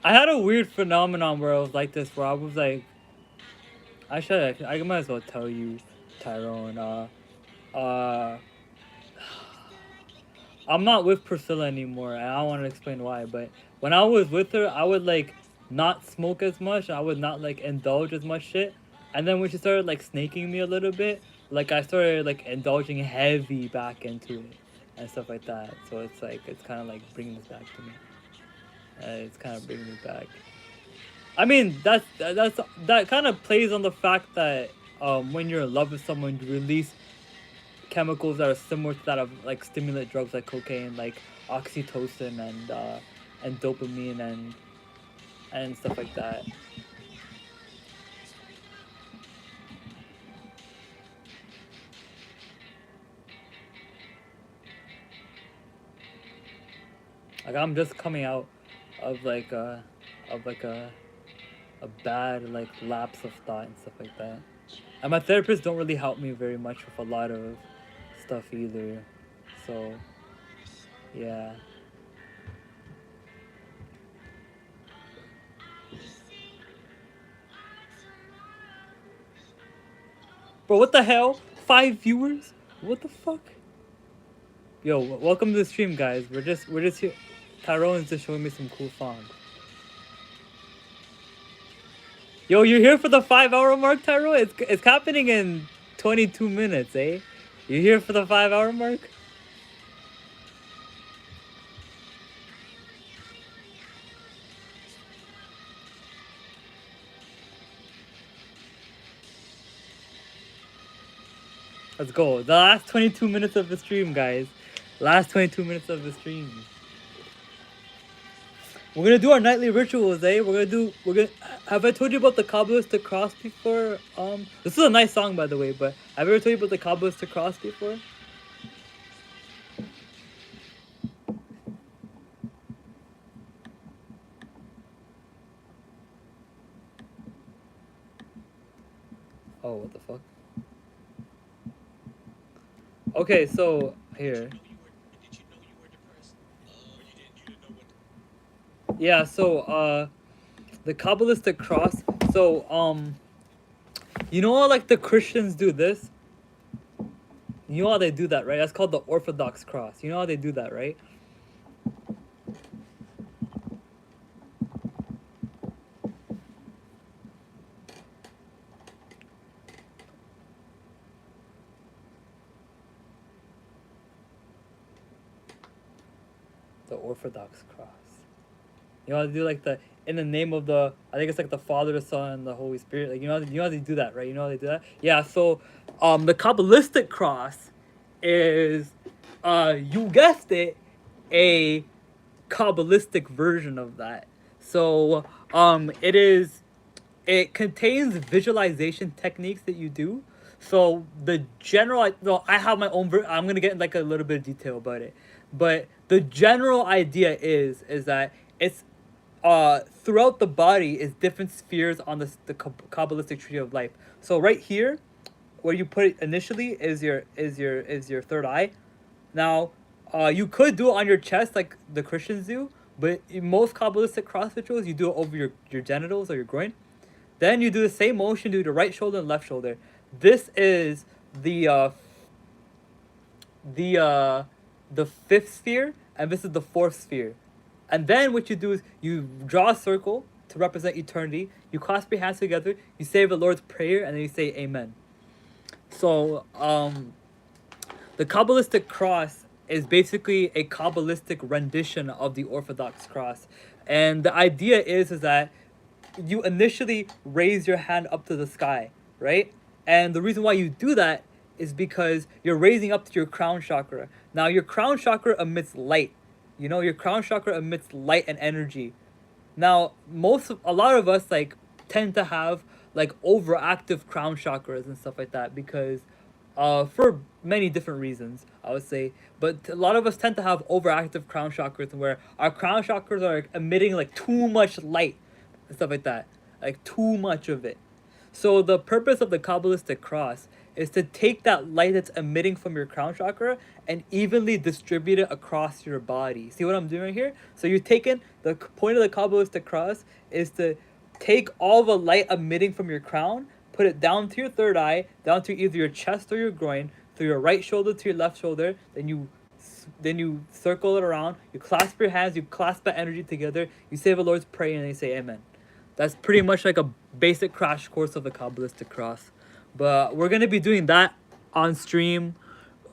I had a weird phenomenon where I was like this, where I was like, I might as well tell you, Tyrone. I'm not with Priscilla anymore, and I don't want to explain why. But when I was with her, I would like not smoke as much. I would not like indulge as much shit. And then when she started like snaking me a little bit, like I started like indulging heavy back into it and stuff like that. So it's like it's kind of like bringing this back to me. It's kind of bringing me back. I mean, that kind of plays on the fact that when you're in love with someone, you release chemicals that are similar to that of like stimulant drugs like cocaine, like oxytocin and dopamine and stuff like that. Like I'm just coming out of like a of like a bad like lapse of thought and stuff like that. And my therapists don't really help me very much with a lot of stuff either. So yeah. Bro, what the hell? 5 viewers? What the fuck? Yo, welcome to the stream, guys. We're just here. Tyrone's just showing me some cool songs. Yo, you're here for the 5 hour mark, Tyrone? It's happening in 22 minutes, eh? You're here for the 5 hour mark? Let's go. The last 22 minutes of the stream, guys. Last 22 minutes of the stream. We're gonna do our nightly rituals, eh? We're gonna. Have I told you about the Kabbalistic cross before? This is a nice song, by the way. But have I ever told you about the Kabbalistic cross before? Oh, what the fuck? Okay, so here. Yeah, so the Kabbalistic cross. So you know how like the Christians do this? You know how they do that, right? That's called the Orthodox cross. You know how they do that, right? The Orthodox cross. You know how to do like the in the name of the, I think it's like the Father, the Son, and the Holy Spirit. Like you know how they do that, right? You know how they do that? Yeah, so the Kabbalistic cross is you guessed it, a Kabbalistic version of that. So it contains visualization techniques that you do. So the general, no, I have my own. I'm gonna get like a little bit of detail about it, but the general idea is that it's throughout the body is different spheres on the Kabbalistic tree of life. So right here, where you put it initially is your third eye. Now, you could do it on your chest like the Christians do, but in most Kabbalistic cross rituals, you do it over your genitals or your groin. Then you do the same motion to the right shoulder and left shoulder. This is the uh, the fifth sphere, and this is the fourth sphere. And then what you do is you draw a circle to represent eternity. You clasp your hands together. You say the Lord's Prayer, and then you say Amen. So the Kabbalistic cross is basically a Kabbalistic rendition of the Orthodox cross, and the idea is that you initially raise your hand up to the sky, right? And the reason why you do that is because you're raising up to your crown chakra. Now, your crown chakra emits light. You know, your crown chakra emits light and energy. Now, a lot of us like tend to have like overactive crown chakras and stuff like that because for many different reasons, I would say. But a lot of us tend to have overactive crown chakras where our crown chakras are like, emitting like too much light and stuff like that, like too much of it. So the purpose of the Kabbalistic cross is to take that light that's emitting from your crown chakra and evenly distribute it across your body. See what I'm doing here? So you're taking the point of the Kabbalistic cross is to take all the light emitting from your crown, put it down to your third eye, down to either your chest or your groin, through your right shoulder to your left shoulder. Then you circle it around. You clasp your hands. You clasp that energy together. You say the Lord's Prayer and they say Amen. That's pretty much like a basic crash course of the Kabbalistic cross. But we're gonna be doing that on stream.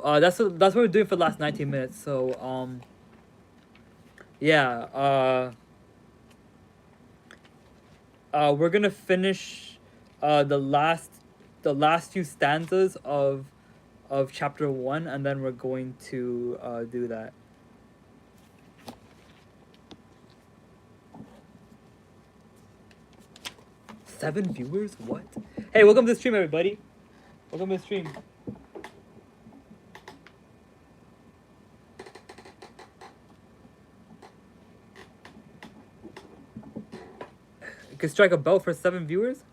That's what we're doing for the last 19 minutes. So yeah. We're gonna finish the last few stanzas of chapter 1, and then we're going to do that. Seven viewers? What? Hey, welcome to the stream, everybody. Welcome to the stream. can strike a bell for 7 viewers.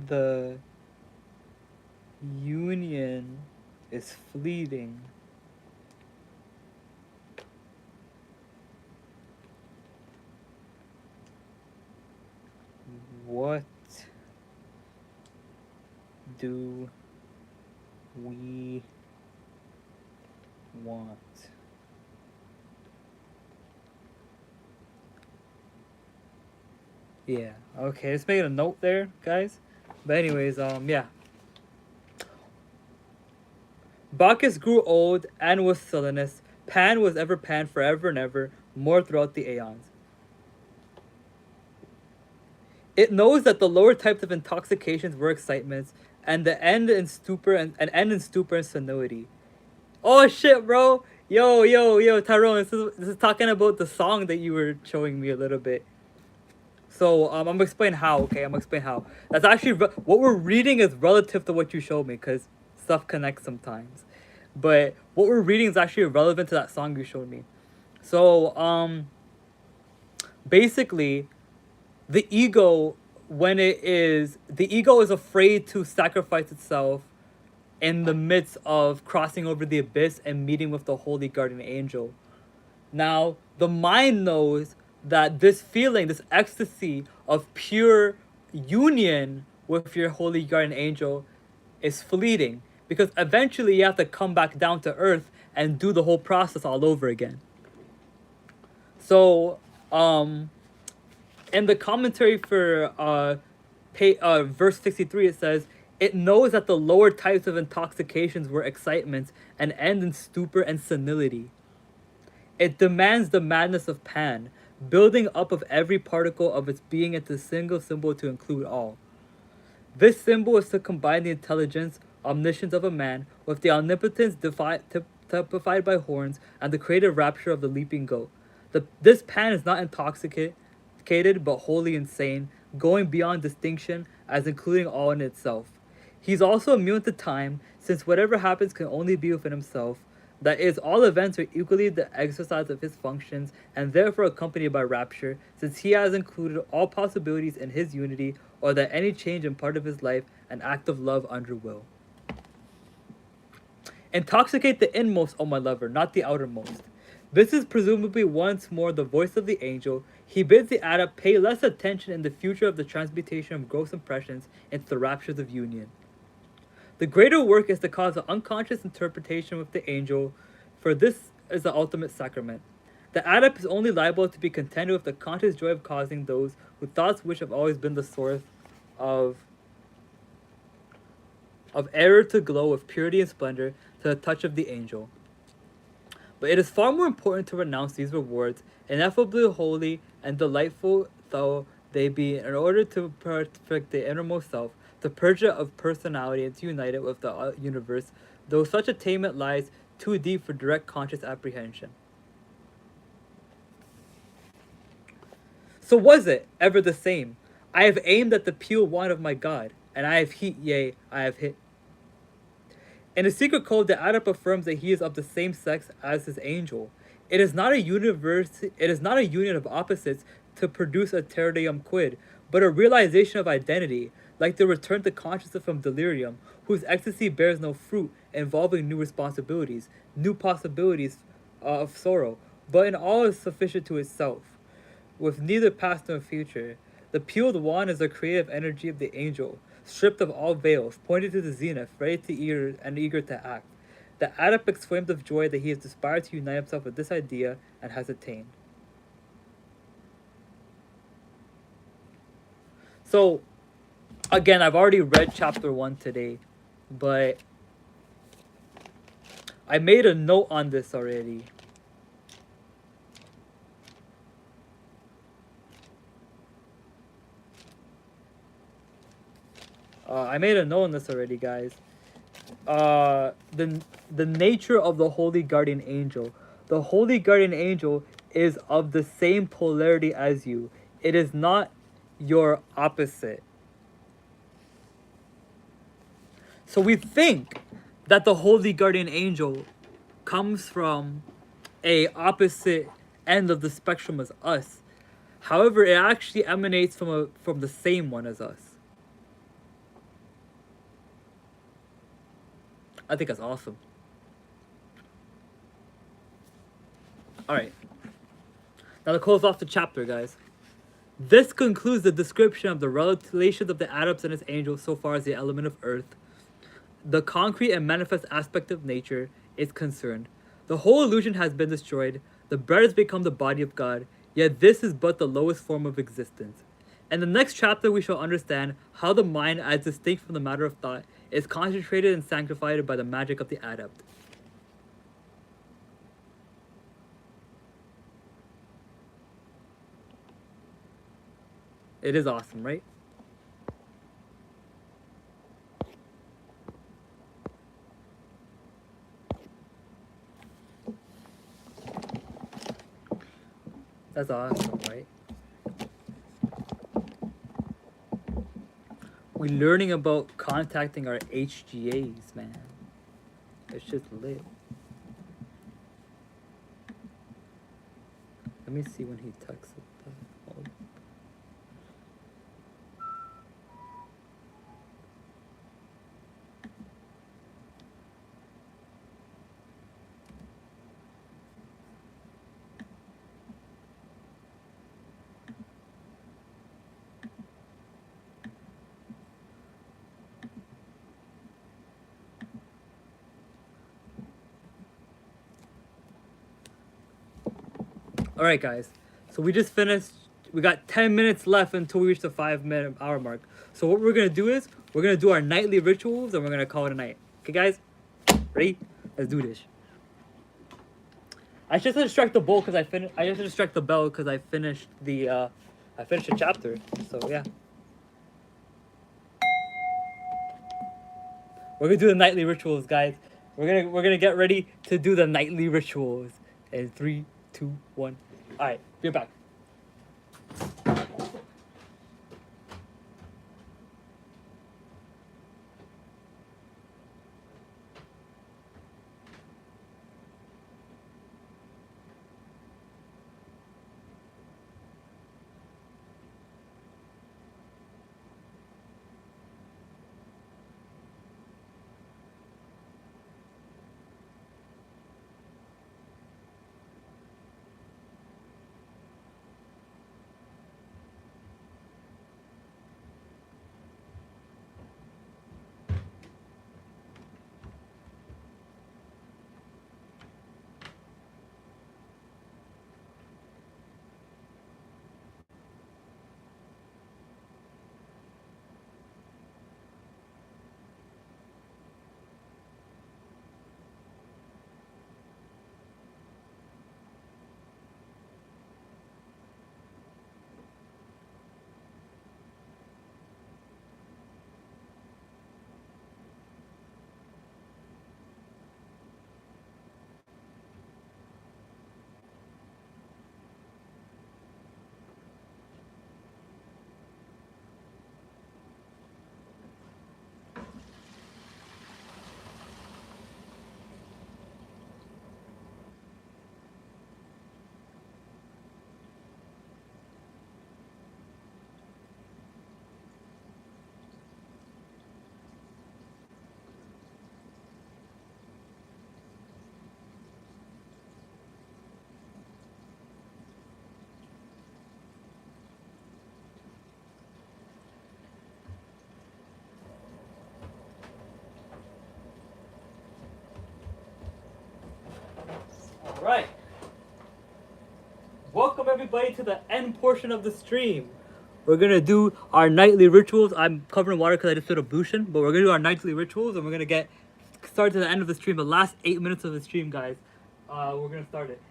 The union is fleeting. What do we want? Yeah, okay, let's make a note there, guys. But anyways, yeah. Bacchus grew old and was sullenest. Pan was ever Pan forever and ever, more throughout the aeons. It knows that the lower types of intoxications were excitements, and the end in stupor and end in stupor and senility. Oh shit, bro! Yo, Tyrone, this is talking about the song that you were showing me a little bit. So I'm gonna explain how. Okay, I'm gonna explain how. That's actually what we're reading is relative to what you showed me, cause stuff connects sometimes. But what we're reading is actually relevant to that song you showed me. So basically, the ego the ego is afraid to sacrifice itself in the midst of crossing over the abyss and meeting with the holy guardian angel. Now, the mind knows that this feeling, this ecstasy of pure union with your holy guardian angel is fleeting because eventually you have to come back down to earth and do the whole process all over again. So, in the commentary for verse 63, it says, it knows that the lower types of intoxications were excitements and end in stupor and senility. It demands the madness of Pan, building up of every particle of its being into a single symbol to include all. This symbol is to combine the intelligence, omniscience of a man with the omnipotence typified by horns and the creative rapture of the leaping goat. This Pan is not intoxicated but wholly insane, going beyond distinction as including all in itself. He's also immune to time, since whatever happens can only be within himself. That is, all events are equally the exercise of his functions, and therefore accompanied by rapture, since he has included all possibilities in his unity, or that any change in part of his life, an act of love under will. Intoxicate the inmost, O my lover, not the outermost. This is presumably once more the voice of the angel. He bids the adept pay less attention in the future of the transmutation of gross impressions into the raptures of union. The greater work is to cause an unconscious interpretation with the angel, for this is the ultimate sacrament. The adept is only liable to be contented with the conscious joy of causing those whose thoughts which have always been the source of error to glow with purity and splendor to the touch of the angel. But it is far more important to renounce these rewards, ineffably holy and delightful though they be, in order to perfect the innermost self, to purge it of personality and to unite it with the universe, though such attainment lies too deep for direct conscious apprehension. So was it ever the same? I have aimed at the pure wine of my God, and I have heat, yea, I have hit. In a secret code, the adept affirms that he is of the same sex as his angel. It is not a union of opposites to produce a tertium quid, but a realization of identity, like the return to consciousness from delirium, whose ecstasy bears no fruit, involving new responsibilities, new possibilities of sorrow, but in all is sufficient to itself, with neither past nor future. The peeled wand is the creative energy of the angel, stripped of all veils, pointed to the zenith, ready to eager to act. The adept exclaimed of joy that he has aspired to unite himself with this idea and has attained. So, again, I've already read chapter 1 today, but I made a note on this already. I made a note on this already, guys. the nature of the holy guardian angel. The holy guardian angel is of the same polarity as you. It is not your opposite. So we think that the holy guardian angel comes from a opposite end of the spectrum as us. However, it actually emanates from the same one as us. I think that's awesome. Alright. Now to close off the chapter, guys. This concludes the description of the relations of the atoms and its angels so far as the element of earth, the concrete and manifest aspect of nature, is concerned. The whole illusion has been destroyed. The bread has become the body of God, yet this is but the lowest form of existence. In the next chapter, we shall understand how the mind, as distinct from the matter of thought, is concentrated and sanctified by the magic of the adept. It is awesome, right? That's awesome, right? We're learning about contacting our HGAs, man. It's just lit. Let me see when he texted that. Hold on. Alright, guys. So we just finished. We got 10 minutes left until we reach the 5-minute hour mark. So what we're going to do is, we're going to do our nightly rituals and we're going to call it a night. Okay, guys? Ready? Let's do this. I just had to strike the bowl because I just had to strike the bell because I finished the chapter. So yeah. We're gonna do the nightly rituals, guys. We're gonna get ready to do the nightly rituals. In 3, 2, 1. Alright, be back. Alright. Welcome everybody to the end portion of the stream. We're gonna do our nightly rituals. I'm covering water because I just did ablution, but we're gonna do our nightly rituals and we're gonna get started to the end of the stream, the last 8 minutes of the stream, guys. We're gonna start it.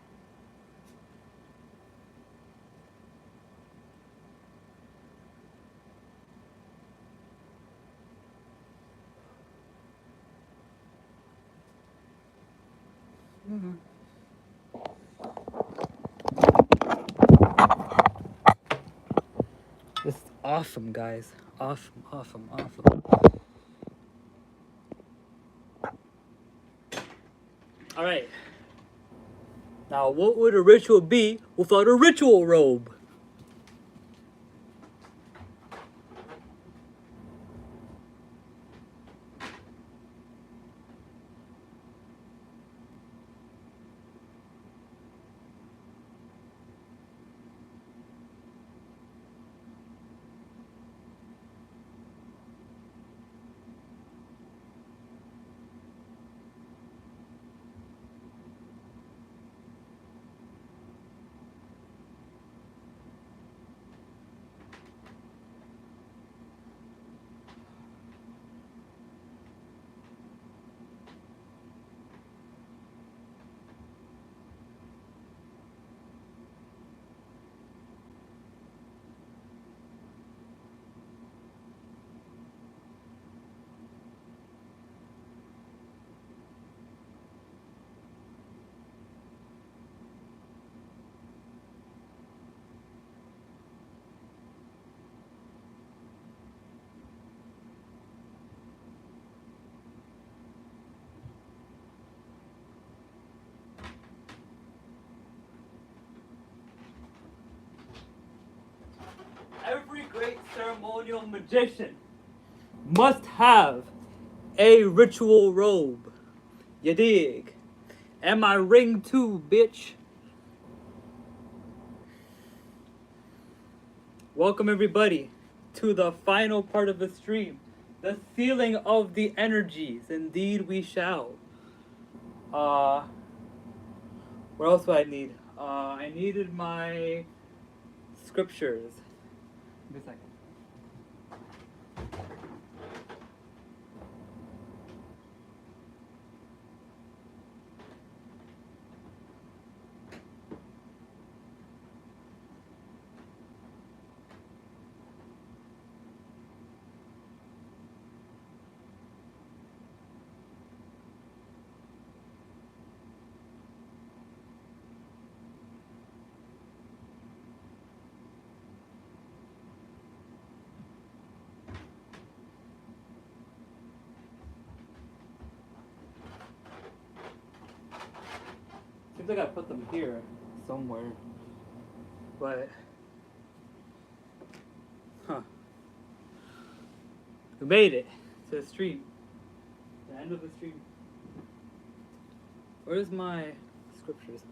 This is awesome, guys. Awesome. All right. Now, what would a ritual be without a ritual robe? Every great ceremonial magician must have a ritual robe. You dig? And my ring too, bitch. Welcome everybody to the final part of the stream. The sealing of the energies. Indeed we shall. What else do I need? I needed my scriptures. Give me a second. Seems like I put them here somewhere. But we made it to the stream. The end of the stream. Where's my scriptures?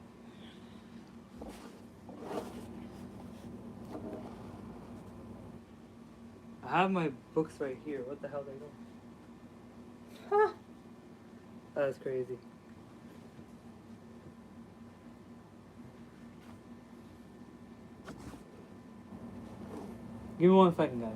I have my books right here. What the hell they go? That is crazy. Give me 1 second, guys.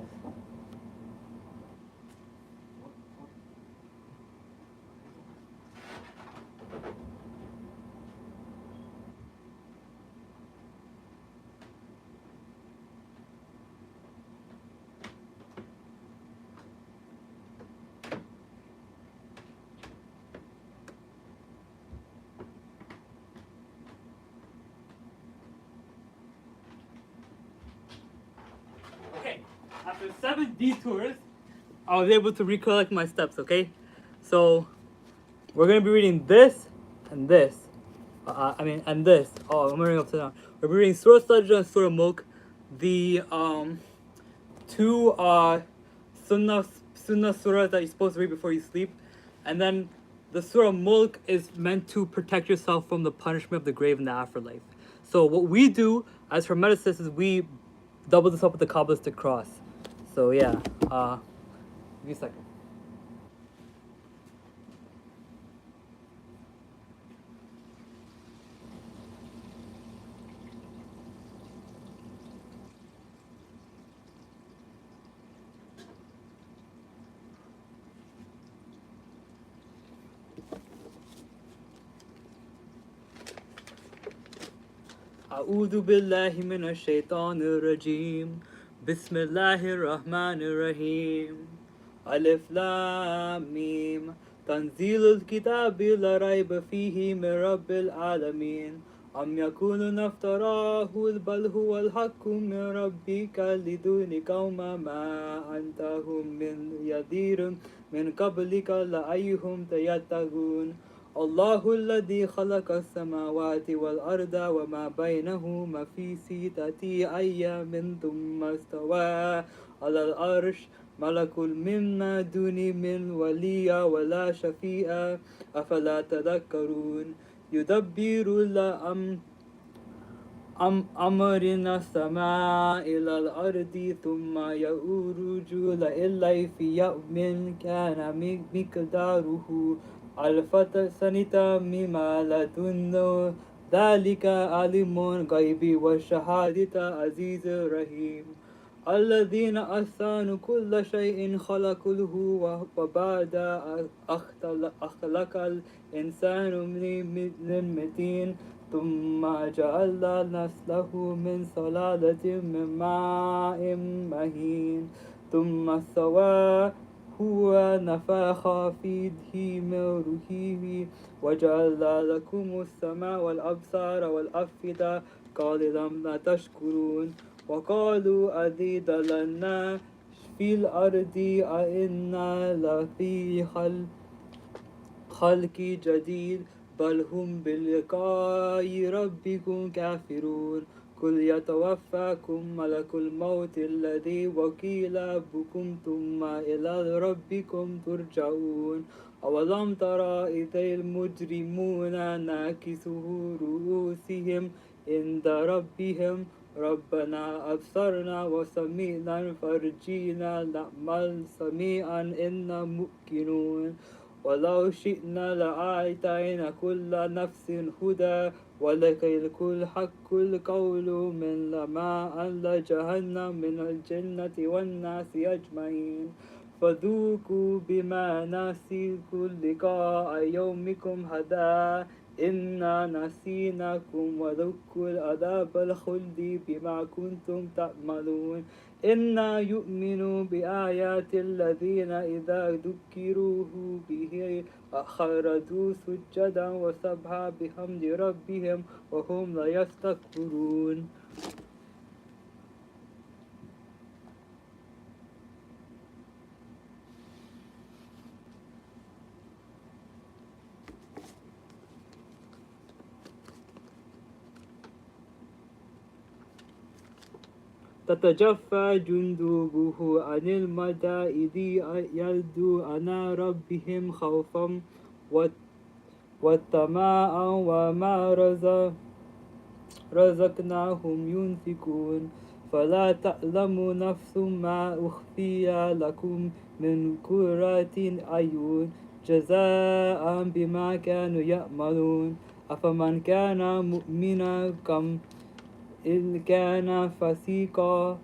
Okay, after 7 detours, I was able to recollect my steps, okay? So, we're going to be reading this and this. And this. Oh, I'm reading upside down. We're reading Surah Sajda and Surah Mulk. The, two, Sunnah surahs that you're supposed to read before you sleep. And then the Surah Mulk is meant to protect yourself from the punishment of the grave and the afterlife. So what we do as Hermeticists is we double this up with the Kabbalistic cross. So yeah, give me a second. أعوذ بالله من الشيطان الرجيم بسم الله الرحمن الرحيم ألف لام ميم تنزيل الكتاب لا ريب فيه من رب العالمين أم يكونون افتراه بل هو الحق من ربك لدون قوم ما أنت هم من يدير من قبلك لأيهم يتقون الله الذي خلق السماوات والأرض وما بينهما في 6 أيام ثم استوى على العرش ملك مما دون من ولي ولا شفيع أفلا تذكرون يدبر الأمر أمرنا السماء إلى الأرض ثم يعرج إليه في يوم كان مقداره 1000 سنة مما لدن ذلك علم الغيب والشهادة عزيز رحيم الذين أحسنوا كل شيء خلقه وبعد أخلق الإنسان من متين ثم جعل نسله من سلالة من ماء مهين ثم سوى هو نفخ فيه من روحه وجعل لكم السماء والأبصار والأفئدة قليلا ما تشكرون وقالوا أزيد لنا في الأرض أئنا لفي خلق جديد بل هم بلقاء ربكم كافرون قل يتوفاكم ملك الموت الذي وكيل بكم ثم إلى ربكم ترجعون أولم ترى إذا المجرمون ناكسوا رؤوسهم عند ربهم ربنا أبصرنا وسمعنا فارجعنا نعمل سميعا إنا موقنون ولو شئنا لآتينا كل نفس هدى ولكن كل حق القول من لما أن جهنم من الجنة والناس أجمعين فذوقوا بما نسيكم لقاء يومكم هذا إنا نسيناكم وذوقوا العذاب الخلد بما كنتم تعملون إنا يؤمنوا بآيات الذين إذا ذكروا به خرجوا سجدا وسبحا بحمد ربهم وهم لا يستكبرون تتجفى جنوبه عن المضاجع يدعون ربهم خوفا وطمعا وما رزقناهم ينفقون فلا تعلم نفس ما أخفي لكم من قرة أعين جزاء بما كانوا يعملون أفمن كان مؤمنا كم إن كان فسيقا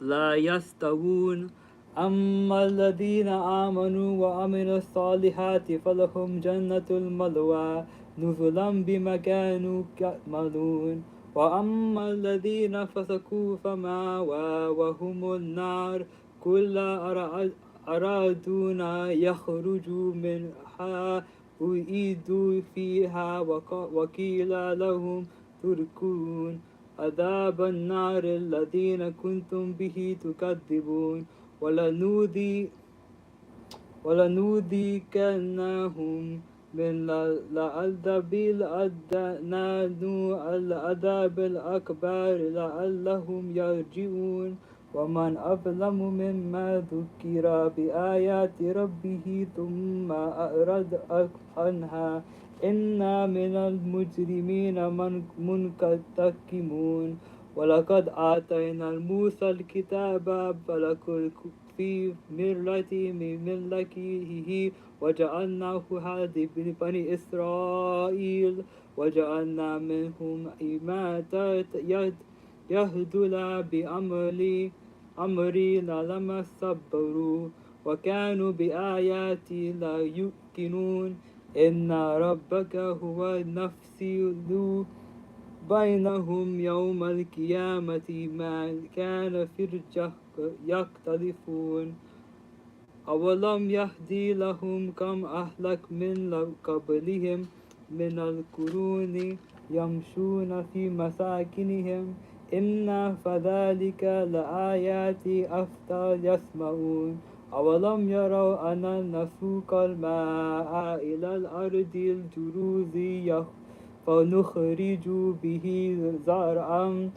لا يستوون أما الذين آمنوا وعملوا الصالحات فلهم جنة المأوى نزلا بما كانوا يعملون وأما الذين فسقوا فمأواهم النار كل أرادوا يخرجوا منها أعيدوا فيها وقيل لهم تركون عذاب النار الذين كنتم به تكذبون ولنذيقنهم من العذاب الأدنى العذاب الأكبر لعلهم يرجعون ومن أظلم مما ذكر بآيات ربه ثم أعرض عنها إنا من المجرمين منتقمون ولقد آتينا موسى الكتاب فلكل في ملته وجعلناه هادي بني إسرائيل وجعلنا منهم إماتة يهدون بأمرنا لما صبروا وكانوا بآياتي لا يوقنون إن ربك هو النفس بينهم يوم القيامة ما كان فرجة يختلفون أولم يهدي لهم كم أهلك من قبلهم من القرون يمشون في مساكنهم إن فذلك لآيات أفتى يسمعون أولم يروا أن نسوق الماء إلى الأرض الجروز فنخرج به زرعا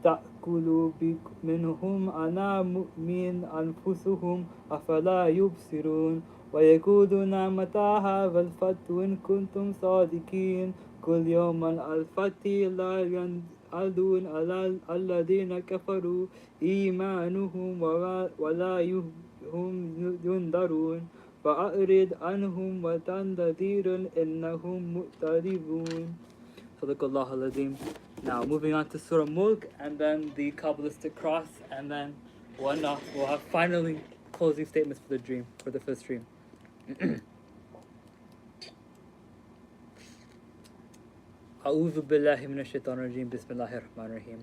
تأكل منهم أنعام من أنفسهم أفلا يبصرون ويقولون متى هذا الفتح إن كنتم صادقين كل يوم الفتح لا ينعدون على الذين كفروا إيمانهم ولا هم ينذرون فأعرض عنهم وتنذير إنهم مؤتربون. صدق Allah al-Azim. Now moving on to Surah Mulk and then the Kabbalistic cross and then we'll have finally closing statements for the dream, for the first dream. أعوذ بالله من الشيطان الرجيم بسم الله الرحمن الرحيم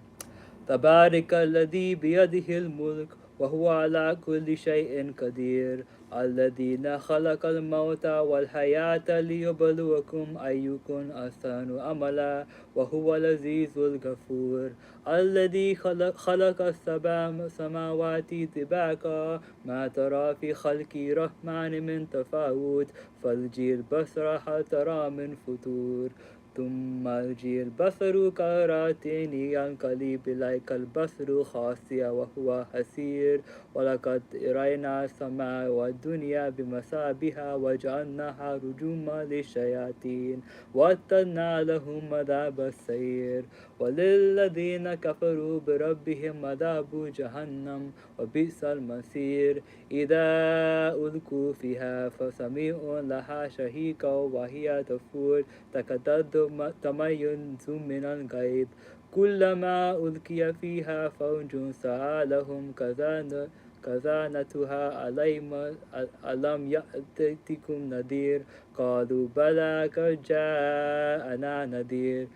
تبارك الذي بيده الملك وهو على كل شيء قدير الذين خلق الموت والحياة ليبلوكم أيكم أحسن عملا وهو العزيز الغفور الذي خلق السبع سماوات طباقا ما ترى في خلق الرحمن من تفاوت فارجع البصر هل ترى من فتور ثم يرجع البصر كرتين ينقلب إليك البصر خاسئا وهو حسير ولقد رأينا السماء والدنيا بمثابها وجعلناها رجوما للشياطين وأعتدنا لهم عذاب السعير وللذين كفروا بربهم عذاب جهنم وبئس المصير إذا ألقوا فيها فسمعوا لها شهيقا وهي تفور تكاد تميز من الغيب كلما ألقي فيها فوج سألهم خزانتها ألم يأتكم نذير قالوا بلى قد جاءنا نذير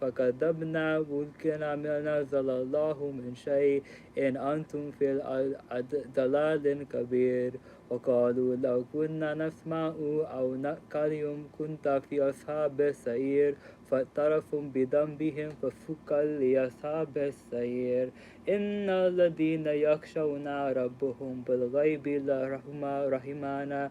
فكذبنا وقلنا ما نزل الله من شيء إن أنتم في ضلال كبير وقالوا لو كنا نسمع أو نعقل كنت في أصحاب السعير فاعترفوا بذنبهم فسحقا لأصحاب السعير إن الذين يخشون ربهم بالغيب رحمنا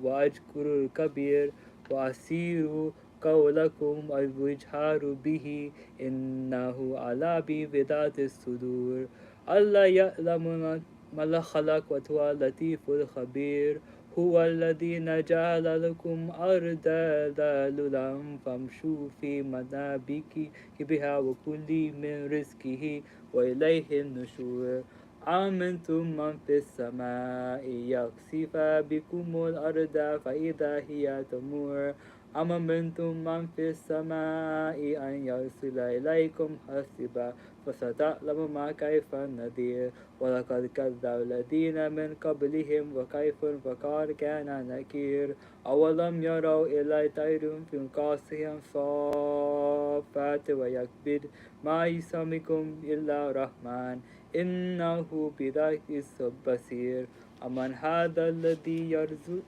وأذكر الكبير وأسيروا قولكم الوجهار به إنه على بذات الصدور ألا يعلم ما خلق وهو اللطيف الخبير هو الذي جعل لكم أرضا ذلولا فامشوا في منابكها وكلوا من رزقه وإليه النشور آمنتم من في السماء يخسف بكم الأرض فإذا هي تمور أم أمنتم من في السماء أن يرسل إليكم حسبا فستعلم ما كيف النذير ولقد كذب الذين من قبلهم وكيف الفقار كان نكير أولم يروا إلى طير في قاسهم صافات ويكبد ما يسمكم إلا الرحمن إنه بذات البصير أمن هذا الذي يرزق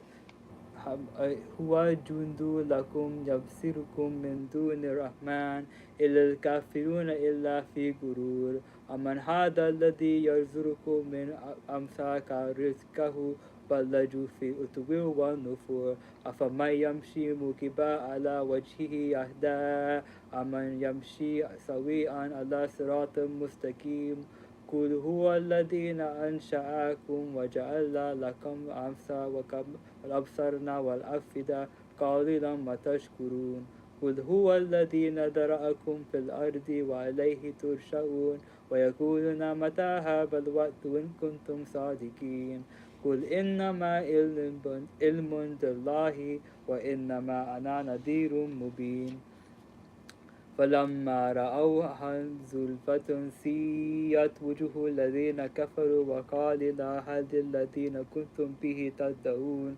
هو جند لكم يبصركم من دون الرحمن إلا الكافرون إلا في غرور أمن هذا الذي يرزقكم من أمساك رزقه بل لجوا في عتو ونفور أفمن يمشي مكبا على وجهه يهدى أمن يمشي سويا على صراط مستقيم قل هو الذين أنشأكم وجعل لكم أمسا والأبصرنا والأفئدة قليلا ما تشكرون قل هو الذي ذرأكم في الأرض وإليه ترجعون ويقولون متى هذا الوقت إن كنتم صادقين قل إنما علم لله وإنما أنا نذير مبين فلما رأوها زلفة سيئت وجوه الذين كفروا وقال لا هذا الذين كنتم به تدعون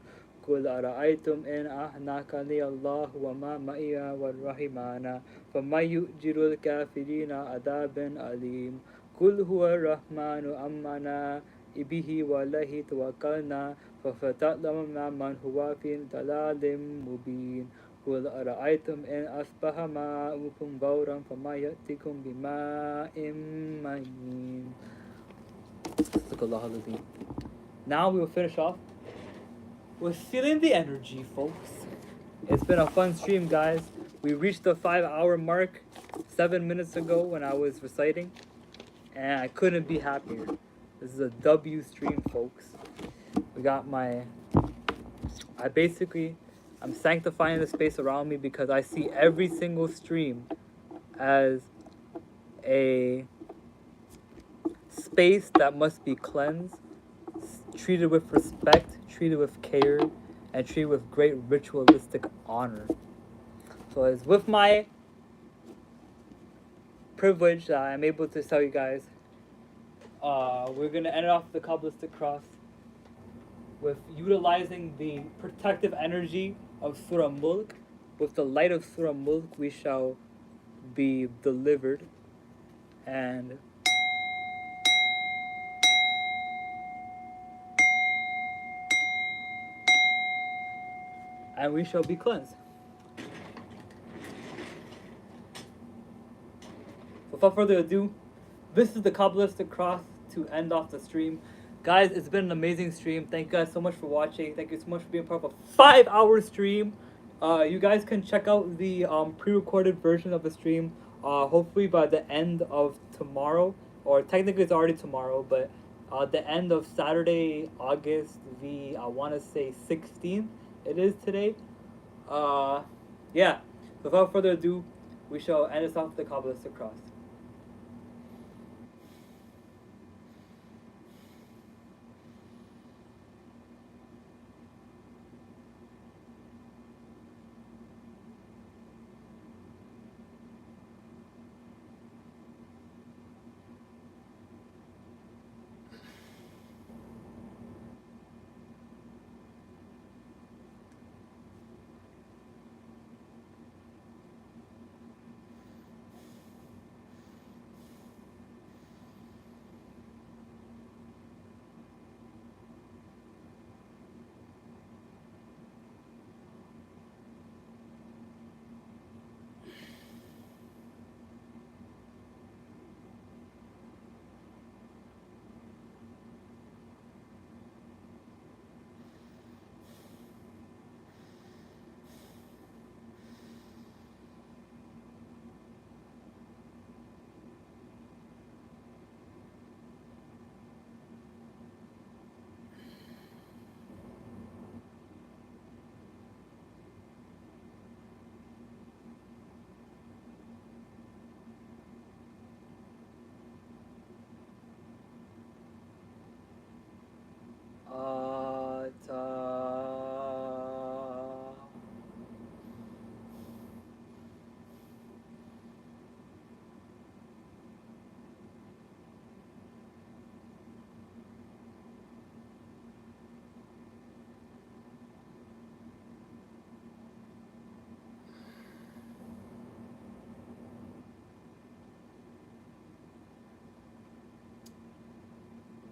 قل أرأيتم إن أهلكني الله وما معي والرحمن فمن يؤجر الكافرين عذابا أليم قل هو الرحمن أمنا به والله توكلنا فستعلمون من هو في ضلال مبين قل أرأيتم إن أصبح ماؤكم غورا فما يأتيكم بماء معين. Now we will finish off with feeling the energy, folks. It's been a fun stream, guys. We reached the 5-hour mark 7 minutes ago when I was reciting, and I couldn't be happier. This is a W stream, folks. We got my. I'm sanctifying the space around me because I see every single stream as a space that must be cleansed, treated with respect, treated with care, and treated with great ritualistic honor. So it's with my privilege that I'm able to tell you guys, we're gonna end off the Kabbalistic cross with utilizing the protective energy of Surah Mulk. With the light of Surah Mulk, we shall be delivered, and we shall be cleansed. Without further ado, this is the Kabbalistic cross to end off the stream. Guys, it's been an amazing stream. Thank you guys so much for watching. Thank you so much for being part of a 5-hour stream. You guys can check out the pre-recorded version of the stream. Hopefully by the end of tomorrow, or technically it's already tomorrow, but the end of Saturday, August I want to say 16th. It is today. Yeah. Without further ado, we shall end this off with the Kabbalistic cross.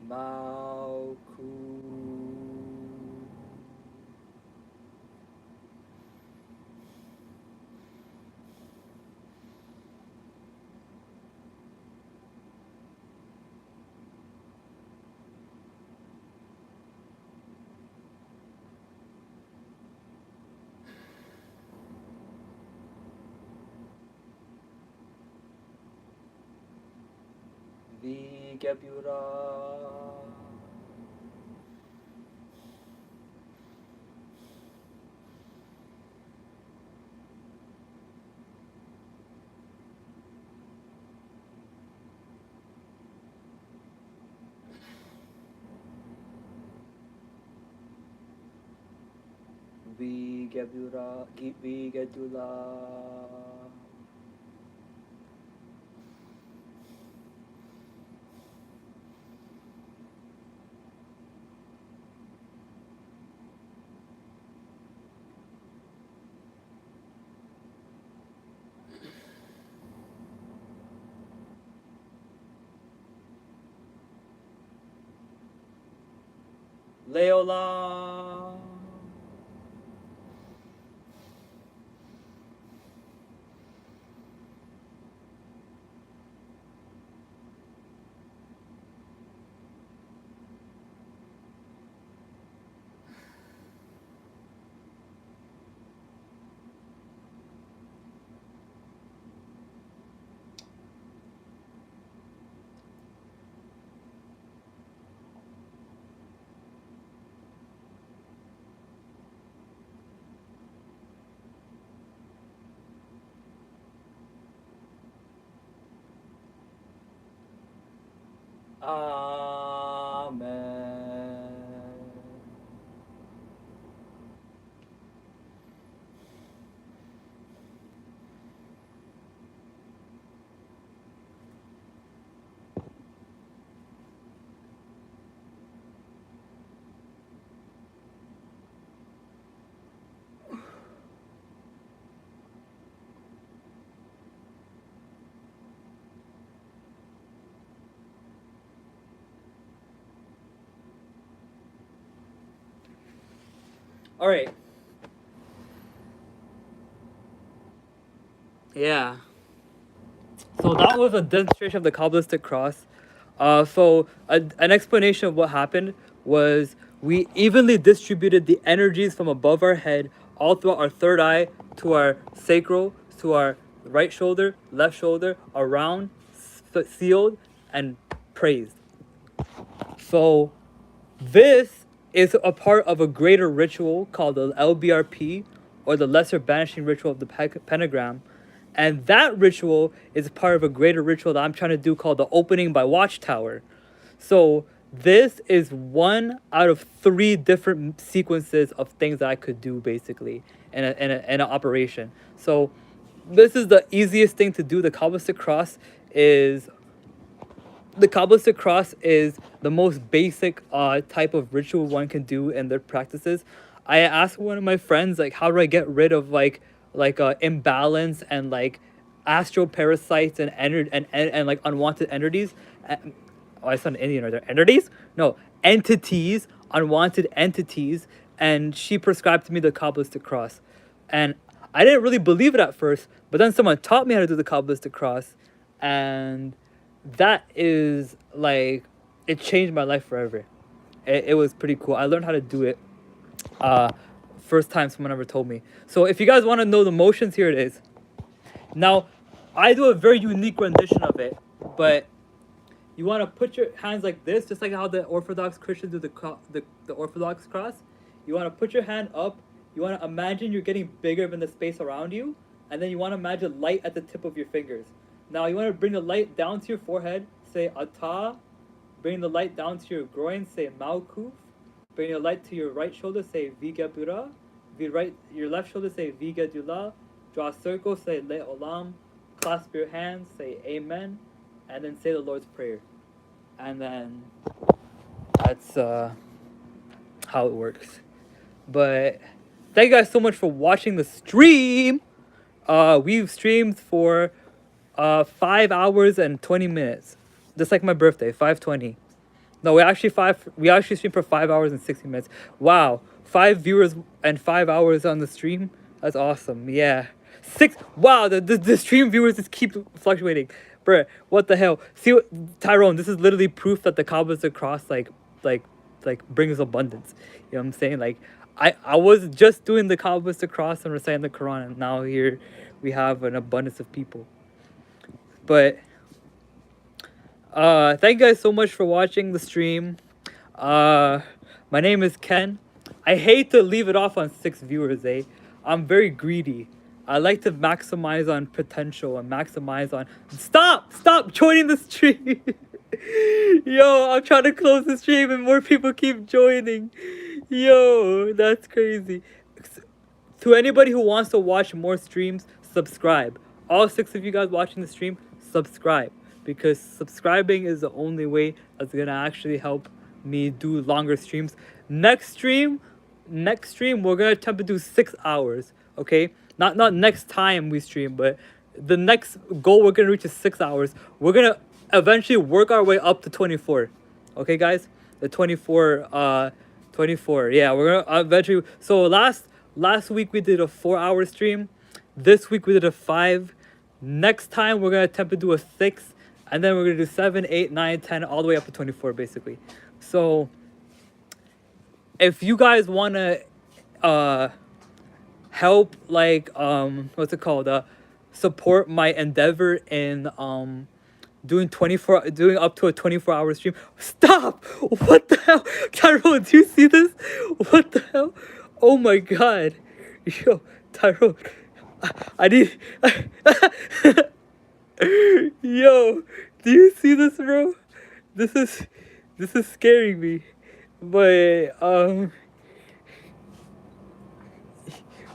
Malku. Vigebura. Vigebura. Vigetula. Leola. Amen. All right. Yeah. So that was a demonstration of the Kabbalistic cross. An explanation of what happened was we evenly distributed the energies from above our head all throughout our third eye to our sacral, to our right shoulder, left shoulder, around, sealed, and praised. So this is a part of a greater ritual called the LBRP, or the Lesser Banishing Ritual of the Pentagram. And that ritual is part of a greater ritual that I'm trying to do called the Opening by Watchtower. So this is one out of 3 different sequences of things that I could do basically in an operation. So this is the easiest thing to do. The Kabbalistic cross is the most basic type of ritual one can do in their practices. I asked one of my friends, like, how do I get rid of like imbalance and like astral parasites and and like unwanted entities. Oh, I sound Indian. Are there entities? No, entities, unwanted entities. And she prescribed to me the Kabbalistic cross, and I didn't really believe it at first. But then someone taught me how to do the Kabbalistic cross, and that is like, it changed my life forever. It was pretty cool. I learned how to do it first time someone ever told me. So if you guys want to know the motions, here it is. Now, I do a very unique rendition of it, but you want to put your hands like this, just like how the Orthodox Christians do the Orthodox cross. You want to put your hand up. You want to imagine you're getting bigger than the space around you, and then you want to imagine light at the tip of your fingers. Now you want to bring the light down to your forehead, say Ata. Bring the light down to your groin, say Malkuf. Bring the light to your right shoulder, say Vigapura. Your left shoulder, say Vigadula. Draw a circle, say Le Olam. Clasp your hands, say Amen. And then say the Lord's Prayer. And then that's how it works. But thank you guys so much for watching the stream. We've streamed for 5 hours and 20 minutes, just like my birthday, 5:20. No, we actually streamed for 5 hours and 60 minutes. Wow, 5 viewers and 5 hours on the stream. That's awesome. Yeah, 6. Wow, the stream viewers just keep fluctuating, bruh. What the hell? See, Tyrone, this is literally proof that the Kabbalistic cross like brings abundance. You know what I'm saying? Like, I was just doing the Kabbalistic cross and reciting the Quran, and now here we have an abundance of people. But thank you guys so much for watching the stream. My name is Ken. I hate to leave it off on 6 viewers, eh? I'm very greedy. I like to maximize on potential and maximize on... Stop joining the stream. Yo, I'm trying to close the stream and more people keep joining. Yo, that's crazy. To anybody who wants to watch more streams, subscribe. All 6 of you guys watching the stream, subscribe, because subscribing is the only way that's gonna actually help me do longer streams. Next stream we're gonna attempt to do 6 hours. Okay, not next time we stream, but the next goal we're gonna reach is 6 hours. We're gonna eventually work our way up to 24. Okay, guys, the 24 24. Yeah, we're gonna eventually. So last week we did a 4-hour stream. This week we did a 5. Next time we're gonna attempt to do a 6, and then we're gonna do 7, 8, 9, 10, all the way up to 24, basically. So if you guys wanna help, like what's it called, support my endeavor in doing up to a 24-hour stream. Stop! What the hell? Tyrone, do you see this? What the hell? Oh my god. Yo, Tyrone. I need Yo, do you see this, bro? This is scaring me. But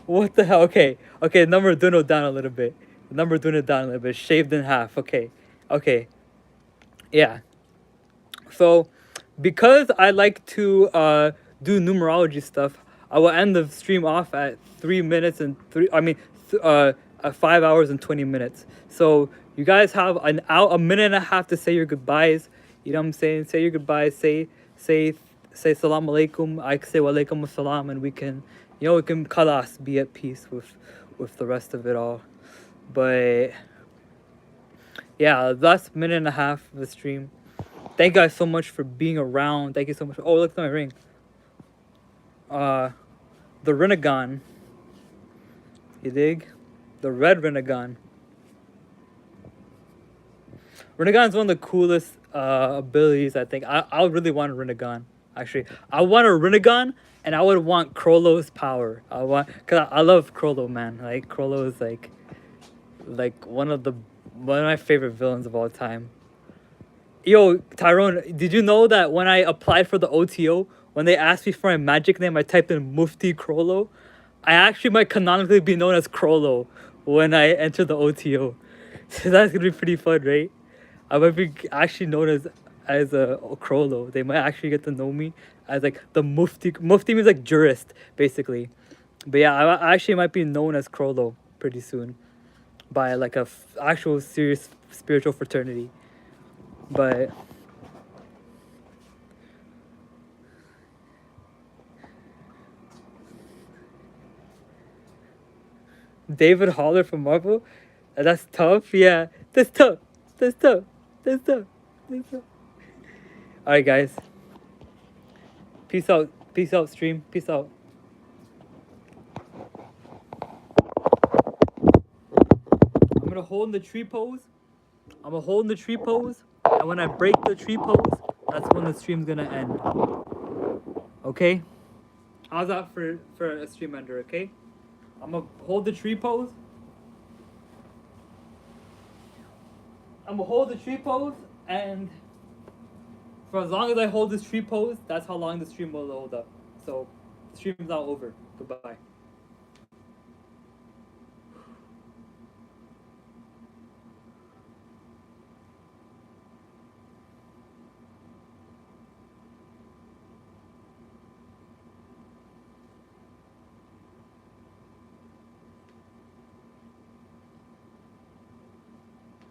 what the hell? Okay. Okay, number Duno down a little bit. Number Duno down a little bit. Shaved in half. Okay. Okay. Yeah. So, because I like to do numerology stuff, I will end the stream off at 3 minutes and 5 hours and 20 minutes. So you guys have a minute and a half to say your goodbyes. You know what I'm saying? Say your goodbyes. Say salam alaikum. I say wa alaikum assalam, and we can khalas, be at peace with the rest of it all. But yeah, that's minute and a half of the stream. Thank you guys so much for being around. Thank you so much. Oh, look at my ring. The Renegon. You dig? The red Renegon. Renegon's one of the coolest abilities, I think. I really want a Renegon, actually. I want a Renegon, and I would want Krollo's power. Cause I love Krollo, man. Like Krollo is like one of my favorite villains of all time. Yo, Tyrone, did you know that when I applied for the OTO, when they asked me for my magic name, I typed in Mufti Krollo? I actually might canonically be known as Krollo when I enter the OTO. So that's gonna be pretty fun, right? I might be actually known as a Krollo. They might actually get to know me as like the Mufti. Mufti means like jurist, basically. But yeah, I actually might be known as Krollo pretty soon by like a actual serious spiritual fraternity. But David Haller from Marvel, that's tough. Yeah, that's tough. That's tough. That's tough. That's tough. All right, guys. Peace out. Peace out, stream. Peace out. I'm gonna hold in the tree pose. And when I break the tree pose, that's when the stream's gonna end. Okay? How's that for a stream ender, okay? I'm gonna hold the tree pose. And for as long as I hold this tree pose, that's how long the stream will hold up. So, the stream's not over. Goodbye.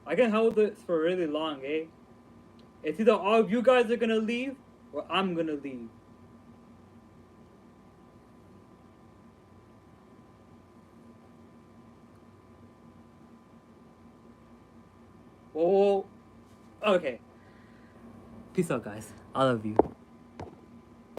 I can hold this for really long, eh? It's either all of you guys are gonna leave, or I'm gonna leave. Whoa. Okay. Peace out, guys. I love you.